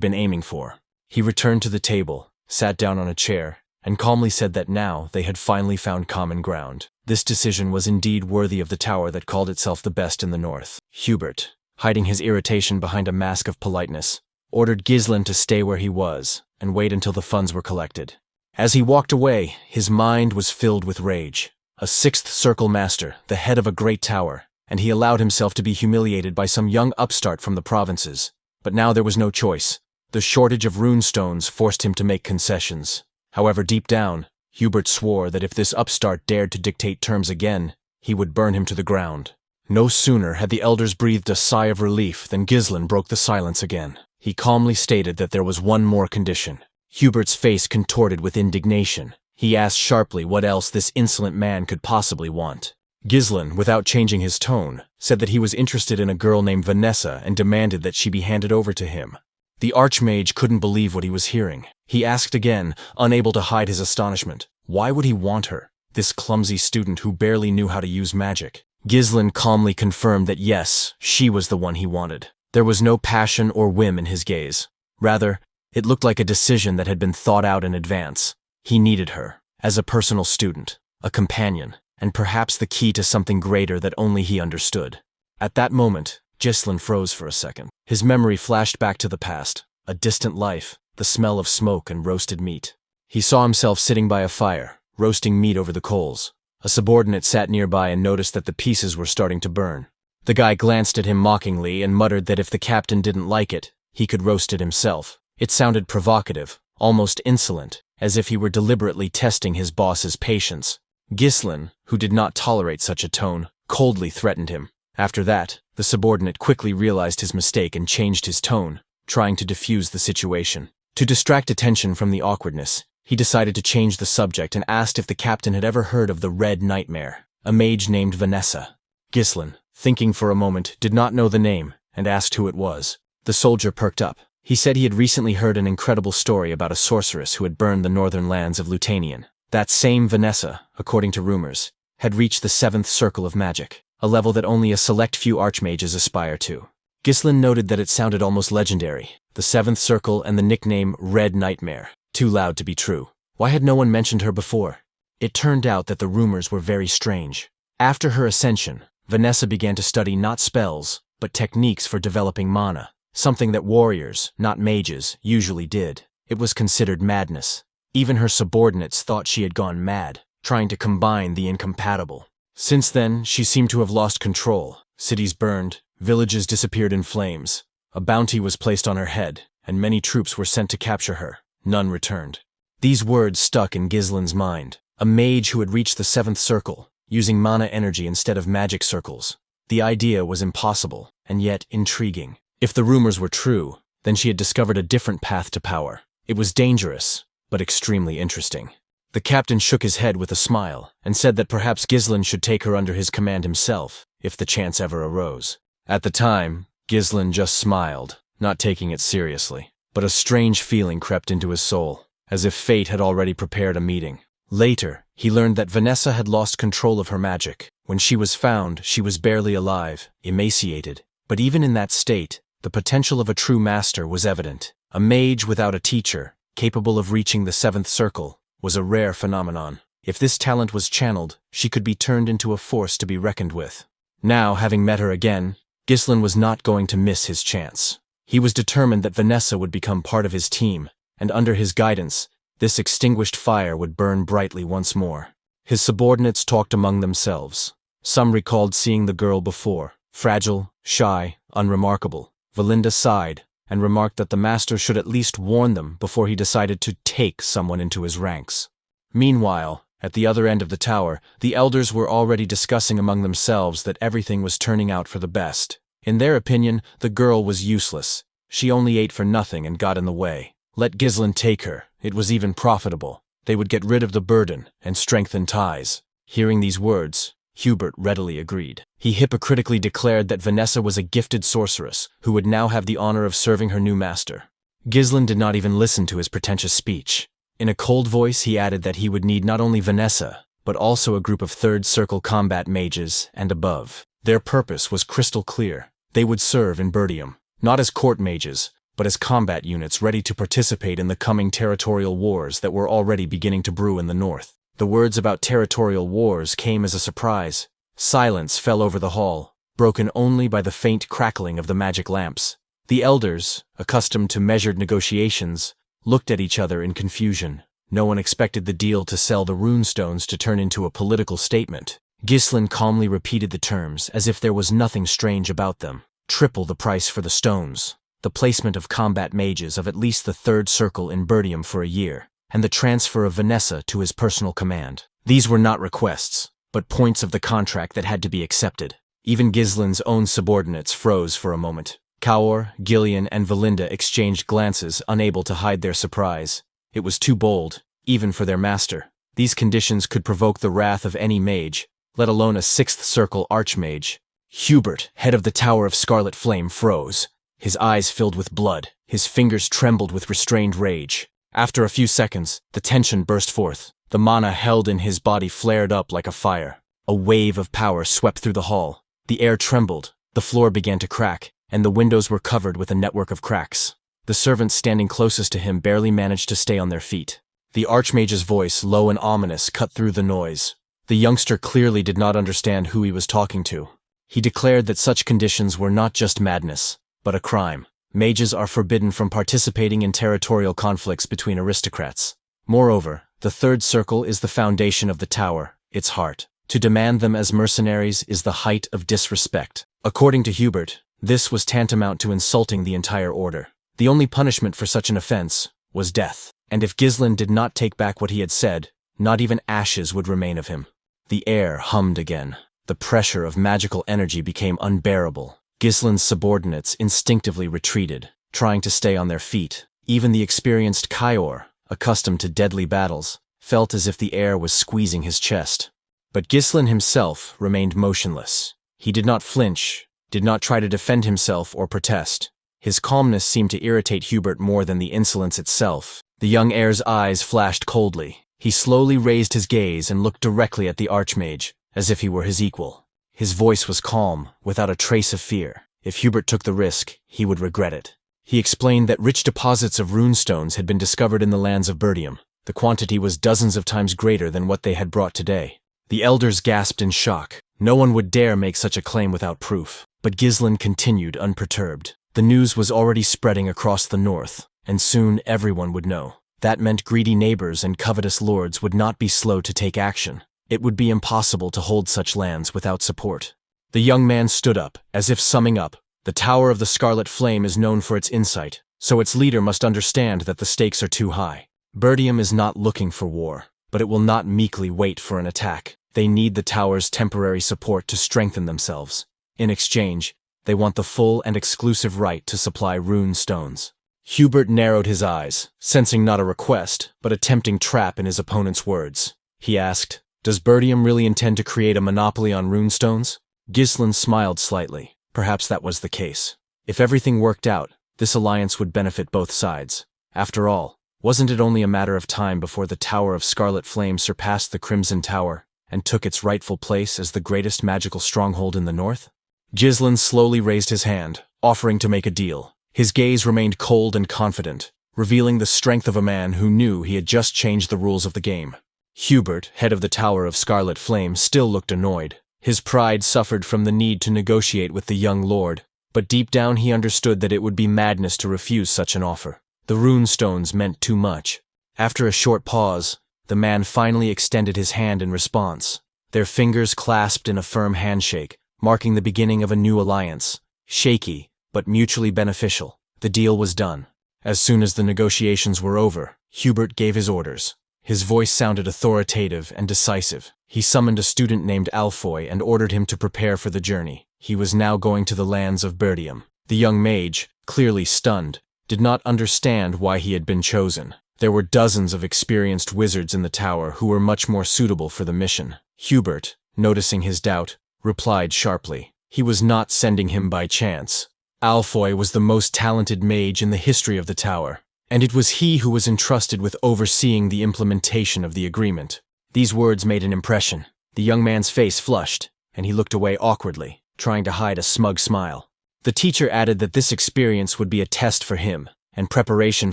been aiming for. He returned to the table, sat down on a chair, and calmly said that now they had finally found common ground. This decision was indeed worthy of the tower that called itself the best in the north. Hubert, hiding his irritation behind a mask of politeness, ordered Ghislain to stay where he was and wait until the funds were collected. As he walked away, his mind was filled with rage. A sixth circle master, the head of a great tower, and he allowed himself to be humiliated by some young upstart from the provinces. But now there was no choice. The shortage of rune stones forced him to make concessions. However, deep down, Hubert swore that if this upstart dared to dictate terms again, he would burn him to the ground. No sooner had the elders breathed a sigh of relief than Ghislain broke the silence again. He calmly stated that there was one more condition. Hubert's face contorted with indignation. He asked sharply what else this insolent man could possibly want. Ghislain, without changing his tone, said that he was interested in a girl named Vanessa and demanded that she be handed over to him. The Archmage couldn't believe what he was hearing. He asked again, unable to hide his astonishment. Why would he want her, this clumsy student who barely knew how to use magic? Ghislain calmly confirmed that yes, she was the one he wanted. There was no passion or whim in his gaze. Rather, it looked like a decision that had been thought out in advance. He needed her, as a personal student, a companion, and perhaps the key to something greater that only he understood. At that moment, Ghislain froze for a second. His memory flashed back to the past, a distant life, the smell of smoke and roasted meat. He saw himself sitting by a fire, roasting meat over the coals. A subordinate sat nearby and noticed that the pieces were starting to burn. The guy glanced at him mockingly and muttered that if the captain didn't like it, he could roast it himself. It sounded provocative, almost insolent, as if he were deliberately testing his boss's patience. Ghislain, who did not tolerate such a tone, coldly threatened him. After that, the subordinate quickly realized his mistake and changed his tone, trying to defuse the situation. To distract attention from the awkwardness, he decided to change the subject and asked if the captain had ever heard of the Red Nightmare, a mage named Vanessa. Ghislain, thinking for a moment, did not know the name and asked who it was. The soldier perked up. He said he had recently heard an incredible story about a sorceress who had burned the northern lands of Lutanian. That same Vanessa, according to rumors, had reached the 7th circle of magic, a level that only a select few archmages aspire to. Ghislain noted that it sounded almost legendary, the 7th circle and the nickname Red Nightmare, too loud to be true. Why had no one mentioned her before? It turned out that the rumors were very strange. After her ascension, Vanessa began to study not spells, but techniques for developing mana, something that warriors, not mages, usually did. It was considered madness. Even her subordinates thought she had gone mad, trying to combine the incompatible. Since then, she seemed to have lost control. Cities burned, villages disappeared in flames. A bounty was placed on her head, and many troops were sent to capture her. None returned. These words stuck in Ghislain's mind. A mage who had reached the 7th circle, using mana energy instead of magic circles. The idea was impossible, and yet intriguing. If the rumors were true, then she had discovered a different path to power. It was dangerous, but extremely interesting. The captain shook his head with a smile and said that perhaps Ghislain should take her under his command himself, if the chance ever arose. At the time, Ghislain just smiled, not taking it seriously. But a strange feeling crept into his soul, as if fate had already prepared a meeting. Later, he learned that Vanessa had lost control of her magic. When she was found, she was barely alive, emaciated. But even in that state, The potential of a true master was evident. A mage without a teacher, capable of reaching the seventh circle, was a rare phenomenon. If this talent was channeled, she could be turned into a force to be reckoned with. Now, having met her again, Ghislain was not going to miss his chance. He was determined that Vanessa would become part of his team, and under his guidance, this extinguished fire would burn brightly once more. His subordinates talked among themselves. Some recalled seeing the girl before, fragile, shy, unremarkable. Valinda sighed, and remarked that the master should at least warn them before he decided to take someone into his ranks. Meanwhile, at the other end of the tower, the elders were already discussing among themselves that everything was turning out for the best. In their opinion, the girl was useless. She only ate for nothing and got in the way. Let Ghislain take her. It was even profitable. They would get rid of the burden and strengthen ties. Hearing these words, Hubert readily agreed. He hypocritically declared that Vanessa was a gifted sorceress who would now have the honor of serving her new master. Ghislain did not even listen to his pretentious speech. In a cold voice, he added that he would need not only Vanessa, but also a group of third circle combat mages and above. Their purpose was crystal clear. They would serve in Perdium, not as court mages, but as combat units ready to participate in the coming territorial wars that were already beginning to brew in the north. The words about territorial wars came as a surprise. Silence fell over the hall, broken only by the faint crackling of the magic lamps. The elders, accustomed to measured negotiations, looked at each other in confusion. No one expected the deal to sell the runestones to turn into a political statement. Ghislain calmly repeated the terms as if there was nothing strange about them. Triple the price for the stones, the placement of combat mages of at least the third circle in Perdium for a year, and the transfer of Vanessa to his personal command. These were not requests, but points of the contract that had to be accepted. Even Ghislain's own subordinates froze for a moment. Kaor, Gillian, and Valinda exchanged glances, unable to hide their surprise. It was too bold, even for their master. These conditions could provoke the wrath of any mage, let alone a sixth circle archmage. Hubert, head of the Tower of Scarlet Flame, froze. His eyes filled with blood, his fingers trembled with restrained rage. After a few seconds, the tension burst forth. The mana held in his body flared up like a fire. A wave of power swept through the hall. The air trembled, the floor began to crack, and the windows were covered with a network of cracks. The servants standing closest to him barely managed to stay on their feet. The archmage's voice, low and ominous, cut through the noise. The youngster clearly did not understand who he was talking to. He declared that such conditions were not just madness, but a crime. Mages are forbidden from participating in territorial conflicts between aristocrats. Moreover, the third circle is the foundation of the tower, its heart. To demand them as mercenaries is the height of disrespect. According to Hubert, this was tantamount to insulting the entire order. The only punishment for such an offense was death. And if Ghislain did not take back what he had said, not even ashes would remain of him. The air hummed again. The pressure of magical energy became unbearable. Ghislain's subordinates instinctively retreated, trying to stay on their feet. Even the experienced Kaor, accustomed to deadly battles, felt as if the air was squeezing his chest. But Ghislain himself remained motionless. He did not flinch, did not try to defend himself or protest. His calmness seemed to irritate Hubert more than the insolence itself. The young heir's eyes flashed coldly. He slowly raised his gaze and looked directly at the archmage, as if he were his equal. His voice was calm, without a trace of fear. If Hubert took the risk, he would regret it. He explained that rich deposits of runestones had been discovered in the lands of Perdium. The quantity was dozens of times greater than what they had brought today. The elders gasped in shock. No one would dare make such a claim without proof. But Ghislain continued unperturbed. The news was already spreading across the north, and soon everyone would know. That meant greedy neighbors and covetous lords would not be slow to take action. It would be impossible to hold such lands without support. The young man stood up, as if summing up. The Tower of the Scarlet Flame is known for its insight, so its leader must understand that the stakes are too high. Perdium is not looking for war, but it will not meekly wait for an attack. They need the tower's temporary support to strengthen themselves. In exchange, they want the full and exclusive right to supply rune stones. Hubert narrowed his eyes, sensing not a request, but a tempting trap in his opponent's words. He asked, "Does Perdium really intend to create a monopoly on runestones?" Ghislain smiled slightly. Perhaps that was the case. If everything worked out, this alliance would benefit both sides. After all, wasn't it only a matter of time before the Tower of Scarlet Flame surpassed the Crimson Tower and took its rightful place as the greatest magical stronghold in the north? Ghislain slowly raised his hand, offering to make a deal. His gaze remained cold and confident, revealing the strength of a man who knew he had just changed the rules of the game. Hubert, head of the Tower of Scarlet Flame, still looked annoyed. His pride suffered from the need to negotiate with the young lord, but deep down he understood that it would be madness to refuse such an offer. The rune stones meant too much. After a short pause, the man finally extended his hand in response. Their fingers clasped in a firm handshake, marking the beginning of a new alliance. Shaky, but mutually beneficial. The deal was done. As soon as the negotiations were over, Hubert gave his orders. His voice sounded authoritative and decisive. He summoned a student named Alfoy and ordered him to prepare for the journey. He was now going to the lands of Perdium. The young mage, clearly stunned, did not understand why he had been chosen. There were dozens of experienced wizards in the tower who were much more suitable for the mission. Hubert, noticing his doubt, replied sharply. He was not sending him by chance. Alfoy was the most talented mage in the history of the tower, and it was he who was entrusted with overseeing the implementation of the agreement. These words made an impression. The young man's face flushed, and he looked away awkwardly, trying to hide a smug smile. The teacher added that this experience would be a test for him, and preparation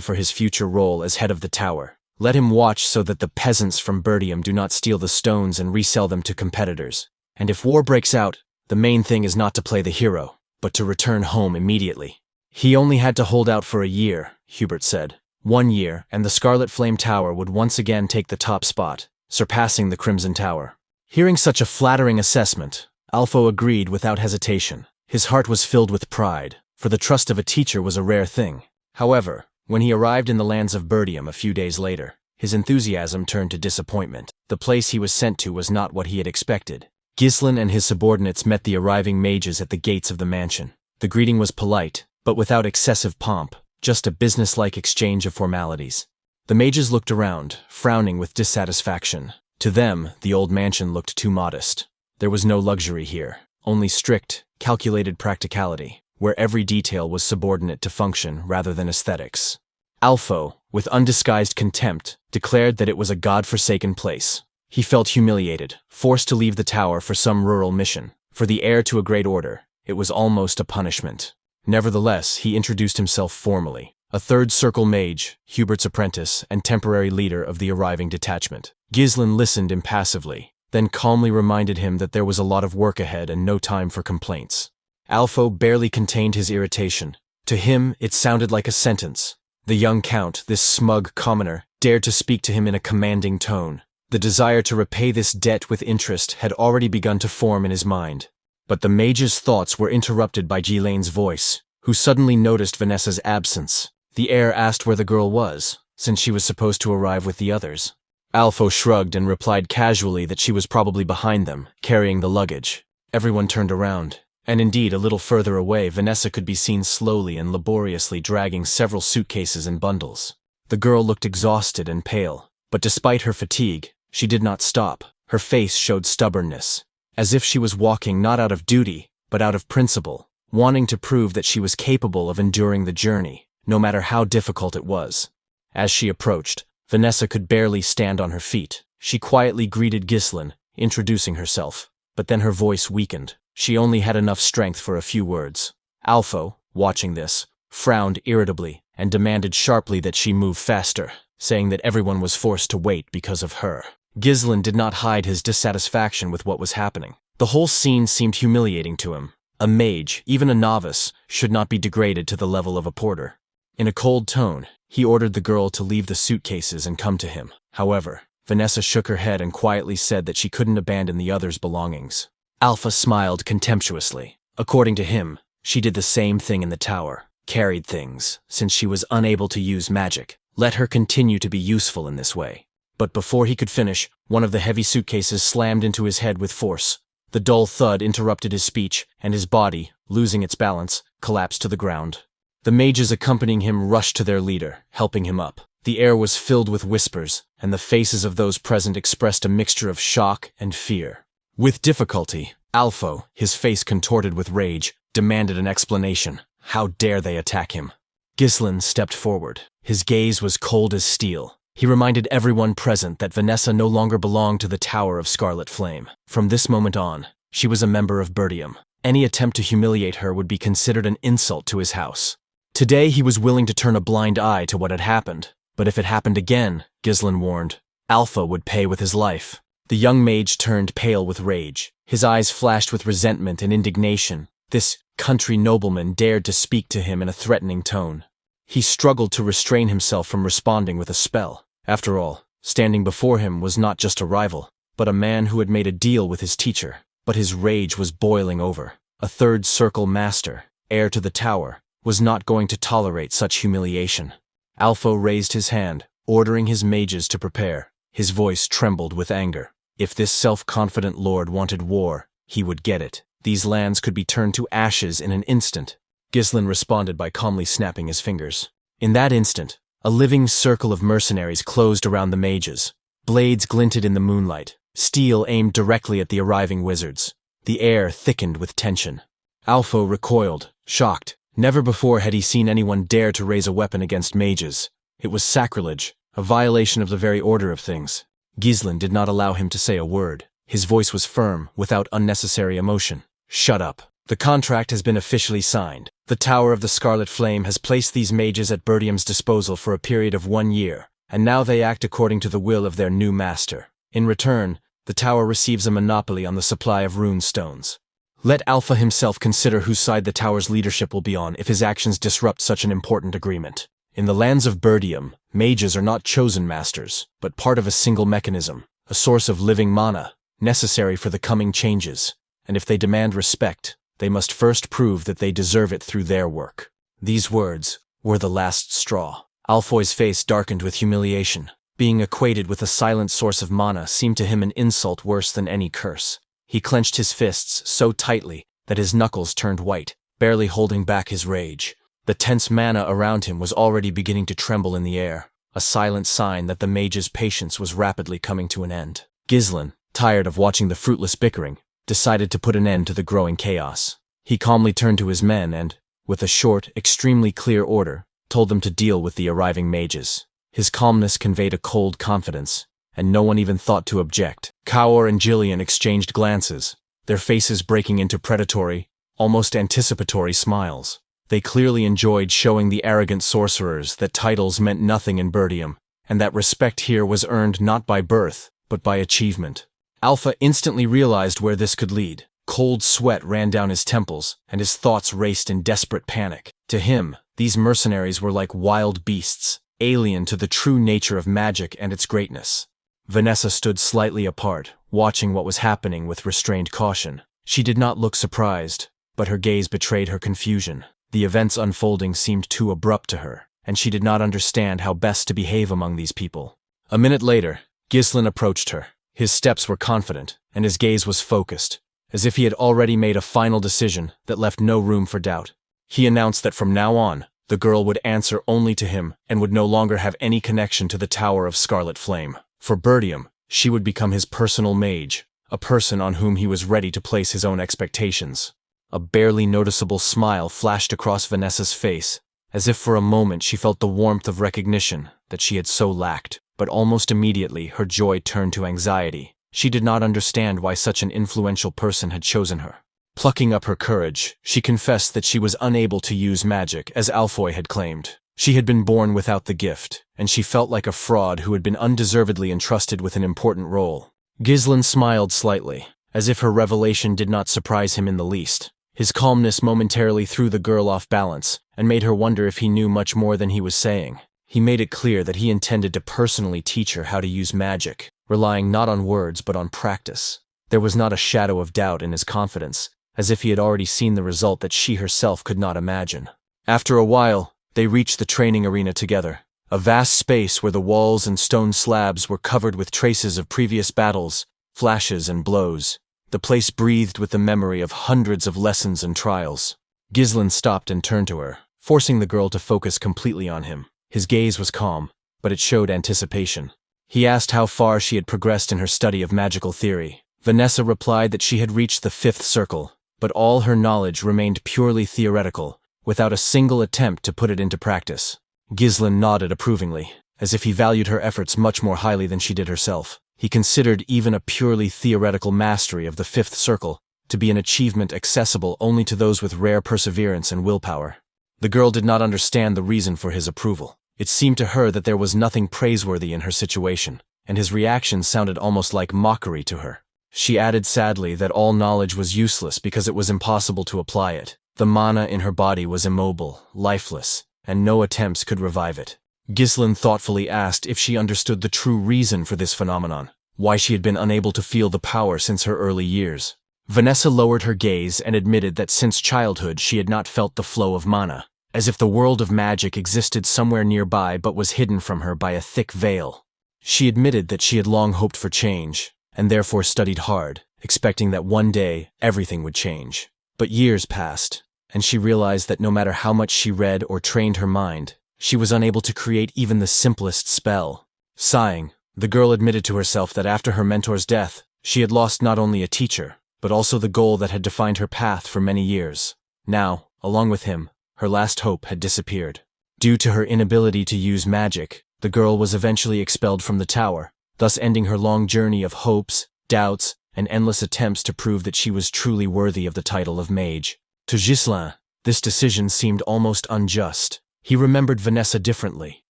for his future role as head of the tower. Let him watch so that the peasants from Perdium do not steal the stones and resell them to competitors. And if war breaks out, the main thing is not to play the hero, but to return home immediately. He only had to hold out for a year, Hubert said. 1 year, and the Scarlet Flame Tower would once again take the top spot, surpassing the Crimson Tower. Hearing such a flattering assessment, Alfo agreed without hesitation. His heart was filled with pride, for the trust of a teacher was a rare thing. However, when he arrived in the lands of Perdium a few days later, his enthusiasm turned to disappointment. The place he was sent to was not what he had expected. Ghislain and his subordinates met the arriving mages at the gates of the mansion. The greeting was polite, but without excessive pomp, just a businesslike exchange of formalities. The mages looked around, frowning with dissatisfaction. To them, the old mansion looked too modest. There was no luxury here, only strict, calculated practicality, where every detail was subordinate to function rather than aesthetics. Alfo, with undisguised contempt, declared that it was a god-forsaken place. He felt humiliated, forced to leave the tower for some rural mission. For the heir to a great order, it was almost a punishment. Nevertheless, he introduced himself formally. A third circle mage, Hubert's apprentice, and temporary leader of the arriving detachment. Ghislain listened impassively, then calmly reminded him that there was a lot of work ahead and no time for complaints. Alfo barely contained his irritation. To him, it sounded like a sentence. The young count, this smug commoner, dared to speak to him in a commanding tone. The desire to repay this debt with interest had already begun to form in his mind. But the mage's thoughts were interrupted by Ghislain's voice, who suddenly noticed Vanessa's absence. The heir asked where the girl was, since she was supposed to arrive with the others. Alfo shrugged and replied casually that she was probably behind them, carrying the luggage. Everyone turned around, and indeed a little further away Vanessa could be seen slowly and laboriously dragging several suitcases and bundles. The girl looked exhausted and pale, but despite her fatigue, she did not stop. Her face showed stubbornness, as if she was walking not out of duty, but out of principle, wanting to prove that she was capable of enduring the journey, no matter how difficult it was. As she approached, Vanessa could barely stand on her feet. She quietly greeted Ghislain, introducing herself, but then her voice weakened. She only had enough strength for a few words. Alfo, watching this, frowned irritably and demanded sharply that she move faster, saying that everyone was forced to wait because of her. Ghislain did not hide his dissatisfaction with what was happening. The whole scene seemed humiliating to him. A mage, even a novice, should not be degraded to the level of a porter. In a cold tone, he ordered the girl to leave the suitcases and come to him. However, Vanessa shook her head and quietly said that she couldn't abandon the others' belongings. Alpha smiled contemptuously. According to him, she did the same thing in the tower, carried things, since she was unable to use magic. Let her continue to be useful in this way. But before he could finish, one of the heavy suitcases slammed into his head with force. The dull thud interrupted his speech, and his body, losing its balance, collapsed to the ground. The mages accompanying him rushed to their leader, helping him up. The air was filled with whispers, and the faces of those present expressed a mixture of shock and fear. With difficulty, Alfo, his face contorted with rage, demanded an explanation. How dare they attack him? Ghislain stepped forward. His gaze was cold as steel. He reminded everyone present that Vanessa no longer belonged to the Tower of Scarlet Flame. From this moment on, she was a member of Perdium. Any attempt to humiliate her would be considered an insult to his house. Today he was willing to turn a blind eye to what had happened, but if it happened again, Ghislain warned, Alpha would pay with his life. The young mage turned pale with rage. His eyes flashed with resentment and indignation. This country nobleman dared to speak to him in a threatening tone. He struggled to restrain himself from responding with a spell. After all, standing before him was not just a rival, but a man who had made a deal with his teacher. But his rage was boiling over. A third circle master, heir to the tower, was not going to tolerate such humiliation. Alpha raised his hand, ordering his mages to prepare. His voice trembled with anger. If this self-confident lord wanted war, he would get it. These lands could be turned to ashes in an instant. Ghislain responded by calmly snapping his fingers. In that instant, a living circle of mercenaries closed around the mages. Blades glinted in the moonlight. Steel aimed directly at the arriving wizards. The air thickened with tension. Alpha recoiled, shocked. Never before had he seen anyone dare to raise a weapon against mages. It was sacrilege, a violation of the very order of things. Ghislain did not allow him to say a word. His voice was firm, without unnecessary emotion. Shut up. The contract has been officially signed. The Tower of the Scarlet Flame has placed these mages at Perdium's disposal for a period of 1 year, and now they act according to the will of their new master. In return, the tower receives a monopoly on the supply of rune stones. Let Alpha himself consider whose side the tower's leadership will be on if his actions disrupt such an important agreement. In the lands of Perdium, mages are not chosen masters, but part of a single mechanism, a source of living mana, necessary for the coming changes, and if they demand respect, they must first prove that they deserve it through their work. These words were the last straw. Alfoy's face darkened with humiliation. Being equated with a silent source of mana seemed to him an insult worse than any curse. He clenched his fists so tightly that his knuckles turned white, barely holding back his rage. The tense mana around him was already beginning to tremble in the air, a silent sign that the mage's patience was rapidly coming to an end. Ghislain, tired of watching the fruitless bickering, decided to put an end to the growing chaos. He calmly turned to his men and, with a short, extremely clear order, told them to deal with the arriving mages. His calmness conveyed a cold confidence, and no one even thought to object. Kaor and Jillian exchanged glances, their faces breaking into predatory, almost anticipatory smiles. They clearly enjoyed showing the arrogant sorcerers that titles meant nothing in Perdium, and that respect here was earned not by birth, but by achievement. Alpha instantly realized where this could lead. Cold sweat ran down his temples, and his thoughts raced in desperate panic. To him, these mercenaries were like wild beasts, alien to the true nature of magic and its greatness. Vanessa stood slightly apart, watching what was happening with restrained caution. She did not look surprised, but her gaze betrayed her confusion. The events unfolding seemed too abrupt to her, and she did not understand how best to behave among these people. A minute later, Ghislain approached her. His steps were confident, and his gaze was focused, as if he had already made a final decision that left no room for doubt. He announced that from now on, the girl would answer only to him and would no longer have any connection to the Tower of Scarlet Flame. For Perdium, she would become his personal mage, a person on whom he was ready to place his own expectations. A barely noticeable smile flashed across Vanessa's face, as if for a moment she felt the warmth of recognition that she had so lacked. But almost immediately her joy turned to anxiety. She did not understand why such an influential person had chosen her. Plucking up her courage, she confessed that she was unable to use magic, as Alfoy had claimed. She had been born without the gift, and she felt like a fraud who had been undeservedly entrusted with an important role. Ghislain smiled slightly, as if her revelation did not surprise him in the least. His calmness momentarily threw the girl off balance, and made her wonder if he knew much more than he was saying. He made it clear that he intended to personally teach her how to use magic, relying not on words but on practice. There was not a shadow of doubt in his confidence, as if he had already seen the result that she herself could not imagine. After a while, they reached the training arena together, a vast space where the walls and stone slabs were covered with traces of previous battles, flashes and blows. The place breathed with the memory of hundreds of lessons and trials. Ghislain stopped and turned to her, forcing the girl to focus completely on him. His gaze was calm, but it showed anticipation. He asked how far she had progressed in her study of magical theory. Vanessa replied that she had reached the 5th circle, but all her knowledge remained purely theoretical, without a single attempt to put it into practice. Ghislain nodded approvingly, as if he valued her efforts much more highly than she did herself. He considered even a purely theoretical mastery of the 5th circle to be an achievement accessible only to those with rare perseverance and willpower. The girl did not understand the reason for his approval. It seemed to her that there was nothing praiseworthy in her situation, and his reaction sounded almost like mockery to her. She added sadly that all knowledge was useless because it was impossible to apply it. The mana in her body was immobile, lifeless, and no attempts could revive it. Ghislaine thoughtfully asked if she understood the true reason for this phenomenon, why she had been unable to feel the power since her early years. Vanessa lowered her gaze and admitted that since childhood she had not felt the flow of mana, as if the world of magic existed somewhere nearby but was hidden from her by a thick veil. She admitted that she had long hoped for change, and therefore studied hard, expecting that one day everything would change. But years passed, and she realized that no matter how much she read or trained her mind, she was unable to create even the simplest spell. Sighing, the girl admitted to herself that after her mentor's death, she had lost not only a teacher, but also the goal that had defined her path for many years. Now, along with him, her last hope had disappeared. Due to her inability to use magic, the girl was eventually expelled from the tower, thus ending her long journey of hopes, doubts, and endless attempts to prove that she was truly worthy of the title of mage. To Ghislain, this decision seemed almost unjust. He remembered Vanessa differently,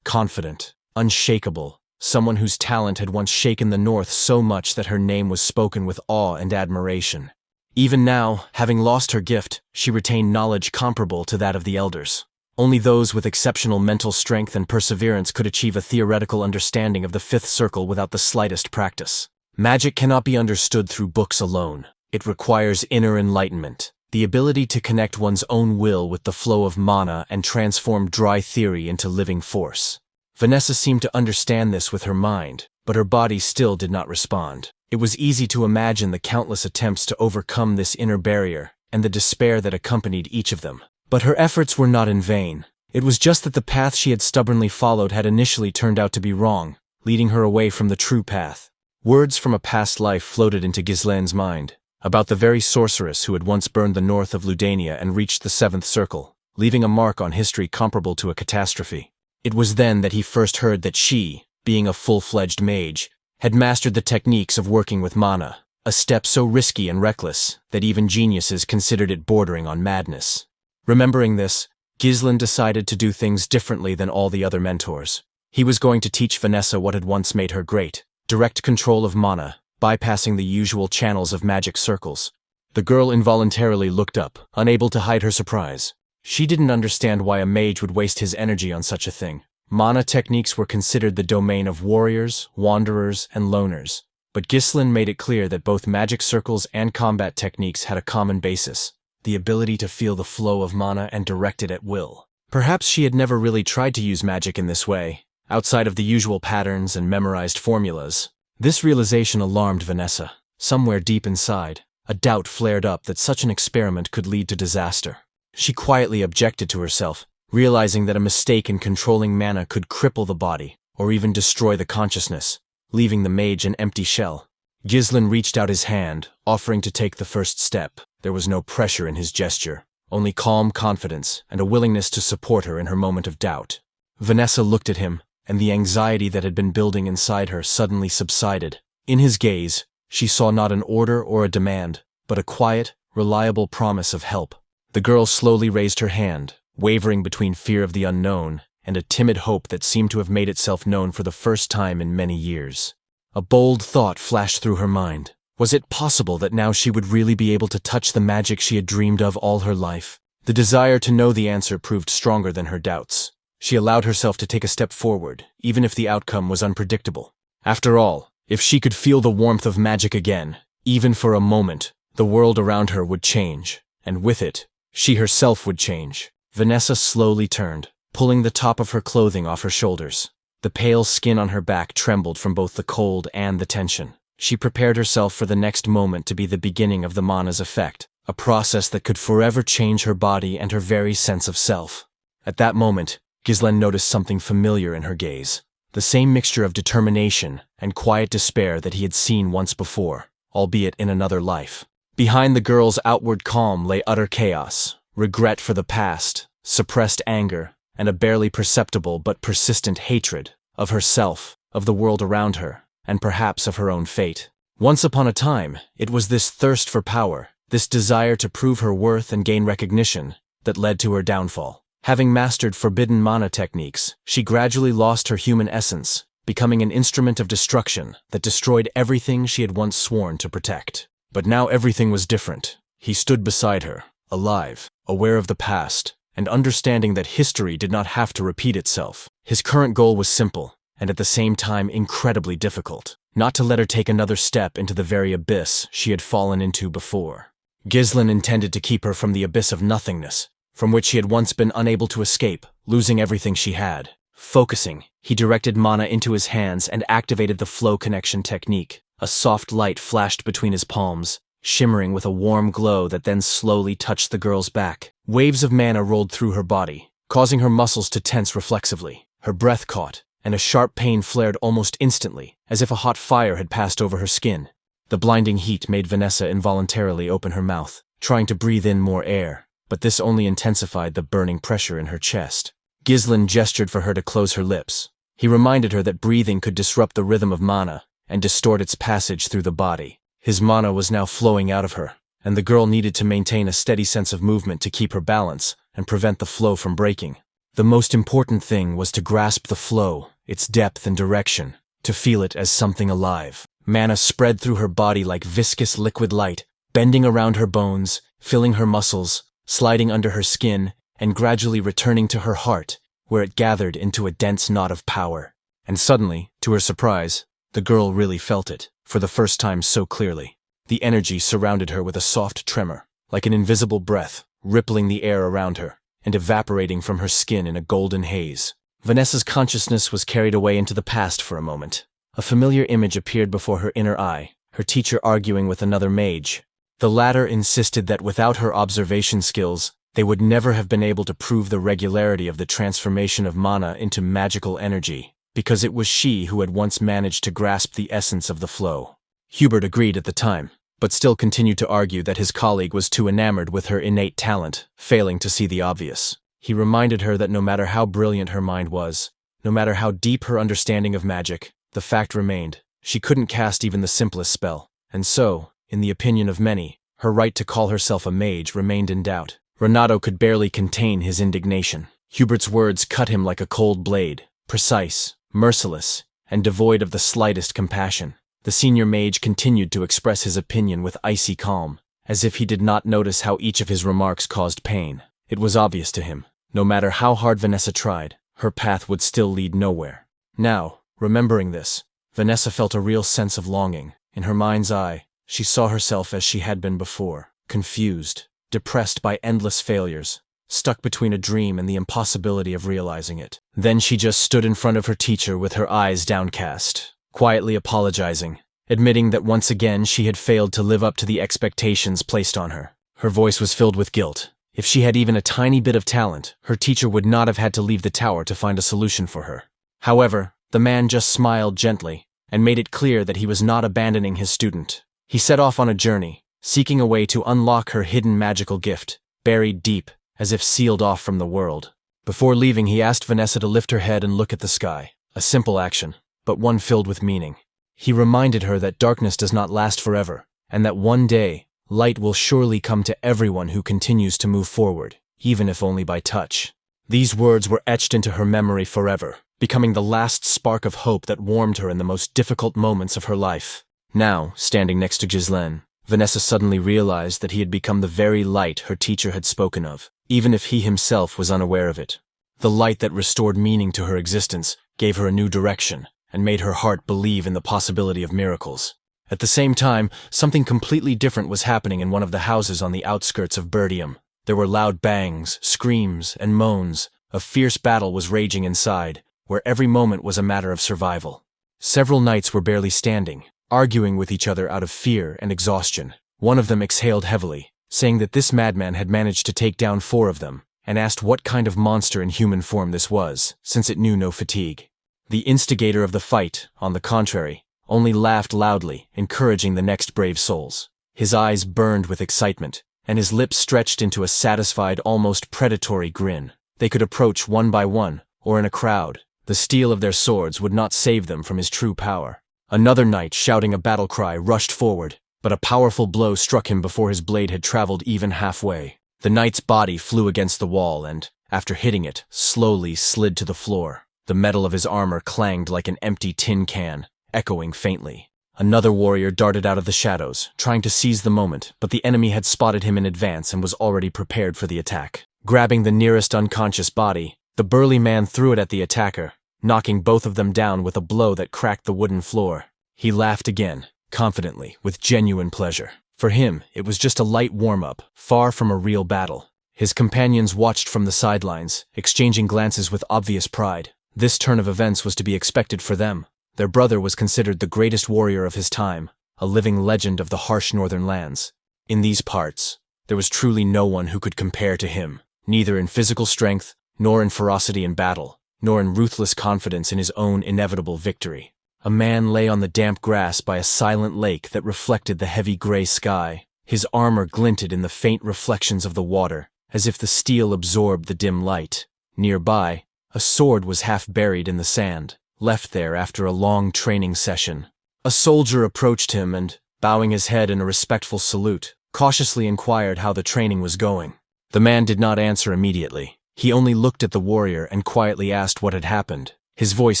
confident, unshakable, someone whose talent had once shaken the north so much that her name was spoken with awe and admiration. Even now, having lost her gift, she retained knowledge comparable to that of the elders. Only those with exceptional mental strength and perseverance could achieve a theoretical understanding of the fifth circle without the slightest practice. Magic cannot be understood through books alone. It requires inner enlightenment, the ability to connect one's own will with the flow of mana and transform dry theory into living force. Vanessa seemed to understand this with her mind, but her body still did not respond. It was easy to imagine the countless attempts to overcome this inner barrier and the despair that accompanied each of them. But her efforts were not in vain. It was just that the path she had stubbornly followed had initially turned out to be wrong, leading her away from the true path. Words from a past life floated into Ghislaine's mind, about the very sorceress who had once burned the north of Ludania and reached the seventh circle, leaving a mark on history comparable to a catastrophe. It was then that he first heard that she, being a full-fledged mage, had mastered the techniques of working with mana, a step so risky and reckless that even geniuses considered it bordering on madness. Remembering this, Ghislaine decided to do things differently than all the other mentors. He was going to teach Vanessa what had once made her great: direct control of mana, bypassing the usual channels of magic circles. The girl involuntarily looked up, unable to hide her surprise. She didn't understand why a mage would waste his energy on such a thing. Mana techniques were considered the domain of warriors, wanderers, and loners. But Ghislaine made it clear that both magic circles and combat techniques had a common basis: the ability to feel the flow of mana and direct it at will. Perhaps she had never really tried to use magic in this way, outside of the usual patterns and memorized formulas. This realization alarmed Vanessa. Somewhere deep inside, a doubt flared up that such an experiment could lead to disaster. She quietly objected to herself, realizing that a mistake in controlling mana could cripple the body, or even destroy the consciousness, leaving the mage an empty shell. Ghislaine reached out his hand, offering to take the first step. There was no pressure in his gesture, only calm confidence and a willingness to support her in her moment of doubt. Vanessa looked at him, and the anxiety that had been building inside her suddenly subsided. In his gaze, she saw not an order or a demand, but a quiet, reliable promise of help. The girl slowly raised her hand, wavering between fear of the unknown and a timid hope that seemed to have made itself known for the first time in many years. A bold thought flashed through her mind. Was it possible that now she would really be able to touch the magic she had dreamed of all her life? The desire to know the answer proved stronger than her doubts. She allowed herself to take a step forward, even if the outcome was unpredictable. After all, if she could feel the warmth of magic again, even for a moment, the world around her would change, and with it, she herself would change. Vanessa slowly turned, pulling the top of her clothing off her shoulders. The pale skin on her back trembled from both the cold and the tension. She prepared herself for the next moment to be the beginning of the mana's effect, a process that could forever change her body and her very sense of self. At that moment, Ghislaine noticed something familiar in her gaze. The same mixture of determination and quiet despair that he had seen once before, albeit in another life. Behind the girl's outward calm lay utter chaos, regret for the past, suppressed anger, and a barely perceptible but persistent hatred of herself, of the world around her, and perhaps of her own fate. Once upon a time, it was this thirst for power, this desire to prove her worth and gain recognition, that led to her downfall. Having mastered forbidden mana techniques, she gradually lost her human essence, becoming an instrument of destruction that destroyed everything she had once sworn to protect. But now everything was different. He stood beside her, alive, aware of the past, and understanding that history did not have to repeat itself. His current goal was simple, and at the same time incredibly difficult: not to let her take another step into the very abyss she had fallen into before. Ghislain intended to keep her from the abyss of nothingness, from which she had once been unable to escape, losing everything she had. Focusing, he directed mana into his hands and activated the flow connection technique. A soft light flashed between his palms, shimmering with a warm glow that then slowly touched the girl's back. Waves of mana rolled through her body, causing her muscles to tense reflexively. Her breath caught, and a sharp pain flared almost instantly, as if a hot fire had passed over her skin. The blinding heat made Vanessa involuntarily open her mouth, trying to breathe in more air, but this only intensified the burning pressure in her chest. Ghislain gestured for her to close her lips. He reminded her that breathing could disrupt the rhythm of mana and distort its passage through the body. His mana was now flowing out of her, and the girl needed to maintain a steady sense of movement to keep her balance and prevent the flow from breaking. The most important thing was to grasp the flow, its depth and direction, to feel it as something alive. Mana spread through her body like viscous liquid light, bending around her bones, filling her muscles, sliding under her skin, and gradually returning to her heart, where it gathered into a dense knot of power. And suddenly, to her surprise, the girl really felt it, for the first time so clearly. The energy surrounded her with a soft tremor, like an invisible breath, rippling the air around her, and evaporating from her skin in a golden haze. Vanessa's consciousness was carried away into the past for a moment. A familiar image appeared before her inner eye, her teacher arguing with another mage. The latter insisted that without her observation skills, they would never have been able to prove the regularity of the transformation of mana into magical energy, because it was she who had once managed to grasp the essence of the flow. Hubert agreed at the time, but still continued to argue that his colleague was too enamored with her innate talent, failing to see the obvious. He reminded her that no matter how brilliant her mind was, no matter how deep her understanding of magic, the fact remained: she couldn't cast even the simplest spell. And so, in the opinion of many, her right to call herself a mage remained in doubt. Renato could barely contain his indignation. Hubert's words cut him like a cold blade, precise, merciless, and devoid of the slightest compassion. The senior mage continued to express his opinion with icy calm, as if he did not notice how each of his remarks caused pain. It was obvious to him. No matter how hard Vanessa tried, her path would still lead nowhere. Now, remembering this, Vanessa felt a real sense of longing. In her mind's eye, she saw herself as she had been before, confused, depressed by endless failures, stuck between a dream and the impossibility of realizing it. Then she just stood in front of her teacher with her eyes downcast, quietly apologizing, admitting that once again she had failed to live up to the expectations placed on her. Her voice was filled with guilt. If she had even a tiny bit of talent, her teacher would not have had to leave the tower to find a solution for her. However, the man just smiled gently and made it clear that he was not abandoning his student. He set off on a journey, seeking a way to unlock her hidden magical gift, buried deep, as if sealed off from the world. Before leaving, he asked Vanessa to lift her head and look at the sky. A simple action, but one filled with meaning. He reminded her that darkness does not last forever, and that one day, light will surely come to everyone who continues to move forward, even if only by touch. These words were etched into her memory forever, becoming the last spark of hope that warmed her in the most difficult moments of her life. Now, standing next to Ghislain, Vanessa suddenly realized that he had become the very light her teacher had spoken of, even if he himself was unaware of it. The light that restored meaning to her existence, gave her a new direction, and made her heart believe in the possibility of miracles. At the same time, something completely different was happening in one of the houses on the outskirts of Perdium. There were loud bangs, screams, and moans. A fierce battle was raging inside, where every moment was a matter of survival. Several knights were barely standing, arguing with each other out of fear and exhaustion. One of them exhaled heavily, saying that this madman had managed to take down 4 of them, and asked what kind of monster in human form this was, since it knew no fatigue. The instigator of the fight, on the contrary, only laughed loudly, encouraging the next brave souls. His eyes burned with excitement, and his lips stretched into a satisfied, almost predatory grin. They could approach one by one, or in a crowd. The steel of their swords would not save them from his true power. Another knight, shouting a battle cry, rushed forward, but a powerful blow struck him before his blade had traveled even halfway. The knight's body flew against the wall and, after hitting it, slowly slid to the floor. The metal of his armor clanged like an empty tin can, echoing faintly. Another warrior darted out of the shadows, trying to seize the moment, but the enemy had spotted him in advance and was already prepared for the attack. Grabbing the nearest unconscious body, the burly man threw it at the attacker, knocking both of them down with a blow that cracked the wooden floor. He laughed again, confidently, with genuine pleasure. For him, it was just a light warm-up, far from a real battle. His companions watched from the sidelines, exchanging glances with obvious pride. This turn of events was to be expected for them. Their brother was considered the greatest warrior of his time, a living legend of the harsh northern lands. In these parts, there was truly no one who could compare to him, neither in physical strength, nor in ferocity in battle, nor in ruthless confidence in his own inevitable victory. A man lay on the damp grass by a silent lake that reflected the heavy gray sky. His armor glinted in the faint reflections of the water, as if the steel absorbed the dim light. Nearby, a sword was half buried in the sand, left there after a long training session. A soldier approached him and, bowing his head in a respectful salute, cautiously inquired how the training was going. The man did not answer immediately. He only looked at the warrior and quietly asked what had happened. His voice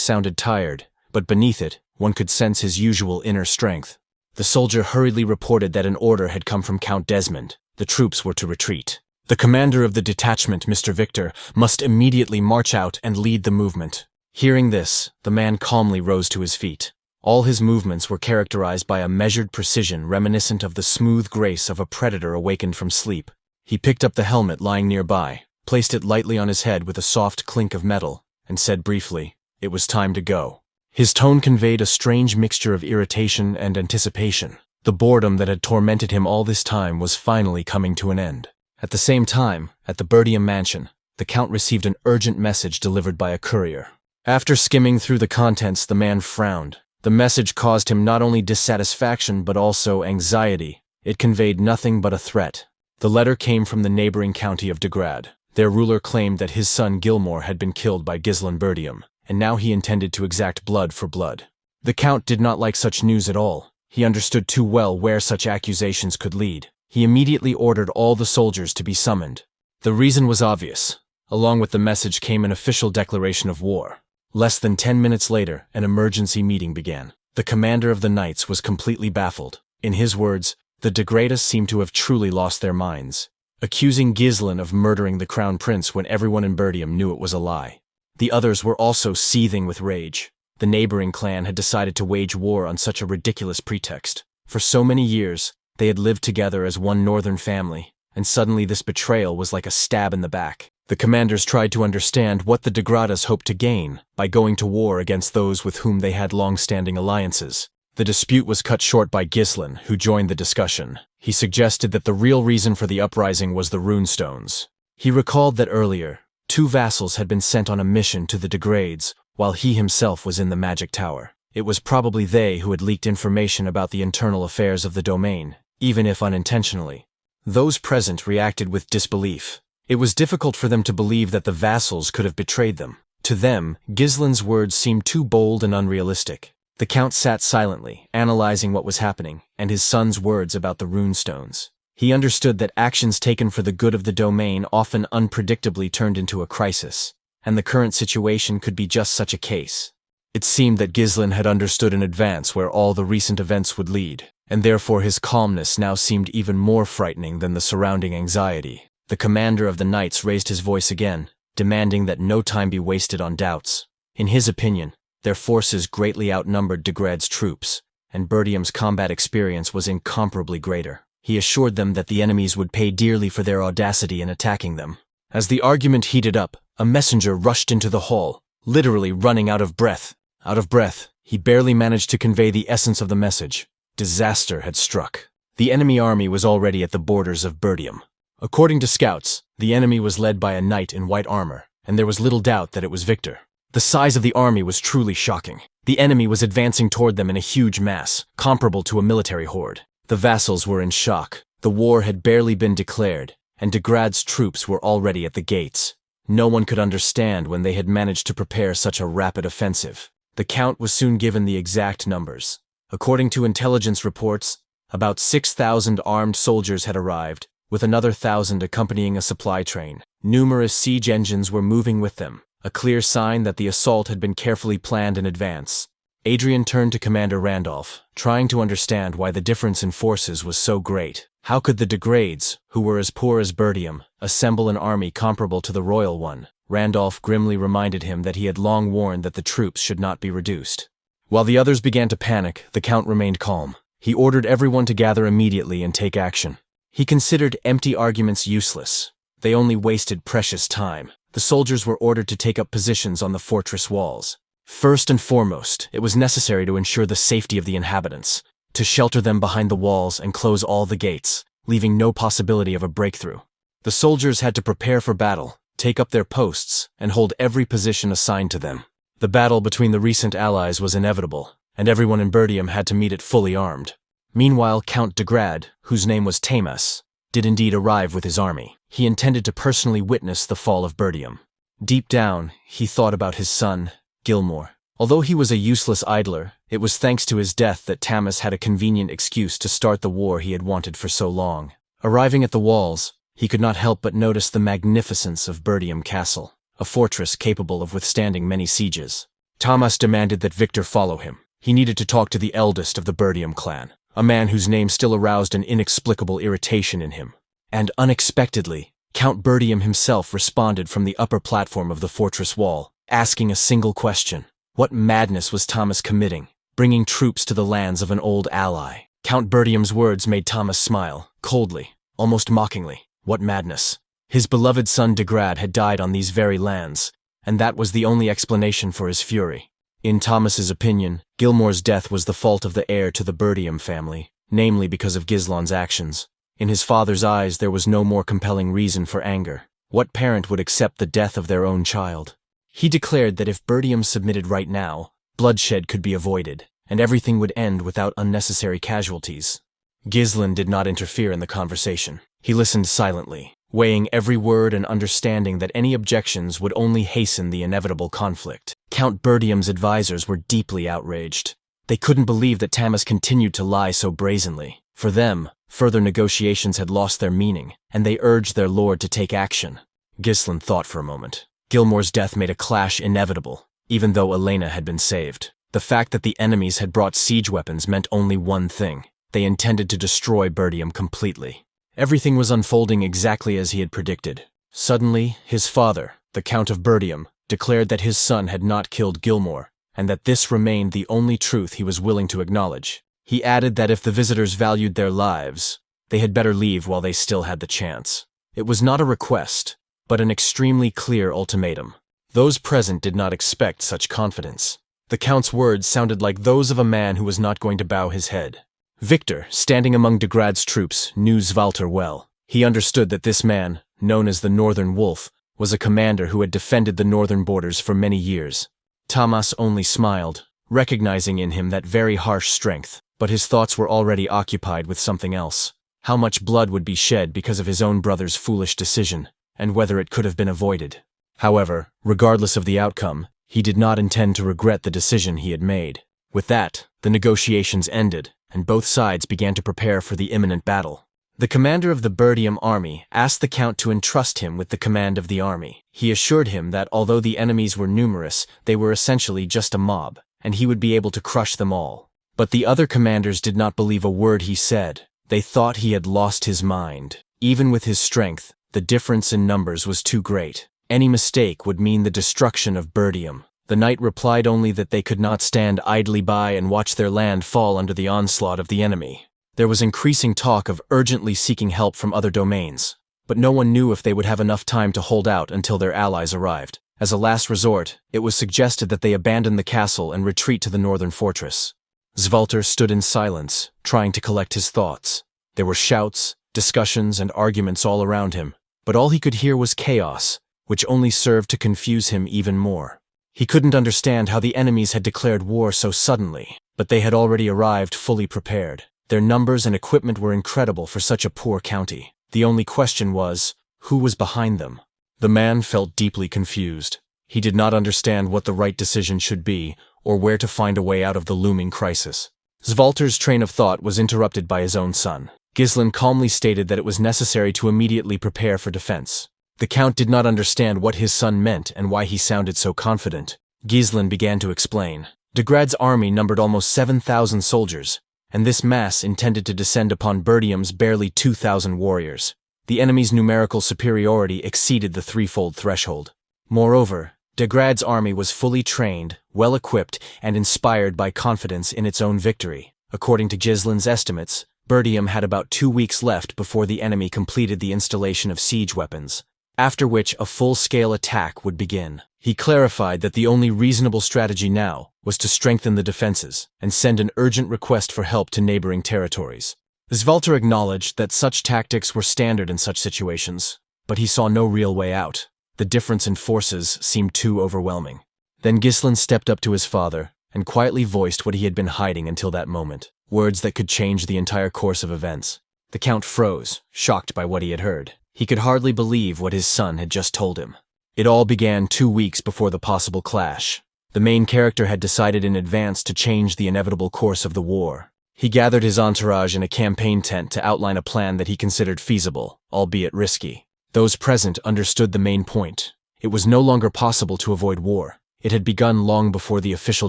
sounded tired, but beneath it, one could sense his usual inner strength. The soldier hurriedly reported that an order had come from Count Desmond. The troops were to retreat. The commander of the detachment, Mr. Victor, must immediately march out and lead the movement. Hearing this, the man calmly rose to his feet. All his movements were characterized by a measured precision reminiscent of the smooth grace of a predator awakened from sleep. He picked up the helmet lying nearby, placed it lightly on his head with a soft clink of metal, and said briefly, "It was time to go." His tone conveyed a strange mixture of irritation and anticipation. The boredom that had tormented him all this time was finally coming to an end. At the same time, at the Perdium mansion, the Count received an urgent message delivered by a courier. After skimming through the contents, the man frowned. The message caused him not only dissatisfaction but also anxiety. It conveyed nothing but a threat. The letter came from the neighboring county of Regressed. Their ruler claimed that his son Gilmore had been killed by Cecil Perdium, and now he intended to exact blood for blood. The Count did not like such news at all. He understood too well where such accusations could lead. He immediately ordered all the soldiers to be summoned. The reason was obvious. Along with the message came an official declaration of war. Less than 10 minutes later, an emergency meeting began. The commander of the knights was completely baffled. In his words, the Regressed seemed to have truly lost their minds, accusing Ghislain of murdering the crown prince when everyone in Perdium knew it was a lie. The others were also seething with rage. The neighboring clan had decided to wage war on such a ridiculous pretext. For so many years, they had lived together as one northern family, and suddenly this betrayal was like a stab in the back. The commanders tried to understand what the Regressed hoped to gain by going to war against those with whom they had long-standing alliances. The dispute was cut short by Ghislain, who joined the discussion. He suggested that the real reason for the uprising was the runestones. He recalled that earlier, 2 vassals had been sent on a mission to the Regressed, while he himself was in the magic tower. It was probably they who had leaked information about the internal affairs of the domain, even if unintentionally. Those present reacted with disbelief. It was difficult for them to believe that the vassals could have betrayed them. To them, Ghislain's words seemed too bold and unrealistic. The Count sat silently, analyzing what was happening, and his son's words about the runestones. He understood that actions taken for the good of the domain often unpredictably turned into a crisis, and the current situation could be just such a case. It seemed that Ghislain had understood in advance where all the recent events would lead, and therefore his calmness now seemed even more frightening than the surrounding anxiety. The commander of the knights raised his voice again, demanding that no time be wasted on doubts. In his opinion, their forces greatly outnumbered Regressed troops, and Perdium's combat experience was incomparably greater. He assured them that the enemies would pay dearly for their audacity in attacking them. As the argument heated up, a messenger rushed into the hall, literally running out of breath. Out of breath, he barely managed to convey the essence of the message. Disaster had struck. The enemy army was already at the borders of Perdium. According to scouts, the enemy was led by a knight in white armor, and there was little doubt that it was Victor. The size of the army was truly shocking. The enemy was advancing toward them in a huge mass, comparable to a military horde. The vassals were in shock. The war had barely been declared, and Regressed's troops were already at the gates. No one could understand when they had managed to prepare such a rapid offensive. The Count was soon given the exact numbers. According to intelligence reports, About 6,000 armed soldiers had arrived, with another 1,000 accompanying a supply train. Numerous siege engines were moving with them, a clear sign that the assault had been carefully planned in advance. Adrian turned to Commander Randolph, trying to understand why the difference in forces was so great. How could the degrades, who were as poor as Perdium, assemble an army comparable to the royal one? Randolph grimly reminded him that he had long warned that the troops should not be reduced. While the others began to panic, the Count remained calm. He ordered everyone to gather immediately and take action. He considered empty arguments useless. They only wasted precious time. The soldiers were ordered to take up positions on the fortress walls. First and foremost, it was necessary to ensure the safety of the inhabitants, to shelter them behind the walls and close all the gates, leaving no possibility of a breakthrough. The soldiers had to prepare for battle, take up their posts, and hold every position assigned to them. The battle between the recent allies was inevitable, and everyone in Perdium had to meet it fully armed. Meanwhile, Count de Grad, whose name was Tamas, did indeed arrive with his army. He intended to personally witness the fall of Perdium. Deep down, he thought about his son, Gilmore. Although he was a useless idler, it was thanks to his death that Tamas had a convenient excuse to start the war he had wanted for so long. Arriving at the walls, he could not help but notice the magnificence of Perdium Castle, a fortress capable of withstanding many sieges. Tamas demanded that Victor follow him. He needed to talk to the eldest of the Perdium clan, a man whose name still aroused an inexplicable irritation in him. And unexpectedly, Count Perdium himself responded from the upper platform of the fortress wall, asking a single question. What madness was Tamas committing, bringing troops to the lands of an old ally? Count Perdium's words made Tamas smile, coldly, almost mockingly. What madness? His beloved son de Grad had died on these very lands, and that was the only explanation for his fury. In Tamas's opinion, Gilmore's death was the fault of the heir to the Perdium family, namely because of Gislon's actions. In his father's eyes, there was no more compelling reason for anger. What parent would accept the death of their own child? He declared that if Perdium submitted right now, bloodshed could be avoided, and everything would end without unnecessary casualties. Gislon did not interfere in the conversation. He listened silently, weighing every word and understanding that any objections would only hasten the inevitable conflict. Count Perdium's advisors were deeply outraged. They couldn't believe that Tamas continued to lie so brazenly. For them, further negotiations had lost their meaning, and they urged their lord to take action. Gislon thought for a moment. Gilmore's death made a clash inevitable, even though Elena had been saved. The fact that the enemies had brought siege weapons meant only one thing. They intended to destroy Perdium completely. Everything was unfolding exactly as he had predicted. Suddenly, his father, the Count of Perdium, declared that his son had not killed Gilmore, and that this remained the only truth he was willing to acknowledge. He added that if the visitors valued their lives, they had better leave while they still had the chance. It was not a request, but an extremely clear ultimatum. Those present did not expect such confidence. The Count's words sounded like those of a man who was not going to bow his head. Victor, standing among de Grad's troops, knew Svalter well. He understood that this man, known as the Northern Wolf, was a commander who had defended the northern borders for many years. Tamas only smiled, recognizing in him that very harsh strength, but his thoughts were already occupied with something else. How much blood would be shed because of his own brother's foolish decision, and whether it could have been avoided. However, regardless of the outcome, he did not intend to regret the decision he had made. With that, the negotiations ended, and both sides began to prepare for the imminent battle. The commander of the Perdium army asked the Count to entrust him with the command of the army. He assured him that although the enemies were numerous, they were essentially just a mob, and he would be able to crush them all. But the other commanders did not believe a word he said. They thought he had lost his mind. Even with his strength, the difference in numbers was too great. Any mistake would mean the destruction of Perdium. The knight replied only that they could not stand idly by and watch their land fall under the onslaught of the enemy. There was increasing talk of urgently seeking help from other domains, but no one knew if they would have enough time to hold out until their allies arrived. As a last resort, it was suggested that they abandon the castle and retreat to the northern fortress. Svalter stood in silence, trying to collect his thoughts. There were shouts, discussions, and arguments all around him, but all he could hear was chaos, which only served to confuse him even more. He couldn't understand how the enemies had declared war so suddenly, but they had already arrived fully prepared. Their numbers and equipment were incredible for such a poor county. The only question was, who was behind them? The man felt deeply confused. He did not understand what the right decision should be, or where to find a way out of the looming crisis. Svalter's train of thought was interrupted by his own son. Gislen calmly stated that it was necessary to immediately prepare for defense. The Count did not understand what his son meant and why he sounded so confident. Gislen began to explain. Degrad's army numbered almost 7,000 soldiers, and this mass intended to descend upon Perdium's barely 2,000 warriors. The enemy's numerical superiority exceeded the threefold threshold. Moreover, Degrad's army was fully trained, well-equipped, and inspired by confidence in its own victory. According to Gislen's estimates, Perdium had about 2 weeks left before the enemy completed the installation of siege weapons, after which a full-scale attack would begin. He clarified that the only reasonable strategy now was to strengthen the defenses and send an urgent request for help to neighboring territories. Svalter acknowledged that such tactics were standard in such situations, but he saw no real way out. The difference in forces seemed too overwhelming. Then Gislen stepped up to his father and quietly voiced what he had been hiding until that moment, words that could change the entire course of events. The Count froze, shocked by what he had heard. He could hardly believe what his son had just told him. It all began 2 weeks before the possible clash. The main character had decided in advance to change the inevitable course of the war. He gathered his entourage in a campaign tent to outline a plan that he considered feasible, albeit risky. Those present understood the main point. It was no longer possible to avoid war. It had begun long before the official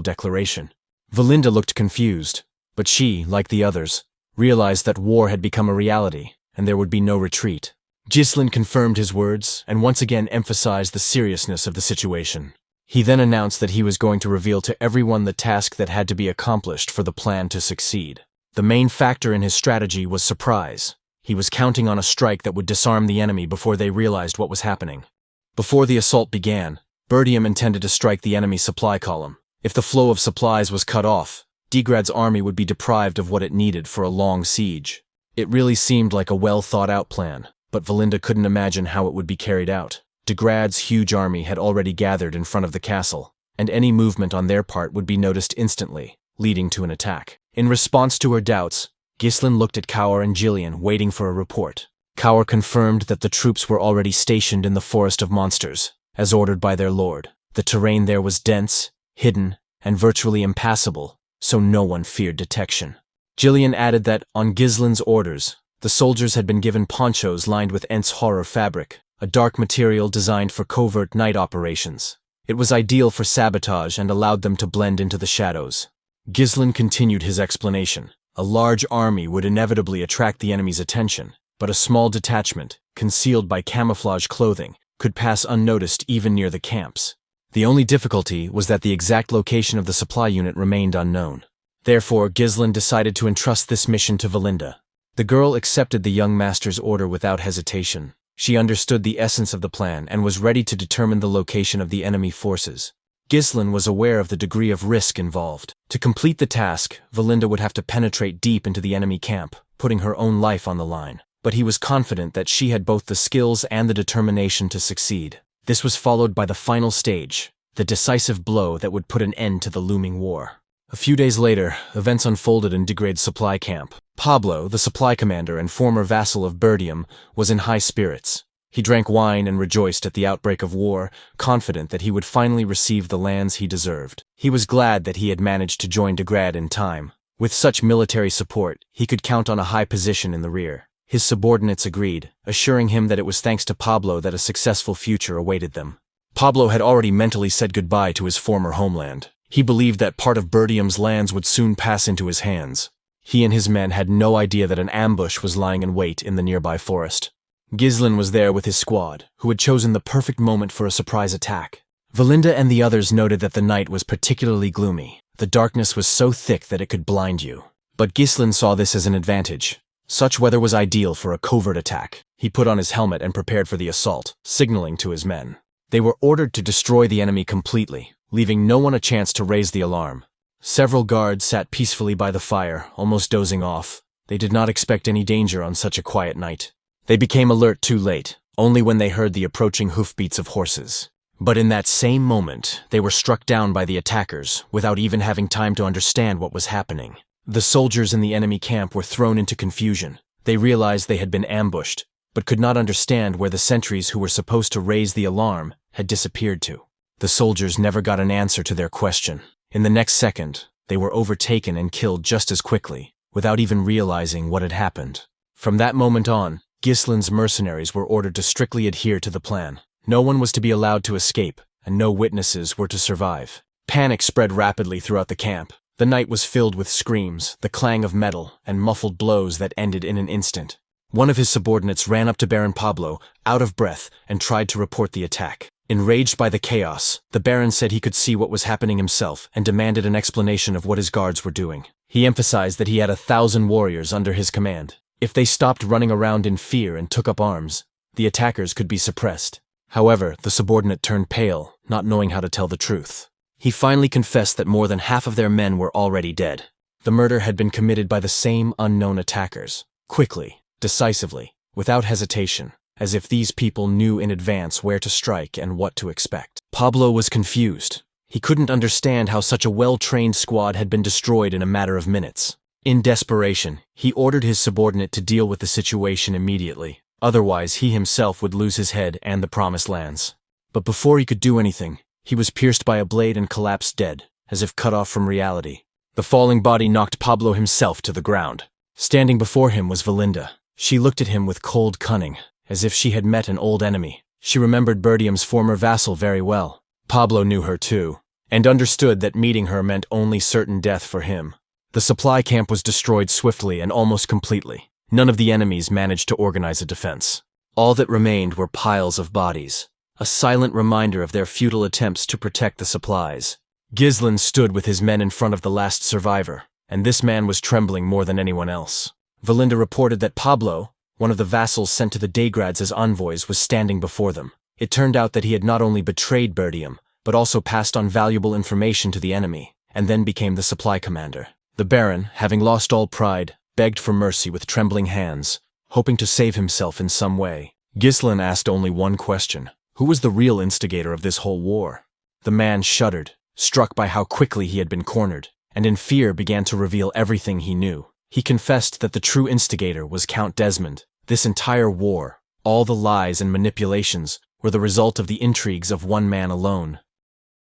declaration. Valinda looked confused, but she, like the others, realized that war had become a reality, and there would be no retreat. Gislen confirmed his words and once again emphasized the seriousness of the situation. He then announced that he was going to reveal to everyone the task that had to be accomplished for the plan to succeed. The main factor in his strategy was surprise. He was counting on a strike that would disarm the enemy before they realized what was happening. Before the assault began, Perdium intended to strike the enemy supply column. If the flow of supplies was cut off, Degrad's army would be deprived of what it needed for a long siege. It really seemed like a well-thought-out plan, but Valinda couldn't imagine how it would be carried out. Degrad's huge army had already gathered in front of the castle, and any movement on their part would be noticed instantly, leading to an attack. In response to her doubts, Gislen looked at Kaur and Jillian, waiting for a report. Kaur confirmed that the troops were already stationed in the Forest of Monsters, as ordered by their lord. The terrain there was dense, hidden, and virtually impassable, so no one feared detection. Jillian added that, on Gislen's orders, the soldiers had been given ponchos lined with Ents horror fabric, a dark material designed for covert night operations. It was ideal for sabotage and allowed them to blend into the shadows. Gislen continued his explanation. A large army would inevitably attract the enemy's attention, but a small detachment, concealed by camouflage clothing, could pass unnoticed even near the camps. The only difficulty was that the exact location of the supply unit remained unknown. Therefore, Gislen decided to entrust this mission to Valinda. The girl accepted the young master's order without hesitation. She understood the essence of the plan and was ready to determine the location of the enemy forces. Gislen was aware of the degree of risk involved. To complete the task, Valinda would have to penetrate deep into the enemy camp, putting her own life on the line. But he was confident that she had both the skills and the determination to succeed. This was followed by the final stage, the decisive blow that would put an end to the looming war. A few days later, events unfolded in Degrad's supply camp. Pablo, the supply commander and former vassal of Perdium, was in high spirits. He drank wine and rejoiced at the outbreak of war, confident that he would finally receive the lands he deserved. He was glad that he had managed to join Degrad in time. With such military support, he could count on a high position in the rear. His subordinates agreed, assuring him that it was thanks to Pablo that a successful future awaited them. Pablo had already mentally said goodbye to his former homeland. He believed that part of Perdium's lands would soon pass into his hands. He and his men had no idea that an ambush was lying in wait in the nearby forest. Gislen was there with his squad, who had chosen the perfect moment for a surprise attack. Valinda and the others noted that the night was particularly gloomy. The darkness was so thick that it could blind you. But Gislen saw this as an advantage. Such weather was ideal for a covert attack. He put on his helmet and prepared for the assault, signaling to his men. They were ordered to destroy the enemy completely, leaving no one a chance to raise the alarm. Several guards sat peacefully by the fire, almost dozing off. They did not expect any danger on such a quiet night. They became alert too late, only when they heard the approaching hoofbeats of horses. But in that same moment, they were struck down by the attackers, without even having time to understand what was happening. The soldiers in the enemy camp were thrown into confusion. They realized they had been ambushed, but could not understand where the sentries who were supposed to raise the alarm had disappeared to. The soldiers never got an answer to their question. In the next second, they were overtaken and killed just as quickly, without even realizing what had happened. From that moment on, Gislin's mercenaries were ordered to strictly adhere to the plan. No one was to be allowed to escape, and no witnesses were to survive. Panic spread rapidly throughout the camp. The night was filled with screams, the clang of metal, and muffled blows that ended in an instant. One of his subordinates ran up to Baron Pablo, out of breath, and tried to report the attack. Enraged by the chaos, the Baron said he could see what was happening himself and demanded an explanation of what his guards were doing. He emphasized that he had 1,000 warriors under his command. If they stopped running around in fear and took up arms, the attackers could be suppressed. However, the subordinate turned pale, not knowing how to tell the truth. He finally confessed that more than half of their men were already dead. The murder had been committed by the same unknown attackers, quickly, decisively, without hesitation, as if these people knew in advance where to strike and what to expect. Pablo was confused. He couldn't understand how such a well-trained squad had been destroyed in a matter of minutes. In desperation, he ordered his subordinate to deal with the situation immediately. Otherwise, he himself would lose his head and the promised lands. But before he could do anything, he was pierced by a blade and collapsed dead, as if cut off from reality. The falling body knocked Pablo himself to the ground. Standing before him was Valinda. She looked at him with cold cunning, as if she had met an old enemy. She remembered Perdium's former vassal very well. Pablo knew her too, and understood that meeting her meant only certain death for him. The supply camp was destroyed swiftly and almost completely. None of the enemies managed to organize a defense. All that remained were piles of bodies, a silent reminder of their futile attempts to protect the supplies. Gislin stood with his men in front of the last survivor, and this man was trembling more than anyone else. Valinda reported that Pablo, one of the vassals sent to the Daygrads as envoys, was standing before them. It turned out that he had not only betrayed Perdium, but also passed on valuable information to the enemy, and then became the supply commander. The Baron, having lost all pride, begged for mercy with trembling hands, hoping to save himself in some way. Gislin asked only one question: who was the real instigator of this whole war? The man shuddered, struck by how quickly he had been cornered, and in fear began to reveal everything he knew. He confessed that the true instigator was Count Desmond. This entire war, all the lies and manipulations, were the result of the intrigues of one man alone.